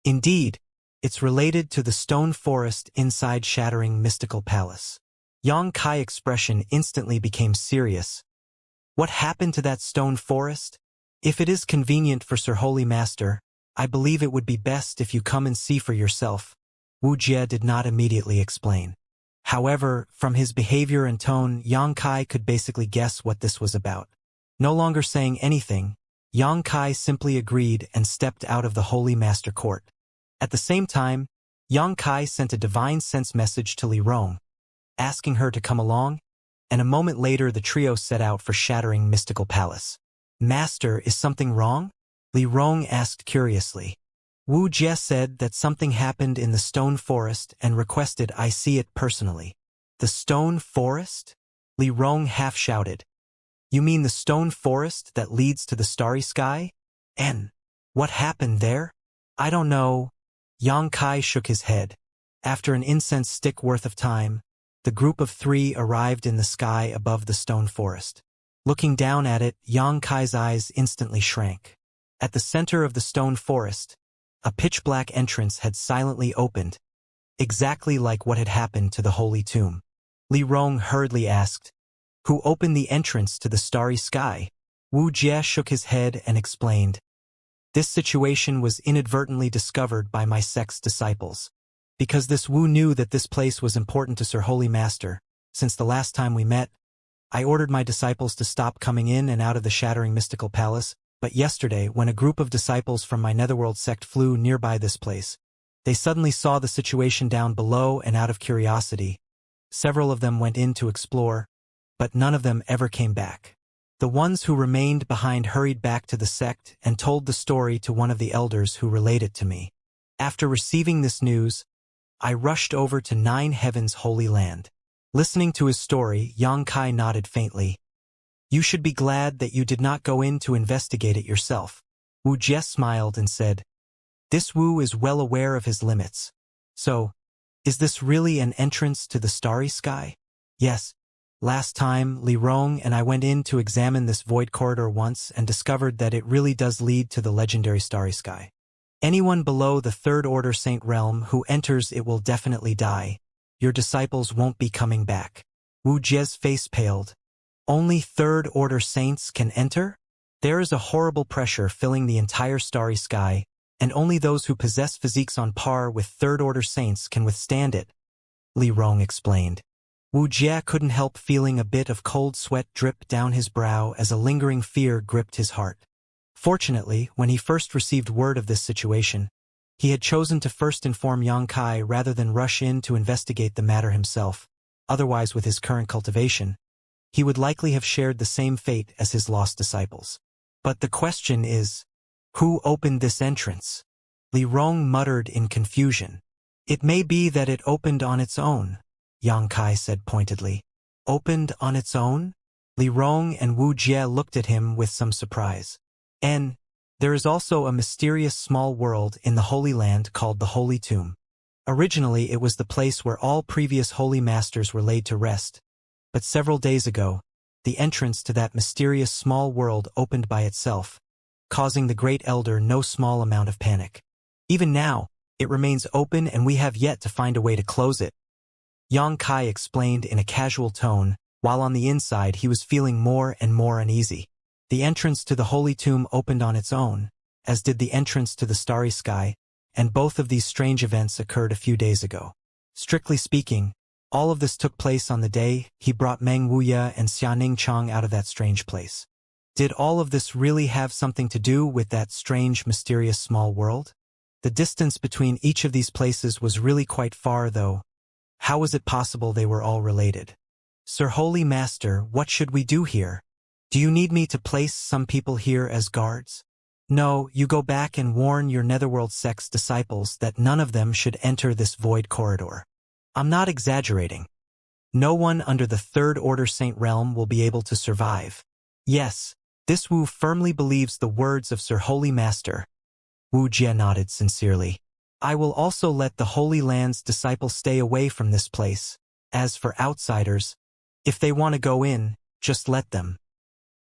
"Indeed, it's related to the stone forest inside Shattering Mystical Palace." Yang Kai's expression instantly became serious. "What happened to that stone forest? If it is convenient for Sir Holy Master, I believe it would be best if you come and see for yourself." Wu Jie did not immediately explain. However, from his behavior and tone, Yang Kai could basically guess what this was about. No longer saying anything, Yang Kai simply agreed and stepped out of the Holy Master Court. At the same time, Yang Kai sent a divine sense message to Li Rong, asking her to come along, and a moment later the trio set out for Shattering Mystical Palace. "Master, is something wrong?" Li Rong asked curiously. Wu Jie said that something happened in the stone forest and requested I see it personally. "The stone forest?" Li Rong half shouted. "You mean the stone forest that leads to the starry sky? And what happened there?" "I don't know." Yang Kai shook his head. After an incense stick worth of time, the group of three arrived in the sky above the stone forest. Looking down at it, Xianxia's eyes instantly shrank. At the center of the stone forest, a pitch-black entrance had silently opened, exactly like what had happened to the holy tomb. Li Rong hurriedly asked, "Who opened the entrance to the starry sky?" Wuxia shook his head and explained, "This situation was inadvertently discovered by my sect's disciples. Because this Wu knew that this place was important to Sir Holy Master, since the last time we met, I ordered my disciples to stop coming in and out of the shattering mystical palace, but yesterday, when a group of disciples from my netherworld sect flew nearby this place, they suddenly saw the situation down below and out of curiosity. Several of them went in to explore, but none of them ever came back. The ones who remained behind hurried back to the sect and told the story to one of the elders who relayed it to me. After receiving this news, I rushed over to Nine Heaven's Holy Land." Listening to his story, Xianxia nodded faintly. "You should be glad that you did not go in to investigate it yourself." Wu Jie smiled and said, "This Wu is well aware of his limits. So, is this really an entrance to the starry sky?" "Yes. Last time, Li Rong and I went in to examine this void corridor once and discovered that it really does lead to the legendary starry sky. Anyone below the Third Order Saint realm who enters it will definitely die. Your disciples won't be coming back." Wu Jie's face paled. "Only Third Order Saints can enter? There is a horrible pressure filling the entire starry sky, and only those who possess physiques on par with Third Order Saints can withstand it," Li Rong explained. Wu Jie couldn't help feeling a bit of cold sweat drip down his brow as a lingering fear gripped his heart. Fortunately, when he first received word of this situation, he had chosen to first inform Xianxia rather than rush in to investigate the matter himself. Otherwise, with his current cultivation, he would likely have shared the same fate as his lost disciples. But the question is, who opened this entrance? Li Rong muttered in confusion. "It may be that it opened on its own," Xianxia said pointedly. "Opened on its own?" Li Rong and Wu Jie looked at him with some surprise. There is also a mysterious small world in the Holy Land called the Holy Tomb. Originally, it was the place where all previous holy masters were laid to rest, but several days ago, the entrance to that mysterious small world opened by itself, causing the Great Elder no small amount of panic. Even now, it remains open and we have yet to find a way to close it. Xianxia explained in a casual tone, while on the inside he was feeling more and more uneasy. The entrance to the Holy Tomb opened on its own, as did the entrance to the starry sky, and both of these strange events occurred a few days ago. Strictly speaking, all of this took place on the day he brought Meng Wuya and Xianning out of that strange place. Did all of this really have something to do with that strange, mysterious small world? The distance between each of these places was really quite far, though. How was it possible they were all related? "Sir Holy Master, what should we do here? Do you need me to place some people here as guards?" "No, you go back and warn your Netherworld sect's disciples that none of them should enter this void corridor. I'm not exaggerating. No one under the Third Order Saint realm will be able to survive." "Yes, this Wu firmly believes the words of Sir Holy Master." Wu Jie nodded sincerely. "I will also let the Holy Land's disciples stay away from this place. As for outsiders, if they want to go in, just let them.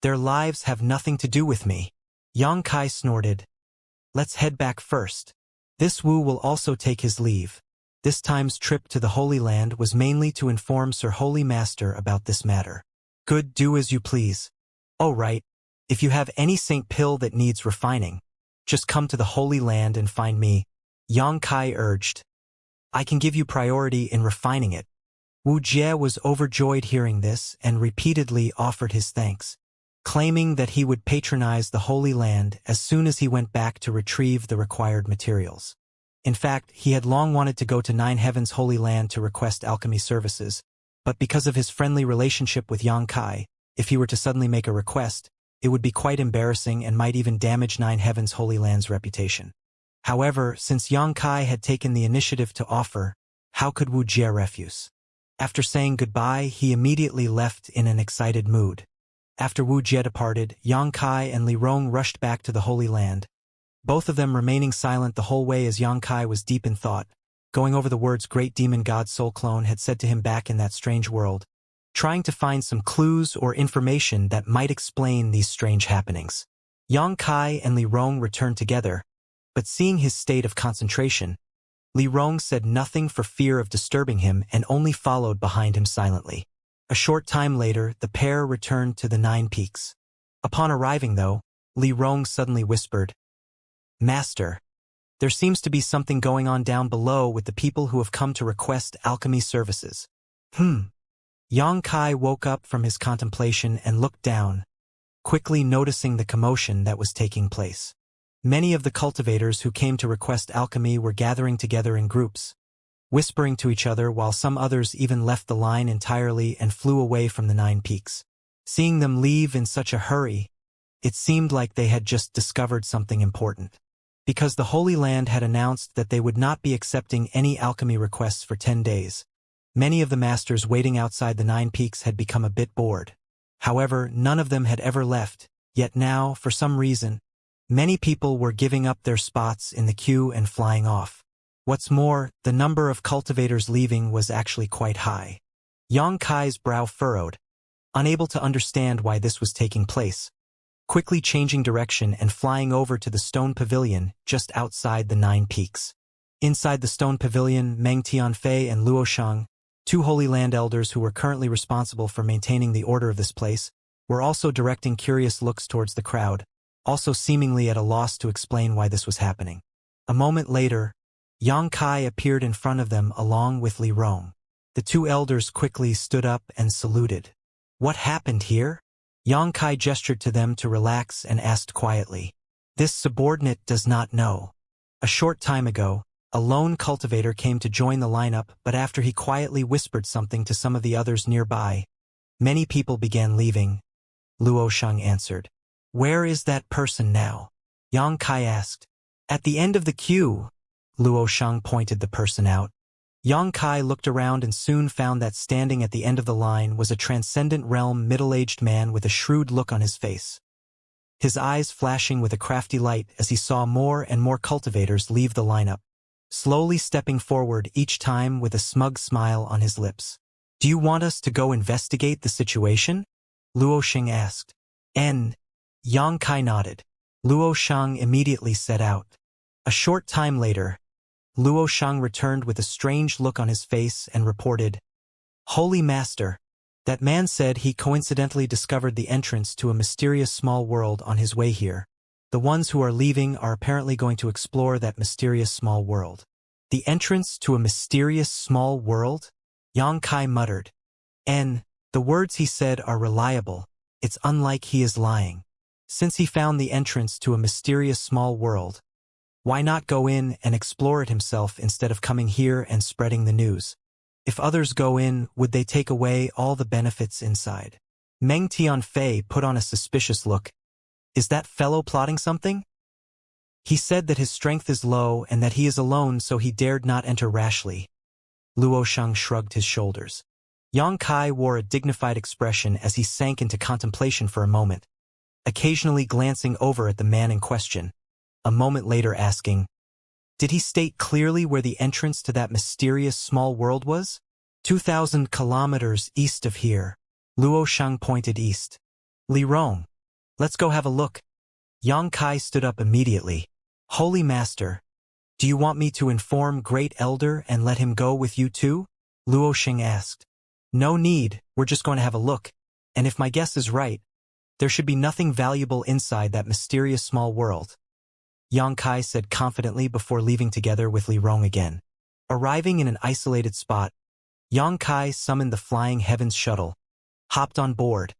Their lives have nothing to do with me." Xianxia snorted. "Let's head back first." This Wu will also take his leave. This time's trip to the Holy Land was mainly to inform Sir Holy Master about this matter. "Good, do as you please. Oh right, if you have any saint pill that needs refining, just come to the Holy Land and find me," Xianxia urged. "I can give you priority in refining it." Wu Jie was overjoyed hearing this and repeatedly offered his thanks, claiming that he would patronize the Holy Land as soon as he went back to retrieve the required materials. In fact, he had long wanted to go to Nine Heaven's Holy Land to request alchemy services, but because of his friendly relationship with Xianxia, if he were to suddenly make a request, it would be quite embarrassing and might even damage Nine Heaven's Holy Land's reputation. However, since Xianxia had taken the initiative to offer, how could Wu Jie refuse? After saying goodbye, he immediately left in an excited mood. After Wu Jie departed, Xianxia and Li Rong rushed back to the Holy Land, both of them remaining silent the whole way as Xianxia was deep in thought. going over the words great demon god soul clone had said to him back in that strange world, trying to find some clues or information that might explain these strange happenings. Yang Kai and Li Rong returned together, but seeing his state of concentration, Li Rong said nothing for fear of disturbing him and only followed behind him silently. A short time later, the pair returned to the 9 Peaks. Upon arriving, though, Li Rong suddenly whispered, "Master, there seems to be something going on down below with the people who have come to request alchemy services." Yang Kai woke up from his contemplation and looked down, quickly noticing the commotion that was taking place. Many of the cultivators who came to request alchemy were gathering together in groups, whispering to each other, while some others even left the line entirely and flew away from the 9 Peaks. Seeing them leave in such a hurry, it seemed like they had just discovered something important. Because the Holy Land had announced that they would not be accepting any alchemy requests for 10 days, many of the masters waiting outside the 9 Peaks had become a bit bored. However, none of them had ever left, yet now, for some reason, many people were giving up their spots in the queue and flying off. What's more, the number of cultivators leaving was actually quite high. Yang Kai's brow furrowed, unable to understand why this was taking place, quickly changing direction and flying over to the stone pavilion just outside the 9 Peaks. Inside the stone pavilion, Meng Tianfei and Luo Shang, 2 Holy Land elders who were currently responsible for maintaining the order of this place, were also directing curious looks towards the crowd, also seemingly at a loss to explain why this was happening. A moment later, Yang Kai appeared in front of them along with Li Rong. The 2 elders quickly stood up and saluted. "What happened here?" Yang Kai gestured to them to relax and asked quietly. "This subordinate does not know. A short time ago, a lone cultivator came to join the lineup, but after he quietly whispered something to some of the others nearby, many people began leaving," Luo Shang answered. "Where is that person now?" Yang Kai asked. "At the end of the queue," Luo Shang pointed the person out. Yang Kai looked around and soon found that standing at the end of the line was a transcendent realm middle-aged man with a shrewd look on his face, his eyes flashing with a crafty light as he saw more and more cultivators leave the lineup, slowly stepping forward each time with a smug smile on his lips. "Do you want us to go investigate the situation?" Luo Shang asked. Yang Kai nodded. Luo Shang immediately set out. A short time later, Luo Shang returned with a strange look on his face and reported, "Holy Master, that man said he coincidentally discovered the entrance to a mysterious small world on his way here. The ones who are leaving are apparently going to explore that mysterious small world." "The entrance to a mysterious small world?" Yang Kai muttered. The words he said are reliable. It's unlike he is lying. Since he found the entrance to a mysterious small world, why not go in and explore it himself instead of coming here and spreading the news? If others go in, would they take away all the benefits inside? Meng Tianfei put on a suspicious look. "Is that fellow plotting something? He said that his strength is low and that he is alone, so he dared not enter rashly." Luo Shang shrugged his shoulders. Yang Kai wore a dignified expression as he sank into contemplation for a moment, occasionally glancing over at the man in question, a moment later asking, "Did he state clearly where the entrance to that mysterious small world was?" 2,000 kilometers east of here." Luo Shang pointed east. "Li Rong, let's go have a look." Yang Kai stood up immediately. "Holy Master, do you want me to inform Great Elder and let him go with you too?" Luo Shang asked. "No need, we're just going to have a look, and if my guess is right, there should be nothing valuable inside that mysterious small world," Yang Kai said confidently before leaving together with Li Rong again. Arriving in an isolated spot, Yang Kai summoned the Flying Heavens shuttle, hopped on board,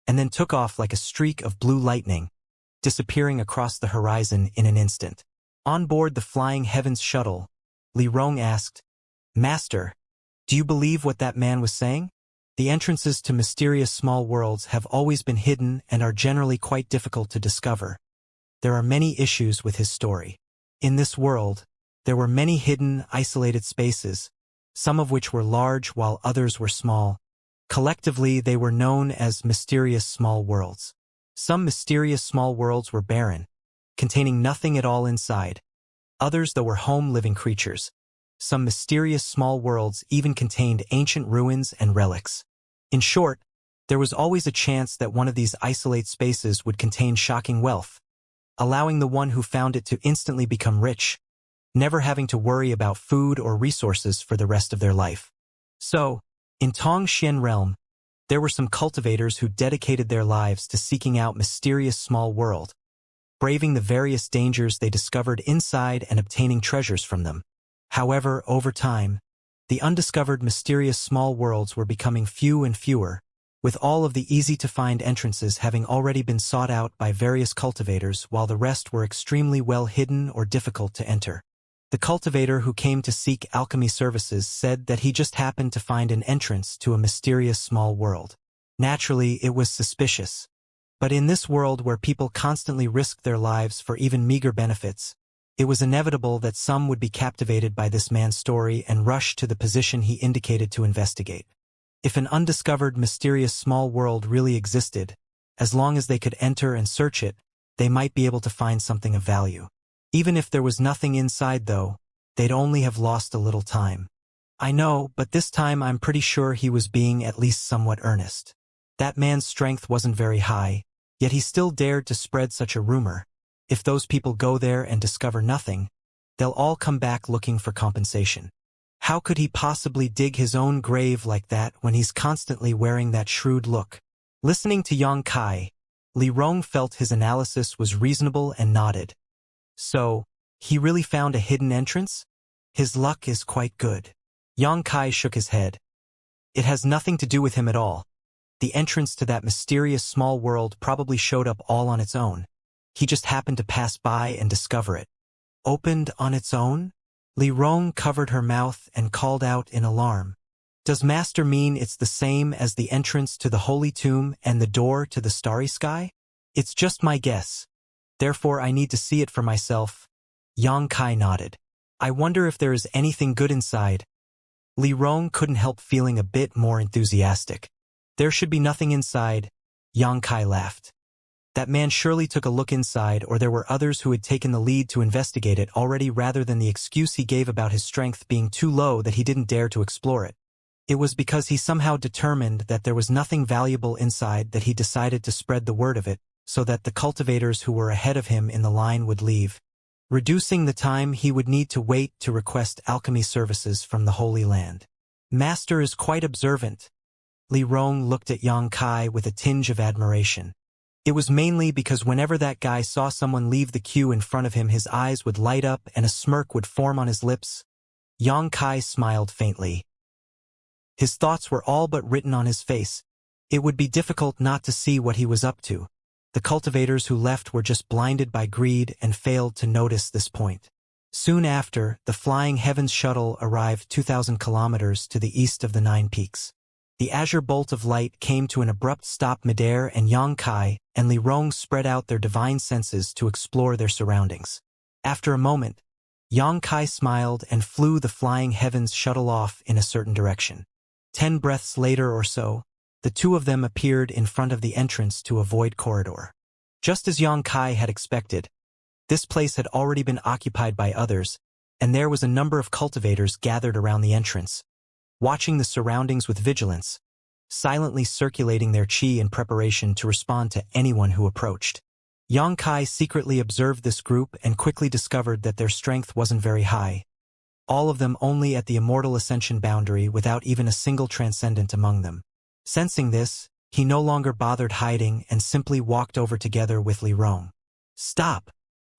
and then took off like a streak of blue lightning, disappearing across the horizon in an instant. On board the Flying Heavens shuttle, Li Rong asked, "Master, do you believe what that man was saying? The entrances to mysterious small worlds have always been hidden and are generally quite difficult to discover. There are many issues with his story. In this world, there were many hidden, isolated spaces, some of which were large while others were small. Collectively, they were known as mysterious small worlds. Some mysterious small worlds were barren, containing nothing at all inside. Others, though, were home living creatures, Some mysterious small worlds even contained ancient ruins and relics. In short, there was always a chance that one of these isolate spaces would contain shocking wealth, allowing the one who found it to instantly become rich, never having to worry about food or resources for the rest of their life. So, in Tongxian realm, there were some cultivators who dedicated their lives to seeking out mysterious small world, braving the various dangers they discovered inside and obtaining treasures from them. However, over time, the undiscovered mysterious small worlds were becoming few and fewer, with all of the easy-to-find entrances having already been sought out by various cultivators while the rest were extremely well hidden or difficult to enter. The cultivator who came to seek alchemy services said that he just happened to find an entrance to a mysterious small world. Naturally, it was suspicious. But in this world where people constantly risked their lives for even meager benefits, it was inevitable that some would be captivated by this man's story and rush to the position he indicated to investigate. If an undiscovered mysterious small world really existed, as long as they could enter and search it, they might be able to find something of value. Even if there was nothing inside though, they'd only have lost a little time. I know, but this time I'm pretty sure he was being at least somewhat earnest. That man's strength wasn't very high, yet he still dared to spread such a rumor. If those people go there and discover nothing, they'll all come back looking for compensation. How could he possibly dig his own grave like that when he's constantly wearing that shrewd look? Listening to Yang Kai, Li Rong felt his analysis was reasonable and nodded. So, he really found a hidden entrance? His luck is quite good. Yang Kai shook his head. It has nothing to do with him at all. The entrance to that mysterious small world probably showed up all on its own. He just happened to pass by and discover it. Opened on its own? Li Rong covered her mouth and called out in alarm. Does Master mean it's the same as the entrance to the Holy Tomb and the door to the Starry Sky? It's just my guess. Therefore I need to see it for myself. Yang Kai nodded. I wonder if there is anything good inside. Li Rong couldn't help feeling a bit more enthusiastic. There should be nothing inside. Yang Kai laughed. That man surely took a look inside, or there were others who had taken the lead to investigate it already rather than the excuse he gave about his strength being too low that he didn't dare to explore it. It was because he somehow determined that there was nothing valuable inside that he decided to spread the word of it, so that the cultivators who were ahead of him in the line would leave, reducing the time he would need to wait to request alchemy services from the Holy Land. Master is quite observant. Li Rong looked at Yang Kai with a tinge of admiration. It was mainly because whenever that guy saw someone leave the queue in front of him, his eyes would light up and a smirk would form on his lips. Yang Kai smiled faintly. His thoughts were all but written on his face. It would be difficult not to see what he was up to. The cultivators who left were just blinded by greed and failed to notice this point. Soon after, the Flying Heavens shuttle arrived 2,000 kilometers to the east of the Nine Peaks. The azure bolt of light came to an abrupt stop midair, and Yang Kai and Li Rong spread out their divine senses to explore their surroundings. After a moment, Yang Kai smiled and flew the Flying Heavens shuttle off in a certain direction. 10 breaths later or so, the two of them appeared in front of the entrance to a void corridor. Just as Yang Kai had expected, this place had already been occupied by others, and there was a number of cultivators gathered around the entrance, watching the surroundings with vigilance, silently circulating their qi in preparation to respond to anyone who approached. Yang Kai secretly observed this group and quickly discovered that their strength wasn't very high, all of them only at the immortal ascension boundary without even a single transcendent among them. Sensing this, he no longer bothered hiding and simply walked over together with Li Rong. Stop!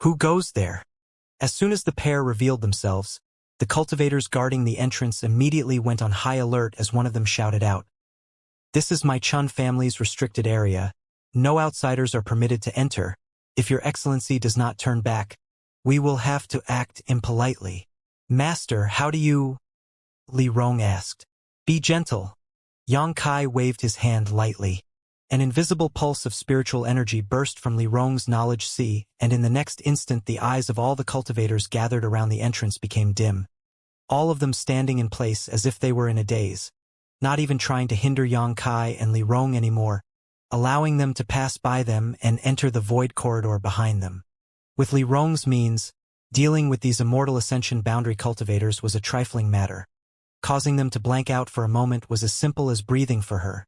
Who goes there? As soon as the pair revealed themselves, the cultivators guarding the entrance immediately went on high alert as one of them shouted out, "This is my Chun family's restricted area. No outsiders are permitted to enter. If your excellency does not turn back, we will have to act impolitely." "Master, how do you?" Li Rong asked. "Be gentle." Yang Kai waved his hand lightly. An invisible pulse of spiritual energy burst from Li Rong's knowledge sea, and in the next instant the eyes of all the cultivators gathered around the entrance became dim. All of them standing in place as if they were in a daze, not even trying to hinder Yang Kai and Li Rong anymore, allowing them to pass by them and enter the void corridor behind them. With Li Rong's means, Dealing with these immortal Ascension boundary cultivators was a trifling matter. Causing them to blank out for a moment was as simple as breathing for her.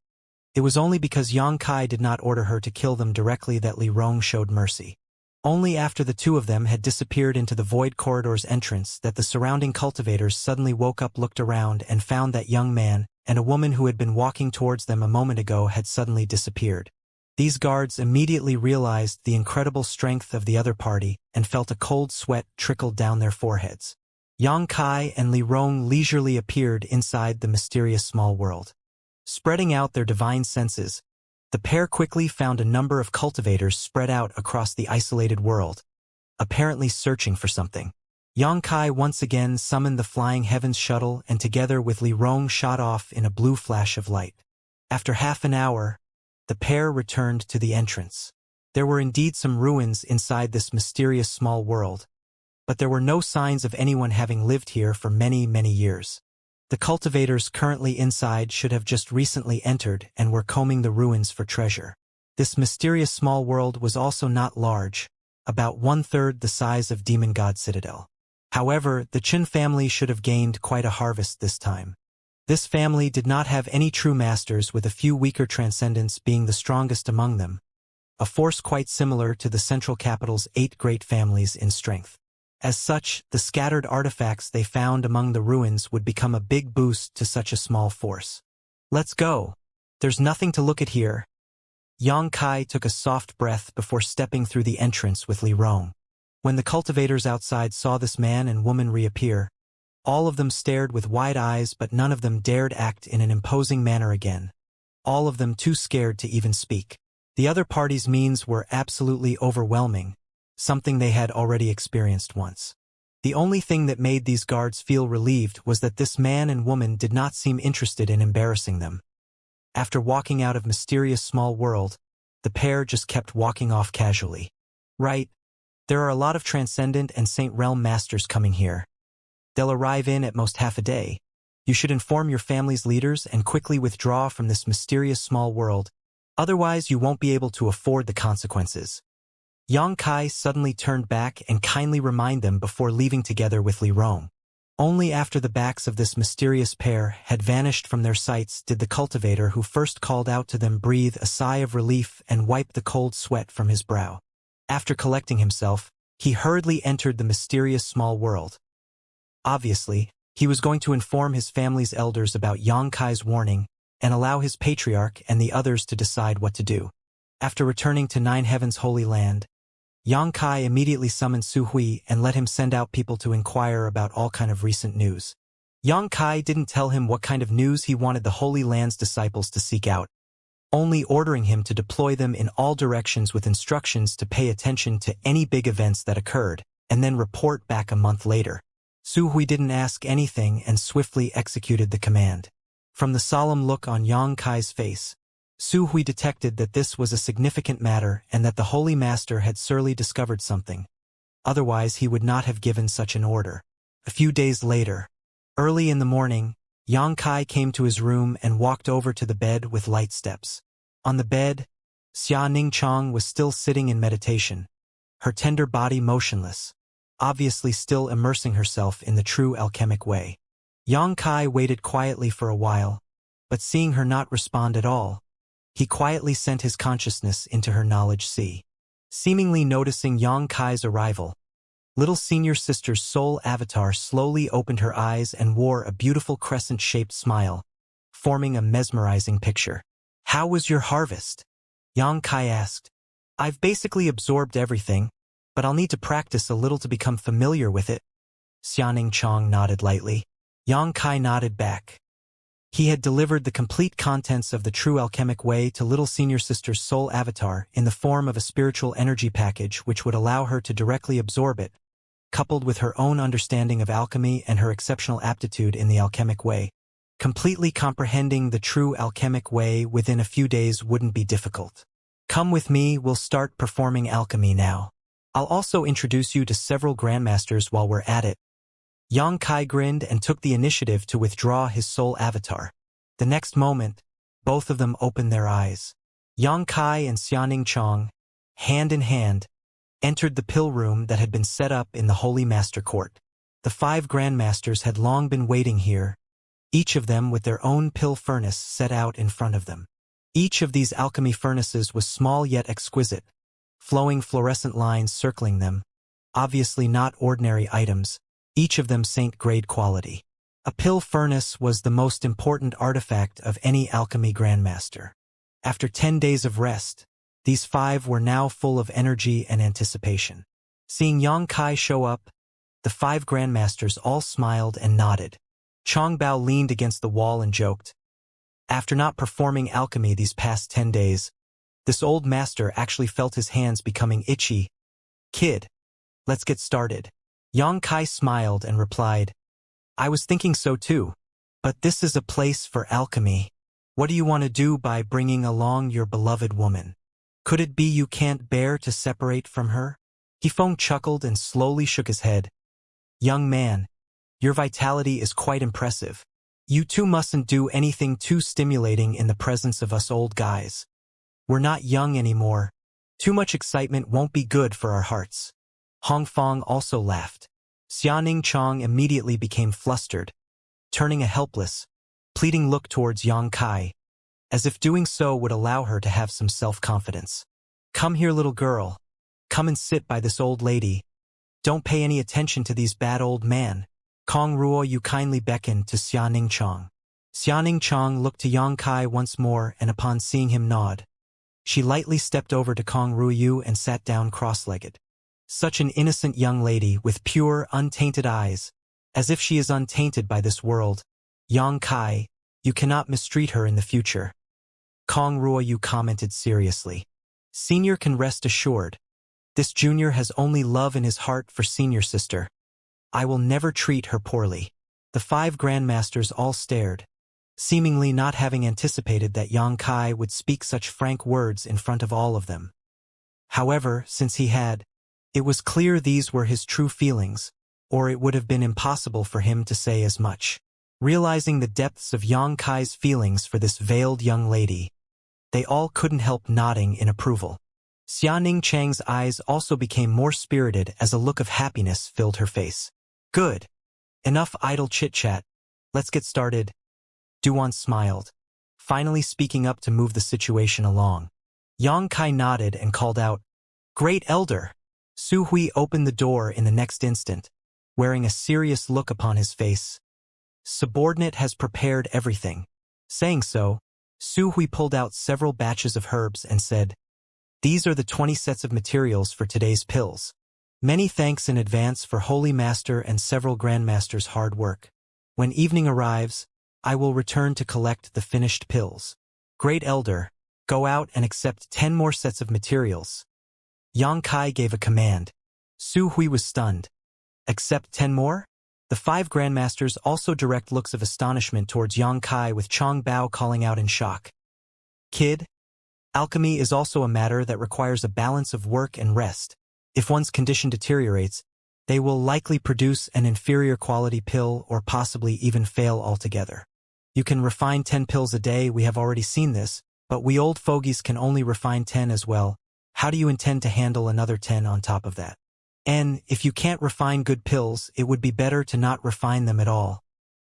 It was only because Yang Kai did not order her to kill them directly that Li Rong showed mercy. Only after the two of them had disappeared into the void corridor's entrance that the surrounding cultivators suddenly woke up, looked around, and found that young man and a woman who had been walking towards them a moment ago had suddenly disappeared. These guards immediately realized the incredible strength of the other party and felt a cold sweat trickle down their foreheads. Yang Kai and Li Rong leisurely appeared inside the mysterious small world. Spreading out their divine senses, the pair quickly found a number of cultivators spread out across the isolated world, apparently searching for something. Yang Kai once again summoned the Flying Heavens shuttle and together with Li Rong shot off in a blue flash of light. After half an hour, the pair returned to the entrance. There were indeed some ruins inside this mysterious small world, but there were no signs of anyone having lived here for many, many years. The cultivators currently inside should have just recently entered and were combing the ruins for treasure. This mysterious small world was also not large, about 1/3 the size of Demon God Citadel. However, the Qin family should have gained quite a harvest this time. This family did not have any true masters, with a few weaker transcendents being the strongest among them, a force quite similar to the central capital's 8 great families in strength. As such, the scattered artifacts they found among the ruins would become a big boost to such a small force. Let's go. There's nothing to look at here. Yang Kai took a soft breath before stepping through the entrance with Li Rong. When the cultivators outside saw this man and woman reappear, all of them stared with wide eyes, but none of them dared act in an imposing manner again. All of them too scared to even speak. The other party's means were absolutely overwhelming, something they had already experienced once. The only thing that made these guards feel relieved was that this man and woman did not seem interested in embarrassing them. After walking out of mysterious small world, the pair just kept walking off casually. Right, there are a lot of Transcendent and Saint Realm masters coming here. They'll arrive in at most half a day. You should inform your family's leaders and quickly withdraw from this mysterious small world, otherwise you won't be able to afford the consequences. Yang Kai suddenly turned back and kindly reminded them before leaving together with Li Rong. Only after the backs of this mysterious pair had vanished from their sights did the cultivator who first called out to them breathe a sigh of relief and wipe the cold sweat from his brow. After collecting himself, he hurriedly entered the mysterious small world. Obviously, he was going to inform his family's elders about Yang Kai's warning and allow his patriarch and the others to decide what to do. After returning to Nine Heaven's Holy Land, Yang Kai immediately summoned Su Hui and let him send out people to inquire about all kind of recent news. Yang Kai didn't tell him what kind of news he wanted the Holy Land's disciples to seek out, only ordering him to deploy them in all directions with instructions to pay attention to any big events that occurred, and then report back a month later. Su Hui didn't ask anything and swiftly executed the command. From the solemn look on Yang Kai's face, Su Hui detected that this was a significant matter and that the Holy Master had surely discovered something. Otherwise, he would not have given such an order. A few days later, early in the morning, Yang Kai came to his room and walked over to the bed with light steps. On the bed, Xianxia was still sitting in meditation, her tender body motionless, obviously still immersing herself in the true alchemic way. Yang Kai waited quietly for a while, but seeing her not respond at all, he quietly sent his consciousness into her knowledge sea. Seemingly noticing Yang Kai's arrival, little senior sister's soul avatar slowly opened her eyes and wore a beautiful crescent-shaped smile, forming a mesmerizing picture. "How was your harvest?" Yang Kai asked. "I've basically absorbed everything, but I'll need to practice a little to become familiar with it." Xianxia nodded lightly. Yang Kai nodded back. He had delivered the complete contents of the true alchemic way to little senior sister's soul avatar in the form of a spiritual energy package which would allow her to directly absorb it, coupled with her own understanding of alchemy and her exceptional aptitude in the alchemic way. Completely comprehending the true alchemic way within a few days wouldn't be difficult. "Come with me, we'll start performing alchemy now. I'll also introduce you to several grandmasters while we're at it." Yang Kai grinned and took the initiative to withdraw his soul avatar. The next moment, both of them opened their eyes. Yang Kai and Xianxia, hand in hand, entered the pill room that had been set up in the Holy Master Court. The 5 grandmasters had long been waiting here, each of them with their own pill furnace set out in front of them. Each of these alchemy furnaces was small yet exquisite, flowing fluorescent lines circling them, obviously not ordinary items, each of them saint-grade quality. A pill furnace was the most important artifact of any alchemy grandmaster. After 10 days of rest, these 5 were now full of energy and anticipation. Seeing Yang Kai show up, the 5 grandmasters all smiled and nodded. Chong Bao leaned against the wall and joked. After not performing alchemy these past 10 days, this old master actually felt his hands becoming itchy. Kid, let's get started. Yang Kai smiled and replied, I was thinking so too. But this is a place for alchemy. What do you want to do by bringing along your beloved woman? Could it be you can't bear to separate from her? Yifeng chuckled and slowly shook his head. Young man, your vitality is quite impressive. You two mustn't do anything too stimulating in the presence of us old guys. We're not young anymore. Too much excitement won't be good for our hearts. Hong Fong also laughed. Xianing Chong immediately became flustered, turning a helpless, pleading look towards Yang Kai, as if doing so would allow her to have some self-confidence. Come here, little girl. Come and sit by this old lady. Don't pay any attention to these bad old man. Kong Ruo, you kindly beckoned to Xianing Chong. Xianing Chong looked to Yang Kai once more, and upon seeing him nod, she lightly stepped over to Kong Ruoyu and sat down cross-legged. Such an innocent young lady with pure, untainted eyes, as if she is untainted by this world. Yang Kai, you cannot mistreat her in the future. Kong Ruoyu commented seriously. Senior can rest assured. This junior has only love in his heart for senior sister. I will never treat her poorly. The 5 grandmasters all stared, seemingly not having anticipated that Yang Kai would speak such frank words in front of all of them. However, since he had, it was clear these were his true feelings, or it would have been impossible for him to say as much. Realizing the depths of Yang Kai's feelings for this veiled young lady, they all couldn't help nodding in approval. Xianing Chang's eyes also became more spirited as a look of happiness filled her face. Good. Enough idle chit-chat. Let's get started. Duan smiled, finally speaking up to move the situation along. Yang Kai nodded and called out, Great Elder! Su Hui opened the door in the next instant, wearing a serious look upon his face. Subordinate has prepared everything. Saying so, Su Hui pulled out several batches of herbs and said, These are the 20 sets of materials for today's pills. Many thanks in advance for Holy Master and several Grandmasters' hard work. When evening arrives, I will return to collect the finished pills. Great Elder, go out and accept 10 more sets of materials. Yang Kai gave a command. Su Hui was stunned. Accept 10 more? The 5 grandmasters also direct looks of astonishment towards Yang Kai, with Chong Bao calling out in shock. Kid, alchemy is also a matter that requires a balance of work and rest. If one's condition deteriorates, they will likely produce an inferior quality pill or possibly even fail altogether. You can refine 10 pills a day, we have already seen this, but we old fogies can only refine 10 as well. How do you intend to handle another 10 on top of that? And if you can't refine good pills, it would be better to not refine them at all.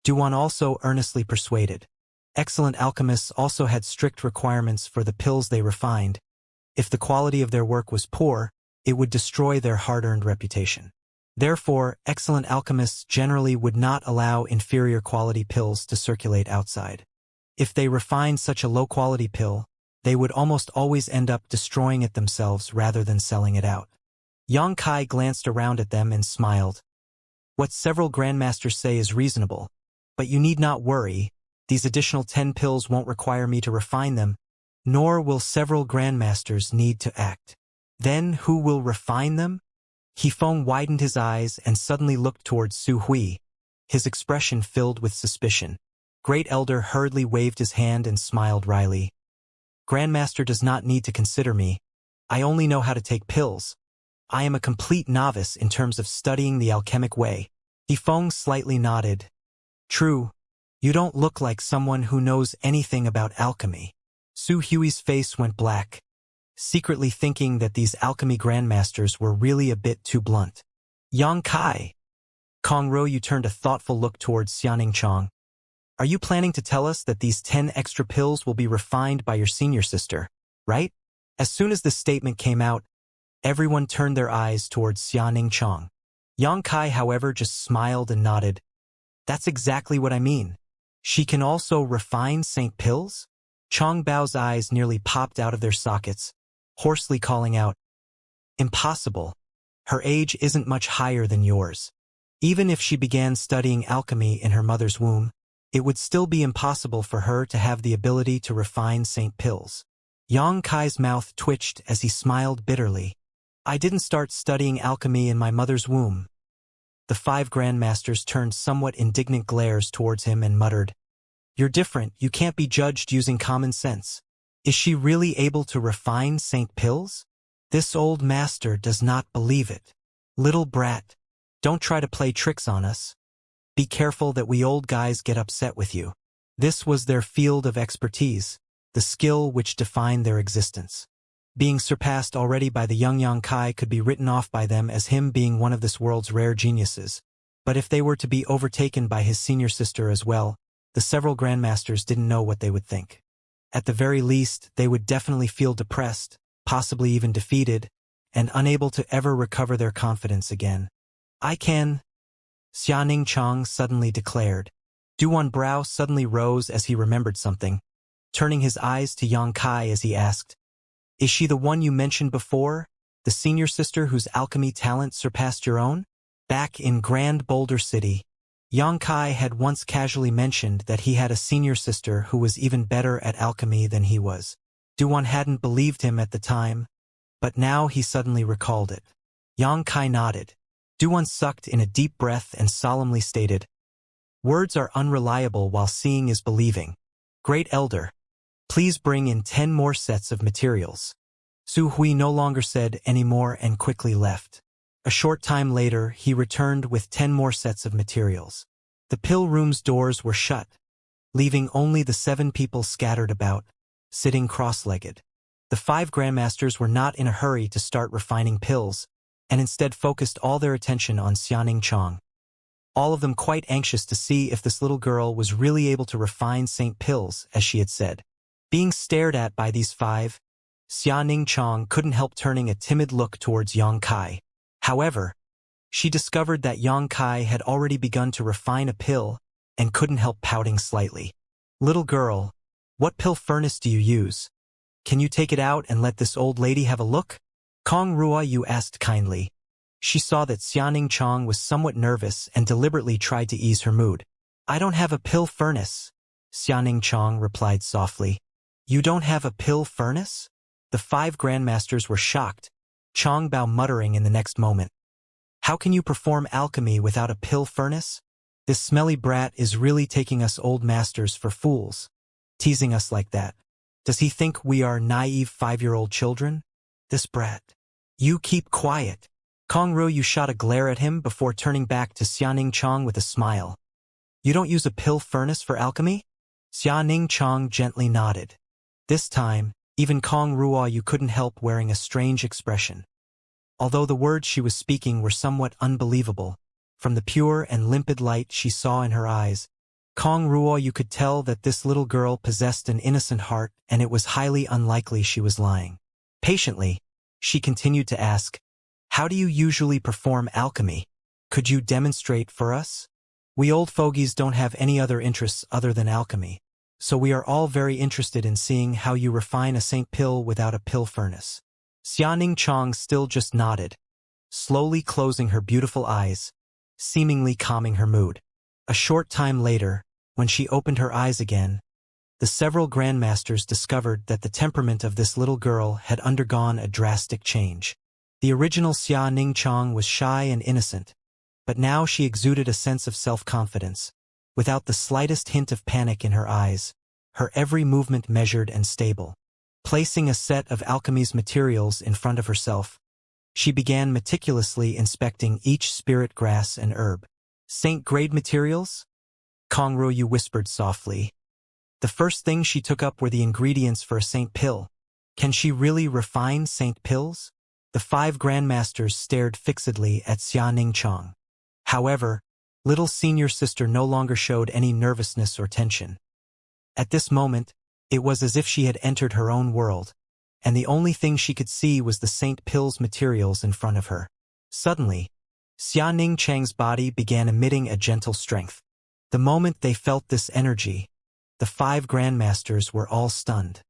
Duan also earnestly persuaded. Excellent alchemists also had strict requirements for the pills they refined. If the quality of their work was poor, it would destroy their hard-earned reputation. Therefore, excellent alchemists generally would not allow inferior quality pills to circulate outside. If they refined such a low-quality pill, they would almost always end up destroying it themselves rather than selling it out. Yang Kai glanced around at them and smiled. What several grandmasters say is reasonable, but you need not worry, these additional 10 pills won't require me to refine them, nor will several grandmasters need to act. Then who will refine them? Yifeng widened his eyes and suddenly looked towards Su Hui, his expression filled with suspicion. Great Elder hurriedly waved his hand and smiled wryly. Grandmaster does not need to consider me. I only know how to take pills. I am a complete novice in terms of studying the alchemic way. Yifeng slightly nodded. True, you don't look like someone who knows anything about alchemy. Su Hui's face went black. secretly thinking that these alchemy grandmasters were really a bit too blunt. Yang Kai. Kong Ruoyu turned a thoughtful look towards Xianxia. Are you planning to tell us that these 10 extra pills will be refined by your senior sister, right? As soon as this statement came out, everyone turned their eyes towards Xianxia. Yang Kai, however, just smiled and nodded. That's exactly what I mean. She can also refine Saint Pills? Chong Bao's eyes nearly popped out of their sockets, hoarsely calling out, Impossible. Her age isn't much higher than yours. Even if she began studying alchemy in her mother's womb, it would still be impossible for her to have the ability to refine Saint Pills. Yang Kai's mouth twitched as he smiled bitterly. I didn't start studying alchemy in my mother's womb. The 5 grandmasters turned somewhat indignant glares towards him and muttered, You're different, you can't be judged using common sense. Is she really able to refine Saint Pills? This old master does not believe it. Little brat, don't try to play tricks on us. Be careful that we old guys get upset with you. This was their field of expertise, the skill which defined their existence. Being surpassed already by the young Yang Kai could be written off by them as him being one of this world's rare geniuses. But if they were to be overtaken by his senior sister as well, the several grandmasters didn't know what they would think. At the very least, they would definitely feel depressed, possibly even defeated, and unable to ever recover their confidence again. I can, Xianxia suddenly declared. Duan Brao suddenly rose as he remembered something, turning his eyes to Yang Kai as he asked, Is she the one you mentioned before, the senior sister whose alchemy talent surpassed your own? Back in Grand Boulder City, Yang Kai had once casually mentioned that he had a senior sister who was even better at alchemy than he was. Duan hadn't believed him at the time, but now he suddenly recalled it. Yang Kai nodded. Duan sucked in a deep breath and solemnly stated, Words are unreliable while seeing is believing. Great Elder, please bring in 10 more sets of materials. Su Hui no longer said any more and quickly left. A short time later, he returned with 10 more sets of materials. The pill room's doors were shut, leaving only the 7 people scattered about, sitting cross-legged. The 5 grandmasters were not in a hurry to start refining pills, and instead focused all their attention on Xianxia. All of them quite anxious to see if this little girl was really able to refine Saint Pills, as she had said. Being stared at by these 5, Xianxia couldn't help turning a timid look towards Yang Kai. However, she discovered that Yang Kai had already begun to refine a pill and couldn't help pouting slightly. Little girl, what pill furnace do you use? Can you take it out and let this old lady have a look? Kong Ruoyu asked kindly. She saw that Xianxia was somewhat nervous and deliberately tried to ease her mood. I don't have a pill furnace, Xianxia replied softly. You don't have a pill furnace? The 5 grandmasters were shocked, Chong Bao muttering in the next moment. How can you perform alchemy without a pill furnace? This smelly brat is really taking us old masters for fools, teasing us like that. Does he think we are naive 5-year-old children? This brat. You keep quiet. Kong Ruoyu shot a glare at him before turning back to Xianxia with a smile. You don't use a pill furnace for alchemy? Xianxia gently nodded. This time, even Kong Ruoyu couldn't help wearing a strange expression. Although the words she was speaking were somewhat unbelievable, from the pure and limpid light she saw in her eyes, Kong Ruoyu could tell that this little girl possessed an innocent heart and it was highly unlikely she was lying. Patiently, she continued to ask, How do you usually perform alchemy? Could you demonstrate for us? We old fogies don't have any other interests other than alchemy, so we are all very interested in seeing how you refine a Saint Pill without a pill furnace. Xianxia still just nodded, slowly closing her beautiful eyes, seemingly calming her mood. A short time later, when she opened her eyes again, the several grandmasters discovered that the temperament of this little girl had undergone a drastic change. The original Xianxia was shy and innocent, but now she exuded a sense of self-confidence, without the slightest hint of panic in her eyes, her every movement measured and stable. Placing a set of alchemy's materials in front of herself, she began meticulously inspecting each spirit grass and herb. Saint-grade materials? Kong Ruoyu whispered softly. The first thing she took up were the ingredients for a Saint Pill. Can she really refine Saint Pills? The 5 grandmasters stared fixedly at Xianxia. However, little senior sister no longer showed any nervousness or tension. At this moment, it was as if she had entered her own world, and the only thing she could see was the Saint Pills materials in front of her. Suddenly, Xianxia's body began emitting a gentle strength. The moment they felt this energy, the 5 grandmasters were all stunned.